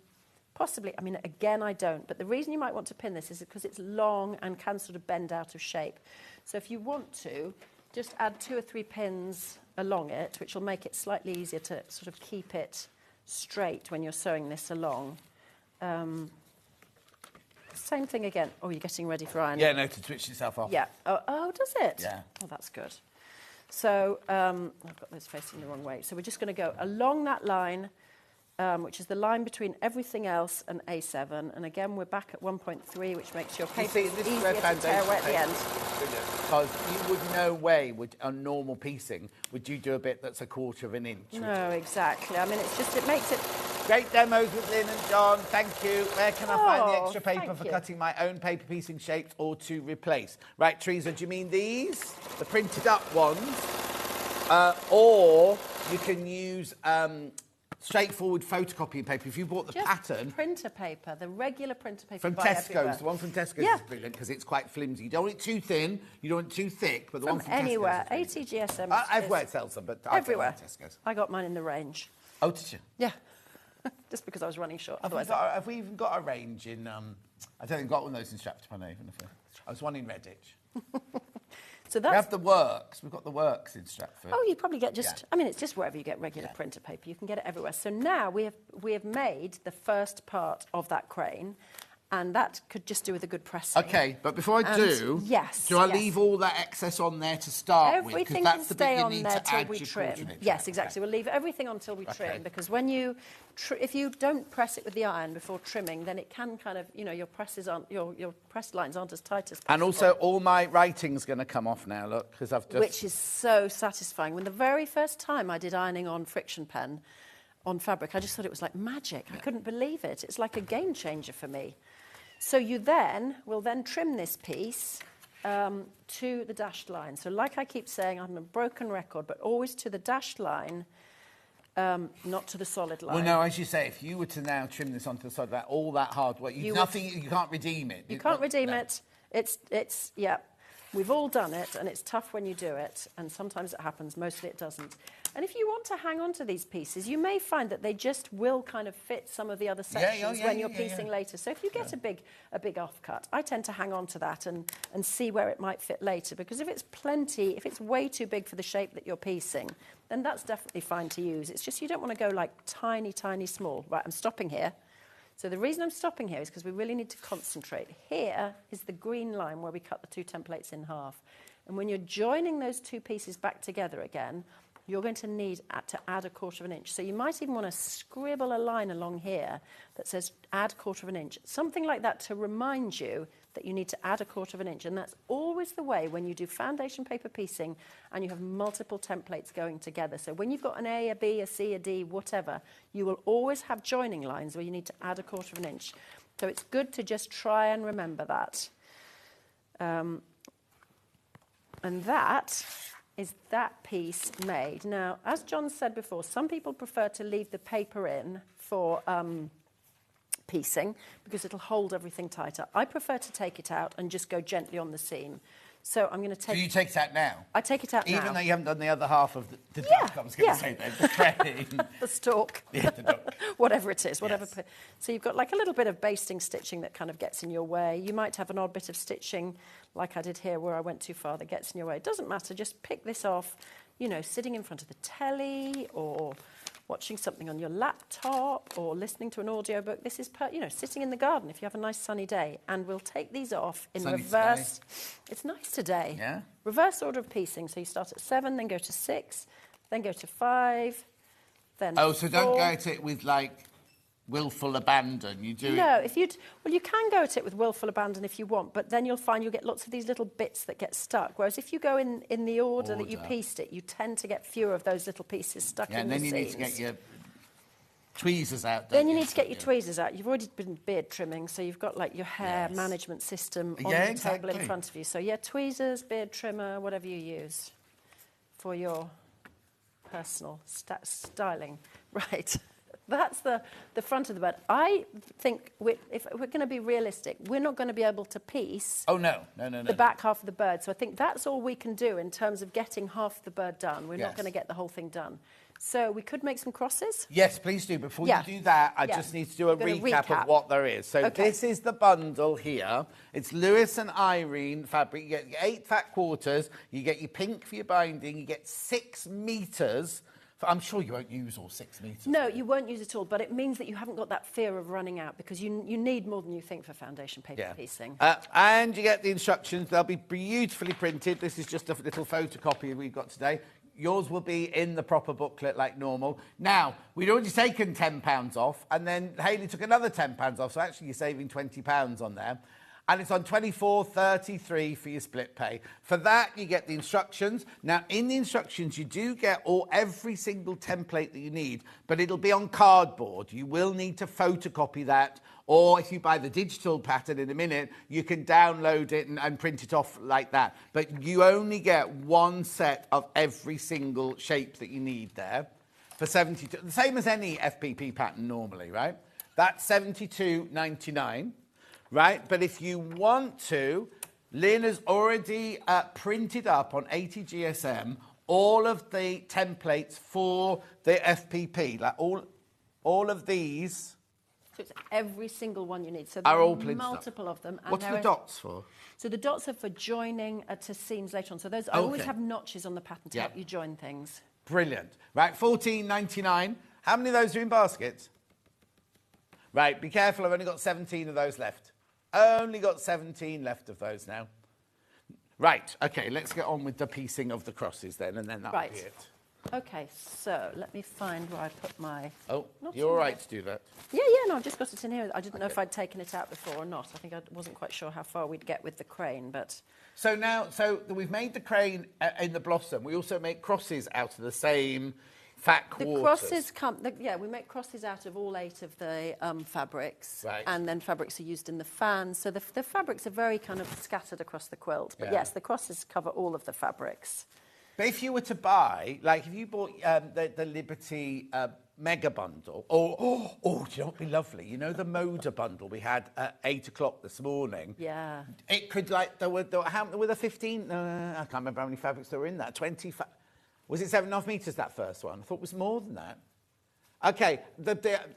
possibly. I mean, again, I don't. But the reason you might want to pin this is because it's long and can sort of bend out of shape. So if you want to, just add 2 or 3 pins along it, which will make it slightly easier to sort of keep it straight when you're sewing this along. Same thing again. Oh, you're getting ready for ironing. Yeah, no, to switch yourself off. Yeah. Oh, does it? Yeah. Oh, that's good. So I've got those facing the wrong way. So we're just going to go along that line, which is the line between everything else and A7. And again, we're back at 1.3, which makes your paper easier to tear away at the end. Because you would no way, on normal piecing, would you do a bit that's a 1/4 inch? No, exactly. I mean, it makes it... Great demos with Lynn and John, thank you. Where can I find the extra paper thank for you. cutting my own paper piecing shapes or to replace? Right, Teresa, do you mean these? The printed up ones? Or you can use straightforward photocopying paper. If you bought the pattern... printer paper, the regular printer paper from Tesco's. The one from Tesco's is brilliant because it's quite flimsy. You don't want it too thin, you don't want it too thick, but the one from anywhere. Tesco's is brilliant. ATGSM. Everywhere it sells them, but everywhere. I get Tesco's. I got mine in the range. Oh, did you? Yeah. Just because I was running short. Otherwise, have we even got a range in... I don't think we've got one of those in Stratford, even. I was one in Redditch. So that's... We have the Works. We've got the Works in Stratford. Oh, you probably get just... Yeah. I mean, it's just wherever you get regular printer paper. You can get it everywhere. So now we have made the first part of that crane, and that could just do with a good pressing. OK, but before I do... Yes. Do I leave all that excess on there to start with? Everything can stay on there till we trim. Yes, exactly. We'll leave everything on till we trim, because when you... if you don't press it with the iron before trimming, then it can kind of, your presses aren't, your press lines aren't as tight as possible. And also, all my writing's going to come off now, look, because I've just... Which is so satisfying. When the very first time I did ironing on friction pen, on fabric, I just thought it was like magic. I couldn't believe it. It's like a game changer for me. So you will then trim this piece to the dashed line. So like I keep saying, I'm a broken record, but always to the dashed line, not to the solid line. Well, no, as you say, if you were to now trim this onto the solid line, all that hard work, you can't redeem it. You can't redeem it. It's we've all done it, and it's tough when you do it, and sometimes it happens, mostly it doesn't. And if you want to hang on to these pieces, you may find that they just will kind of fit some of the other sections when you're piecing later. So if you get a big offcut, I tend to hang on to that and see where it might fit later, because if it's way too big for the shape that you're piecing, then that's definitely fine to use. It's just you don't want to go like tiny, tiny small. Right, I'm stopping here. So the reason I'm stopping here is because we really need to concentrate. Here is the green line where we cut the 2 templates in half. And when you're joining those 2 pieces back together again, you're going to need to add a 1/4 inch. So you might even want to scribble a line along here that says add 1/4 inch. Something like that to remind you that you need to add a 1/4 inch. And that's always the way when you do foundation paper piecing and you have multiple templates going together. So when you've got an A, a B, a C, a D, whatever, you will always have joining lines where you need to add a 1/4 inch. So it's good to just try and remember that. And that is that piece made. Now, as John said before, some people prefer to leave the paper in for piecing because it'll hold everything tighter. I prefer to take it out and just go gently on the seam. So I'm going to take... Do you take it out now? I take it out now. Even though you haven't done the other half of the Yeah, duck, I was going to say then, the crane. The stalk. Yeah, the duck. Whatever it is, whatever. Yes. So you've got like a little bit of basting stitching that kind of gets in your way. You might have an odd bit of stitching like I did here where I went too far that gets in your way. It doesn't matter, just pick this off, you know, sitting in front of the telly or watching something on your laptop or listening to an audiobook. This is, you know, sitting in the garden if you have a nice sunny day. And we'll take these off in Sunny reverse. today. It's nice today. Yeah. Reverse order of piecing. So you start at 7, then go to 6, then go to 5, then Oh, so 4. don't go at it with, like, willful abandon. You do No, it... if you'd... Well, you can go at it with willful abandon if you want, but then you'll find you'll get lots of these little bits that get stuck. Whereas if you go in the order that you pieced it, you tend to get fewer of those little pieces stuck in the seams. and then you need to get your tweezers out. Then you need to get your tweezers out. You've already been beard trimming, so you've got like your hair management system on the table in front of you. So yeah, tweezers, beard trimmer, whatever you use for your personal styling. Right. That's the front of the bird. I think if we're going to be realistic, we're not going to be able to piece the back half of the bird. So I think that's all we can do in terms of getting half the bird done. We're not going to get the whole thing done. So we could make some crosses. Yes, please do. Before you do that, I just need to do a recap of what there is. So this is the bundle here. It's Lewis and Irene fabric. You get your 8 fat quarters. You get your pink for your binding. You get 6 metres. I'm sure you won't use all 6 metres. No, you won't use it all, but it means that you haven't got that fear of running out because you need more than you think for foundation paper piecing. And you get the instructions. They'll be beautifully printed. This is just a little photocopy we've got today. Yours will be in the proper booklet like normal. Now, we'd already taken £10 off, and then Hayley took another £10 off, so actually you're saving £20 on there. And it's on 24.33 for your split pay. For that, you get the instructions. Now, in the instructions, you do get every single template that you need, but it'll be on cardboard. You will need to photocopy that, or if you buy the digital pattern in a minute, you can download it and print it off like that. But you only get one set of every single shape that you need there for $72. The same as any FPP pattern normally, right? That's $72.99. Right, but if you want to, Lynn has already printed up on 80 GSM all of the templates for the FPP. Like all of these. So it's every single one you need. So there are all multiple of them. And what are the dots for? So the dots are for joining to seams later on. So those I always have notches on the pattern to help you join things. Brilliant. Right, $14.99. How many of those are in baskets? Right, be careful. I've only got 17 of those left. Only got 17 left of those now. Right, OK, let's get on with the piecing of the crosses then, and then that'll be it. OK, so let me find where I put my... Oh, you're all right to do that? Yeah, no, I've just got it in here. I didn't know if I'd taken it out before or not. I think I wasn't quite sure how far we'd get with the crane, but... So now, we've made the crane in the blossom. We also make crosses out of the same... fat quarters. The crosses come... we make crosses out of all 8 of the fabrics. Right. And then fabrics are used in the fans. So the fabrics are very kind of scattered across the quilt. But yes, the crosses cover all of the fabrics. But if you were to buy... Like, if you bought the Liberty Mega Bundle... do you know what would be lovely? You know the Moda bundle we had at 8 o'clock this morning? Yeah. It could, like... There were 15... I can't remember how many fabrics there were in that. 20... Was it 7.5 metres, that first one? I thought it was more than that. OK,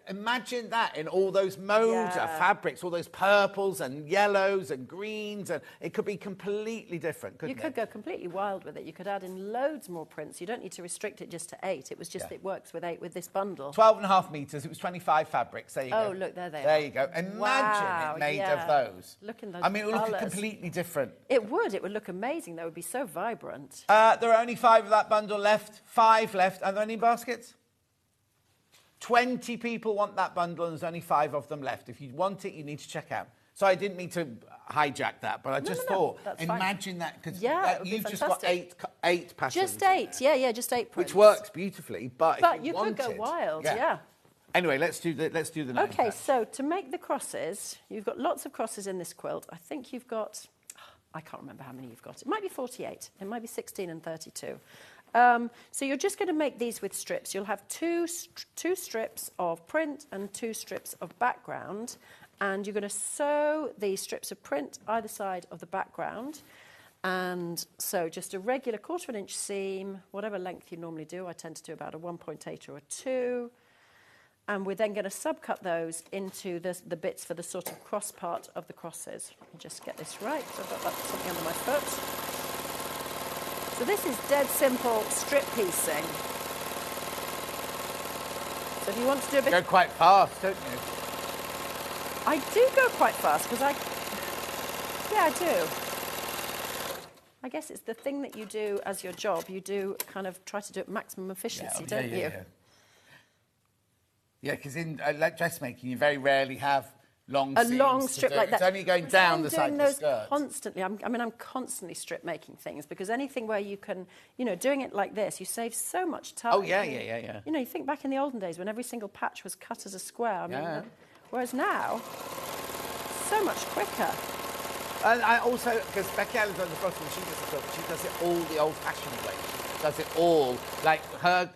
imagine that in all those Moda fabrics, all those purples and yellows and greens, and it could be completely different, couldn't it? You could go completely wild with it. You could add in loads more prints. You don't need to restrict it just to 8. It was just it works with 8 with this bundle. 12.5 metres. It was 25 fabrics. There you go. Oh, look, there they are. There you go. Imagine it made of those. Look in those I mean, it would look colours. completely different. It would. It would look amazing. That would be so vibrant. There are only 5 of that bundle left. 5 left. Are there any baskets? 20 people want that bundle and there's only 5 of them left. If you want it, you need to check out. So I didn't mean to hijack that, but I just thought, imagine that, because you've just got 8 patterns. Just 8, just 8 prints. Which works beautifully, but if you could go wild, Anyway, let's do the 9 Okay, so to make the crosses, you've got lots of crosses in this quilt. I think you've got, I can't remember how many you've got. It might be 48. It might be 16 and 32. So you're just going to make these with strips. You'll have two strips of print and 2 strips of background, and you're going to sew these strips of print either side of the background. And so just a regular 1/4 inch seam, whatever length you normally do. I tend to do about a 1.8 or a 2. And we're then going to subcut those into the bits for the sort of cross part of the crosses. Let me just get this right, so I've got something under my foot. So this is dead simple strip piecing. So if you want to do a bit... You go quite fast, don't you? I do go quite fast, because Yeah, I do. I guess it's the thing that you do as your job. You do kind of try to do it maximum efficiency, don't you? Yeah, because in dressmaking, you very rarely have long a seams long strip like that. It's only going down the side of the skirt. Constantly. I'm constantly strip making things, because anything where you can, doing it like this, you save so much time. Oh, yeah. You think back in the olden days when every single patch was cut as a square. I mean, whereas now, so much quicker. And I also, because Becky Allen's on the bottom, she does it all the old-fashioned way. She does it all, like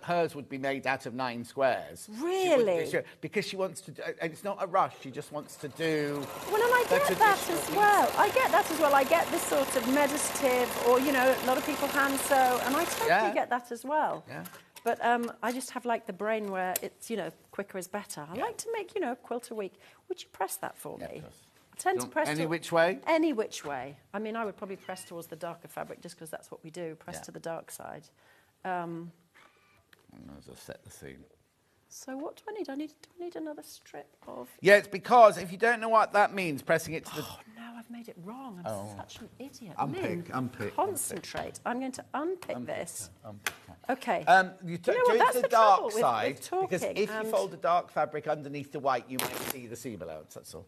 hers would be made out of 9 squares. Really? Because she wants to, and it's not a rush, she just wants to do... Well, and I get that as well. I get that as well. I get this sort of meditative, or, a lot of people hand sew, and I totally get that as well. Yeah. But I just have, the brain where it's, quicker is better. I like to make, a quilt a week. Would you press that for me? Of course. I tend to press any which way? Any which way. I mean, I would probably press towards the darker fabric just because that's what we do, press to the dark side. As I set the seam. So what do I need? Do I need another strip of... Yeah, it's because if you don't know what that means, pressing it to the... Oh, no, I've made it wrong. I'm such an idiot. Unpick. Concentrate. I'm going to unpick this. Okay. You know what? do That's the the dark trouble side, with talking, because if you fold the dark fabric underneath the white, you might see the seam allowance, that's all.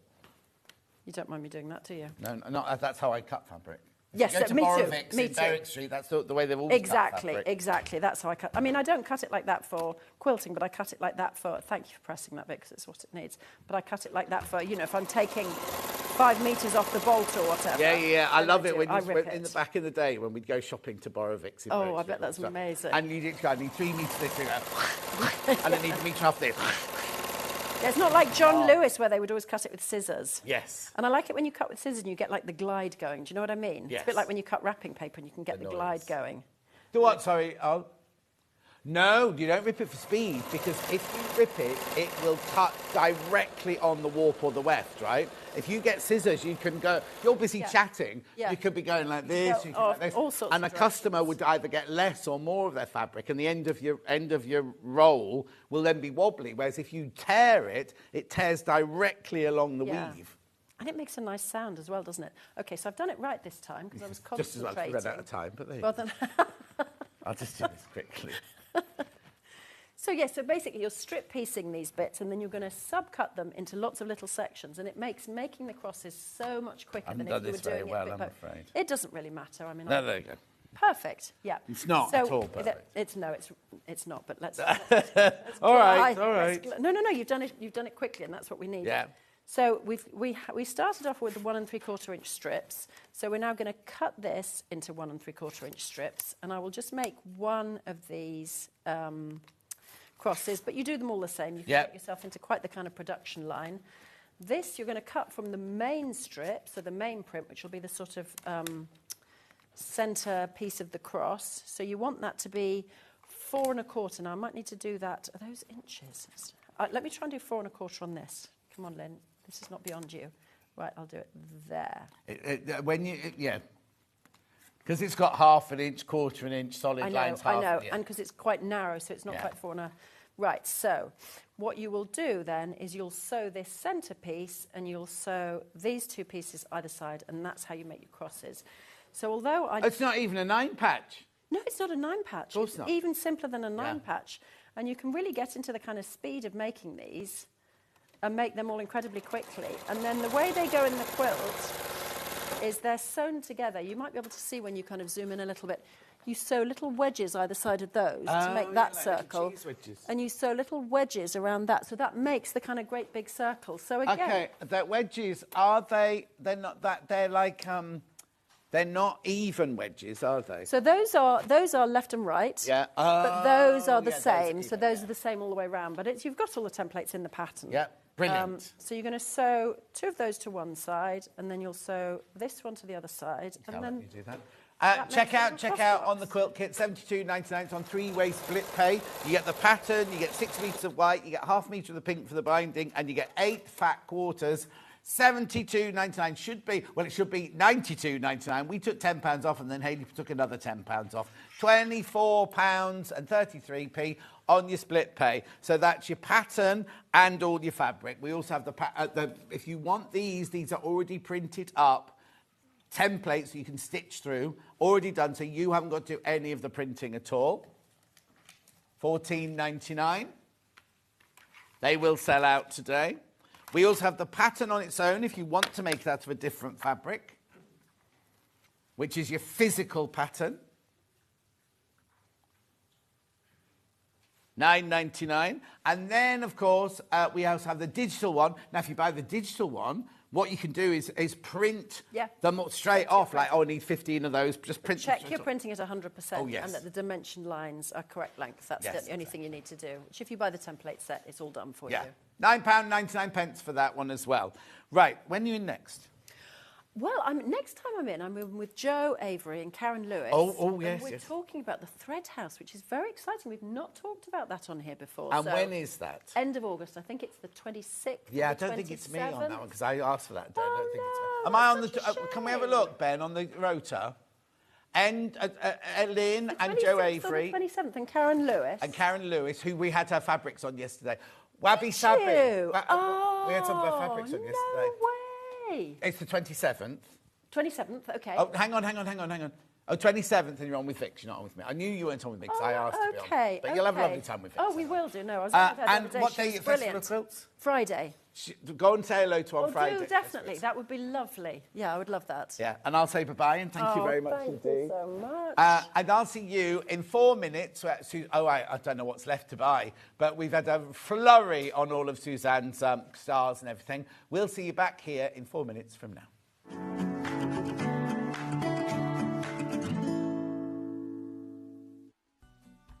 You don't mind me doing that, do you? No, that's how I cut fabric. Yes, go to me Borovic's too. Me in too. Berwick Street, that's the way they've always cut fabric. Exactly. That's how I cut. I mean, I don't cut it like that for quilting, but I cut it like that for... Thank you for pressing that bit, because it's what it needs. But I cut it like that for, if I'm taking 5 metres off the bolt or whatever. Yeah. I love it when rip in the back in the day when we'd go shopping to Borovic's in Oh, Berwick I Street bet that's amazing. And you need 3 metres this, and I need a metre off this. Yeah, it's not like John Lewis, where they would always cut it with scissors. Yes. And I like it when you cut with scissors and you get, the glide going. Do you know what I mean? Yes. It's a bit like when you cut wrapping paper and you can get the glide going. Do what, sorry? No, you don't rip it for speed, because if you rip it, it will cut directly on the warp or the weft, right? If you get scissors, you can go... You're busy chatting. Yeah. You could be going like this, like this. All sorts and of a customer would either get less or more of their fabric, and the end of your roll will then be wobbly. Whereas if you tear it, it tears directly along the weave. And it makes a nice sound as well, doesn't it? OK, so I've done it right this time, because I was concentrating. Just as well, I've run out of time, but there you go. Then... I'll just do this quickly. So so basically you're strip piecing these bits, and then you're going to subcut them into lots of little sections, and it makes making the crosses so much quicker than if you were doing it. I'm afraid. It doesn't really matter. I mean, no, there you go. Perfect. Yeah. It's not at all perfect. It's not. But let's. all right. No. You've done it quickly, and that's what we need. Yeah. So we started off with the 1 3/4 inch strips. So we're now going to cut this into 1 3/4 inch strips, and I will just make one of these crosses, but you do them all the same. You can get yourself into quite the kind of production line. This you're going to cut from the main strip, so the main print, which will be the sort of centre piece of the cross. So you want that to be 4 1/4. Now I might need to do that. Are those inches? Let me try and do 4 1/4 on this. Come on, Lynn. This is not beyond you. Right, I'll do it there. Because it's got 1/2 inch, 1/4 inch, solid lines. I know, and because it's quite narrow, so it's not quite 4 1/4. Right, so what you will do then is you'll sew this centre piece, and you'll sew these 2 pieces either side, and that's how you make your crosses. So although It's not even a 9 patch. No, it's not a 9 patch. Of course it's not. Even simpler than a 9 patch. And you can really get into the kind of speed of making these and make them all incredibly quickly. And then the way they go in the quilt is they're sewn together. You might be able to see when you kind of zoom in a little bit. You sew little wedges either side of those to make that circle. And you sew little wedges around that. So that makes the kind of great big circle. So again... OK, the wedges, they're not that... They're like... They're not even wedges, are they? So those are left and right. Yeah. But those are the yeah, same. those So those are the same all the way around. But you've got all the templates in the pattern. Yeah, brilliant. So you're going to sew 2 of those to one side, and then you'll sew this one to the other side, and then You do that. that Check makes a out little on the quilt kit, £72.99. It's on 3-way split pay. You get the pattern, you get 6 metres of white, you get ½ metre of the pink for the binding, and you get 8 fat quarters. £72.99 should be, well, it should be £92.99. We took £10 off, and then Hayley took another £10 off. £24.33 on your split pay. So that's your pattern and all your fabric. We also have if you want these are already printed up templates you can stitch through, already done, so you haven't got to do any of the printing at all. £14.99. They will sell out today. We also have the pattern on its own if you want to make that of a different fabric, which is your physical pattern. £9.99. And then, of course, we also have the digital one. Now, if you buy the digital one, what you can do is print them straight off. Like, I need 15 of those. Just print them. check your printing at 100%, Oh, yes. and that the dimension lines are correct length. That's Yes, the only thing you need to do. Which, if you buy the template set, it's all done for you. £9.99 for that one as well. Right, when are you in next? Well, next time I'm in with Jo Avery and Karen Lewis. Oh, yes, And we're yes. talking about the Thread House, which is very exciting. We've not talked about that on here before. And so when is that? End of August. I think it's the 26th. Yeah, or I the don't think it's me on that 27th. one because I asked for that. I don't think it's me. no, Am I on that's the? such a Can we have a shame. look, Ben, on the rota? And Lynn The and Jo 26th or Avery the 27th, and Karen Lewis. and Karen Lewis, who we had her fabrics on yesterday. Wabi Did Sabi. you? We had some of her fabrics on yesterday. No way. It's the 27th. 27th, okay. Oh, hang on. Oh, 27th, and you're on with Vix. You're not on with me. I knew you weren't on with me because I asked to be on. Okay, But you'll have a okay. lovely time with Vix. Oh, we will do. No, I was with her the and other day. what She day was at Festival of brilliant. Quilts? Friday. Go and say hello to on Oh, Friday. do, definitely. That would be lovely. Yeah, I would love that. Yeah, and I'll say bye-bye and thank you very much thank indeed. you so much. And I'll see you in 4 minutes. I don't know what's left to buy, but we've had a flurry on all of Suzanne's stars and everything. We'll see you back here in 4 minutes from now.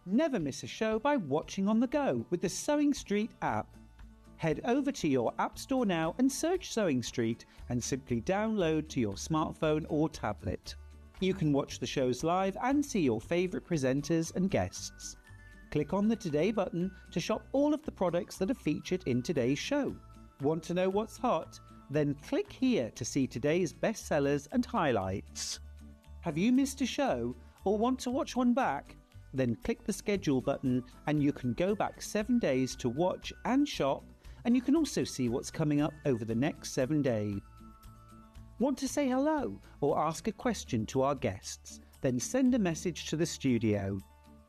Never miss a show by watching on the go with the Sewing Street app. Head over to your App Store now and search Sewing Street and simply download to your smartphone or tablet. You can watch the shows live and see your favourite presenters and guests. Click on the Today button to shop all of the products that are featured in today's show. Want to know what's hot? Then click here to see today's bestsellers and highlights. Have you missed a show or want to watch one back? Then click the schedule button and you can go back 7 days to watch and shop, and you can also see what's coming up over the next 7 days. Want to say hello or ask a question to our guests? Then send a message to the studio.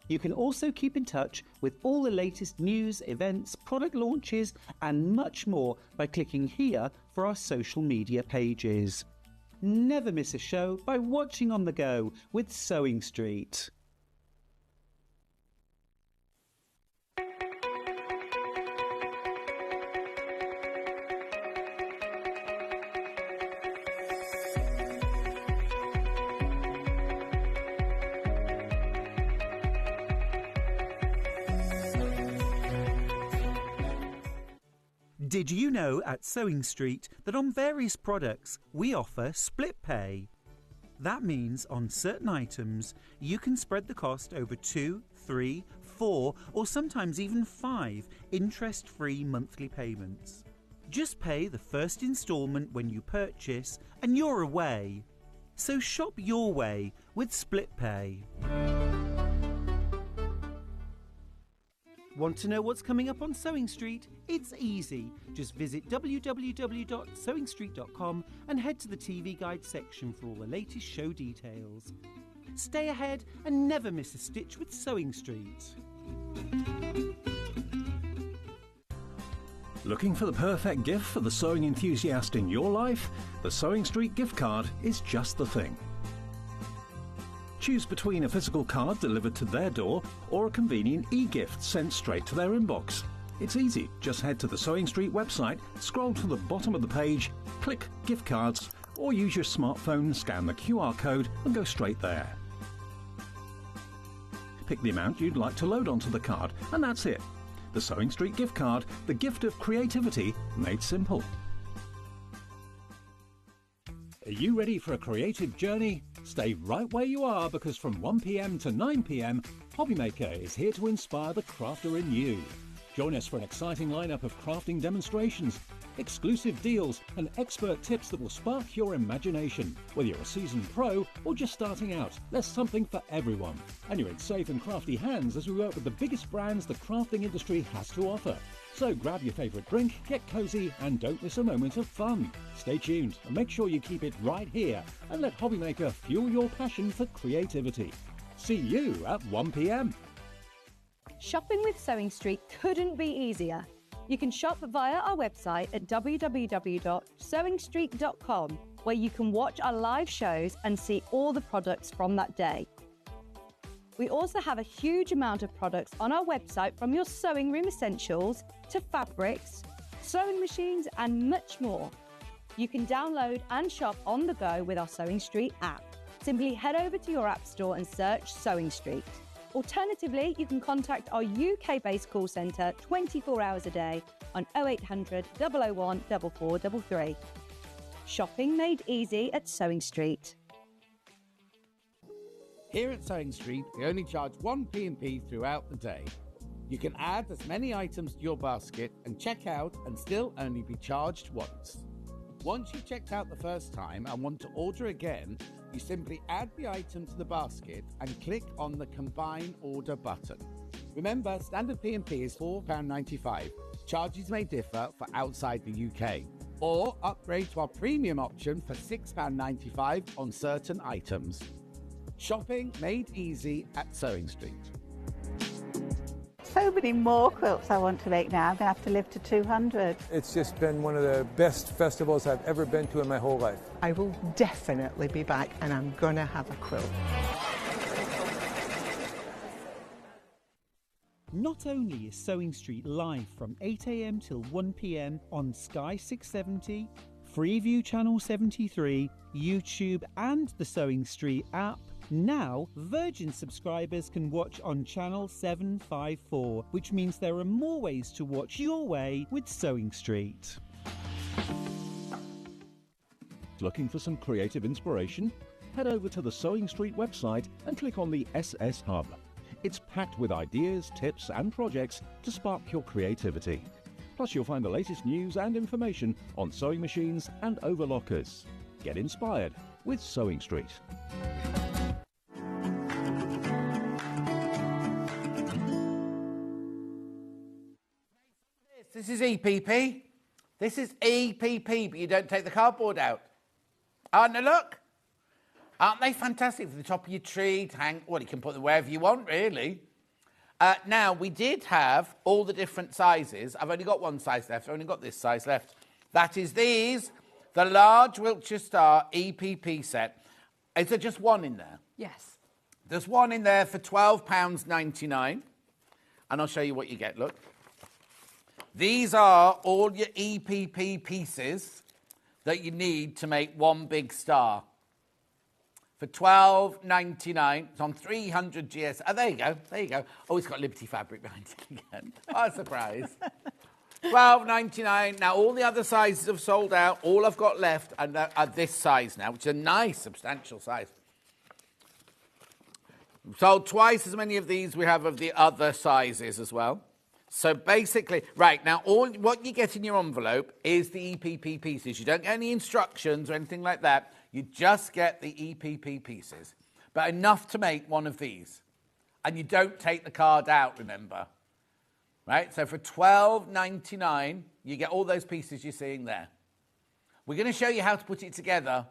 You can also keep in touch with all the latest news, events, product launches and much more by clicking here for our social media pages. Never miss a show by watching on the go with Sewing Street. Did you know at Sewing Street that on various products we offer split pay? That means on certain items you can spread the cost over 2, 3, 4 or sometimes even 5 interest-free monthly payments. Just pay the first instalment when you purchase and you're away. So shop your way with split pay. Want to know what's coming up on Sewing Street? It's easy. Just visit www.sewingstreet.com and head to the TV Guide section for all the latest show details. Stay ahead and never miss a stitch with Sewing Street. Looking for the perfect gift for the sewing enthusiast in your life? The Sewing Street gift card is just the thing. Choose between a physical card delivered to their door or a convenient e-gift sent straight to their inbox. It's easy. Just head to the Sewing Street website, scroll to the bottom of the page, click Gift Cards, or use your smartphone, scan the QR code and go straight there. Pick the amount you'd like to load onto the card, and that's it. The Sewing Street gift card, the gift of creativity made simple. Are you ready for a creative journey? Stay right where you are, because from 1 p.m. to 9 p.m, Hobbymaker is here to inspire the crafter in you. Join us for an exciting lineup of crafting demonstrations, exclusive deals and expert tips that will spark your imagination. Whether you're a seasoned pro or just starting out, there's something for everyone. And you're in safe and crafty hands as we work with the biggest brands the crafting industry has to offer. So grab your favourite drink, get cosy and don't miss a moment of fun. Stay tuned and make sure you keep it right here and let Hobbymaker fuel your passion for creativity. See you at 1 p.m. Shopping with Sewing Street couldn't be easier. You can shop via our website at www.sewingstreet.com, where you can watch our live shows and see all the products from that day. We also have a huge amount of products on our website, from your sewing room essentials to fabrics, sewing machines and much more. You can download and shop on the go with our Sewing Street app. Simply head over to your app store and search Sewing Street. Alternatively, you can contact our UK-based call centre 24 hours a day on 0800 001 4433. Shopping made easy at Sewing Street. Here at Sewing Street, we only charge 1 P&P throughout the day. You can add as many items to your basket and check out and still only be charged once. Once you've checked out the first time and want to order again, you simply add the item to the basket and click on the Combine Order button. Remember, standard P&P is £4.95. Charges may differ for outside the UK. Or upgrade to our premium option for £6.95 on certain items. Shopping made easy at Sewing Street. So many more quilts I want to make now. I'm going to have to live to 200. It's just been one of the best festivals I've ever been to in my whole life. I will definitely be back, and I'm going to have a quilt. Not only is Sewing Street live from 8 a.m. till 1 p.m. on Sky 670, Freeview Channel 73, YouTube and the Sewing Street app, now Virgin subscribers can watch on Channel 754, which means there are more ways to watch your way with Sewing Street. Looking for some creative inspiration? Head over to the Sewing Street website and click on the SS Hub. It's packed with ideas, tips and projects to spark your creativity. Plus you'll find the latest news and information on sewing machines and overlockers. Get inspired with Sewing Street. This is EPP. This is EPP, but you don't take the cardboard out. Aren't they, look? Aren't they fantastic for the top of your tree to hang? Well, you can put them wherever you want, really. Now, we did have all the different sizes. I've only got one size left. I've only got this size left. That is these, the large Wiltshire Star EPP set. Is there just one in there? Yes. There's one in there for £12.99. And I'll show you what you get, look. These are all your EPP pieces that you need to make one big star. For £12.99, it's on 300 GS. Oh, there you go, there you go. Oh, it's got Liberty fabric behind it again. What a surprise. £12.99. Now, all the other sizes have sold out. All I've got left are this size now, which is a nice, substantial size. We've sold twice as many of these we have of the other sizes as well. So basically, right, now what you get in your envelope is the EPP pieces. You don't get any instructions or anything like that. You just get the EPP pieces, but enough to make one of these. And you don't take the card out, remember. Right, so for £12.99, you get all those pieces you're seeing there. We're going to show you how to put it together.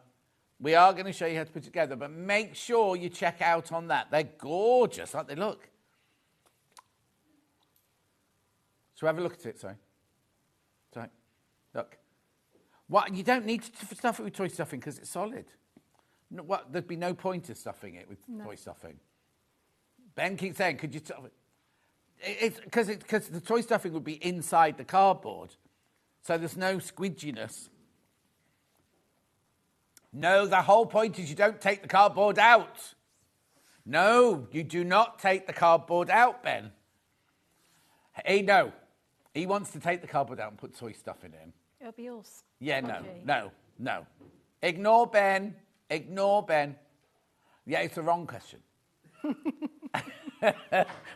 We are going to show you how to put it together, but make sure you check out on that. They're gorgeous, aren't they? Look. So have a look at it, sorry. Look. What, you don't need to stuff it with toy stuffing because it's solid. No, what, there'd be no point of stuffing it with toy stuffing. Ben keeps saying, could you stuff it? It's because the toy stuffing would be inside the cardboard. So there's no squidginess. No, the whole point is you don't take the cardboard out. No, you do not take the cardboard out, Ben. Hey, no. He wants to take the cardboard out and put toy stuff in it. It'll be all Yeah, spongy. no. Ignore Ben. Yeah, it's the wrong question.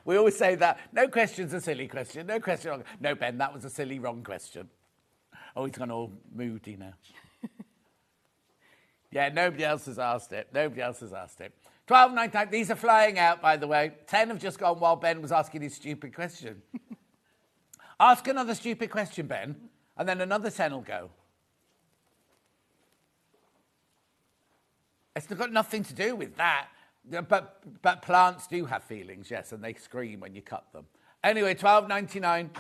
We always say that. No question's a silly question. No question wrong. No, Ben, that was a silly wrong question. Oh, he's gone all moody now. Yeah, nobody else has asked it. 12.99. These are flying out, by the way. 10 have just gone while Ben was asking his stupid question. Ask another stupid question, Ben, and then another 10 will go. It's got nothing to do with that. But plants do have feelings, yes, and they scream when you cut them. Anyway, 12.99.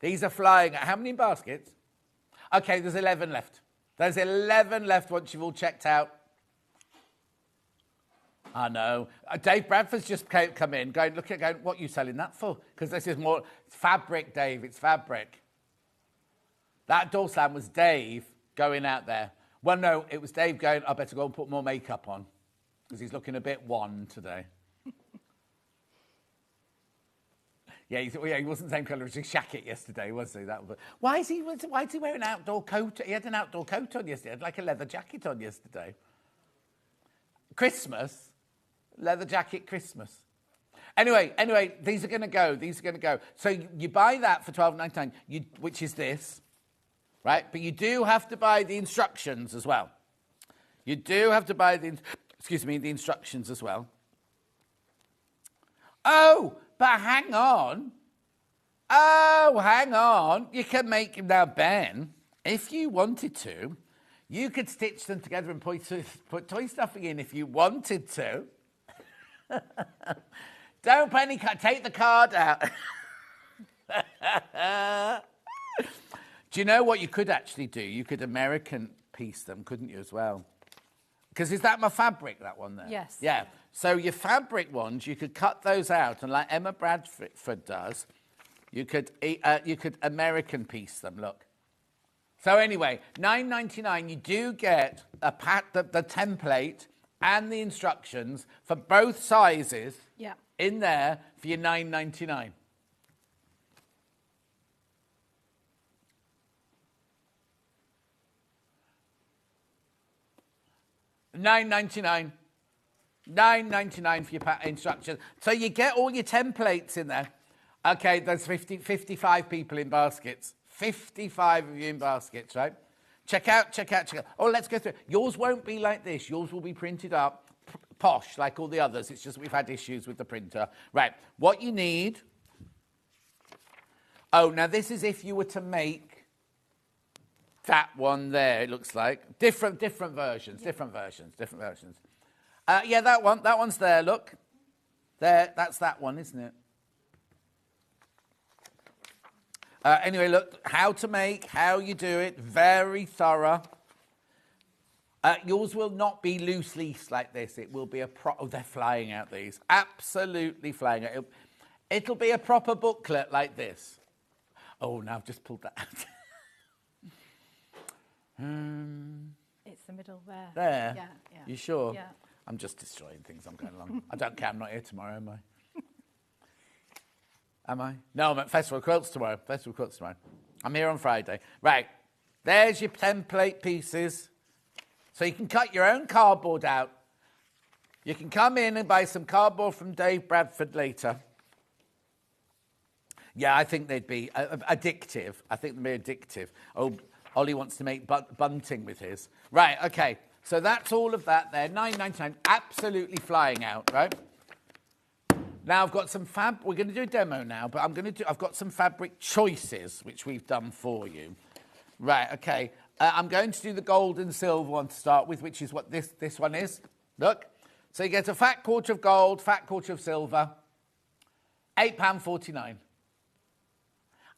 These are flying out. How many baskets? Okay, there's 11 left. There's 11 left once you've all checked out. I know. Dave Bradford's just come in, going, what are you selling that for? Because this is more, it's fabric, Dave, it's fabric. That door slam was Dave going out there. Well, no, it was Dave going, I better go and put more makeup on, because he's looking a bit wan today. Yeah, he wasn't the same colour as his jacket yesterday, was he? Why is he wearing an outdoor coat? He had an outdoor coat on yesterday. He had like a leather jacket on yesterday. Christmas. Leather jacket Christmas. Anyway, these are going to go. So you buy that for $12.99, which is this, right? But you do have to buy the instructions as well. You do have to buy the instructions as well. Oh, but hang on. You can make now, Ben, if you wanted to, you could stitch them together and put toy stuffing in if you wanted to. Don't put any card. Take the card out. Do you know what you could actually do? You could American piece them, couldn't you, as well? Because is that my fabric, that one there? Yes. Yeah. So your fabric ones, you could cut those out, and like Emma Bradford does, you could American piece them. Look. So anyway, $9.99. You do get the template and the instructions for both sizes in there for your $9.99. $9.99 for your instructions. So you get all your templates in there. Okay, there's 55 people in baskets. 55 of you in baskets, right? Check out. Oh, let's go through it. Yours won't be like this. Yours will be printed up posh like all the others. It's just we've had issues with the printer. Right, what you need... Oh, now this is if you were to make that one there, it looks like. Different versions. Yeah, that one's there, look. There, that's that one, isn't it? Anyway, look, how to make, how you do it, very thorough. Yours will not be loose leaf like this. It will be a oh, they're flying out, these. Absolutely flying out. It'll be a proper booklet like this. Oh, now I've just pulled that out. It's the middle there. There? Yeah. You sure? Yeah. I'm just destroying things. I'm going along. I don't care. I'm not here tomorrow, am I? Am I? No, I'm at Festival of Quilts tomorrow. I'm here on Friday. Right. There's your template pieces. So you can cut your own cardboard out. You can come in and buy some cardboard from Dave Bradford later. Yeah, I think they'd be addictive. Oh, Ollie wants to make bunting with his. Right, okay. So that's all of that there. $9.99, absolutely flying out, right? Now I've got some we're going to do a demo now, but I've got some fabric choices which we've done for you. Right, okay. I'm going to do the gold and silver one to start with, which is what this one is. Look. So you get a fat quarter of gold, fat quarter of silver, £8.49.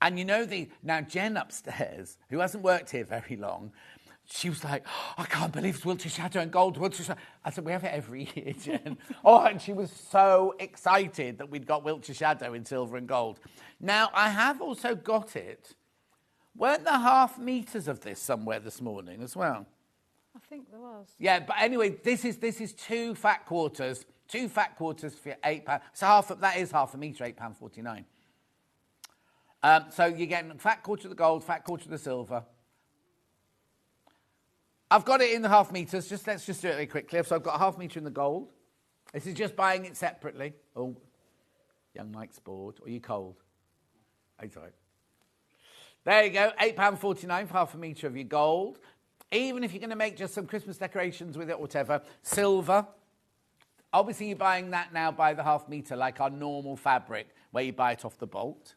And you know now Jen upstairs, who hasn't worked here very long, she was like, oh, I can't believe it's Wiltshire Shadow and gold. Wiltshire Shadow. I said, we have it every year, Jen. Oh, and she was so excited that we'd got Wiltshire Shadow in silver and gold. Now, I have also got it. Weren't there half meters of this somewhere this morning as well? I think there was. Yeah, but anyway, this is 2 fat quarters. 2 fat quarters for £8. So that is half a metre, £8.49. So you're getting fat quarter of the gold, fat quarter of the silver. I've got it in the half metres. Let's just do it very quickly. So I've got a half metre in the gold. This is just buying it separately. Oh, young Mike's bored. Or are you cold? Oh, sorry. There you go, £8.49 for half a metre of your gold. Even if you're going to make just some Christmas decorations with it or whatever, silver. Obviously, you're buying that now by the half metre, like our normal fabric, where you buy it off the bolt.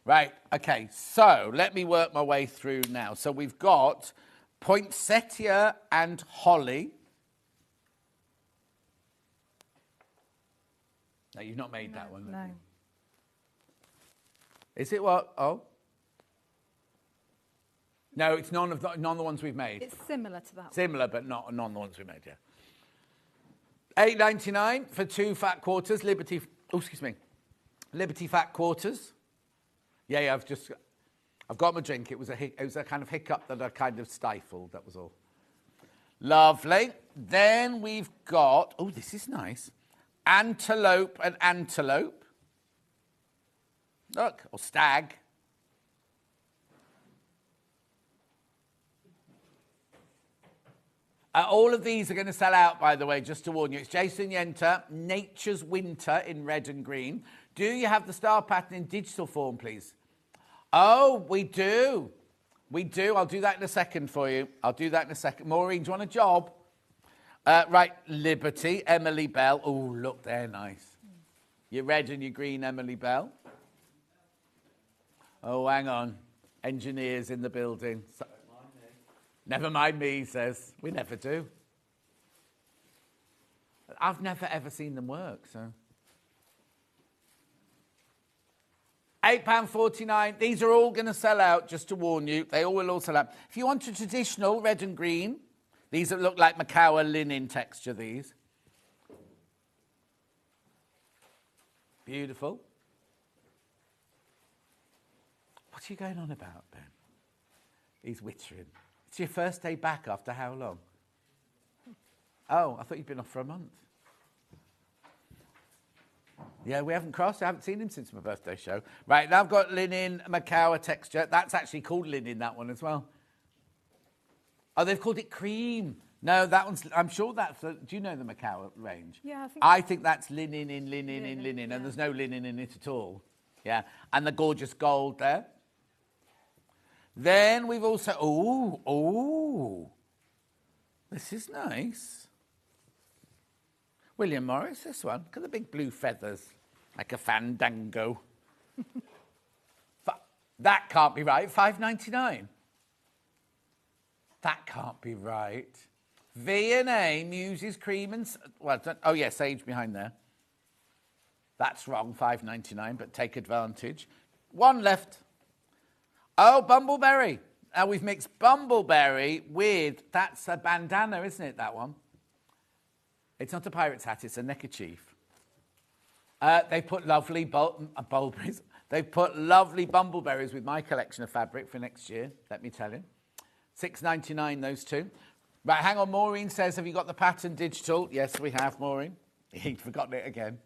Right, okay, so let me work my way through now. So we've got poinsettia and holly. No, you've not made that one. No. Is it what? Oh. No, it's none of the ones we've made. It's similar to that. Similar, but none of the ones we made, yeah. £8.99 for 2 fat quarters, Liberty fat quarters. Yeah, I've got my drink. It was a kind of hiccup that I kind of stifled, that was all. Lovely. Then we've got, oh, this is nice, antelope and antelope. Look, or stag. All of these are going to sell out, by the way, just to warn you. It's Jason Yenter, Nature's Winter in red and green. Do you have the star pattern in digital form, please? Oh, we do. We do. I'll do that in a second for you. Maureen, do you want a job? Right, Liberty, Emily Bell. Oh, look, they're nice. Your red and your green, Emily Bell. Oh, hang on. Engineers in the building. Never mind me, he says. We never do. I've never, ever seen them work, so. £8.49. These are all going to sell out, just to warn you. They all will all sell out. If you want a traditional red and green, these that look like Macawa linen texture, these. Beautiful. What are you going on about, Ben? He's wittering. It's your first day back after how long? Oh, I thought you'd been off for a month. Yeah, we haven't crossed. I haven't seen him since my birthday show. Right, now I've got linen Macawa texture. That's actually called linen, that one as well. Oh, they've called it cream. No, that one's, I'm sure that's, do you know the Macawa range? Yeah, I think that's linen in linen in linen, and there's no linen in it at all. Yeah, and the gorgeous gold there. Then we've also, this is nice. William Morris, this one. Look at the big blue feathers, like a fandango. That can't be right. £5.99. That can't be right. V&A Muses Cream and... Well, oh, yeah, sage behind there. That's wrong, £5.99, but take advantage. One left. Oh, Bumbleberry. Now, we've mixed Bumbleberry with... That's a bandana, isn't it, that one? It's not a pirate's hat, it's a neckerchief. They put lovely bulberries. They've put lovely bumbleberries with my collection of fabric for next year, let me tell you. £6.99, those two. Right, hang on, Maureen says, have you got the pattern digital? Yes, we have, Maureen. He'd forgotten it again.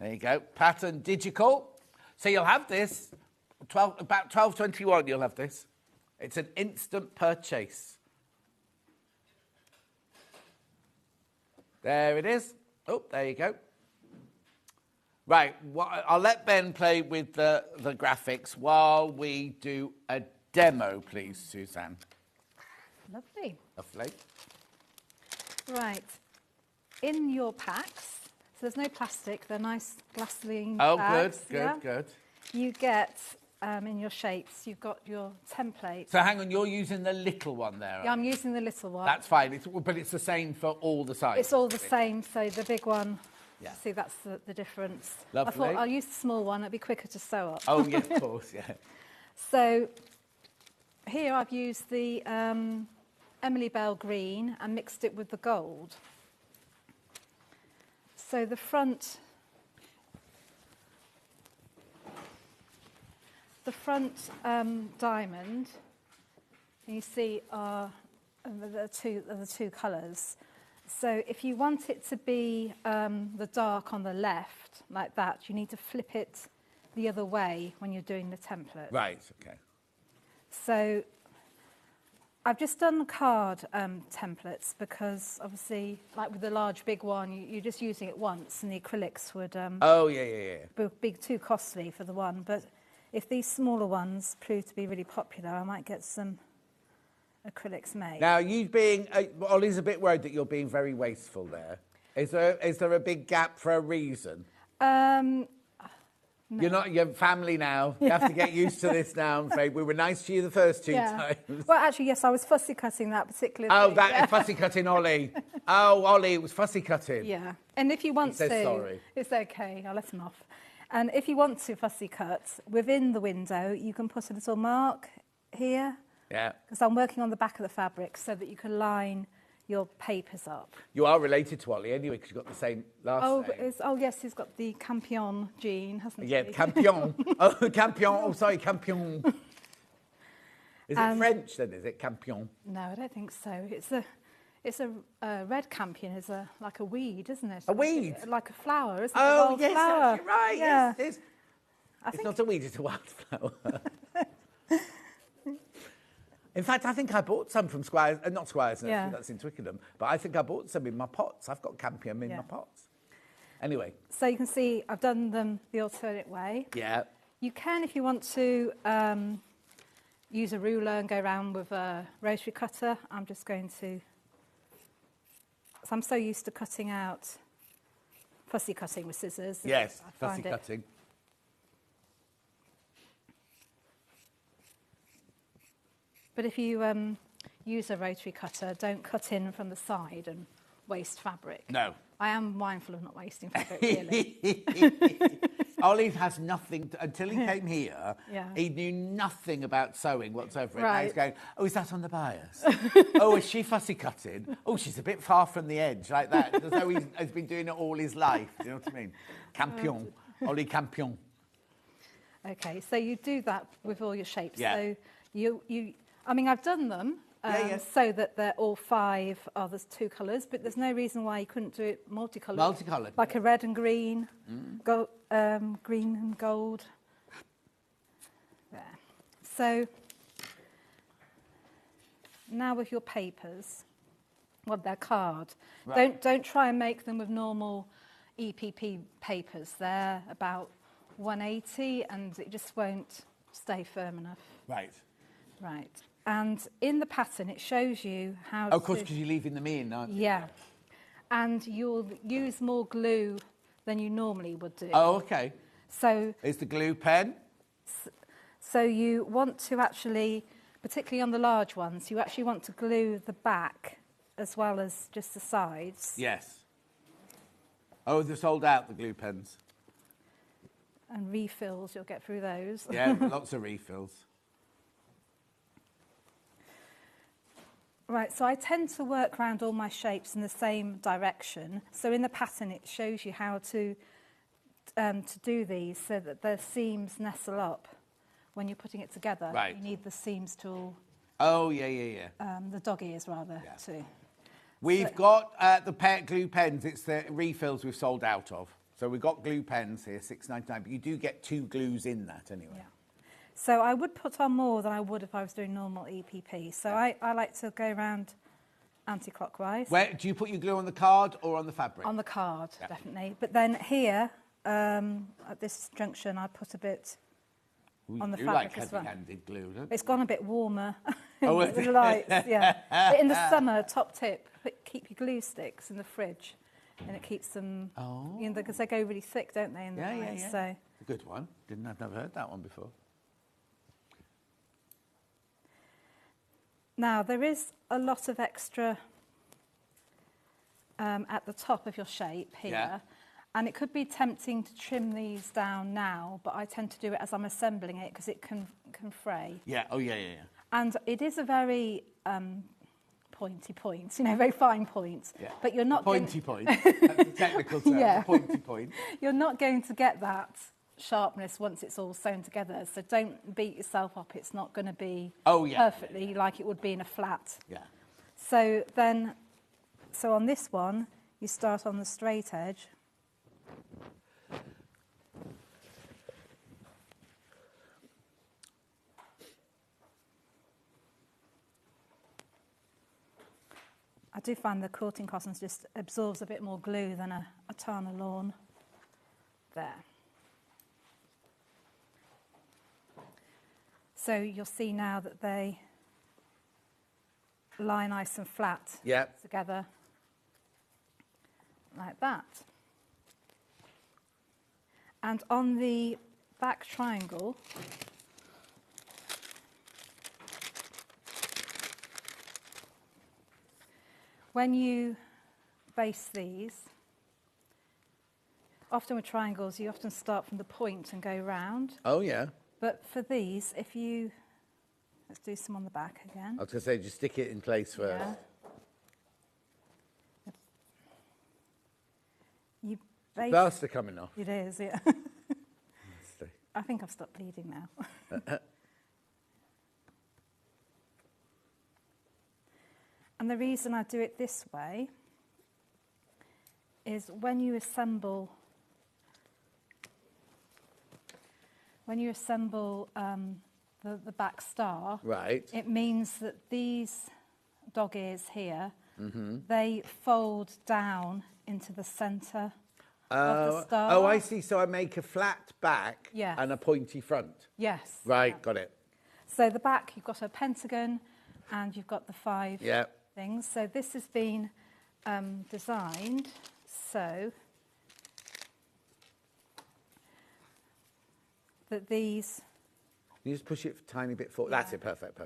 There you go, pattern digital. So you'll have this, about 12.21 you'll have this. It's an instant purchase. There it is. Oh, there you go. Right, I'll let Ben play with the graphics while we do a demo, please, Suzanne. Lovely. Lovely. Right. In your packs, so there's no plastic, they're nice glassine Oh, bags, good. You get, in your shapes, you've got your template. So hang on, you're using the little one there? Yeah, I'm using the little one. That's fine, but it's the same for all the sizes. It's all the same, so the big one, yeah. See, that's the difference. Lovely. I thought I'll use the small one, it'll be quicker to sew up. Oh, yeah, of course, yeah. So here I've used the Emily Bell green and mixed it with the gold. So the front the front diamond, and you see the two colours. So if you want it to be the dark on the left, like that, you need to flip it the other way when you're doing the template. Right, okay. So I've just done card templates because obviously, like with the large big one, you're just using it once, and the acrylics would be too costly for the one. But if these smaller ones prove to be really popular, I might get some acrylics made. Now, you being, Ollie's a bit worried that you're being very wasteful there. Is there a big gap for a reason? No. You're not your family now. You have to get used to this now, I'm afraid. We were nice to you the first two times. Well, actually, yes, I was fussy cutting that particular thing. Fussy cutting Ollie. Oh, Ollie, it was fussy cutting. Yeah. And if you want he says to... sorry. It's okay, I'll let him off. And if you want to fussy cut, within the window, you can put a little mark here. Yeah. Because I'm working on the back of the fabric so that you can line your papers up. You are related to Ollie anyway, because you've got the same last name. Yes, he's got the Campion gene, hasn't he? Yeah, Campion. Campion. Oh, sorry, Campion. Is it French then? Is it Campion? No, I don't think so. It's a red campion is like a weed, isn't it? A weed? Like a flower, isn't it? Oh, yes, flower. you're right. Yeah. Yes, it's not a weed, it's a wildflower. In fact, I think I bought some from Squires, not Squires, that's in Twickenham, but I think I bought some in my pots. I've got campion in my pots. Anyway. So you can see I've done them the alternate way. Yeah. You can, if you want to, use a ruler and go around with a rotary cutter. I'm just going to... So I'm so used to cutting out, fussy cutting with scissors. Yes, fussy cutting. But if you use a rotary cutter, don't cut in from the side and waste fabric. No. I am mindful of not wasting fabric, really. Ollie has nothing, until he came here, he knew nothing about sewing whatsoever. Right. Now he's going, oh, is that on the bias? Oh, is she fussy cutting? Oh, she's a bit far from the edge, like that. As though he's been doing it all his life. Do you know what I mean? Campion. Ollie Campion. Okay, so you do that with all your shapes. Yeah. So I mean, I've done them so that they're all five. Oh, there's two colours, but there's no reason why you couldn't do it multicoloured. Multicoloured. Like a red and green, green and gold. There. So now with your papers, well, they're card. Right. Don't try and make them with normal EPP papers. They're about 180, and it just won't stay firm enough. Right. Right. And in the pattern, it shows you how Of course, because you're leaving them in, aren't you? Yeah. And you'll use more glue than you normally would do. Oh, OK. So... Is the glue pen? So you want to actually, particularly on the large ones, you actually want to glue the back as well as just the sides. Yes. Oh, they're sold out, the glue pens. And refills, you'll get through those. Yeah, lots of refills. Right, so I tend to work around all my shapes in the same direction. So in the pattern, it shows you how to do these so that the seams nestle up when you're putting it together. Right. You need the seams tool. Oh, yeah. The dog ears, rather, too. We've got the glue pens. It's the refills we've sold out of. So we've got glue pens here, £6.99, but you do get 2 glues in that anyway. Yeah. So I would put on more than I would if I was doing normal EPP. So I like to go around anti-clockwise. Where do you put your glue on the card or on the fabric? On the card, definitely. But then here, at this junction, I put a bit on the fabric as well. You like heavy-handed glue, don't you? It's gone a bit warmer. Oh, with the lights, yeah. But in the summer, top tip, keep your glue sticks in the fridge, and it keeps them. Oh. You know, because they go really thick, don't they? In the night, yeah. So a good one. I've never heard that one before. now there is a lot of extra at the top of your shape here. Yeah. And it could be tempting to trim these down now, but I tend to do it as I'm assembling it because it can fray. Yeah, oh yeah. And it is a very pointy point, very fine point. Yeah. But you're not pointy point. That's the technical term. Yeah. Pointy point. You're not going to get that sharpness once it's all sewn together. So don't beat yourself up. It's not going to be perfectly like it would be in a flat. Yeah. So then, so on this one, you start on the straight edge. I do find the quilting cottons just absorbs a bit more glue than a Tana lawn. There. So you'll see now that they lie nice and flat together, like that. And on the back triangle, when you base these, often with triangles, you often start from the point and go round. Oh, yeah. But for these, if you, let's do some on the back again. I was going to say, just stick it in place first. Yeah. You base, plaster coming off. It is, yeah. I think I've stopped bleeding now. And the reason I do it this way is when you assemble the back star, right, it means that these dog ears here, they fold down into the centre of the star. Oh, I see. So I make a flat back and a pointy front. Yes. Right, got it. So the back, you've got a pentagon and you've got the 5 things. So this has been designed so that these... You just push it a tiny bit forward. That's it, perfect.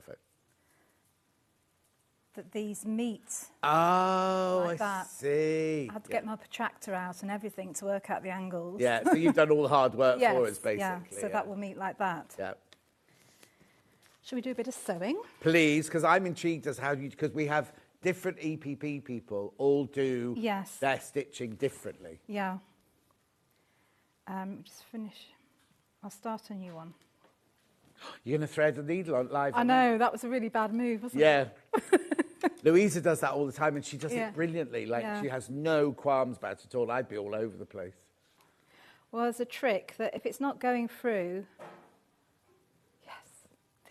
That these meet. Oh, like that. See. I had to get my protractor out and everything to work out the angles. Yeah, so you've done all the hard work for us, basically. Yeah, so that will meet like that. Yeah. Shall we do a bit of sewing? Please, because I'm intrigued as how you, because we have different EPP people all do their stitching differently. Yeah. Just finish. I'll start a new one. You're going to thread the needle on live. I know, that was a really bad move, wasn't it? Yeah. Louisa does that all the time and she does it brilliantly. Like she has no qualms about it at all. I'd be all over the place. Well, there's a trick that if it's not going through...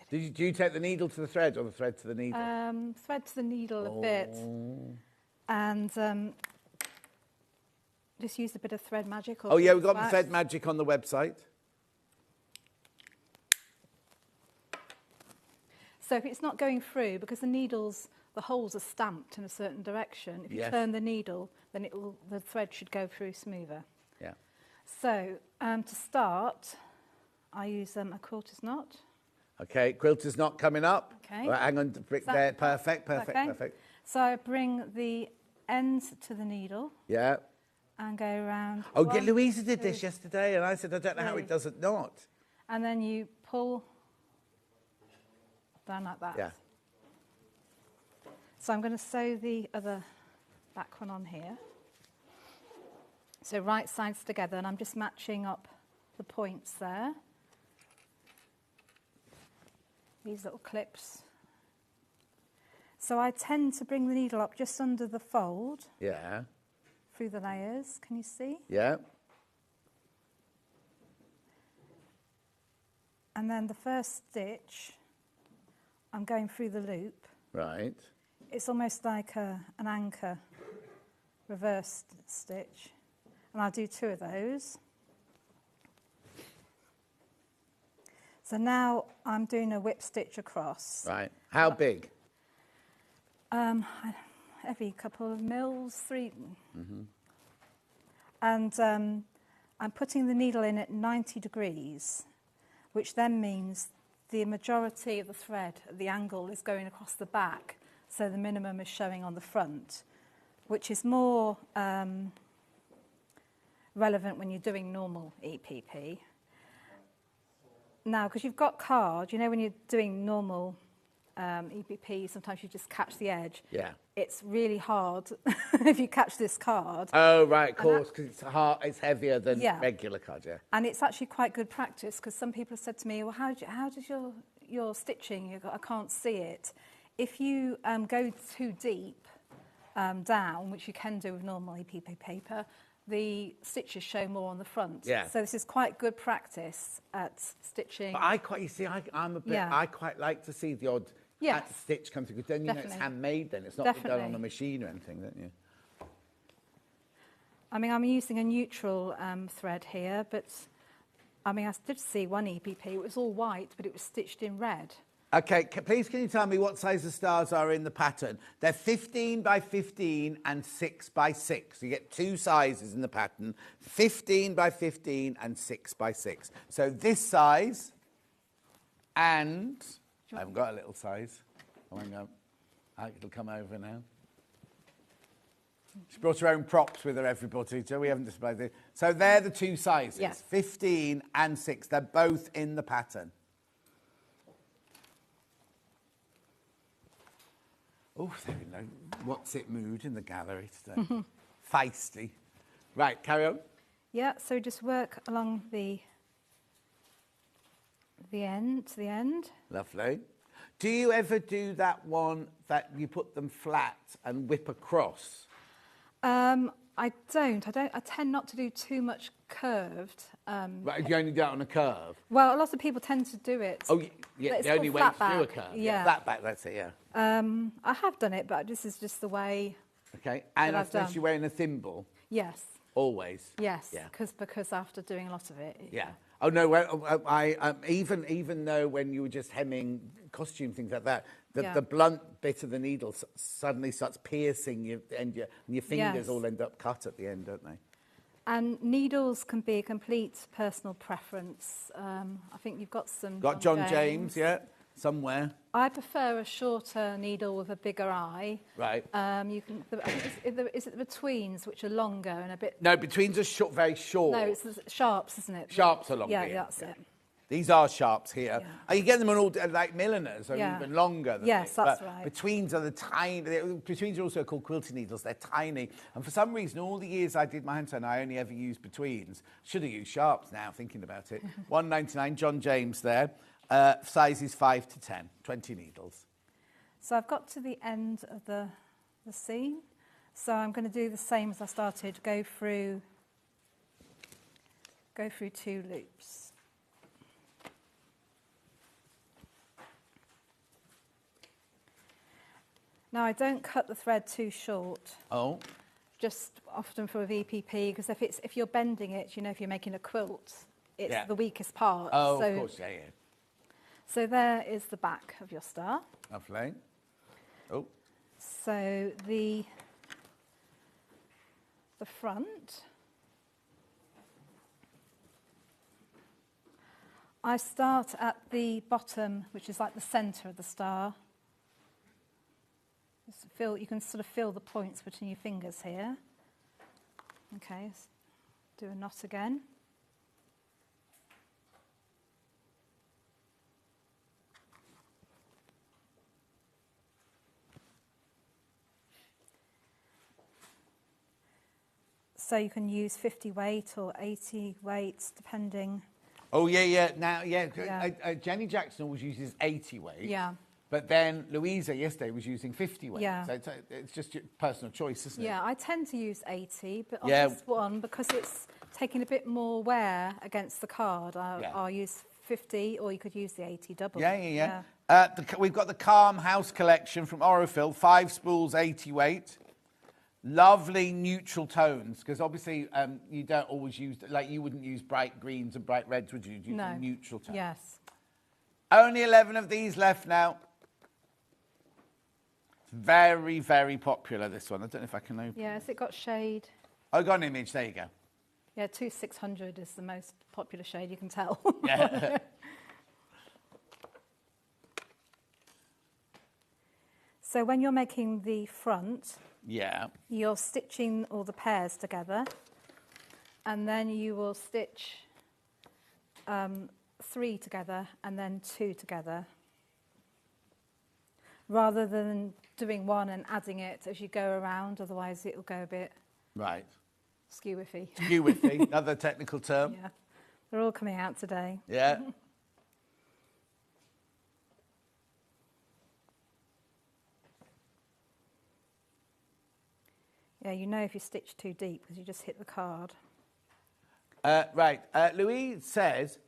Do you take the needle to the thread or the thread to the needle? Thread to the needle a bit. And just use a bit of thread magic. Or we've got the thread magic on the website. So if it's not going through, because the needles, the holes are stamped in a certain direction, if you turn the needle, then the thread should go through smoother. Yeah. So to start, I use a quilter's knot. Okay, quilter's knot coming up. Okay. Right, hang on, there. Perfect. So I bring the ends to the needle. Yeah. And go around. Oh, Louisa did this yesterday, and I said, I don't know how it does a knot. And then you pull down like that. Yeah. So I'm going to sew the other back one on here. So right sides together, and I'm just matching up the points there. These little clips. So I tend to bring the needle up just under the fold. Yeah. Through the layers, can you see? Yeah. And then the first stitch, I'm going through the loop. Right. It's almost like an anchor reverse stitch. And I'll do 2 of those. So now I'm doing a whip stitch across. Right. How big? Every couple of mils, 3. And I'm putting the needle in at 90 degrees, which then means the majority of the thread, the angle, is going across the back, so the minimum is showing on the front, which is more relevant when you're doing normal EPP. Now, because you've got card, you know when you're doing normal EPP, sometimes you just catch the edge. Yeah. It's really hard if you catch this card. Oh, right, of course, because it's hard, it's heavier than regular card, yeah. And it's actually quite good practice, because some people have said to me, well, how does your stitching, I can't see it. If you go too deep down, which you can do with normal EPP paper, the stitches show more on the front. Yeah. So this is quite good practice at stitching. But I quite like to see the odd stitch come through, because then you know it's handmade then. It's not done on a machine or anything, don't you? I mean, I'm using a neutral thread here, but I mean, I did see one EPP. It was all white, but it was stitched in red. Okay, please can you tell me what size the stars are in the pattern? They're 15 by 15 and 6 by 6. You get two sizes in the pattern, 15 by 15 and 6 by 6. So this size, and I haven't got a little size. Oh, hang on. It'll come over now. She brought her own props with her, everybody, so we haven't displayed this. So they're the two sizes, 15 and 6. They're both in the pattern. Oh, there we go. What's it mood in the gallery today? Feisty. Right, carry on. Yeah, so just work along the end to the end. Lovely. Do you ever do that one that you put them flat and whip across? I don't. I tend not to do too much curved. Right, you only do that on a curve? Well, a lot of people tend to do it. Oh, yeah, the only way to do a curve. Yeah. Flat back, that's it, yeah. I have done it, but this is just the way. Okay, and I suppose you're wearing a thimble? Yes. Always? Yes, yeah. because after doing a lot of it. Yeah. Oh, no, well, even though when you were just hemming costume, things like that, the blunt bit of the needle suddenly starts piercing you, and your fingers all end up cut at the end, don't they? And needles can be a complete personal preference. I think you've got some. Got John James, yeah, somewhere. I prefer a shorter needle with a bigger eye. Right. You can. Is it the betweens which are longer and a bit? No, betweens are very short. No, it's the sharps, isn't it? Sharps are longer. Yeah, that's it. These are sharps here. Yeah. You get them on all like milliners, or even longer. Than yes, that's right. Betweens are the tiny. Betweens are also called quilting needles. They're tiny, and for some reason, all the years I did my hand sewing, I only ever used betweens. Should have used sharps now. Thinking about it, $1.99. John James there. Sizes 5 to 10, 20 needles. So I've got to the end of the seam. So I'm going to do the same as I started. Go through 2 loops. Now, I don't cut the thread too short. Oh. Just often for a VPP, because if you're bending it, if you're making a quilt, it's the weakest part. Oh, of course, yeah. So there is the back of your star. Lovely. Oh. So the front, I start at the bottom, which is like the centre of the star. You can sort of feel the points between your fingers here. Okay, let's do a knot again. So you can use 50 weight or 80 weights, depending. Oh, yeah. Now, Jenny Jackson always uses 80 weight. Yeah. But then Louisa yesterday was using 50 weight. Yeah. So it's just your personal choice, isn't it? Yeah, I tend to use 80, but on this one, because it's taking a bit more wear against the card, I'll use 50, or you could use the 80 double. Yeah. We've got the Calm House collection from Orifil, 5 spools, 80 weight. Lovely neutral tones, because obviously you don't always use, like you wouldn't use bright greens and bright reds, would you? You'd use a neutral tone. Yes. Only 11 of these left now. Very, very popular, this one. I don't know if I can open it. Yeah, has it got shade? I got an image, there you go. Yeah, 2600 is the most popular shade, you can tell. Yeah. So when you're making the front, you're stitching all the pairs together, and then you will stitch 3 together and then 2 together. rather than doing one and adding it as you go around, otherwise it'll go a bit Right. skew-whiffy. Skew-whiffy, another technical term. Yeah, they're all coming out today. Yeah. Yeah, you know if you stitch too deep because you just hit the card. Right. Louise says,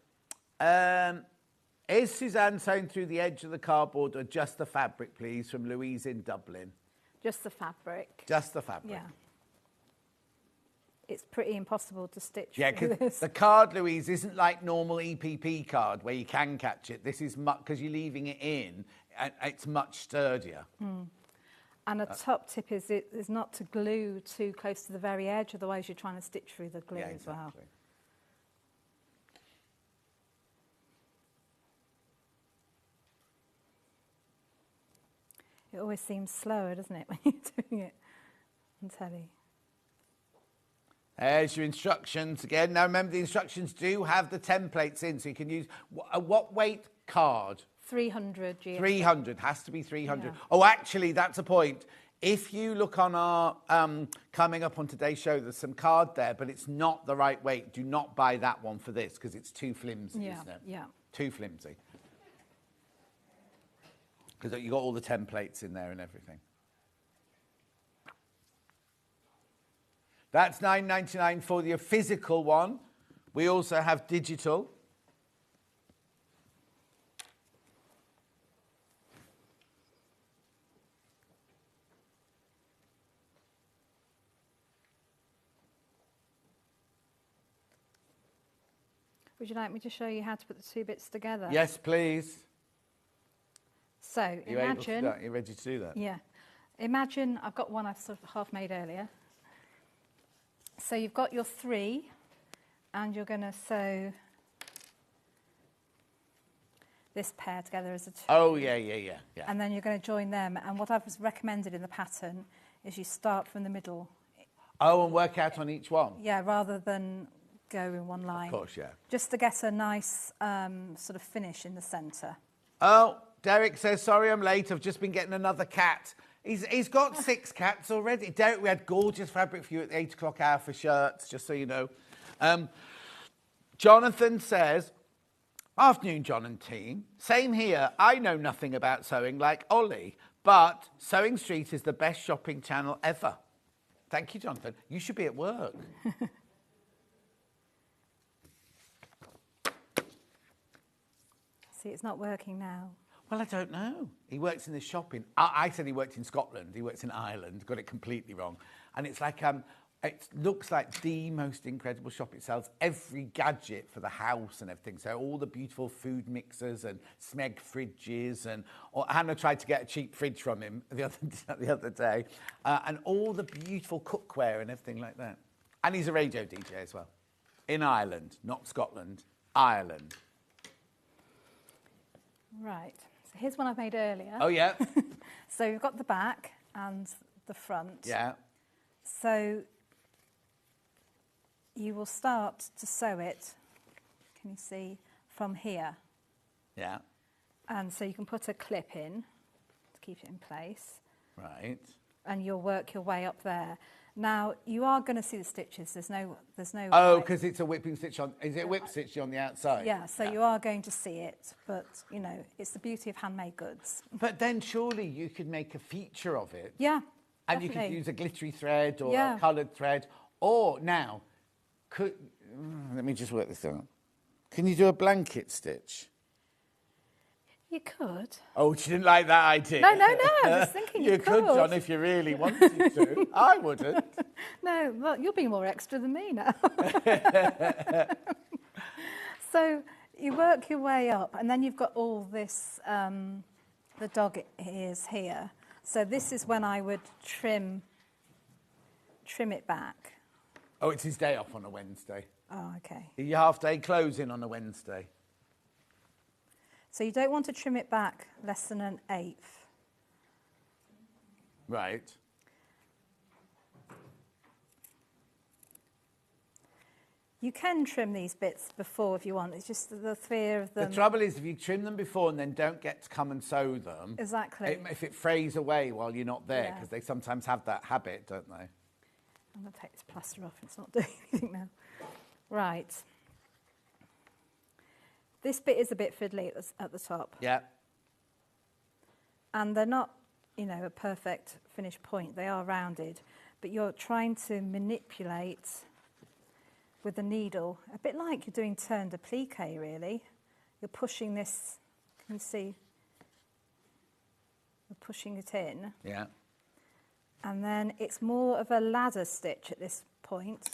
is Suzanne sewing through the edge of the cardboard or just the fabric, please, from Louise in Dublin? Just the fabric. Just the fabric. Yeah. It's pretty impossible to stitch Yeah, through because this. the card, Louise, isn't like normal EPP card where you can catch it. This is because you're leaving it in, and it's much sturdier. And a top tip is not to glue too close to the very edge, otherwise you're trying to stitch through the glue as well. It always seems slower, doesn't it, when you're doing it on telly? There's your instructions again. Now remember, the instructions do have the templates in, so you can use what weight card? 300 GMT. 300, has to be 300. Yeah. Oh, actually, that's a point. If you look on our, coming up on today's show, there's some card there, but it's not the right weight. Do not buy that one for this, because it's too flimsy, isn't it? Yeah. Too flimsy. Because you got all the templates in there and everything. That's $9.99 for the physical one. We also have digital. Would you like me to show you how to put the two bits together? Yes, please. So Are you able to do imagine... that? Are you ready to do that? Yeah. Imagine I've got one I've sort of half made earlier. So you've got your 3, and you're going to sew this pair together as a 2. Oh, yeah. And then you're going to join them. And what I've recommended in the pattern is you start from the middle. Oh, and work out on each one? Yeah, rather than go in one line. Of course, yeah. Just to get a nice sort of finish in the centre. Oh, Derek says, sorry I'm late. I've just been getting another cat. He's got 6 cats already. Derek, we had gorgeous fabric for you at the 8 o'clock hour for shirts, just so you know. Jonathan says, afternoon, John and team. Same here. I know nothing about sewing like Ollie, but Sewing Street is the best shopping channel ever. Thank you, Jonathan. You should be at work. See, it's not working now. Well, I don't know. He works in the shopping. I said he worked in Scotland. He works in Ireland. Got it completely wrong. And it's like, it looks like the most incredible shop. It sells every gadget for the house and everything. So all the beautiful food mixers and Smeg fridges. And Hannah tried to get a cheap fridge from him the other day. And all the beautiful cookware and everything like that. And he's a radio DJ as well. In Ireland, not Scotland, Ireland. Right. So here's one I made earlier. Oh, yeah. So you've got the back and the front. Yeah. So you will start to sew it, can you see, from here. Yeah. And so you can put a clip in to keep it in place. Right. And you'll work your way up there. Now, you are going to see the stitches. There's no. Oh, because it's a whipping stitch on. Is it a whip stitch on the outside? Yeah, so you are going to see it, but, you know, it's the beauty of handmade goods. But then surely you could make a feature of it. Yeah, And you definitely. could use a glittery thread or Yeah. a coloured thread. Or now, let me just work this out. Can you do a blanket stitch? You could. Oh, she didn't like that idea. No, I'm just thinking you could, John, if you really wanted to. I wouldn't. No, well, you're being more extra than me now. So you work your way up, and then you've got all this, the dog ears here. So this is when I would trim it back. Oh, it's his day off on a Wednesday. Oh, okay. Your half-day closing on a Wednesday. So you don't want to trim it back less than 1/8. Right. You can trim these bits before if you want. It's just the fear of them. The trouble is if you trim them before and then don't get to come and sew them. Exactly. If it frays away while you're not there, Yeah. because they sometimes have that habit, don't they? I'm going to take this plaster off. It's not doing anything now. Right. This bit is a bit fiddly at the top. Yeah. And they're not, you know, a perfect finished point. They are rounded. But you're trying to manipulate with the needle, a bit like you're doing turn d'applique, really. You're pushing this, can you see? You're pushing it in. Yeah. And then it's more of a ladder stitch at this point.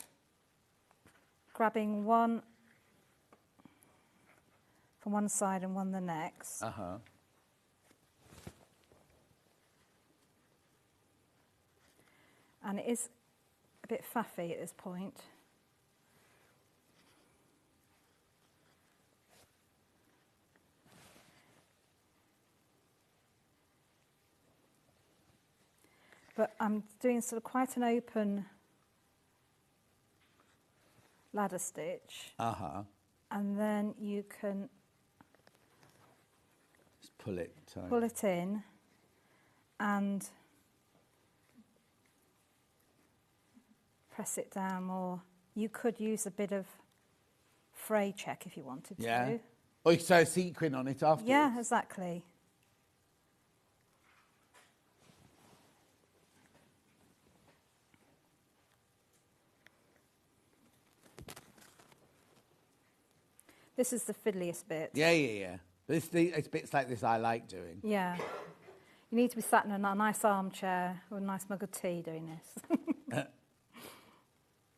Grabbing one from one side and one the next. Uh-huh. And it is a bit faffy at this point. But I'm doing sort of quite an open ladder stitch. Uh-huh. And then you can Just pull it. pull it in and press it down more. You could use a bit of fray check if you wanted Yeah. to. Or you can sew a sequin on it afterwards. Yeah, exactly. This is the fiddliest bit. Yeah, yeah, yeah. It's bits like this I like doing. Yeah. You need to be sat in a nice armchair with a nice mug of tea doing this.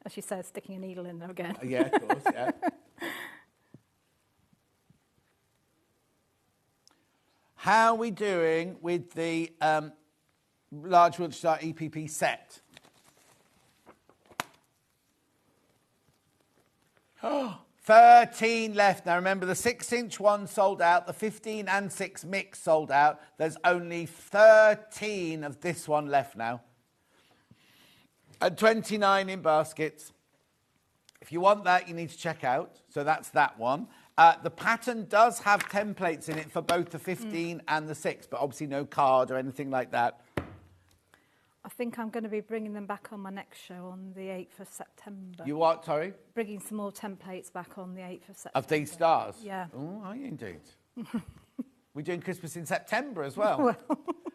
As she said, sticking a needle in there again. Yeah, of course, yeah. How are we doing with the large Wiltshire Star EPP set? Oh, 13 left. Now remember, the 6-inch one sold out, the 15 and 6 mix sold out. There's only 13 of this one left now. And 29 in baskets. If you want that, you need to check out. So that's that one. The pattern does have templates in it for both the 15 and the 6, but obviously no card or anything like that. I think I'm going to be bringing them back on my next show on the 8th of September. You what, sorry? Bringing some more templates back on the 8th of September. Of these stars? Yeah. Oh, are you indeed? We're doing Christmas in September as well.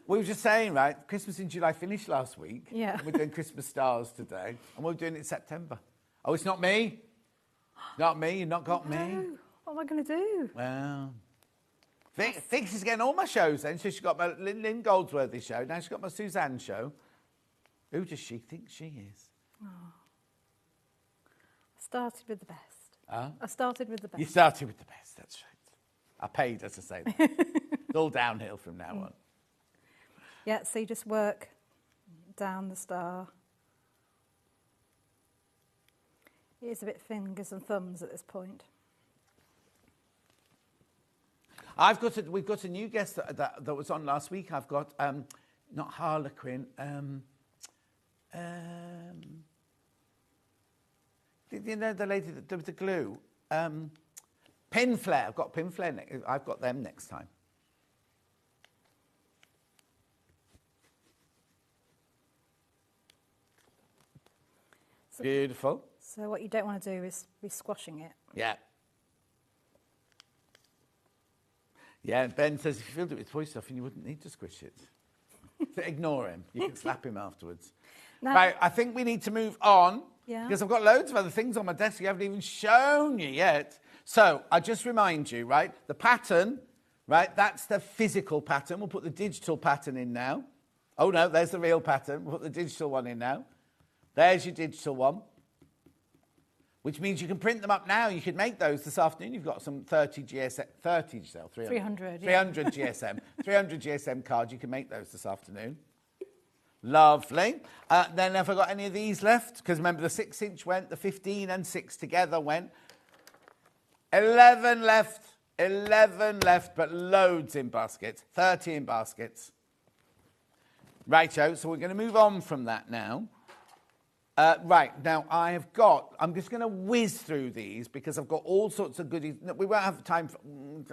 We were just saying, right, Christmas in July finished last week. Yeah. And we're doing Christmas stars today, and we're doing it in September. Oh, it's not me? Not me? You've not got me? No. What am I going to do? Well, Vic is getting all my shows then. So she's got my Lynn Goldsworthy show. Now she's got my Suzanne show. Who does she think she is? Oh. I started with the best. Huh? I started with the best. You started with the best, that's right. I paid her to say that. It's all downhill from now on. Yeah, so you just work down the star. It is a bit fingers and thumbs at this point. We've got a new guest that was on last week. I've got, not Harlequin, you know the lady that did the glue? Pin Flare. I've got Pin Flare. I've got them next time. So, beautiful. So what you don't want to do is be squashing it. Yeah. Yeah, Ben says if you filled it with toy stuff, you wouldn't need to squish it. So ignore him. You can slap him afterwards. Now, right, I think we need to move on. Yeah. Because I've got loads of other things on my desk you haven't even shown you yet. So I just remind you, right, the pattern, right, that's the physical pattern. We'll put the digital pattern in now. Oh, no, there's the real pattern. We'll put the digital one in now. There's your digital one. Which means you can print them up now. You could make those this afternoon. You've got some 30 GSM, 30, did you say? 300. 300 GSM. 300 GSM cards. You can make those this afternoon. Lovely. Then have I got any of these left? Because remember, the 6-inch went, the 15 and 6 together went. 11 left. 11 left, but loads in baskets. 30 in baskets. Righto, so we're going to move on from that now. Right, now I'm just going to whiz through these because I've got all sorts of goodies. No, we won't have time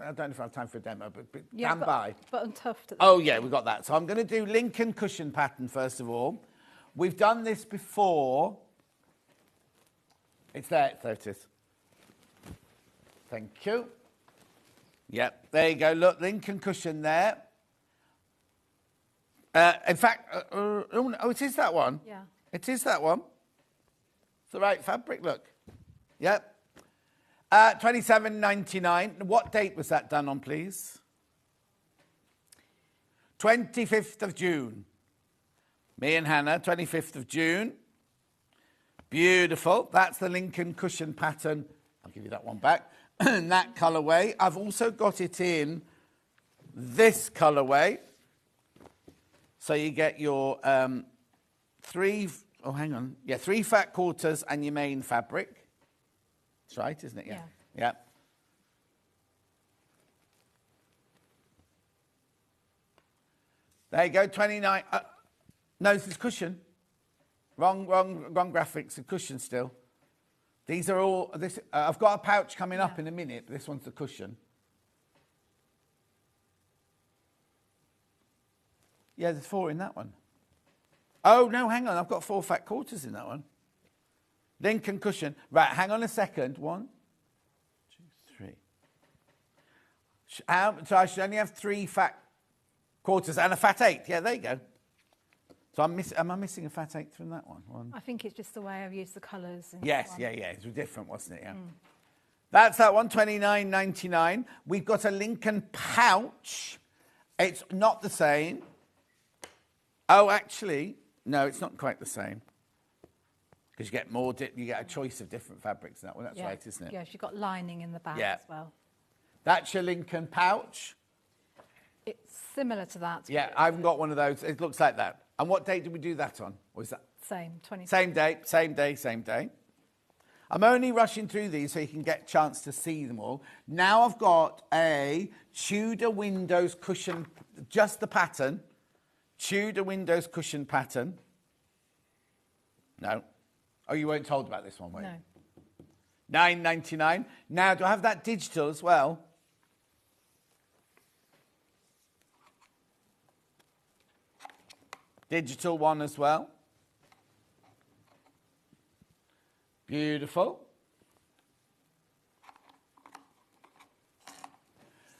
I don't know if I have time for a demo, but stand by. But untuft. Oh, yeah, we've got that. So I'm going to do Lincoln cushion pattern first of all. We've done this before. It's there it is. Thank you. Yep, there you go. Look, Lincoln cushion there. In fact, it is that one. Yeah. It is that one. It's the right fabric, look. Yep. $27.99. What date was that done on, please? 25th of June. Me and Hannah, 25th of June. Beautiful. That's the Lincoln cushion pattern. I'll give you that one back. In that colourway. I've also got it in this colourway. So you get your three fat quarters and your main fabric. That's right, isn't it? Yeah. Yeah. There you go, 29. No, this is cushion. Wrong graphics, a cushion still. These are all, I've got a pouch coming up in a minute. This one's the cushion. Yeah, there's 4 in that one. Oh, no, hang on. I've got 4 fat quarters in that one. Lincoln cushion. Right, hang on a second. 1, 2, 3. So I should only have 3 fat quarters and a fat 8. Yeah, there you go. So am I missing a fat 8 from that one? I think it's just the way I've used the colours. Yes, yeah. It was different, wasn't it? Yeah. That's that one, $29.99. We've got a Lincoln pouch. It's not the same. Oh, actually, no, it's not quite the same. Because you get more, you get a choice of different fabrics in that one. That's right, isn't it? Yes, you've got lining in the back as well. That's your Lincoln pouch. It's similar to that. Yeah, I haven't got one of those. It looks like that. And what date did we do that on? Or is that? Same, 20. Same day. I'm only rushing through these so you can get a chance to see them all. Now I've got a Tudor Windows cushion, just the pattern. Tudor Windows cushion pattern. No. Oh, you weren't told about this one, were you? No. $9.99. Now, do I have that digital as well? Digital one as well. Beautiful.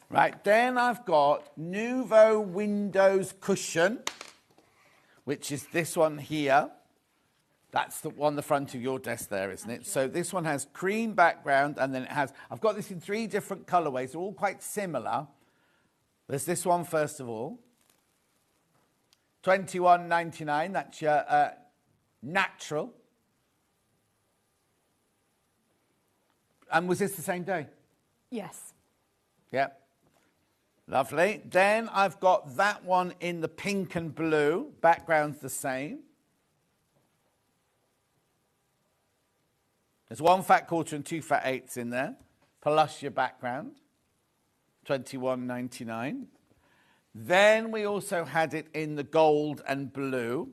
Right, then I've got Nouveau Windows cushion, which is this one here. That's the one, the front of your desk there, isn't it? So this one has cream background, and then it has, I've got this in 3 different colourways. They're all quite similar. There's this one, first of all. $21.99, that's your natural. And was this the same day? Yes. Yep. Lovely. Then I've got that one in the pink and blue. Background's the same. There's 1 fat quarter and 2 fat 8s in there, plus your background. $21.99. Then we also had it in the gold and blue.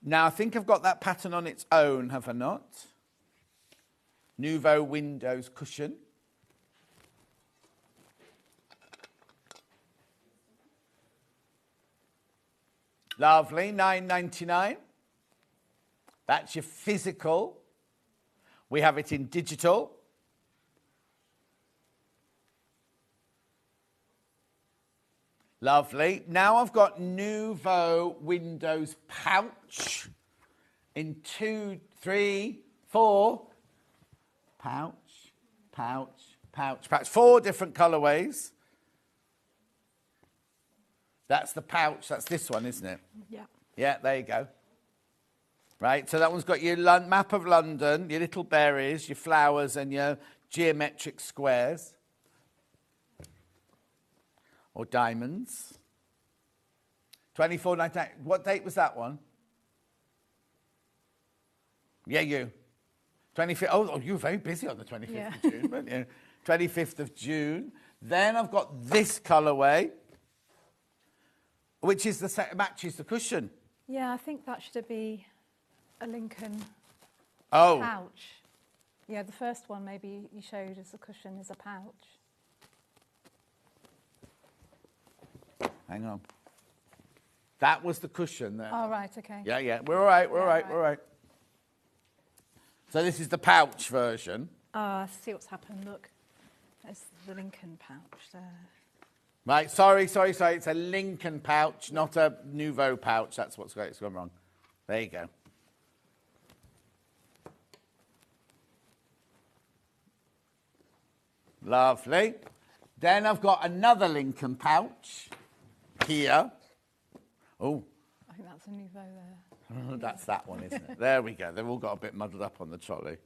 Now, I think I've got that pattern on its own, have I not? Nouveau Windows cushion. Lovely, $9.99. That's your physical. We have it in digital. Lovely. Now I've got Nouveau Windows pouch in 2, 3, 4. Pouch, pouch, pouch, pouch. 4 different colourways. That's the pouch. That's this one, isn't it? Yeah. Yeah, there you go. Right, so that one's got your map of London, your little berries, your flowers, and your geometric squares. Or diamonds. $24.99. What date was that one? Yeah, you. 25th. Oh, you were very busy on the 25th of June, weren't you? 25th of June. Then I've got this colourway, which is the set matches the cushion. Yeah, I think that should be a Lincoln pouch. Yeah, the first one maybe you showed as a cushion is a pouch. Hang on. That was the cushion there. Oh, right, okay. Yeah, yeah. We're all right, we're all right, we're all right. So this is the pouch version. Ah, see what's happened, look. There's the Lincoln pouch there. Right, sorry. It's a Lincoln pouch, not a Nouveau pouch. That's what's gone wrong. There you go. Lovely. Then I've got another Lincoln pouch here. Oh. I think that's a Nouveau there. That's that one, isn't it? There we go. They've all got a bit muddled up on the trolley.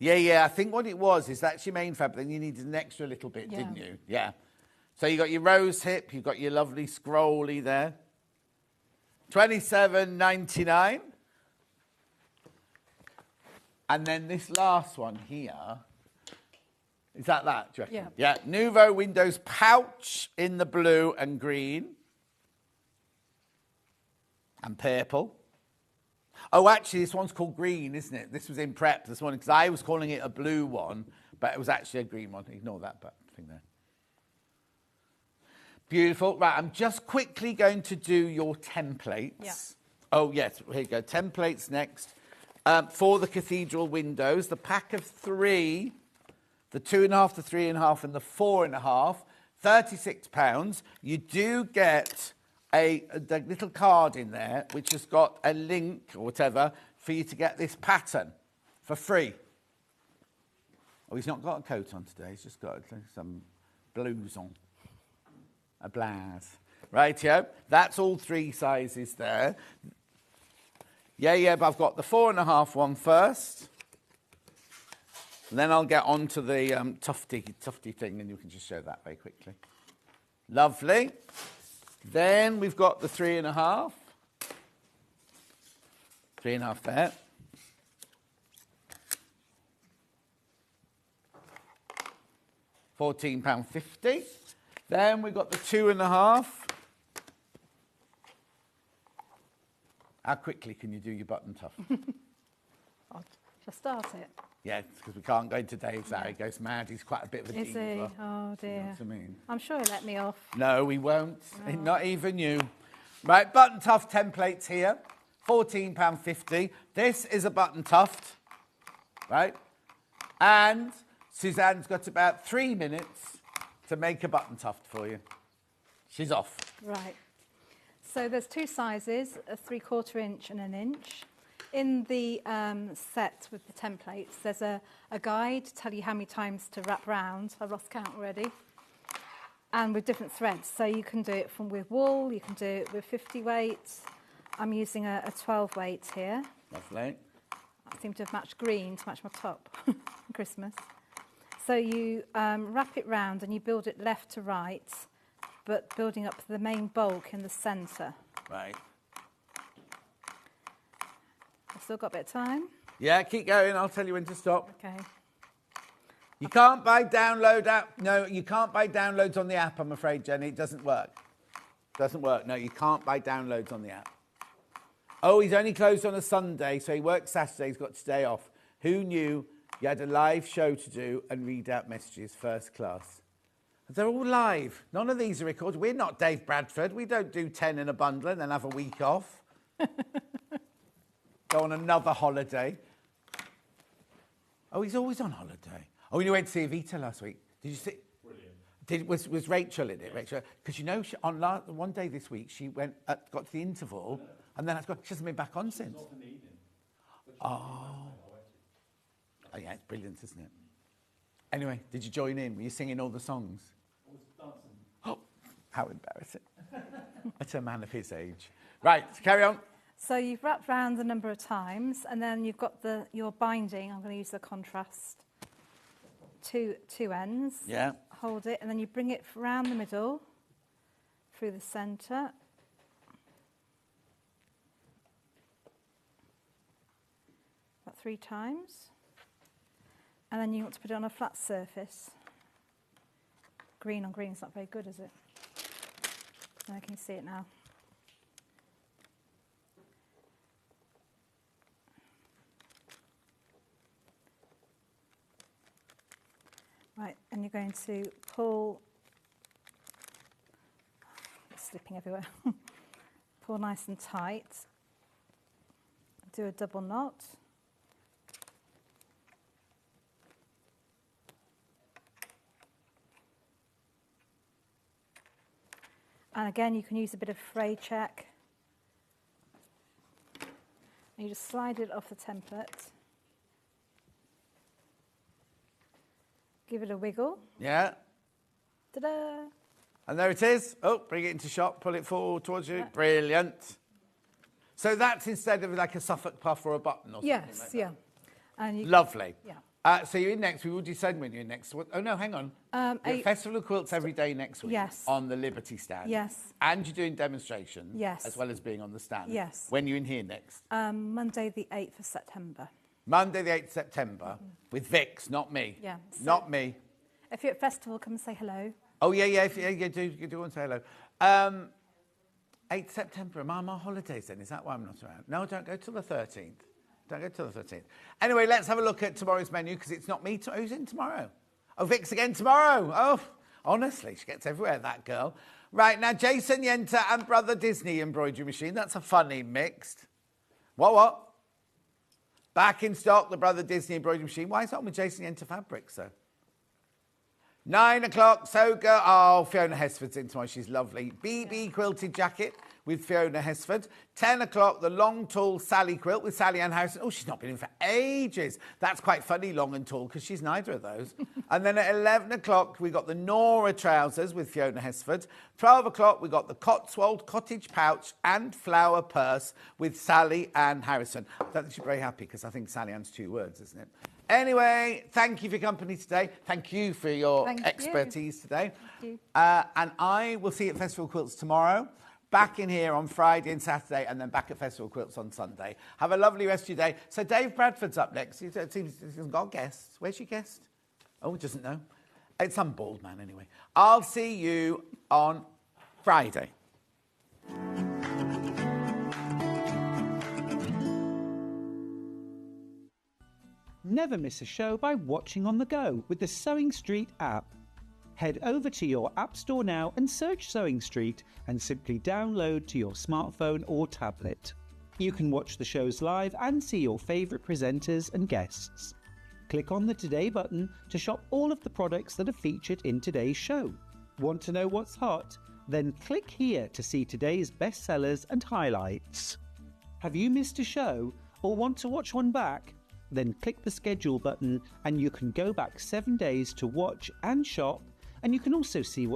Yeah. I think what it was is that's your main fabric. Then you needed an extra little bit, didn't you? Yeah. So you got your rose hip. You've got your lovely scrolly there. $27.99. And then this last one here. Is that, do you reckon? Yeah. Yeah. Nouveau Windows pouch in the blue and green. And purple. Oh, actually, this one's called green, isn't it? This was in prep this morning because I was calling it a blue one, but it was actually a green one. Ignore that thing there. Beautiful. Right, I'm just quickly going to do your templates. Yeah. Oh, yes, here you go. Templates next. For the Cathedral windows, the pack of 3, the 2.5, the 3.5, and the 4.5, £36. You do get a little card in there which has got a link or whatever for you to get this pattern for free. Oh, he's not got a coat on today. He's just got some blues on. A blouse. Rightio. That's all 3 sizes there. Yeah, but I've got the 4.5 one first. And then I'll get on to the tufty thing and you can just show that very quickly. Lovely. Then we've got the 3.5. 3.5 there. £14.50. Then we've got the 2.5. How quickly can you do your button tuft? I'll just start it. Yeah, because we can't go into Dave's hour. He goes mad. He's quite a bit of a Is diva. he? Oh, dear. You know what I mean? I'm sure he'll let me off. No, we won't. No. Not even you. Right, button tuft templates here. £14.50. This is a button tuft. Right? And Suzanne's got about 3 minutes to make a button tuft for you. She's off. Right. So there's 2 sizes, a 3/4 inch and 1 inch. In the set with the templates, there's a guide to tell you how many times to wrap round. I've lost count already. And with different threads. So you can do it with wool, you can do it with 50 weight. I'm using a 12 weight here. Lovely. I seem to have matched green to match my top for Christmas. So you wrap it round and you build it left to right, but building up the main bulk in the centre. Right. I've still got a bit of time. Yeah, keep going. I'll tell you when to stop. Okay. You can't buy download app. No, you can't buy downloads on the app, I'm afraid, Jenny. It doesn't work. Doesn't work. No, you can't buy downloads on the app. Oh, he's only closed on a Sunday, so he works Saturday. He's got today off. Who knew you had a live show to do and read out messages first class? They're all live. None of these are recorded. We're not Dave Bradford. We don't do 10 in a bundle and then have a week off. Go on another holiday. Oh, he's always on holiday. Oh, you went to see Evita last week. Did you see? Brilliant. Was Rachel in it? Rachel, because you know, one day this week she went, got to the interval, and then she hasn't been back on since. Oh, yeah, it's brilliant, isn't it? Anyway, did you join in? Were you singing all the songs? I was dancing. Oh, how embarrassing! It's a man of his age. Right, carry on. So you've wrapped round a number of times, and then you've got your binding. I'm going to use the contrast. Two ends. Yeah. Hold it, and then you bring it round the middle, through the centre. About 3 times. And then you want to put it on a flat surface. Green on green is not very good, is it? I can see it now. Right, and you're going to pull, it's slipping everywhere, pull nice and tight, do a double knot. And again, you can use a bit of fray check. And you just slide it off the template. Give it a wiggle. Yeah. Ta-da! And there it is. Oh, bring it into shot, pull it forward towards you. Brilliant. So that's instead of like a Suffolk puff or a button or something Yes, like that. yeah. And you, Lovely. Yeah. So you're in next week. We'll decide when you're in next week. Oh, no, hang on. You're at Festival of Quilts every day next week. Yes. On the Liberty stand. Yes. And you're doing demonstrations. Yes. As well as being on the stand. Yes. When are you in here next? Monday the 8th of September. Monday the 8th of September. With Vix, not me. Yeah. So Not me. if you're at festival, come and say hello. Oh, yeah, you do want to say hello. 8th September, am I on my holidays then? Is that why I'm not around? No, don't go till the 13th. Don't go till the 13th. Anyway, let's have a look at tomorrow's menu, because it's not me. Who's in tomorrow? Oh, Vix again tomorrow. Oh, honestly, she gets everywhere, that girl. Right, now, Jason Yenter and Brother Disney embroidery machine. That's a funny mixed. What? Back in stock, the Brother Disney embroidery machine. Why is that on with Jason Yenter fabrics, though? 9 o'clock, Soga. Oh, Fiona Hesford's in tomorrow. She's lovely. BB quilted jacket with Fiona Hesford. 10 o'clock, the long, tall Sally quilt with Sally Ann Harrison. Oh, she's not been in for ages. That's quite funny, long and tall, because she's neither of those. And then at 11 o'clock, we got the Nora trousers with Fiona Hesford. 12 o'clock, we got the Cotswold cottage pouch and flower purse with Sally Ann Harrison. I don't think she's very happy, because I think Sally Ann's 2 words, isn't it? Anyway, thank you for your company today. Thank you for your expertise today. Thank you. And I will see you at Festival Quilts tomorrow. Back in here on Friday and Saturday, and then back at Festival Quilts on Sunday. Have a lovely rest of your day. So Dave Bradford's up next. He seems he's got guests. Where's your guest? Oh, he doesn't know. It's some bald man anyway. I'll see you on Friday. Never miss a show by watching on the go with the Sewing Street app. Head over to your App Store now and search Sewing Street and simply download to your smartphone or tablet. You can watch the shows live and see your favourite presenters and guests. Click on the Today button to shop all of the products that are featured in today's show. Want to know what's hot? Then click here to see today's bestsellers and highlights. Have you missed a show or want to watch one back? Then click the schedule button and you can go back 7 days to watch and shop, and you can also see what